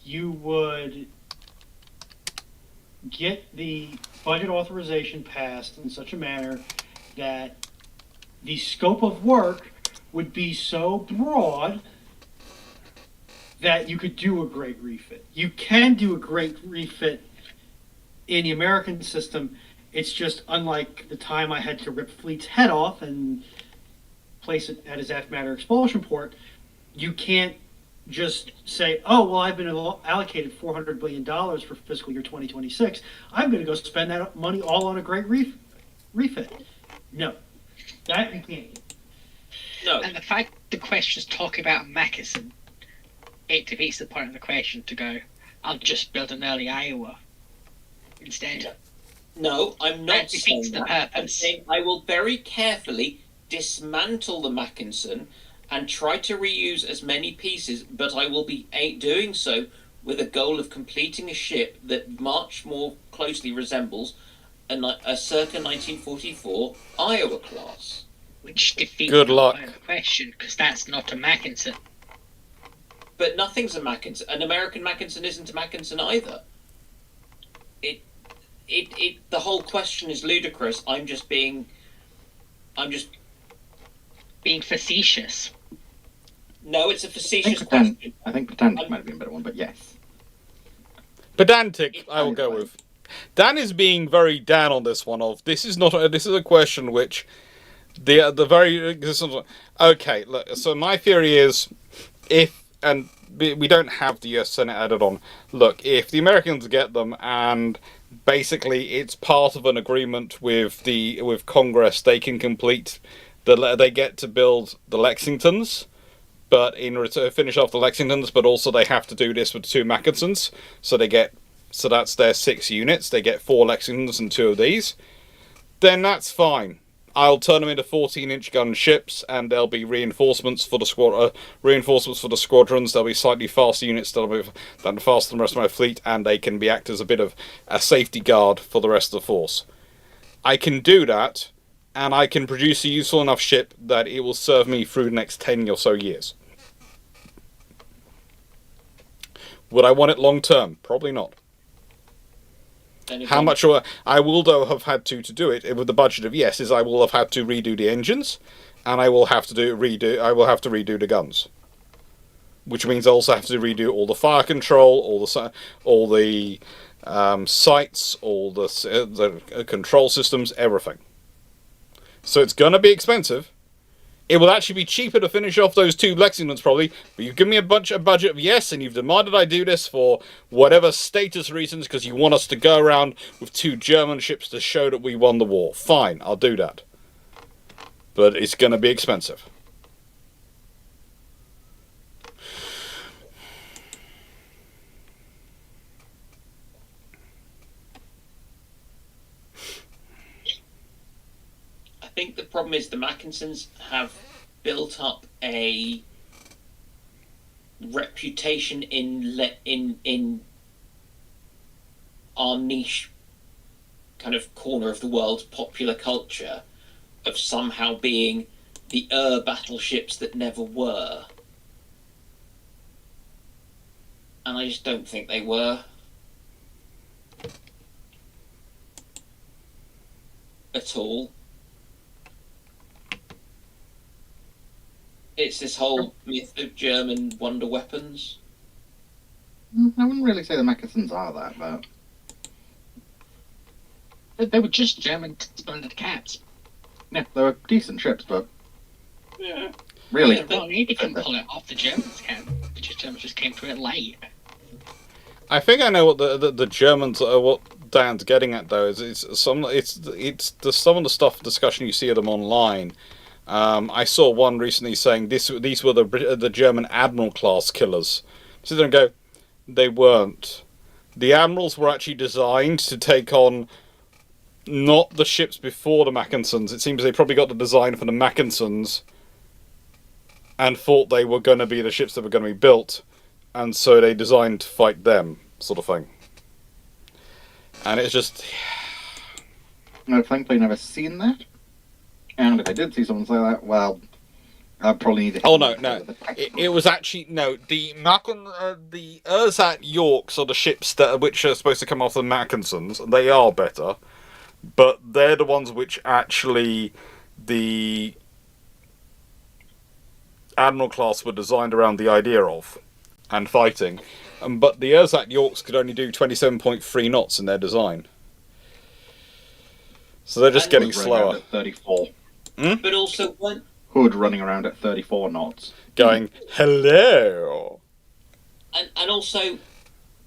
you would get the budget authorization passed in such a manner that the scope of work would be so broad that you could do a great refit. You can do a great refit in the American system. It's just unlike the time I had to rip Fleet's head off and place it at his matter expulsion port. You can't just say, oh, well, I've been allocated $400 billion for fiscal year 2026. I'm going to go spend that money all on a great refit. No, that you can't. No. And the fact the question's talking about Mackinson, it defeats the point of the question to go, I'll just build an early Iowa instead. No, I'm not That defeats saying the that. I'm purpose. saying I will very carefully dismantle the Mackinson and try to reuse as many pieces, but I will be doing so with a goal of completing a ship that much more closely resembles a circa 1944 Iowa class. Which defeats Good the luck. point of the question, because that's not a Mackinson. But nothing's a Mackinson. An American Mackinson isn't a Mackinson either. The whole question is ludicrous. I'm just being facetious. No, it's a facetious I question. think pedantic might have been a better one, but yes. Pedantic, I will go with. Dan is being very Dan on this one. This is a question which the very okay. Look, so my theory is we don't have the US Senate added on. Look, if the Americans get them and basically it's part of an agreement with Congress, they can complete they get to build the Lexingtons, but in return finish off the Lexingtons, but also they have to do this with 2 Mackinsons, so that's their 6 units. They get 4 Lexingtons and 2 of these. Then that's fine. I'll turn them into 14-inch gun ships, and there'll be reinforcements for the squadrons. There'll be slightly faster units that'll be faster than the rest of my fleet, and they can act as a bit of a safety guard for the rest of the force. I can do that, and I can produce a useful enough ship that it will serve me through the next 10 or so years. Would I want it long term? Probably not. How much I will though have had to do it with the budget of yes is I will have had to redo the engines, and I will have to redo the guns, which means I also have to redo all the fire control, all the sights, all the control systems, everything. So it's gonna be expensive. It will actually be cheaper to finish off those 2 Lexingtons probably, but you've given me a budget of yes, and you've demanded I do this for whatever status reasons, because you want us to go around with 2 German ships to show that we won the war. Fine, I'll do that. But it's going to be expensive. I think the problem is the Mackinsons have built up a reputation in our niche kind of corner of the world's popular culture of somehow being the battleships that never were. And I just don't think they were. At all. It's this whole myth of German wonder weapons. I wouldn't really say the Mackesons are that, but They were just German standard cats. yeah, they were decent ships, but Yeah. really, Yeah, well, they can pull it off. The Germans can. The Germans just came to it late. I think I know what the Germans what Dan's getting at though is some of the stuff discussion you see of them online. I saw one recently saying these were the German Admiral class killers. So then go, they weren't. The Admirals were actually designed to take on not the ships before the Mackensons. It seems they probably got the design for the Mackensons and thought they were going to be the ships that were going to be built, and so they designed to fight them, sort of thing. And it's just... I've thankfully never seen that. And if I did see someone say that, well, I'd probably need to... Oh, no. It was actually... No, the Erzat Yorks are the ships which are supposed to come off the Mackensons. They are better. But they're the ones which actually the Admiral class were designed around the idea of and fighting. But the Erzat Yorks could only do 27.3 knots in their design. So they're just getting slower. At 34. But also, when Hood running around at 34 knots. Going, hello! and also,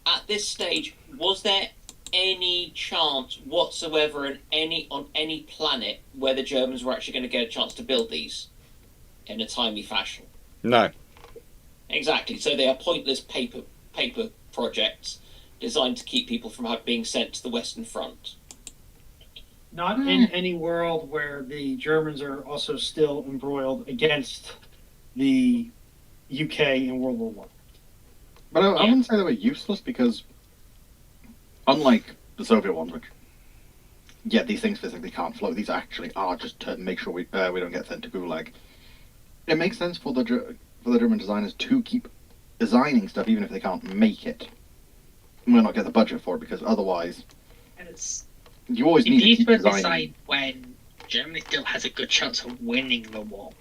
at this stage, was there any chance whatsoever on any planet where the Germans were actually going to get a chance to build these in a timely fashion? No. Exactly. So they are pointless paper projects designed to keep people from being sent to the Western Front. Not in any world where the Germans are also still embroiled against the UK in World War One. But I wouldn't say they were useless because, unlike the Soviet ones, which, yeah, these things physically can't float. These actually are just to make sure we don't get sent to Gulag. It makes sense for the German designers to keep designing stuff even if they can't make it. We might not get the budget for it because otherwise, And it's you always need to these keep were designing. decided when Germany still has a good chance of winning the war.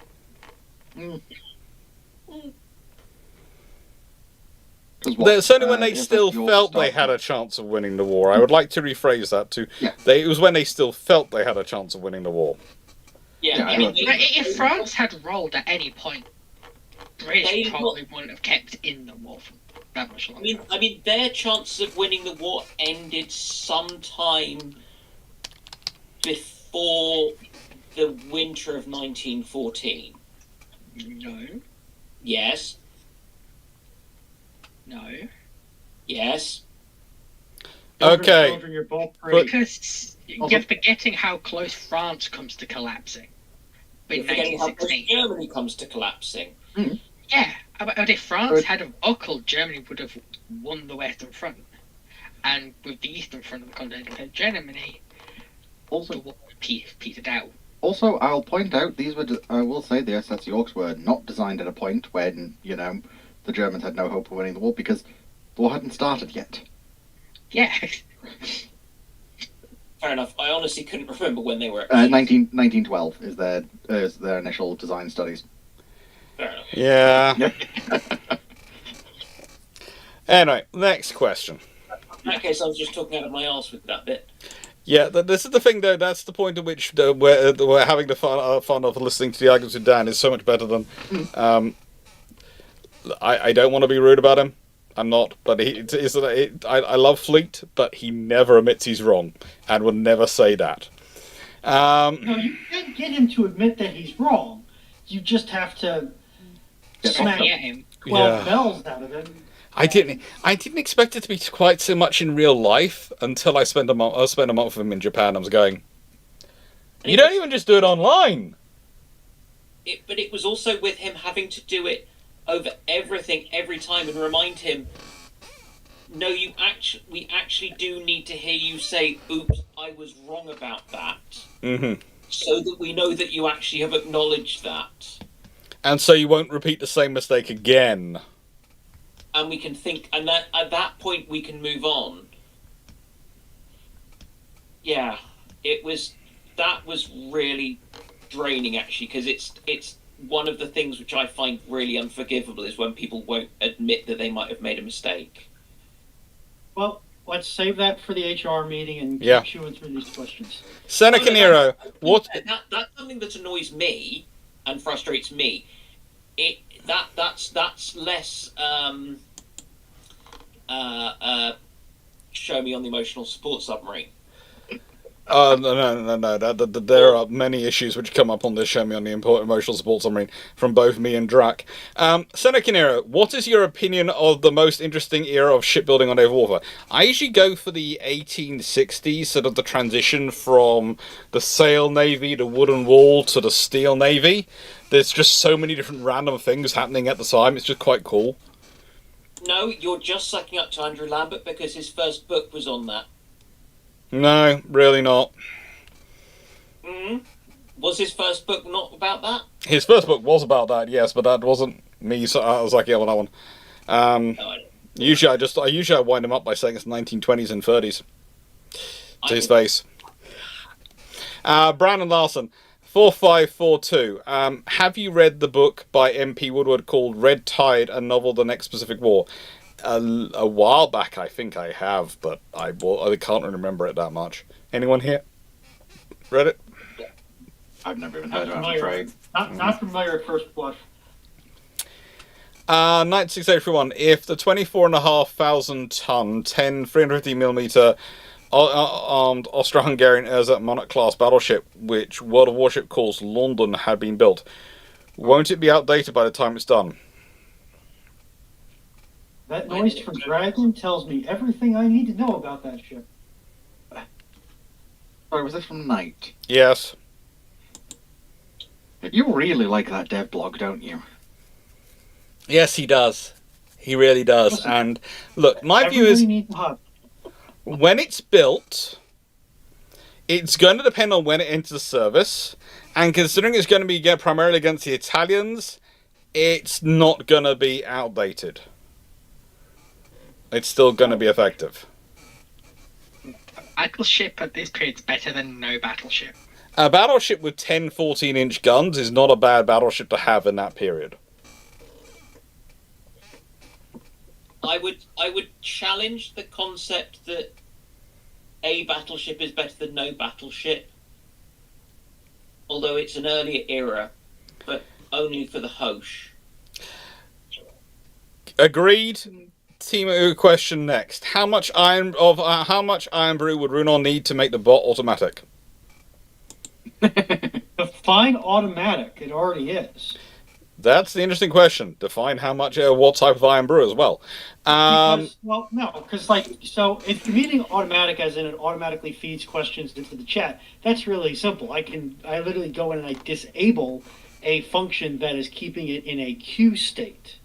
It's only when they still felt they had a chance of winning the war. I would like to rephrase that to... Yeah. It was when they still felt they had a chance of winning the war. Yeah, Yeah, I mean, If France had rolled at any point, British They probably wouldn't have kept in the war for that much longer. I mean, their chances of winning the war ended sometime before the winter of 1914. No, Yes. no. Yes. Okay, Children, you're both but- pretty. Because Also- you're forgetting how close France comes to collapsing in You're forgetting how close 1916. Germany comes to collapsing. Yeah, but if France had have buckled, Germany would have won the Western Front. And with the Eastern Front of the continent of Germany, the Also, war petered out. I'll point out I will say the SS Yorks were not designed at a point when the Germans had no hope of winning the war because the war hadn't started yet. Yeah, Fair enough. I honestly couldn't remember when they were. 1912 is their initial design studies. Fair enough. Yeah. Anyway, next question. In that case, I was just talking out of my arse with that bit. Yeah, this is the thing, though. That's the point at which we're having the fun of listening to the arguments with Dan is so much better than. I don't want to be rude about him. I'm not, but I love Fleet, but he never admits he's wrong, and would never say that. No, you can't get him to admit that he's wrong. You just have to smack yeah, him. 12 Yeah. bells out of him. I didn't expect it to be quite so much in real life until I spent a month with him in Japan. I was going, you don't even just do it online. But it was also with him having to do it over everything every time and remind him, no, we actually do need to hear you say, oops, I was wrong about that. Mm-hmm. So that we know that you actually have acknowledged that. And so you won't repeat the same mistake again. And we can think, and that, at that point we can move on. Yeah, that was really draining, actually, because it's one of the things which I find really unforgivable is when people won't admit that they might have made a mistake. Well, let's save that for the HR meeting and Yeah. keep chewing through these questions. Seneca Nero, what? That's something that annoys me and frustrates me. That's less show me on the emotional support submarine. No. There are many issues which come up on this Show Me on the Emotional Support Submarine from both me and Drac. Seneca Nero, what is your opinion of the most interesting era of shipbuilding on naval warfare? I usually go for the 1860s, sort of the transition from the sail navy, the wooden wall, to the steel navy. There's just so many different random things happening at the time. It's just quite cool. No, you're just sucking up to Andrew Lambert because his first book was on that. No, really not. Was his first book not about that? His first book was about that, yes, but that wasn't me, so I was like, yeah, well, that one. Usually I wind him up by saying it's 1920s and 30s. To his face. Brandon Larson, 4542. Have you read the book by M.P. Woodward called Red Tide, a novel, The Next Pacific War? A while back, I think I have, but I can't remember it that much. Anyone here read it? I've never even heard of it, I'm afraid. Not familiar at first blush. 9681. If the 24,500 ton, 10 350mm armed Austro-Hungarian Erzat Monarch class battleship, which World of Warship calls London, had been built, won't it be outdated by the time it's done? That noise from Dragon tells me everything I need to know about that ship. Sorry, was this from Knight? Yes. You really like that dev blog, don't you? Yes, he does. He really does. Listen, and look, my view is, needs a hub. when it's built, it's going to depend on when it enters service. And considering it's going to be primarily against the Italians, it's not going to be outdated. It's still going to be effective. Battleship at this period is better than no battleship. A battleship with 10 14-inch guns is not a bad battleship to have in that period. I would challenge the concept that a battleship is better than no battleship. Although it's an earlier era, but only for the Hosh. Agreed. Team question next. How much iron brew would Runon need to make the bot automatic? Define automatic. It already is. That's the interesting question. Define how much, what type of iron brew as well. Because if you're meaning automatic as in it automatically feeds questions into the chat, that's really simple. I literally go in and I disable a function that is keeping it in a queue state.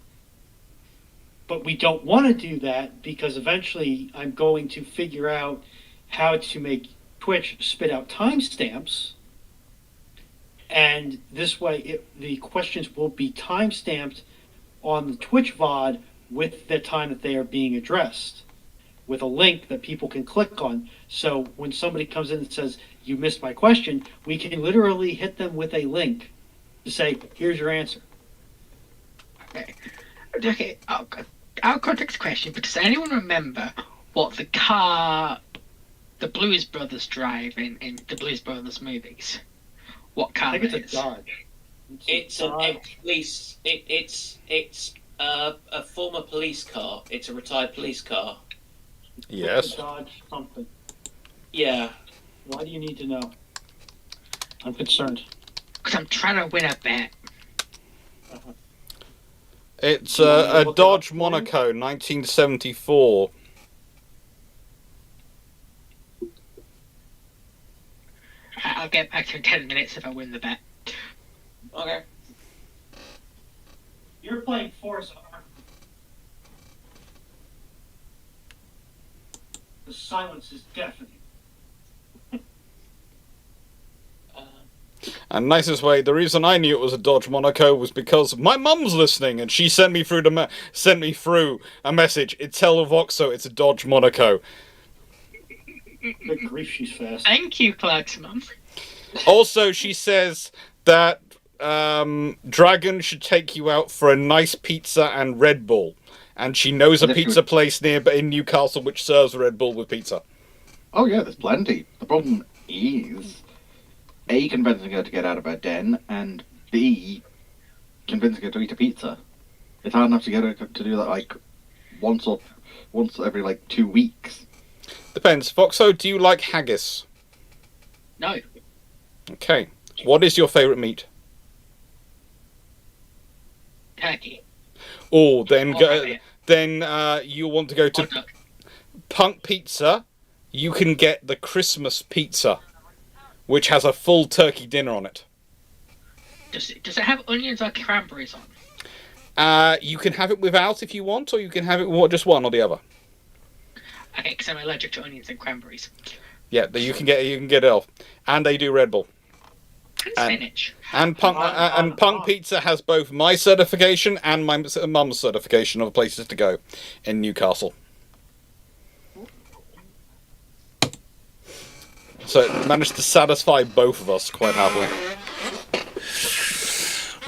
But we don't want to do that because eventually I'm going to figure out how to make Twitch spit out timestamps. And this way, the questions will be timestamped on the Twitch VOD with the time that they are being addressed, with a link that people can click on. So when somebody comes in and says, "You missed my question," we can literally hit them with a link to say, "Here's your answer." Okay. Our context question, but does anyone remember what the car the Blues Brothers drive in the Blues Brothers movies? What car I think it it's is? a Dodge. It's an ex-police. It's a former police car. It's a retired police car. Yes. It's a Dodge something. Yeah. Why do you need to know? I'm concerned. Because I'm trying to win a bet. It's You want me to a look it Dodge up for you? Monaco, 1974. I'll get back to you in 10 minutes if I win the bet. Okay. You're playing Forza, aren't you? The silence is deafening. And nicest way, the reason I knew it was a Dodge Monaco was because my mum's listening, and she sent me through a message. It's Televoxo, it's a Dodge Monaco. Good grief, she's fast. Thank you, Clarke's mum. Also, she says that Dragon should take you out for a nice pizza and Red Bull. And she knows a pizza place in Newcastle which serves Red Bull with pizza. Oh yeah, there's plenty. The problem is, A, convincing her to get out of her den, and B, convincing her to eat a pizza. It's hard enough to get her to do that like once every like 2 weeks. Depends. Foxo, do you like haggis? No. Okay. What is your favourite meat? Turkey. Oh, then Or you want to go to Punk Pizza. You can get the Christmas pizza, which has a full turkey dinner on it. Does it have onions or cranberries on? You can have it without if you want, or you can have it with just one or the other. Okay, because I'm allergic to onions and cranberries. Yeah, you can get it off, and they do Red Bull. And spinach. And Punk Pizza has both my certification and my mum's certification of places to go in Newcastle. So it managed to satisfy both of us quite happily.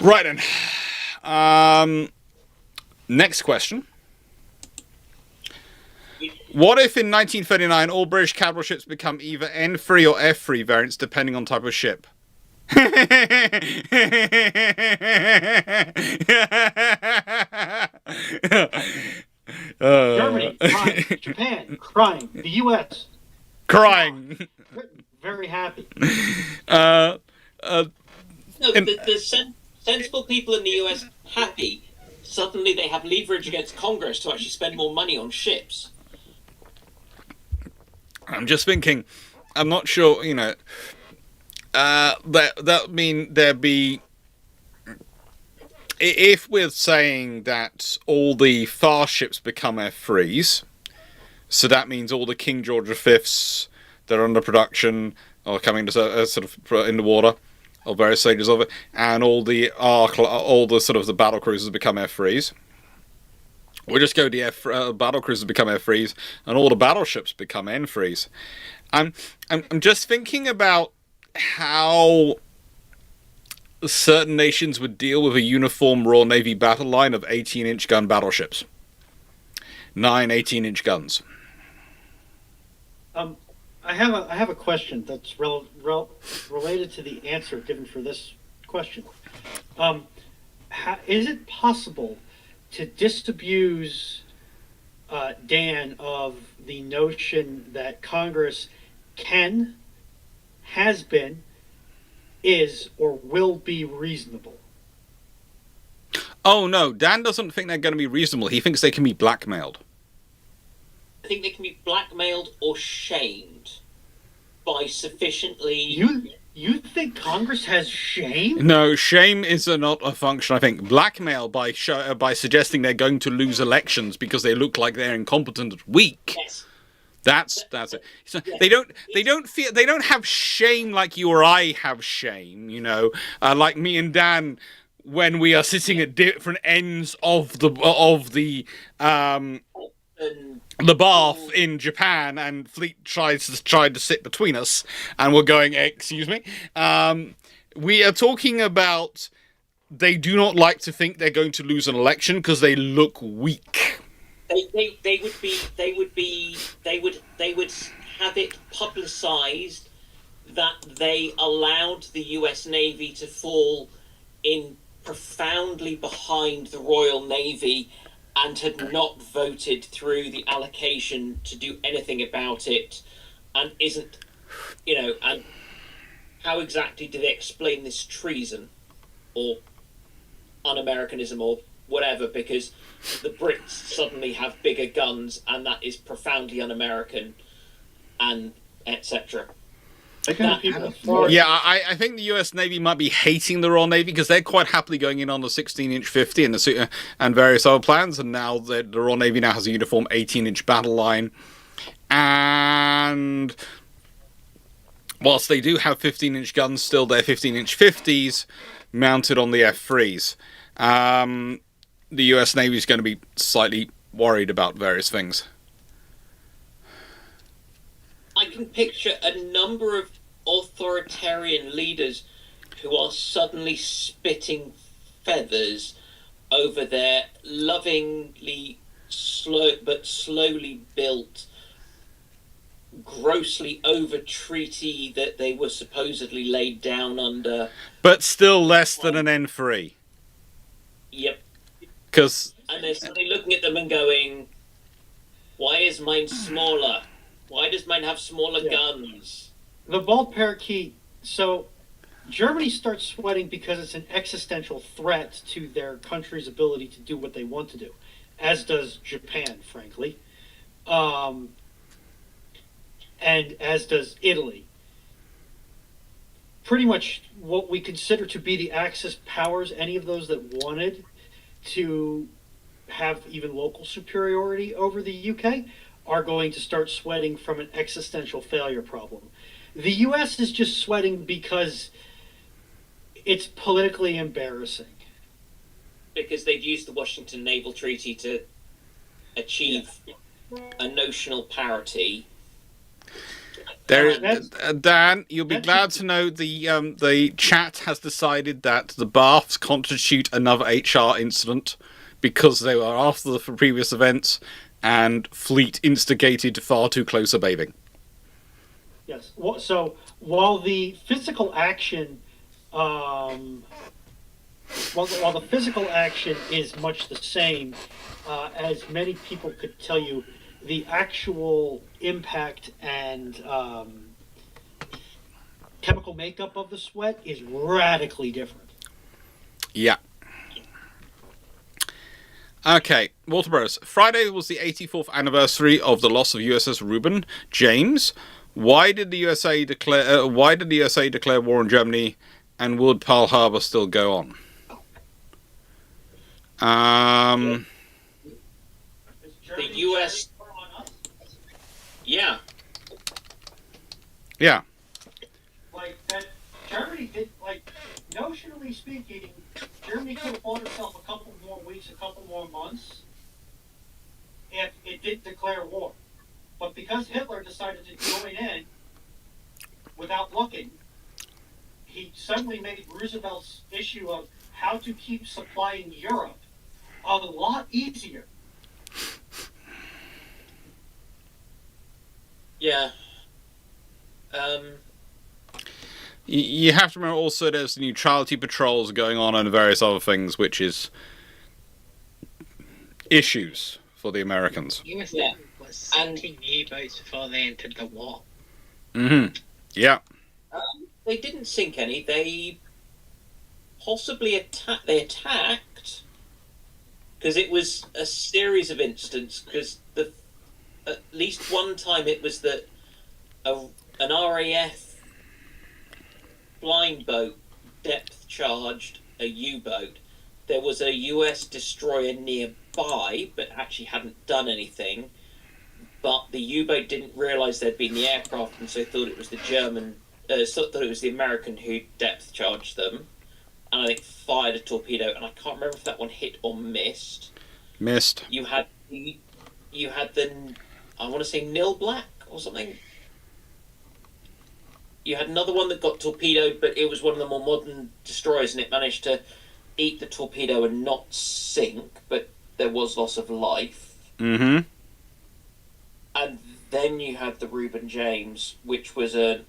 Right then. Next question. What if in 1939 all British capital ships become either N3 or F3 variants depending on type of ship? Germany, crying. Japan, crying. The U.S. Crying. Very happy. No, the sensible people in the US happy. Suddenly they have leverage against Congress to actually spend more money on ships. I'm just thinking, I'm not sure, that mean there'd be, if we're saying that all the fast ships become F3s, so that means all the King George V's that are under production or coming to sort of in the water, or various stages of it, and all the sort of the battle cruisers become F3s. We'll just go the battle cruisers become F3s, and all the battleships become N3s. I'm just thinking about how certain nations would deal with a uniform Royal Navy battle line of 18-inch gun battleships. 9 18-inch guns. I have a question that's related to the answer given for this question. Is it possible to disabuse Dan of the notion that Congress has been, is, or will be reasonable? Oh no, Dan doesn't think they're going to be reasonable. He thinks they can be blackmailed. I think they can be blackmailed or shamed by sufficiently... You think Congress has shame? No, shame is not a function. I think blackmail by suggesting they're going to lose elections because they look like they're incompetent and weak. Yes. That's it. So Yes. They don't have shame like you or I have shame. Like me and Dan when we are sitting at different ends of the bath in Japan, and Fleet tried to sit between us, and we're going, excuse me. We are talking about they do not like to think they're going to lose an election because they look weak. They would have it publicised that they allowed the US Navy to fall in profoundly behind the Royal Navy and had not voted through the allocation to do anything about it, and isn't, and how exactly do they explain this treason or un-Americanism or whatever, because the Brits suddenly have bigger guns and that is profoundly un-American, and etc. I think people far. Yeah, I think the U.S. Navy might be hating the Royal Navy because they're quite happily going in on the 16-inch 50 and various other plans, and now the Royal Navy now has a uniform 18-inch battle line. And whilst they do have 15-inch guns, still they're 15-inch 50s mounted on the F3s. The U.S. Navy is going to be slightly worried about various things. I can picture a number of authoritarian leaders who are suddenly spitting feathers over their lovingly slowly built, grossly over treaty that they were supposedly laid down under. But still less than an N3. Yep. Because And they're suddenly looking at them and going, why is mine smaller? Why does mine have smaller guns? The bald parakeet. So, Germany starts sweating because it's an existential threat to their country's ability to do what they want to do, as does Japan, frankly, and as does Italy. Pretty much what we consider to be the Axis powers, any of those that wanted to have even local superiority over the UK, are going to start sweating from an existential failure problem. The US is just sweating because it's politically embarrassing. Because they'd used the Washington Naval Treaty to achieve a notional parity. Dan, you'll be glad to know the chat has decided that the baths constitute another HR incident because they were after the previous events and Fleet instigated far too close a bathing. Yes. So while the physical action, while the physical action is much the same, as many people could tell you, the actual impact and chemical makeup of the sweat is radically different. Yeah. Okay, Walter Burroughs. Friday was the 84th anniversary of the loss of USS Reuben. James, why did the USA declare war on Germany, and would Pearl Harbor still go on? The US. Yeah. Yeah. Like that, Germany did, like, notionally speaking, Germany could have bought itself a couple more weeks, a couple more months, if it didn't declare war. But because Hitler decided to join in without looking, he suddenly made Roosevelt's issue of how to keep supplying Europe a lot easier. Yeah. You have to remember also there's neutrality patrols going on and various other things, which is issues for the Americans. US Navy was sinking U-boats before they entered the war. Mm-hmm. Yeah. They didn't sink any. They possibly attacked because it was a series of incidents. Because at least one time it was that an RAF blind boat depth charged a U-boat. There was a US destroyer nearby, but actually hadn't done anything. But the U-boat didn't realise there'd been the aircraft, and so thought it was the thought it was the American who depth charged them, and I think fired a torpedo. And I can't remember if that one hit or missed. Missed. You had the I want to say Nil Black or something. You had another one that got torpedoed, but it was one of the more modern destroyers, and it managed to eat the torpedo and not sink, but there was loss of life. Mm-hmm. And then you had the Reuben James, which was an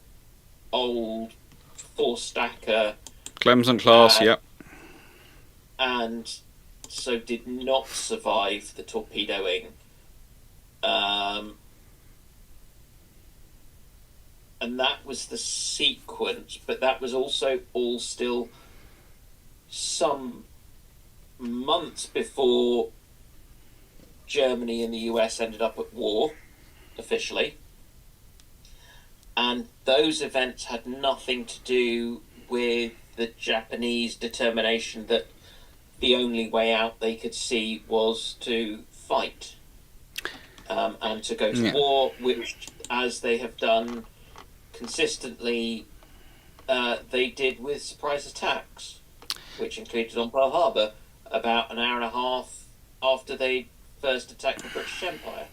old four-stacker. Clemson class, yep. And so did not survive the torpedoing. And that was the sequence, but that was also all still some months before Germany and the US ended up at war, officially. and those events had nothing to do with the Japanese determination that the only way out they could see was to fight, and to go to war, which, as they have done consistently, they did with surprise attacks, which included on Pearl Harbor about an hour and a half after they first attacked the British Empire.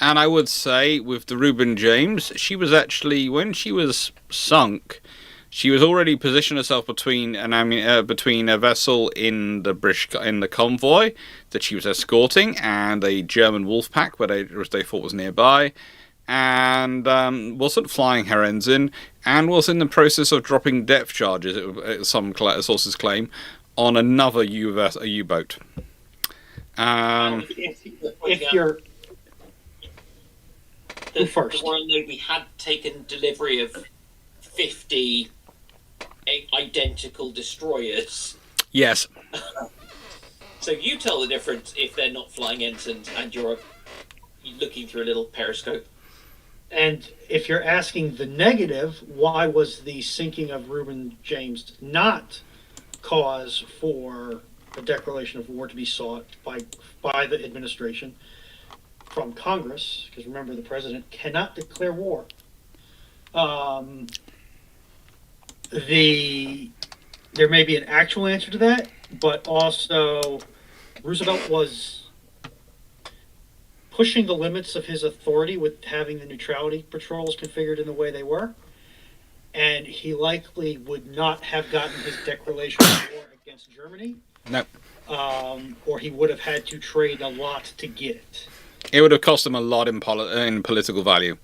And I would say with the Reuben James, she was actually, when she was sunk, she was already positioned herself between a vessel in the convoy that she was escorting and a German wolf pack, which they thought was nearby, and wasn't flying her ensign, and was in the process of dropping depth charges, some sources claim, on another U-boat. If you're first, the Royal Navy had taken delivery of 50 identical destroyers. Yes. So you tell the difference if they're not flying ensigns and you're looking through a little periscope. and if you're asking the negative, why was the sinking of Reuben James not cause for a declaration of war to be sought by the administration from Congress? Because remember, the president cannot declare war. There may be an actual answer to that, but also Roosevelt was pushing the limits of his authority with having the neutrality patrols configured in the way they were, and he likely would not have gotten his declaration of war against Germany. No. Or he would have had to trade a lot to get it. It would have cost him a lot in political value.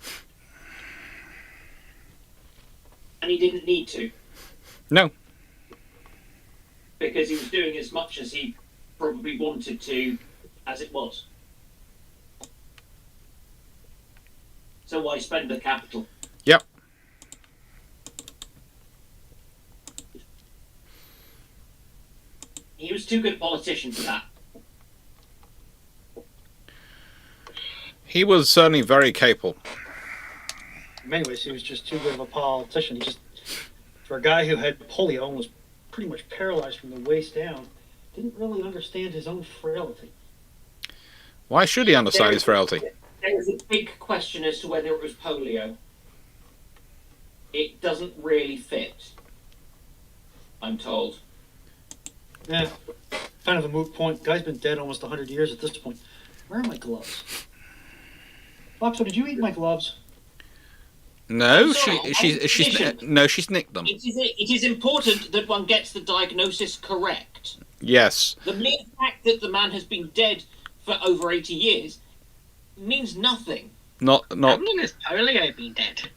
And he didn't need to. No. Because he was doing as much as he probably wanted to as it was. So why spend the capital? Yep. He was too good a politician for that. He was certainly very capable. In many ways, he was just too good of a politician. Just for a guy who had polio and was pretty much paralyzed from the waist down, didn't really understand his own frailty. Why should he understand his frailty? There is a big question as to whether it was polio. It doesn't really fit, I'm told. Yeah, kind of a moot point. Guy's been dead almost 100 years at this point. Where are my gloves? Foxo, did you eat my gloves? No, Sorry, she's nicked them. It is important that one gets the diagnosis correct. Yes. The mere fact that the man has been dead for over 80 years means nothing. Not. How long has polio been dead?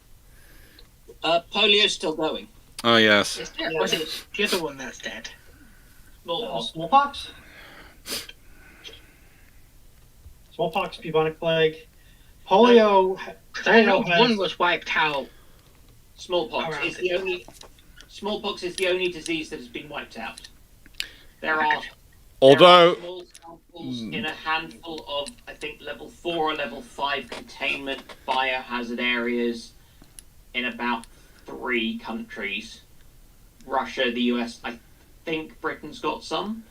Polio's still going. Oh yes. Is there, was it the other one that's dead? Smallpox? Smallpox, bubonic plague. Polio. I know one was wiped out. Smallpox Around is the only. Smallpox is the only disease that has been wiped out. There are Although small samples in a handful of, I think, level 4 or level 5 containment biohazard areas in about 3 countries. Russia, the US, I think Britain's got some.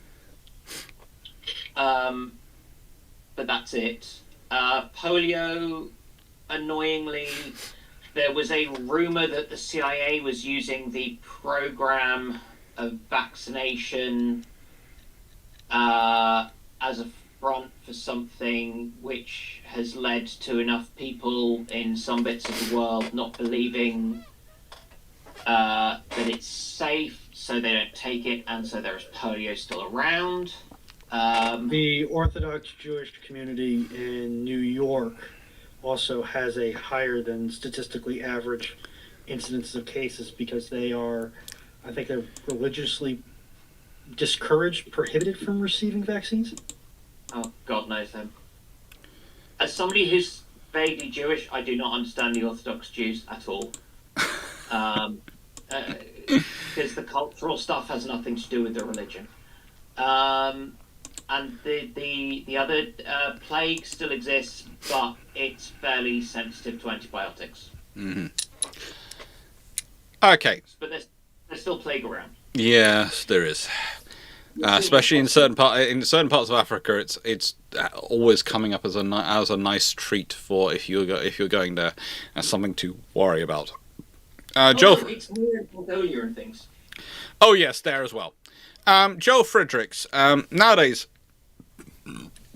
But that's it. Polio, annoyingly, there was a rumor that the CIA was using the program of vaccination as a front for something which has led to enough people in some bits of the world not believing that it's safe, so they don't take it, and so there's polio still around. The Orthodox Jewish community in New York also has a higher than statistically average incidence of cases because they're religiously discouraged, prohibited from receiving vaccines. Oh, God knows them. As somebody who's vaguely Jewish, I do not understand the Orthodox Jews at all. Because the cultural stuff has nothing to do with the religion. And the other plague still exists, but it's fairly sensitive to antibiotics. Okay. But there's still plague around. Yes, there is. Especially in certain parts of Africa, it's always coming up as a nice treat for if you're going there, as something to worry about. Joe, No, it's more in Mongolia and things. oh yes, there as well. Joe Fredericks. Nowadays,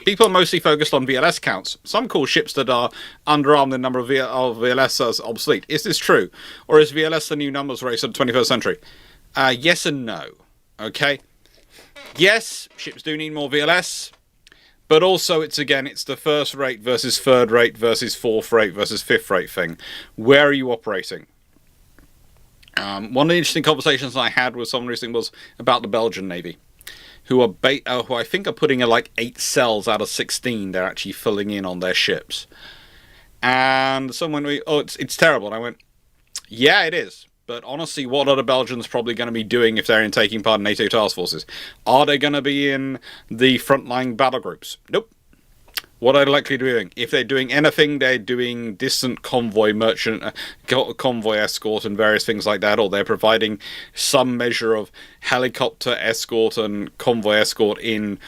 people are mostly focused on VLS counts. Some call ships that are underarmed the number of VLS as obsolete. Is this true, or is VLS the new numbers race of the 21st century? Yes and no. Okay. Yes, ships do need more VLS, but also it's the first rate versus third rate versus fourth rate versus fifth rate thing. Where are you operating? One of the interesting conversations I had with someone recently was about the Belgian Navy, who I think are putting like 8 cells out of 16 they're actually filling in on their ships. And someone went, "Oh, it's terrible." And I went, "Yeah, it is. But honestly, what are the Belgians probably going to be doing if they're taking part in NATO task forces? Are they going to be in the frontline battle groups? Nope. What are they likely to be doing? If they're doing anything, they're doing distant convoy convoy escort and various things like that, or they're providing some measure of helicopter escort and convoy escort in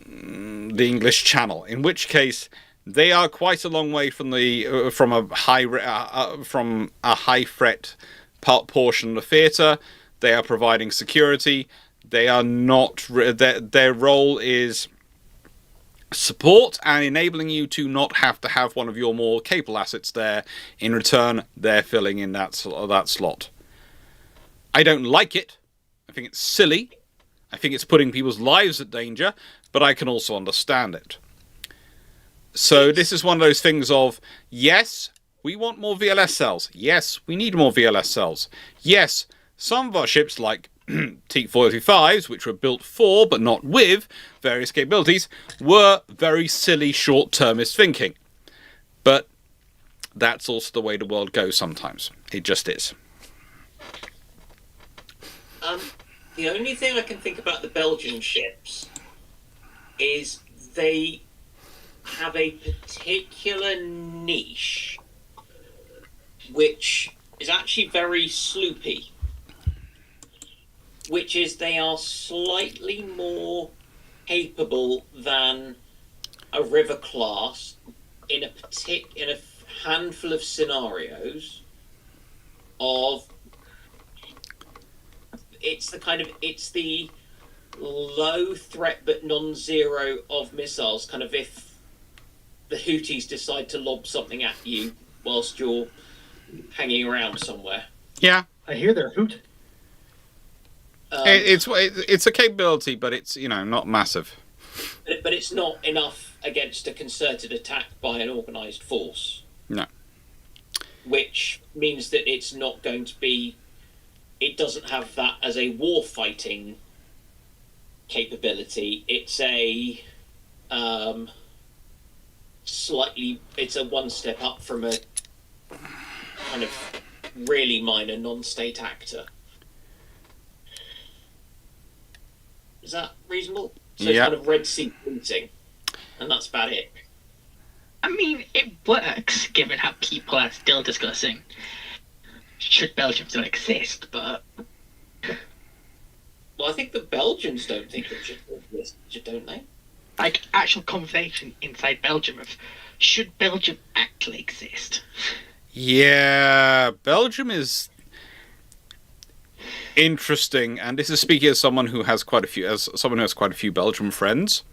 the English Channel. In which case, they are quite a long way from a high threat portion of the theatre. They are providing security. They are not. Their role is support and enabling you to not have to have one of your more capable assets there. In return, they're filling in that slot. I don't like it. I think it's silly. I think it's putting people's lives at danger, but I can also understand it. So this is one of those things of, yes, we want more VLS cells. Yes, we need more VLS cells. Yes, some of our ships, like T-45s, which were built for, but not with, various capabilities, were very silly short-termist thinking. But that's also the way the world goes sometimes. It just is. The only thing I can think about the Belgian ships is they have a particular niche which is actually very sloopy, which is they are slightly more capable than a river class in a handful of scenarios of it's the low threat but non-zero of missiles, kind of if the Houthis decide to lob something at you whilst you're hanging around somewhere. Yeah, I hear they're hoot. It's a capability, but it's not massive. But it's not enough against a concerted attack by an organised force. No. Which means that it's not going to be. It doesn't have that as a war fighting capability. It's a It's a one step up from a kind of really minor non-state actor. Is that reasonable? So it's kind of Red Sea fleeting, and that's about it. I mean, it works, given how people are still discussing should Belgium still exist, but... Well, I think the Belgians don't think it should exist, don't they? Like, actual conversation inside Belgium of, should Belgium actually exist? Yeah, Belgium is interesting, and this is speaking as someone who has quite a few Belgium friends.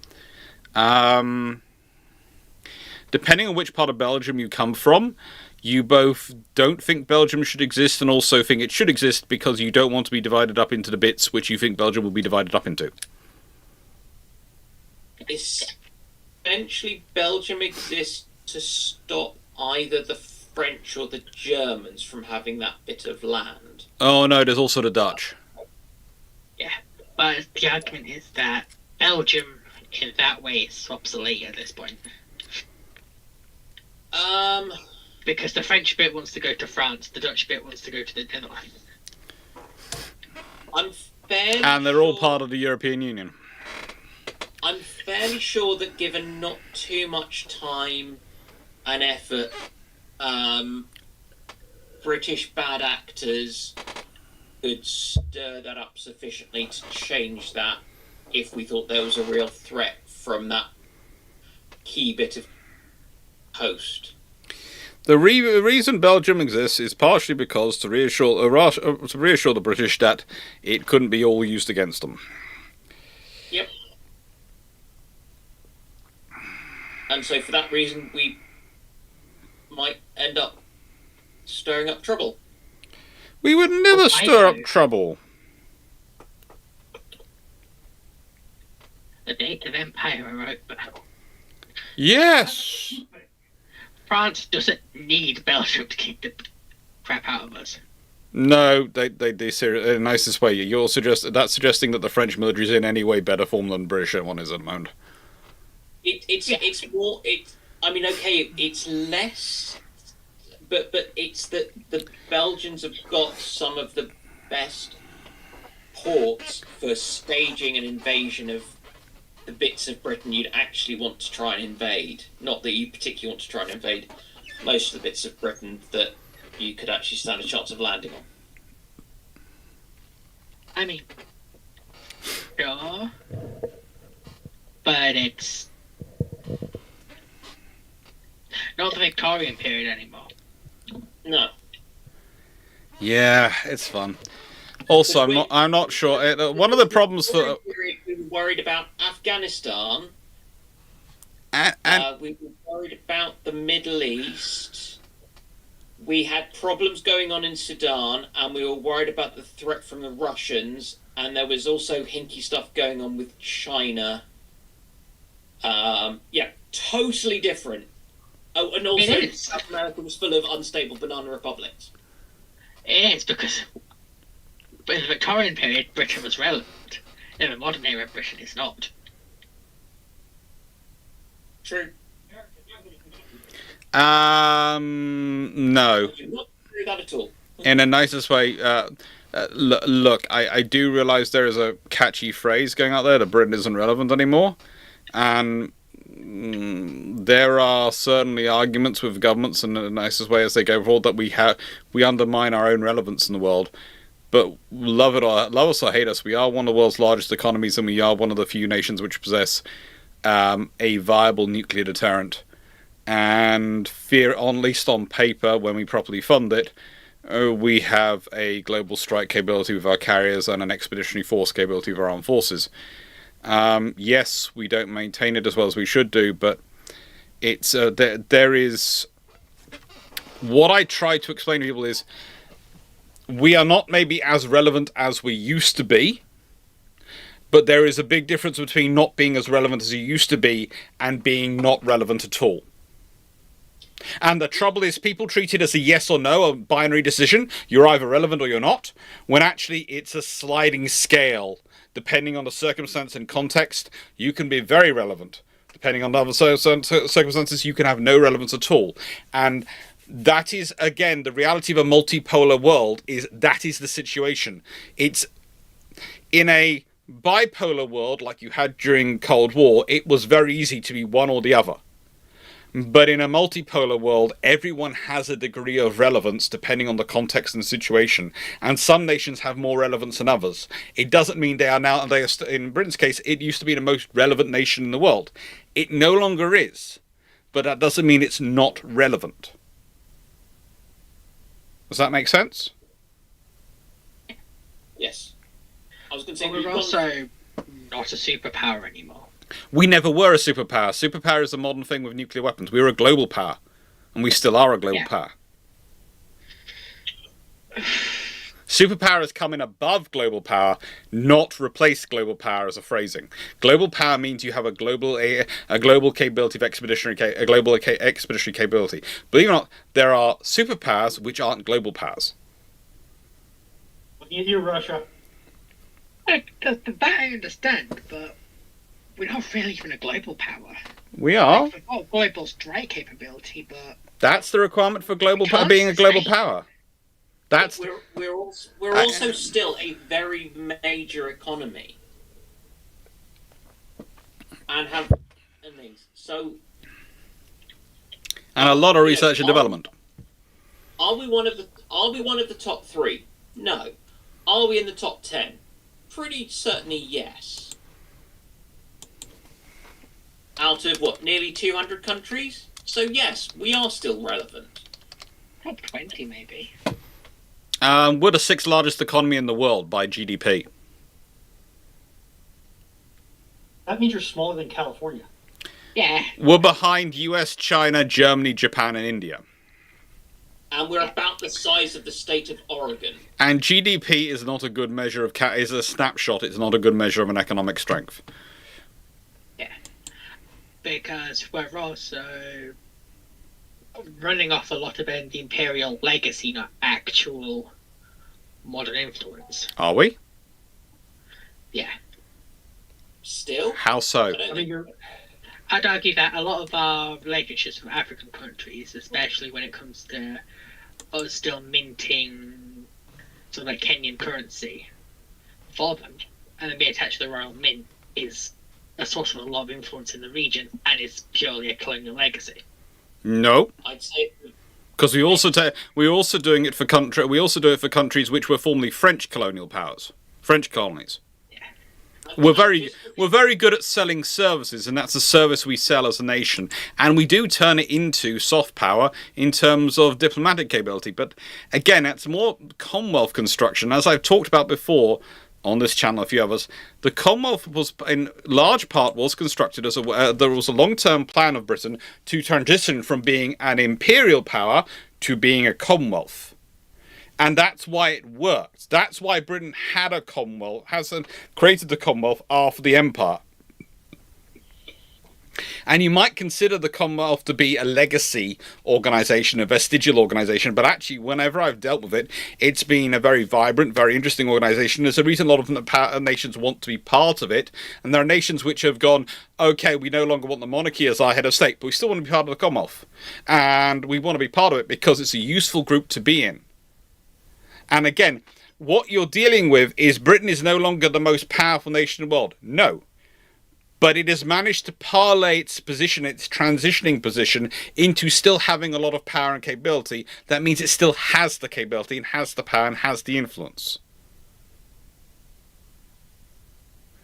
Depending on which part of Belgium you come from, you both don't think Belgium should exist and also think it should exist because you don't want to be divided up into the bits which you think Belgium will be divided up into. Essentially, Belgium exists to stop either the French or the Germans from having that bit of land. Oh no, there's also the Dutch. Yeah, but the argument is that Belgium, in that way, is obsolete at this point. Because the French bit wants to go to France, the Dutch bit wants to go to the Netherlands. And they're all part of the European Union. I'm fairly sure that given not too much time and effort, British bad actors could stir that up sufficiently to change that if we thought there was a real threat from that key bit of coast. The reason Belgium exists is partially because to reassure the British that it couldn't be all used against them. Yep. And so for that reason, we might end up stirring up trouble. We would never stir up trouble. The date of empire I wrote about. Yes. France doesn't need Belgium to kick the crap out of us. No, they seriously, in the nicest way. You're suggesting that the French military is in any way better form than the British one is at the moment. It's more. I mean, okay, it's less, but it's that the Belgians have got some of the best ports for staging an invasion of the bits of Britain you'd actually want to try and invade. Not that you particularly want to try and invade most of the bits of Britain that you could actually stand a chance of landing on. I mean, sure, but it's not the Victorian period anymore. No. Yeah, it's fun. Also, I'm not sure. One of the problems for we were worried about Afghanistan. We were worried about the Middle East. We had problems going on in Sudan, and we were worried about the threat from the Russians. And there was also hinky stuff going on with China. Yeah, totally different. Oh, and also South America was full of unstable banana republics. It is because in the Victorian period, Britain was relevant. In the modern era, Britain is not. True. No. You're not true that at all. In the nicest way, look, I do realise there is a catchy phrase going out there that Britain isn't relevant anymore, and there are certainly arguments with governments in the nicest way as they go forward that we undermine our own relevance in the world. But love us or hate us, we are one of the world's largest economies, and we are one of the few nations which possess a viable nuclear deterrent. And fear, at least on paper, when we properly fund it, we have a global strike capability with our carriers and an expeditionary force capability with our armed forces. Yes, we don't maintain it as well as we should do, but it's there is. What I try to explain to people is, we are not maybe as relevant as we used to be, but there is a big difference between not being as relevant as you used to be and being not relevant at all. And the trouble is, people treat it as a yes or no, a binary decision. You're either relevant or you're not, when actually it's a sliding scale. Depending on the circumstance and context, you can be very relevant. Depending on other circumstances, you can have no relevance at all. And that is, again, the reality of a multipolar world. That is the situation. It's in a bipolar world like you had during Cold War, it was very easy to be one or the other. But in a multipolar world, everyone has a degree of relevance depending on the context and situation. And some nations have more relevance than others. It doesn't mean they are now, in Britain's case, it used to be the most relevant nation in the world. It no longer is. But that doesn't mean it's not relevant. Does that make sense? Yes. I was going to say, But we're also not a superpower anymore. We never were a superpower. Superpower is a modern thing with nuclear weapons. We were a global power. And we still are a global power. Superpower has come in above global power, not replace global power as a phrasing. Global power means you have a global capability of expeditionary capability. Believe it or not, there are superpowers which aren't global powers. You, Russia. That I understand, but we're not really even a global power. We are. We've got global strike capability, but That's the requirement for global power, being a global power. That's we're also still a very major economy, and have things. So, and a lot of research and development. Are we one of the Are we one of the top 3? No. Are we in the top 10? Pretty certainly yes. Out of, what, nearly 200 countries? So yes, we are still relevant. Top 20, maybe. We're the 6th largest economy in the world by GDP. That means you're smaller than California. Yeah. We're behind US, China, Germany, Japan, and India. And we're about the size of the state of Oregon. And GDP is not a good measure of... is a snapshot. It's not a good measure of an economic strength. Yeah. Because we're also running off a lot of the imperial legacy, not actual modern influence. Are we? Yeah. Still? How so? I don't I mean, think you're I'd argue that a lot of our relationships with African countries, especially when it comes to us still minting sort of like Kenyan currency for them, and then be attached to the Royal Mint, is a source of a lot of influence in the region, and is purely a colonial legacy. No. I'd say Because we also doing it for we also do it for countries which were formerly French colonial powers, French colonies. We're very good at selling services, and that's a service we sell as a nation, and we do turn it into soft power in terms of diplomatic capability. But again, that's more Commonwealth construction, as I've talked about before on this channel, a few others. The Commonwealth was, in large part, was constructed as there was a long-term plan of Britain to transition from being an imperial power to being a Commonwealth. And that's why it worked. That's why Britain had a Commonwealth, created the Commonwealth after the Empire. And you might consider the Commonwealth to be a legacy organisation, a vestigial organisation, but actually, whenever I've dealt with it, it's been a very vibrant, very interesting organisation. There's a reason a lot of nations want to be part of it, and there are nations which have gone, okay, we no longer want the monarchy as our head of state, but we still want to be part of the Commonwealth. And we want to be part of it because it's a useful group to be in. And again, what you're dealing with is Britain is no longer the most powerful nation in the world. No. But it has managed to parlay its position, its transitioning position, into still having a lot of power and capability. That means it still has the capability and has the power and has the influence.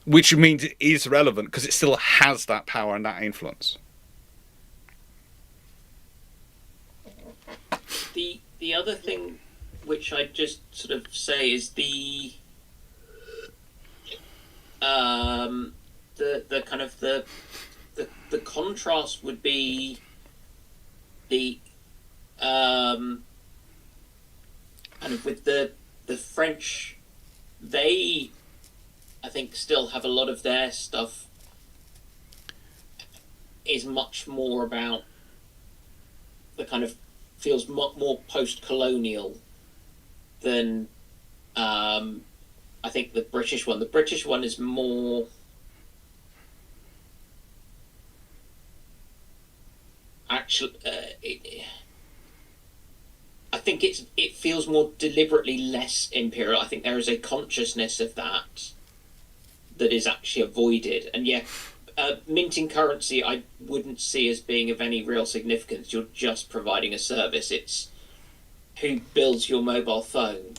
Which means it is relevant because it still has that power and that influence. The other thing which I'd just sort of say is the kind of the contrast would be the kind of with the French. They, I think, still have a lot of their stuff is much more about the kind of feels more post-colonial than I think the British one. The British one is more actually. I think it feels more deliberately less imperial. I think there is a consciousness of that is actually avoided. And yeah, minting currency I wouldn't see as being of any real significance. You're just providing a service. It's who builds your mobile phone.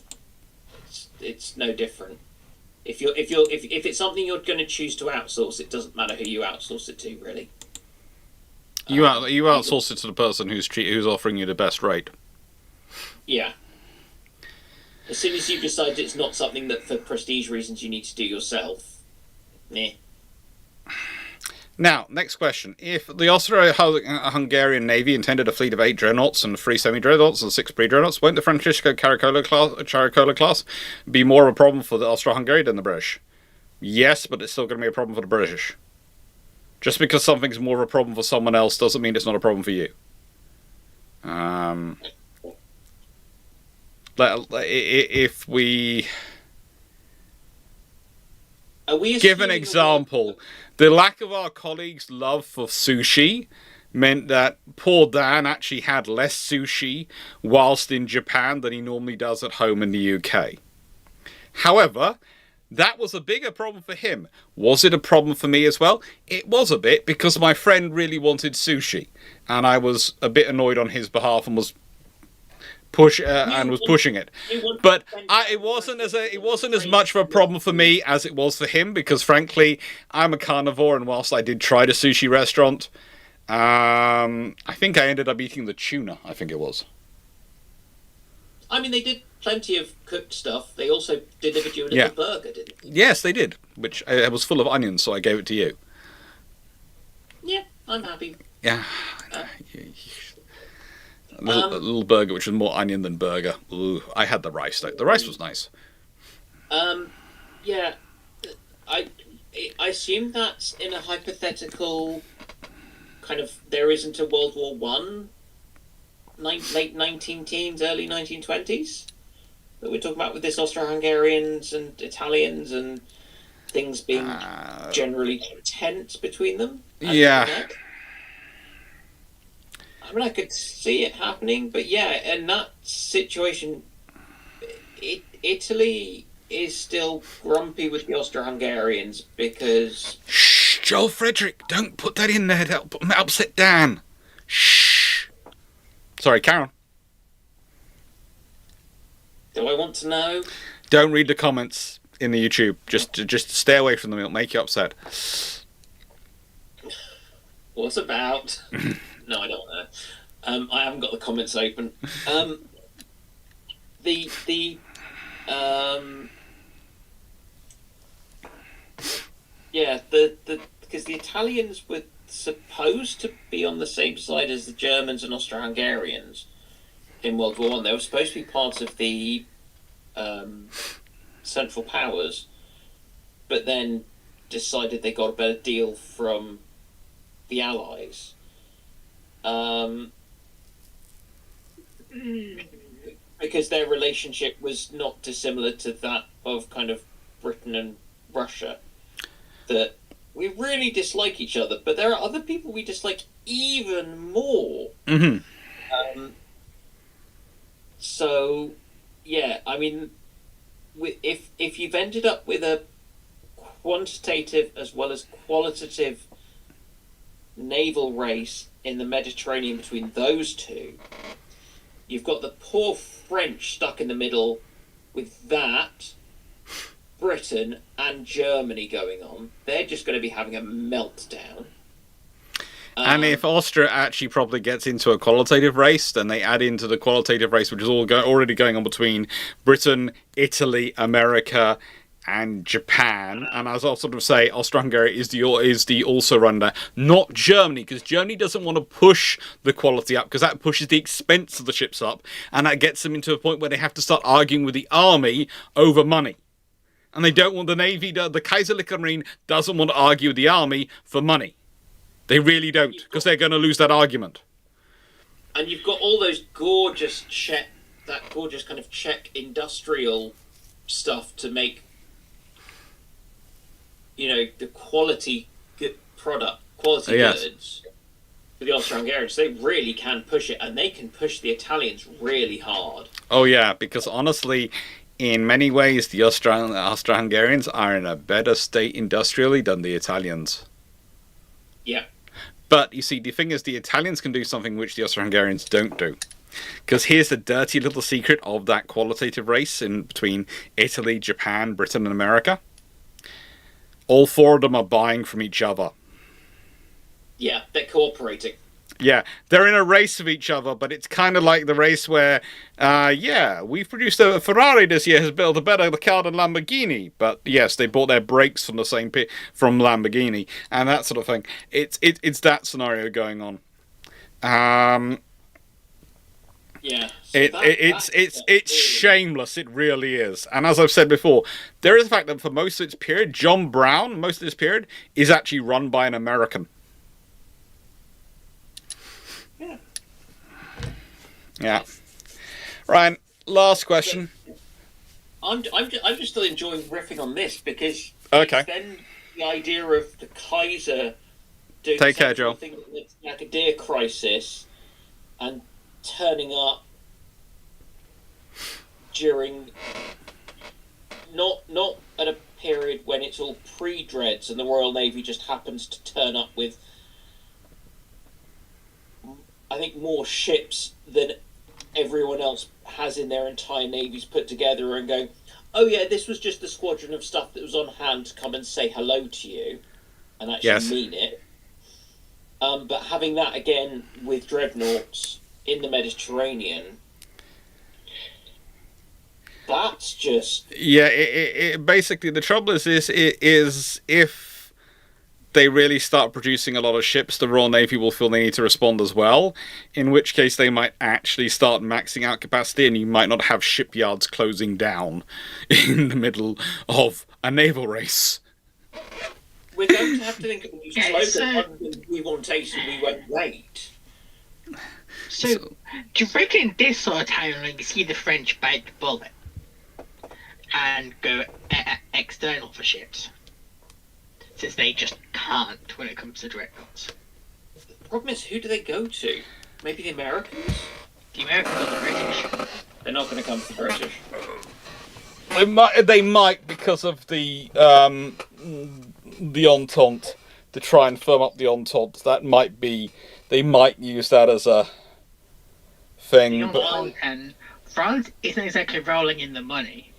It's no different. If it's something you're going to choose to outsource, it doesn't matter who you outsource it to, really. You outsource it to the person who's offering you the best rate. Yeah. As soon as you decide it's not something that, for prestige reasons, you need to do yourself, meh. Now, next question. If the Austro-Hungarian Navy intended a fleet of 8 dreadnoughts and 3 semi-dreadnoughts and 6 pre-dreadnoughts, won't the Francisco Caracola class be more of a problem for the Austro-Hungary than the British? Yes, but it's still going to be a problem for the British. Just because something's more of a problem for someone else doesn't mean it's not a problem for you. If we give an example, the lack of our colleagues' love for sushi meant that poor Dan actually had less sushi whilst in Japan than he normally does at home in the UK. However, that was a bigger problem for him. Was it a problem for me as well? It was a bit, because my friend really wanted sushi, and I was a bit annoyed on his behalf and was and was pushing it. But it wasn't as much of a problem for me as it was for him, because frankly, I'm a carnivore, and whilst I did try the sushi restaurant, I think I ended up eating the tuna. I think it was. I mean, they did plenty of cooked stuff. They also delivered you a little burger, didn't they? Yes, they did, which was full of onions, so I gave it to you. Yeah, I'm happy. Yeah. A little burger, which was more onion than burger. Ooh, I had the rice, though. The rice was nice. Yeah. I assume that's in a hypothetical kind of, there isn't a World War One, late 19 teens, early 1920s, that we're talking about with this Austro-Hungarians and Italians and things being generally tense between them. Yeah. I mean, I could see it happening, but yeah, in that situation, Italy is still grumpy with the Austro-Hungarians because... Shh, Joel Frederick, don't put that in there. That'll upset Dan. Shh. Sorry, Karen. Do I want to know? Don't read the comments in the YouTube. Just stay away from them. It'll make you upset. What's about? No, I don't know. I haven't got the comments open. Because the Italians were supposed to be on the same side as the Germans and Austro-Hungarians in World War One. They were supposed to be part of the Central Powers, but then decided they got a better deal from the Allies. Because their relationship was not dissimilar to that of kind of Britain and Russia. That we really dislike each other, but there are other people we dislike even more. Mm-hmm. So, yeah, I mean, if you've ended up with a quantitative as well as qualitative naval race in the Mediterranean between those two, you've got the poor French stuck in the middle with that, Britain and Germany going on. They're just going to be having a meltdown. And if Austria actually probably gets into a qualitative race, then they add into the qualitative race, which is already going on between Britain, Italy, America, and Japan. And as I'll sort of say, Austro-Hungary is the also runner, not Germany, because Germany doesn't want to push the quality up, because that pushes the expense of the ships up, and that gets them into a point where they have to start arguing with the army over money. And they don't want the Navy, the Kaiserliche Marine doesn't want to argue with the army for money. They really don't, because they're going to lose that argument. And you've got all those gorgeous kind of Czech industrial stuff to make, the quality goods for the Austro-Hungarians. They really can push it, and they can push the Italians really hard. Oh yeah, because honestly, in many ways, the Austro-Hungarians are in a better state industrially than the Italians. Yeah. But, you see, the thing is, the Italians can do something which the Austro-Hungarians don't do. Because here's the dirty little secret of that qualitative race in between Italy, Japan, Britain, and America. All four of them are buying from each other. Yeah, they're cooperating. Yeah, they're in a race with each other, but it's kind of like the race where, we've produced a Ferrari this year has built a better car than Lamborghini. But yes, they bought their brakes from the same from Lamborghini and that sort of thing. It's that scenario going on. Yeah, so it's shameless. It really is. And as I've said before, there is the fact that for most of its period, John Brown, most of this period, is actually run by an American. Yeah. Ryan, last question. I'm just still enjoying riffing on this because okay. Then the idea of the Kaiser doing Take care, Joe. something like a deer crisis and turning up during not at a period when it's all pre-dreads and the Royal Navy just happens to turn up with, I think, more ships than everyone else has in their entire navies put together and going, oh yeah, this was just the squadron of stuff that was on hand to come and say hello to you and actually Yes. mean it. But having that again with dreadnoughts in the Mediterranean, that's just... Yeah, basically the trouble is if they really start producing a lot of ships, the Royal Navy will feel they need to respond as well, in which case they might actually start maxing out capacity and you might not have shipyards closing down in the middle of a naval race. We're going to have to think of a new Yeah, slogan other than we want ace and we won't wait. So, do you reckon this sort of timeline you see the French bite the bullet and go external for ships? Since they just can't when it comes to dreadnoughts. The problem is, who do they go to? Maybe the Americans? The Americans or the British? They're not going to come to the British. They might because of the Entente, to try and firm up the Entente. That might be, they might use that as a thing. The Entente and France isn't exactly rolling in the money,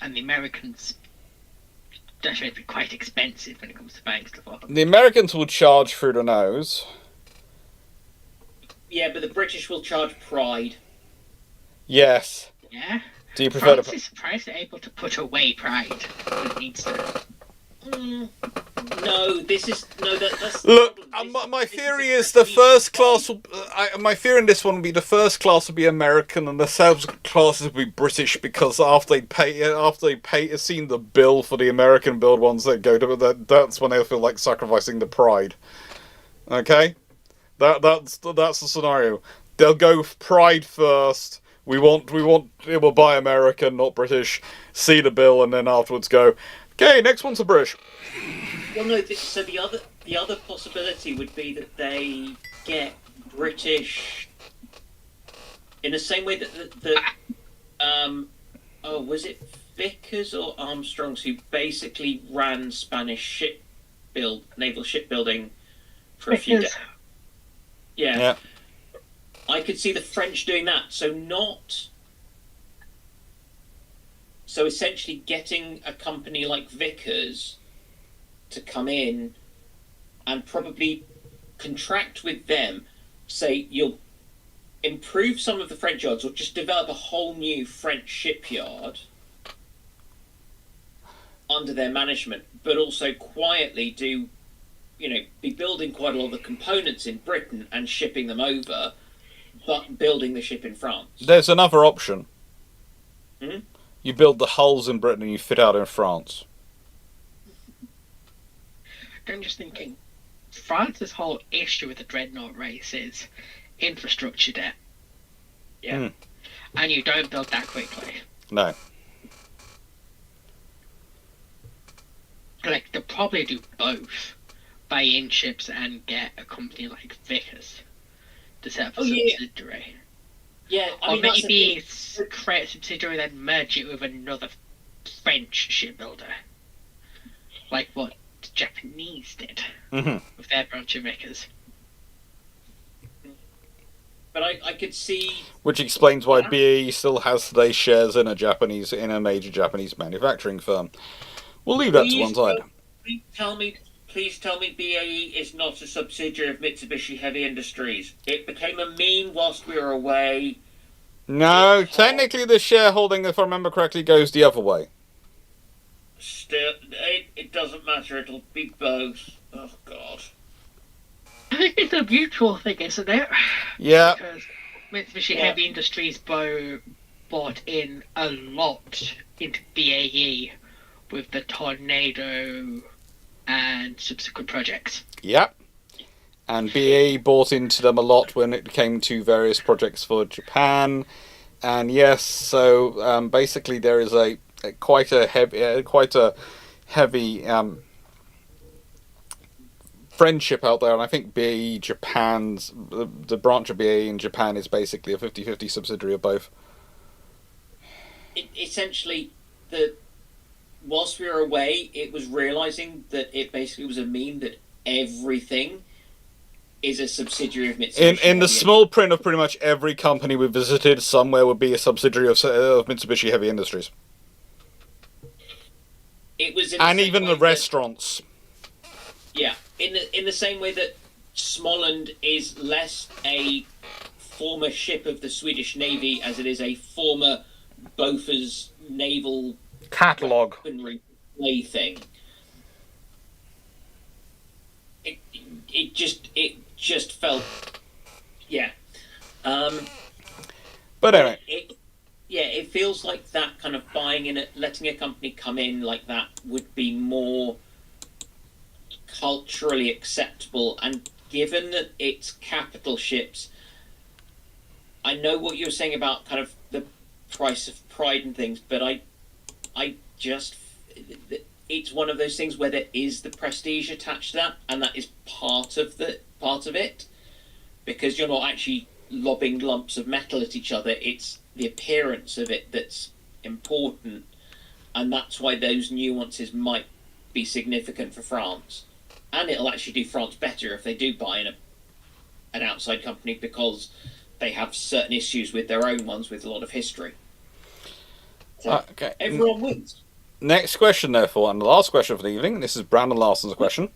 and the Americans actually be quite expensive when it comes to buying stuff off them. The Americans will charge through the nose. Yeah, but the British will charge pride. Yes. Yeah? Do you prefer France is surprised they're able to put away pride when it needs to. No, this is... No, that's... Look, my theory is the first class will... my theory in this one will be the first class will be American and the subsequent classes will be British, because after they pay seen the bill for the American build ones that go to that's when they'll feel like sacrificing the pride. Okay? That's the scenario. They'll go pride first. We want it will buy American, not British. See the bill and then afterwards go, okay, next one's a British. Well, no, so the other possibility would be that they get British in the same way that was it Vickers or Armstrongs who basically ran Spanish naval shipbuilding for a few days. Yeah. I could see the French doing that. So essentially getting a company like Vickers to come in and probably contract with them, say you'll improve some of the French yards or just develop a whole new French shipyard under their management, but also quietly be building quite a lot of the components in Britain and shipping them over, but building the ship in France. There's another option. Hmm? You build the hulls in Britain and you fit out in France. I'm just thinking, France's whole issue with the dreadnought race is infrastructure debt. Yeah. And you don't build that quickly. No. Like, they'll probably do both. Buy in ships and get a company like Vickers to set up a subsidiary. Yeah, or maybe create a subsidiary and then merge it with another French shipbuilder. Like what the Japanese did with their branch of Vickers. But I could see... Which explains why BAE still has today's shares in a major Japanese manufacturing firm. We'll leave that to one side. Please tell me BAE is not a subsidiary of Mitsubishi Heavy Industries. It became a meme whilst we were away. No, technically the shareholding, if I remember correctly, goes the other way. Still, it doesn't matter. It'll be both. Oh, God. I think it's a mutual thing, isn't it? Yeah. Because Mitsubishi Heavy Industries bought in a lot into BAE with the Tornado and subsequent projects. Yep. And BAE bought into them a lot when it came to various projects for Japan. And yes, so basically there is quite a heavy friendship out there, and I think BAE Japan's the branch of BAE in Japan is basically a 50-50 subsidiary of both. Essentially, whilst we were away, it was realising that it basically was a meme that everything is a subsidiary of Mitsubishi. In the small print of pretty much every company we visited, somewhere would be a subsidiary of Mitsubishi Heavy Industries. It was, and even the restaurants. Yeah, in the same way that Småland is less a former ship of the Swedish Navy as it is a former Bofors naval catalogue plaything. It just felt, yeah. But anyway, it feels like that kind of buying in, letting a company come in like that would be more culturally acceptable. And given that it's capital ships, I know what you're saying about kind of the price of pride and things, but I just, it's one of those things where there is the prestige attached to that, and that is part of it, because you're not actually lobbing lumps of metal at each other. It's the appearance of it that's important, and that's why those nuances might be significant for France, and it'll actually do France better if they do buy in an outside company, because they have certain issues with their own ones with a lot of history. So okay. Everyone wins. Next question, therefore, and the last question for the evening. This is Brandon Larson's question.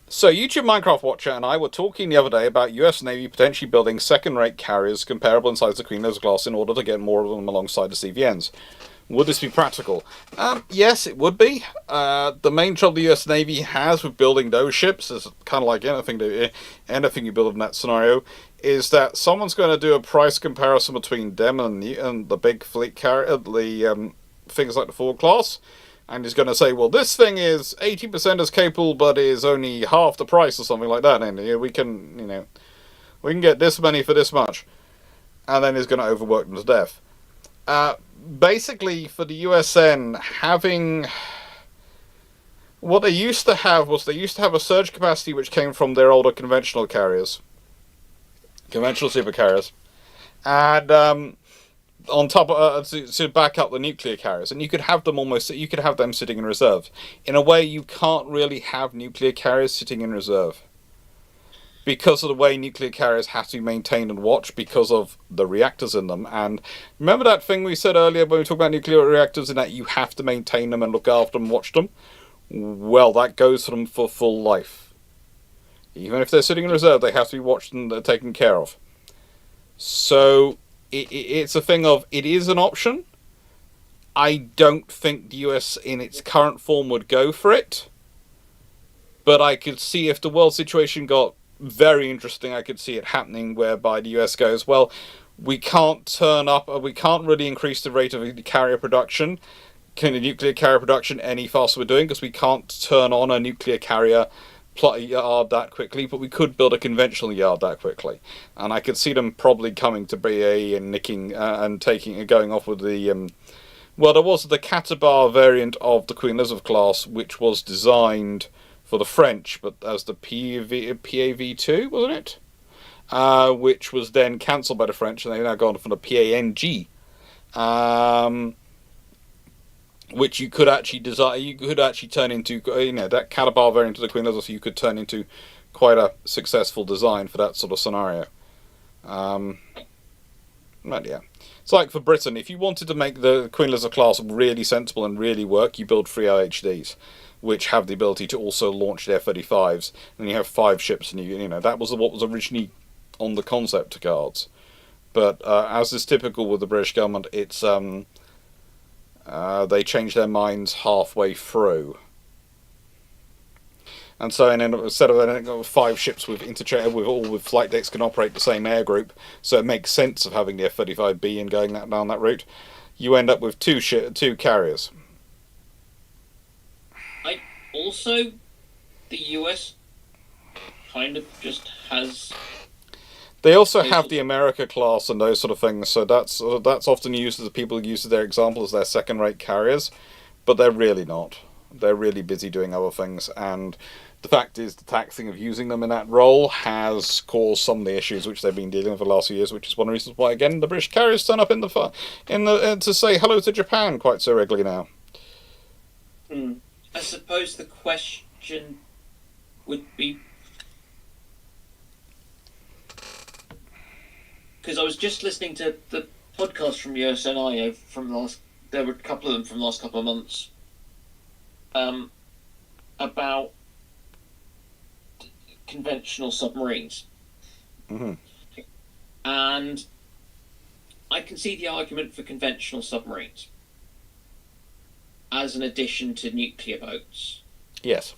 So, YouTube Minecraft Watcher and I were talking the other day about US Navy potentially building second-rate carriers comparable in size to Queen Elizabeth class in order to get more of them alongside the CVNs. Would this be practical? Yes, it would be. The main trouble the US Navy has with building those ships is kind of like anything you build in that scenario, is that someone's going to do a price comparison between them and the big fleet carrier, the things like the Ford class, and he's going to say, well, this thing is 80% as capable, but is only half the price or something like that, and we can get this many for this much, and then he's going to overwork them to death. Basically, for the USN, having what they used to have was a surge capacity which came from their older conventional carriers, conventional supercarriers, and on top of to back up the nuclear carriers, and you could have them sitting in reserve. In a way, you can't really have nuclear carriers sitting in reserve, because of the way nuclear carriers have to be maintained and watched because of the reactors in them. And remember that thing we said earlier when we talked about nuclear reactors, in that you have to maintain them and look after them and watch them? Well, that goes for them for full life. Even if they're sitting in reserve, they have to be watched and taken care of. So it's a thing of, it is an option. I don't think the US in its current form would go for it. But I could see, if the world situation got very interesting, I could see it happening, whereby the US goes, well, we can't really increase the rate of carrier production, nuclear carrier production any faster we're doing, because we can't turn on a nuclear carrier yard that quickly, but we could build a conventional yard that quickly. And I could see them probably coming to BAE and nicking and going off with the there was the Catabar variant of the Queen Elizabeth class, which was designed for the French, but as the PAV2, wasn't it? Which was then cancelled by the French, and they've now gone for the PANG, which you could actually design. You could actually turn into, that Catabar variant of the Queen Elizabeth. You could turn into quite a successful design for that sort of scenario. But yeah, it's like for Britain. If you wanted to make the Queen Elizabeth class really sensible and really work, you build 3 LHDs, which have the ability to also launch their F-35s, and you have 5 ships, and that was what was originally on the concept cards. But as is typical with the British government, it's they change their minds halfway through, and so instead of ending up with 5 ships with with flight decks can operate the same air group, so it makes sense of having the F-35B and going down that route. You end up with 2 carriers. Also, the US kind of just has. They also have the America class and those sort of things, so that's often used as people use their example as their second-rate carriers, but they're really not. They're really busy doing other things, and the fact is the taxing of using them in that role has caused some of the issues which they've been dealing with for the last few years, which is one of the reasons why, again, the British carriers turn up to say hello to Japan quite so regularly now. I suppose the question would be, because I was just listening to the podcast from USNIO from there were a couple of them from the last couple of months, about conventional submarines. Mm-hmm. And I can see the argument for conventional submarines as an addition to nuclear boats. Yes.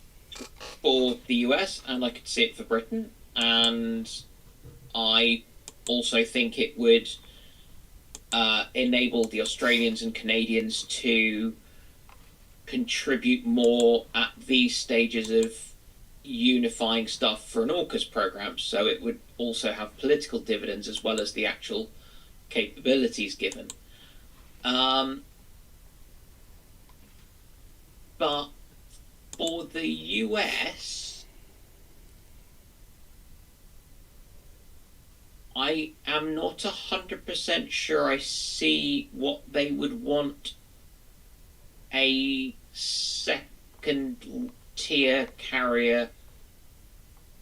For the US, and I could see it for Britain, and I also think it would enable the Australians and Canadians to contribute more at these stages of unifying stuff for an AUKUS program, so it would also have political dividends as well as the actual capabilities given. But for the US, I am not 100% sure I see what they would want a second tier carrier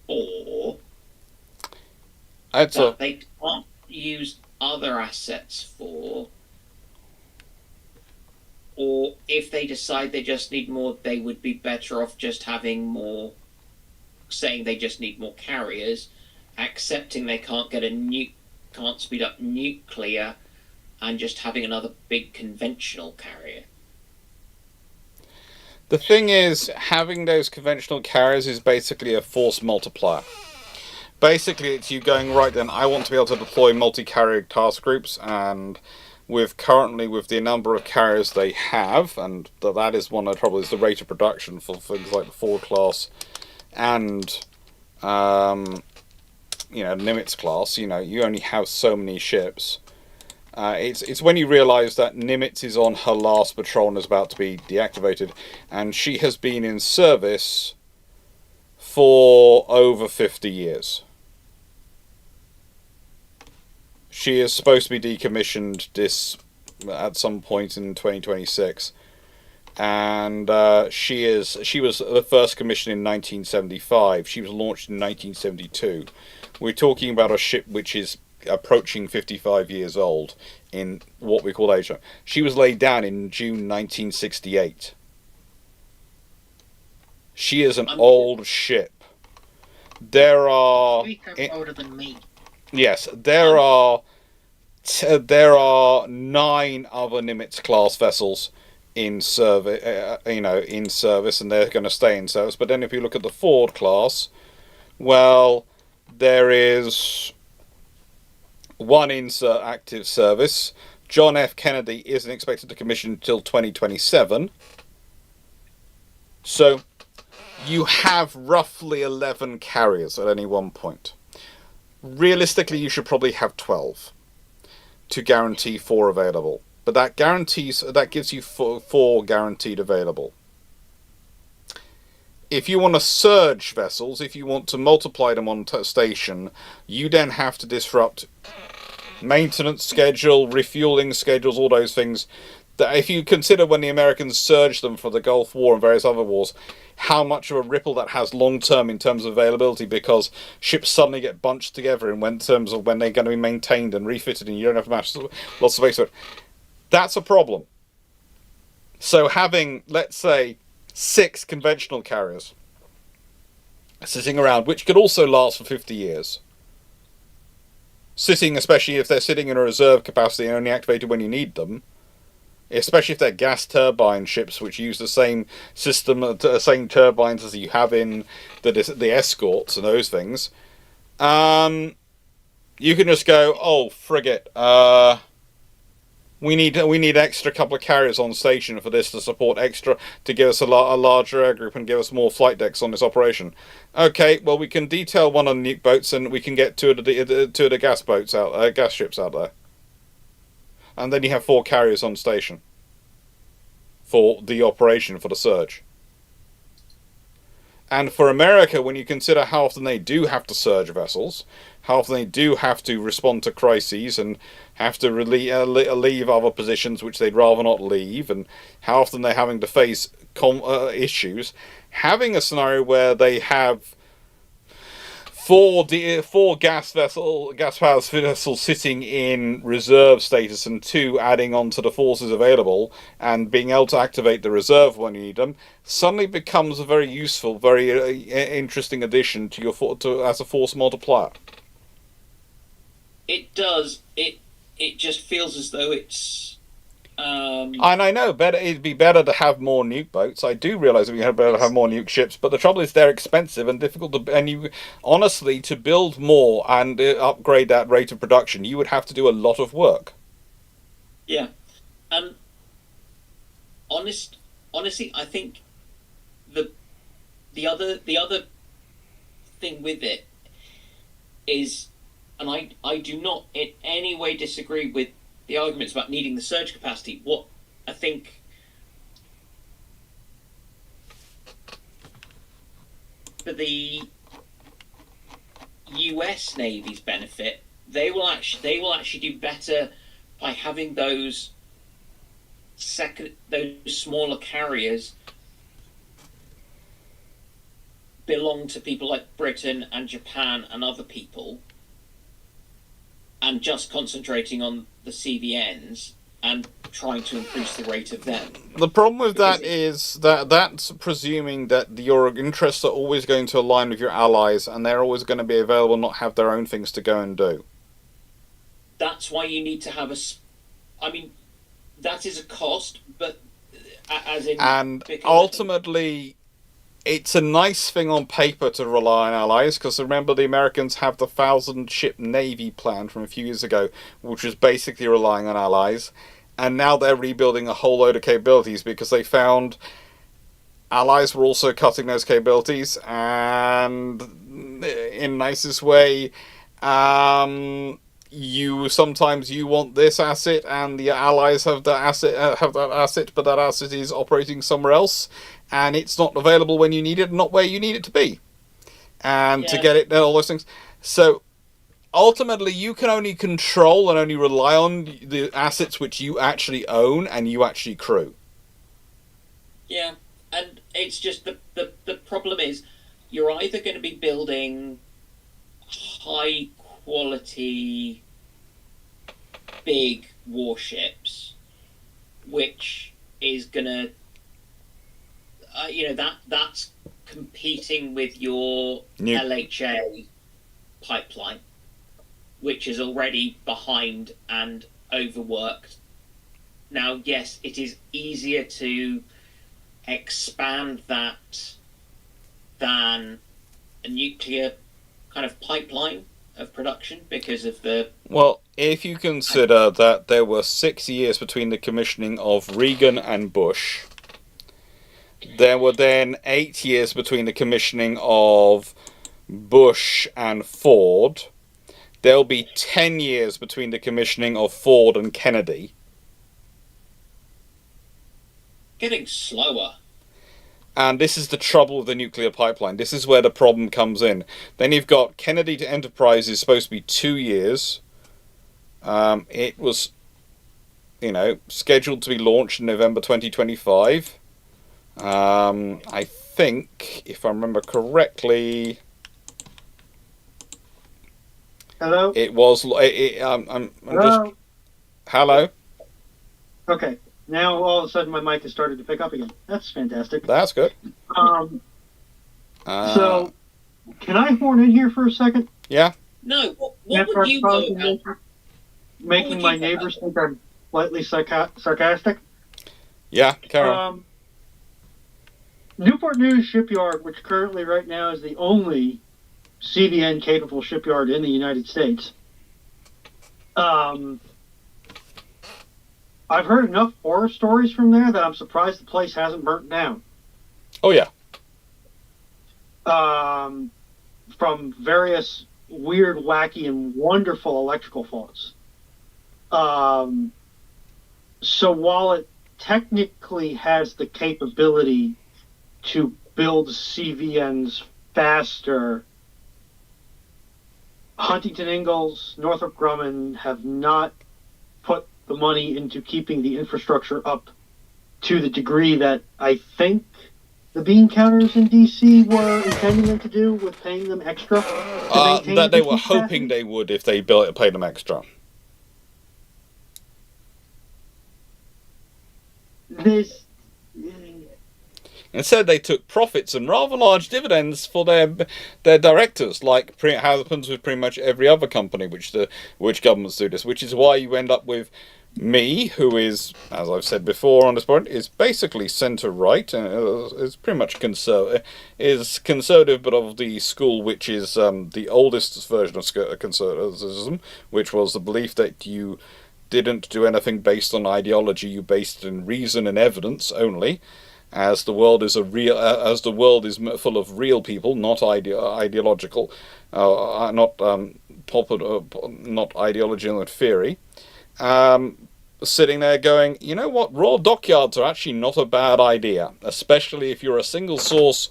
for that they can't use other assets for, or if they decide they just need more, they would be better off just having more, saying they just need more carriers, accepting they can't get can't speed up nuclear, and just having another big conventional carrier. The thing is, having those conventional carriers is basically a force multiplier. Basically, it's you going, right then, I want to be able to deploy multi-carrier task groups, and currently with the number of carriers they have, and that is one of the troubles, is the rate of production for things like the Ford class and Nimitz class. You only have so many ships. It's when you realise that Nimitz is on her last patrol and is about to be deactivated, and she has been in service for over 50 years. She is supposed to be decommissioned at some point in 2026, and she was the first commissioned in 1975. She was launched in 1972. We're talking about a ship which is approaching 55 years old in what we call Asia. She was laid down in June 1968. She is an old ship. There are older than me. Yes, there are 9 other Nimitz class vessels in service. In service, and they're going to stay in service. But then, if you look at the Ford class, well, there is one in active service. John F. Kennedy isn't expected to commission until 2027. So you have roughly 11 carriers at any one point. Realistically, you should probably have 12 to guarantee 4 available. But that gives you 4 guaranteed available. If you want to surge vessels, if you want to multiply them on station, you then have to disrupt maintenance schedule, refueling schedules, all those things. That if you consider when the Americans surged them for the Gulf War and various other wars, how much of a ripple that has long term in terms of availability, because ships suddenly get bunched together in terms of when they're going to be maintained and refitted, and you don't have to match lots of space for it. That's a problem. So having, let's say, 6 conventional carriers sitting around, which could also last for 50 years. Sitting, especially if they're sitting in a reserve capacity and only activated when you need them, especially if they're gas turbine ships which use the same system, the same turbines as you have in the escorts and those things, you can just go, oh, frigate, we need extra couple of carriers on station for this to support extra, to give us a larger air group and give us more flight decks on this operation. Okay, well, we can detail one of the nuke boats and we can get 2 of the gas boats out, gas ships out there. And then you have 4 carriers on station for the operation, for the surge. And for America, when you consider how often they do have to surge vessels, how often they do have to respond to crises and have to leave other positions which they'd rather not leave, and how often they're having to face issues, having a scenario where they have four gas powered vessels sitting in reserve status, and 2 adding on to the forces available, and being able to activate the reserve when you need them, suddenly becomes a very useful, very interesting addition to as a force multiplier. It does. It just feels as though it's. And I know it'd be better to have more nuke boats. I do realise we better to have more nuke ships, but the trouble is they're expensive and difficult to. And you, honestly, to build more and upgrade that rate of production, you would have to do a lot of work. Yeah, honestly, I think the other thing with it is, and I do not in any way disagree with the arguments about needing the surge capacity. What I think for the US Navy's benefit, they will actually do better by having those smaller carriers belong to people like Britain and Japan and other people, and just concentrating on the CVNs and trying to increase the rate of them. The problem with that is that that's presuming that your interests are always going to align with your allies, and they're always going to be available, not have their own things to go and do. That's why you need to have I mean, that is a cost, but as in... And ultimately, it's a nice thing on paper to rely on allies, because remember the Americans have the 1,000-ship Navy plan from a few years ago, which was basically relying on allies, and now they're rebuilding a whole load of capabilities because they found allies were also cutting those capabilities, and in nicest way, sometimes you want this asset, and the allies have that asset, but that asset is operating somewhere else, and it's not available when you need it, not where you need it to be, and to get it, and all those things. So ultimately, you can only control and only rely on the assets which you actually own and you actually crew. Yeah, and it's just the problem is you're either going to be building high quality big warships, which is gonna that's competing with your LHA pipeline, which is already behind and overworked. Now, yes, it is easier to expand that than a nuclear kind of pipeline of production because of the... Well, if you consider that there were 6 years between the commissioning of Reagan and Bush, there were then 8 years between the commissioning of Bush and Ford. There'll be 10 years between the commissioning of Ford and Kennedy. Getting slower. And this is the trouble with the nuclear pipeline. This is where the problem comes in. Then you've got Kennedy to Enterprise is supposed to be 2 years. It was, scheduled to be launched in November 2025. I think, if I remember correctly... Hello? It was... I'm Hello? just... Hello? Okay. Now, all of a sudden, my mic has started to pick up again. That's fantastic. That's good. So, can I horn in here for a second? Yeah? No, what would you go about? Making my neighbors think I'm slightly sarcastic? Yeah, carry on. Newport News Shipyard, which currently right now is the only CVN-capable shipyard in the United States, I've heard enough horror stories from there that I'm surprised the place hasn't burnt down. Oh, yeah. From various weird, wacky, and wonderful electrical faults. So while it technically has the capability to build CVNs faster, Huntington Ingalls, Northrop Grumman have not put the money into keeping the infrastructure up to the degree that I think the bean counters in DC were intending them to do with paying them extra. maintain That they were business hoping capacity? they would if they paid them extra. This. Instead, they took profits and rather large dividends for their directors, like happens with pretty much every other company which governments do this. Which is why you end up with me, who is, as I've said before on this point, is basically centre right, is pretty much conservative, but of the school which is the oldest version of conservatism, which was the belief that you didn't do anything based on ideology, you based in reason and evidence only. As the world is full of real people, not ideological, not popular, not ideology and theory. Sitting there going, you know what, raw dockyards are actually not a bad idea, especially if you're a single source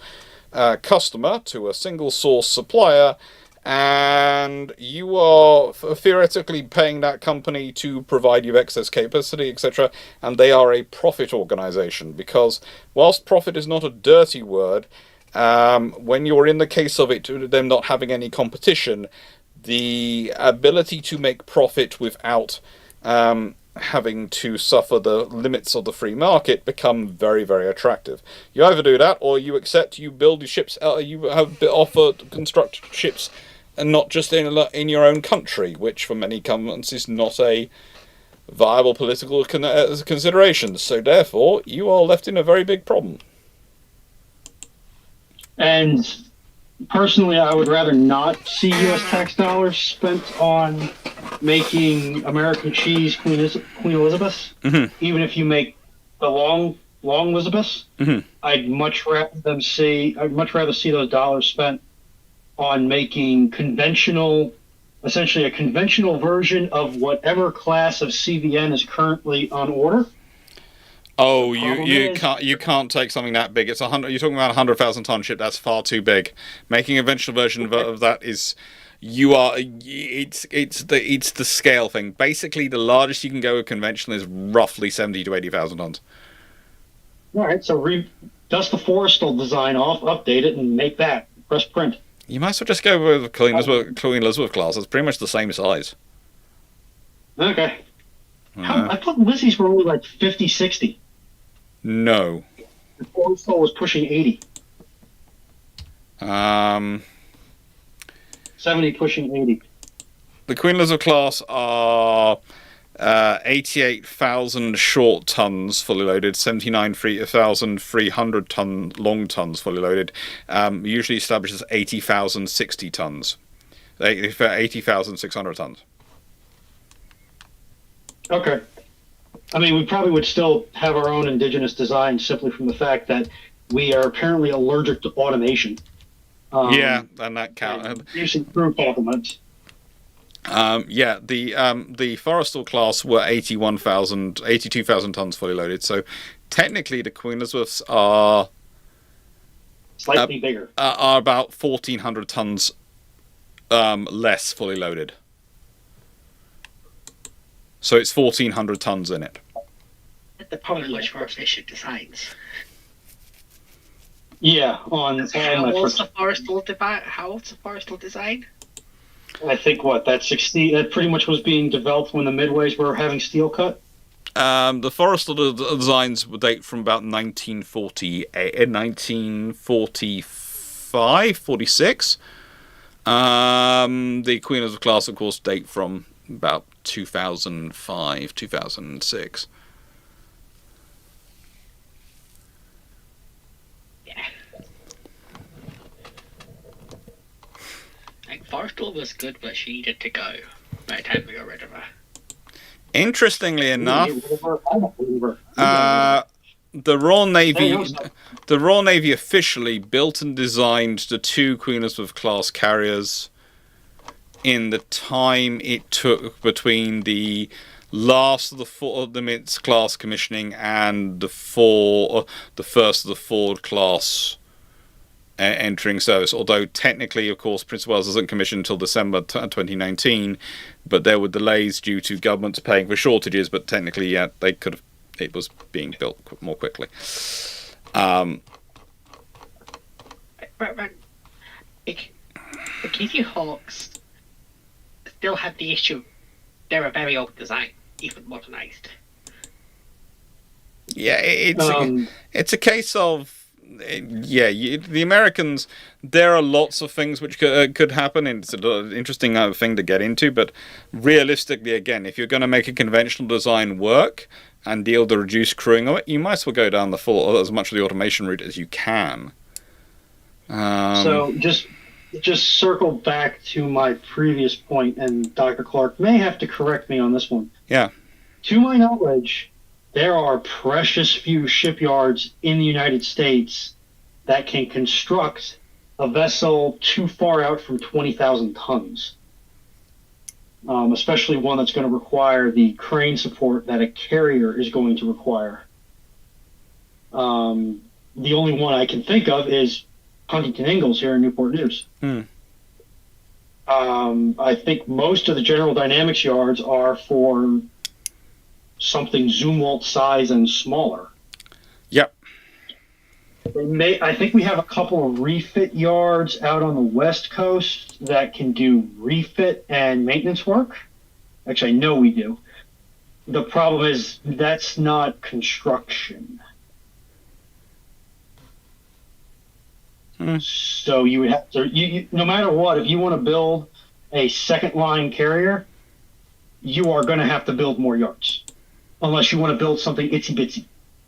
customer to a single source supplier, and you are theoretically paying that company to provide you excess capacity, etc., and they are a profit organization, because whilst profit is not a dirty word, when you're in the case of them not having any competition, the ability to make profit without having to suffer the limits of the free market become very, very attractive. You either do that, or you accept you build your ships, construct ships, and not just in your own country, which for many governments is not a viable political consideration. So therefore, you are left in a very big problem. And personally, I would rather not see U.S. tax dollars spent on making American cheese Queen Elizabeth. Mm-hmm. Even if you make the long Elizabeth, Mm-hmm. I'd much rather see those dollars spent on making essentially a conventional version of whatever class of CVN is currently on order. Oh, you can't take something that big. It's 100. You're talking about 100,000 ton ship. That's far too big. Making a conventional version of that is, it's the scale thing. Basically, the largest you can go with conventional is roughly 70 to 80,000 tons. All right, so dust the Forrestal design off, update it, and make that. Press print. You might as well just go with Queen Elizabeth class. It's pretty much the same size. Okay. I thought Lizzie's were only like 50, 60. No. The Forrestal was pushing 80. 70 pushing 80. The Queen Elizabeth class are 88,000 short tons fully loaded, 79,300 long tons fully loaded. Usually established as 80,000 60 tons. 80,600 tons. Okay. I mean, we probably would still have our own indigenous design simply from the fact that we are apparently allergic to automation. Yeah, and that counts. Using crew complements. The Forrestal class were 82,000 tons fully loaded. So technically, the Queen Elizabeths are slightly bigger. Are about 1,400 tons less fully loaded. So it's 1,400 tons in it. They're probably much more efficient designs. Yeah, how old's the Forrestal design? I think that pretty much was being developed when the Midways were having steel cut. The Forrestal designs date from about 1945, 46. The Queen Elizabeth class, of course, date from about 2005, 2006. Forrestal was good, but she needed to go by the time we got rid of her. Interestingly enough, the Royal Navy officially built and designed the two Queen Elizabeth class carriers in the time it took between the last of the Mitz class commissioning and the first of the Ford class entering service. Although technically, of course, Prince of Wales isn't commissioned until December 2019, but there were delays due to governments paying for shortages. But technically, yeah, they could have. It was being built more quickly. The Kitty Hawks still have the issue. They're a very old design, even modernized. Yeah, it's a case of the Americans. There are lots of things which could happen, and it's an interesting thing to get into. But realistically, again, if you're going to make a conventional design work and deal with the reduced crewing of it, you might as well go down the full as much of the automation route as you can. So just circle back to my previous point, and Dr. Clarke may have to correct me on this one. Yeah. To my knowledge, there are precious few shipyards in the United States that can construct a vessel too far out from 20,000 tons, especially one that's going to require the crane support that a carrier is going to require. The only one I can think of is Huntington Ingalls here in Newport News. I think most of the General Dynamics yards are for something Zumwalt size and smaller. Yep. I think we have a couple of refit yards out on the West Coast that can do refit and maintenance work. Actually, I know we do. The problem is that's not construction. So you would have to, no matter what, if you want to build a second line carrier, you are going to have to build more yards. Unless you want to build something itsy bitsy.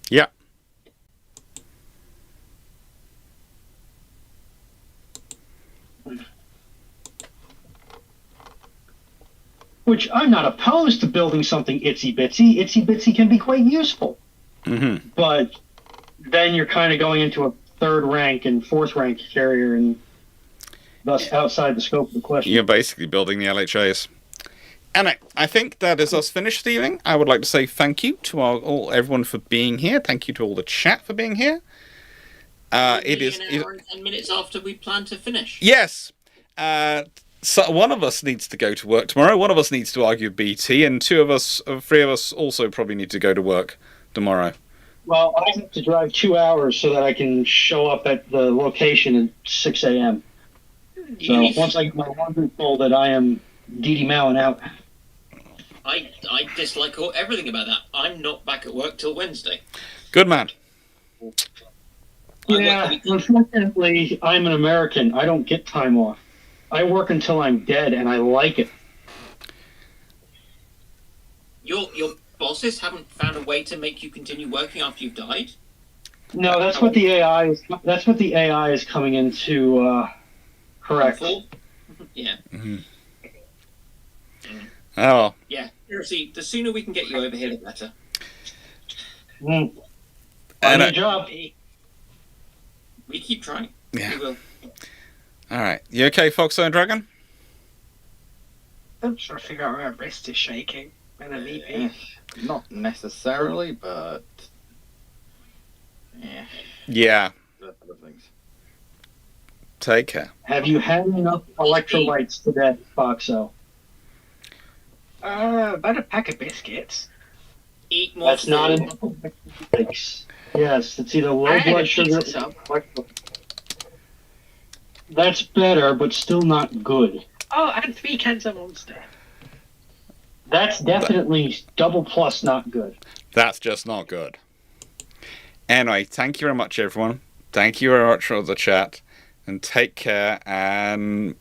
Yeah. Which I'm not opposed to building something itsy bitsy. Itsy bitsy can be quite useful. Mm-hmm. But then you're kind of going into a third rank and fourth rank carrier, and thus outside the scope of the question. You're basically building the LHAs. Anyway, I think that is us finished for the evening. I would like to say thank you to everyone for being here. Thank you to all the chat for being here. It is an hour and 10 minutes after we plan to finish. Yes. So one of us needs to go to work tomorrow. One of us needs to argue BT, and three of us also probably need to go to work tomorrow. Well, I have to drive 2 hours so that I can show up at the location at 6 a.m. So once I get my laundry folded, I am Dee Mowing out. I dislike everything about that. I'm not back at work till Wednesday. Good man. Yeah, unfortunately, I'm an American. I don't get time off. I work until I'm dead, and I like it. Your bosses haven't found a way to make you continue working after you've died? No, that's what the AI is. That's what the AI is coming into. Correct. Yeah. Mm-hmm. Oh. Yeah. Seriously, the sooner we can get you over here, the better. And a job. We keep trying. Yeah. We will. All right. You okay, Foxo and Dragon? I'm trying to figure out where my wrist is shaking and a knee. Not necessarily, but yeah. Yeah. Other things. Take care. Have you had enough electrolytes today, Foxo? About a pack of biscuits. Eat more. That's not enough. Yes, it's either low blood sugar. That's better, but still not good. Oh, and 3 cans of Monster. That's definitely double plus not good. That's just not good. Anyway, thank you very much, everyone. Thank you very much for the chat. And take care, and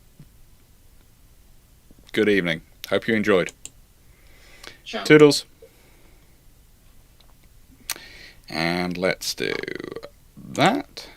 good evening. Hope you enjoyed. Ciao. Toodles. And let's do that.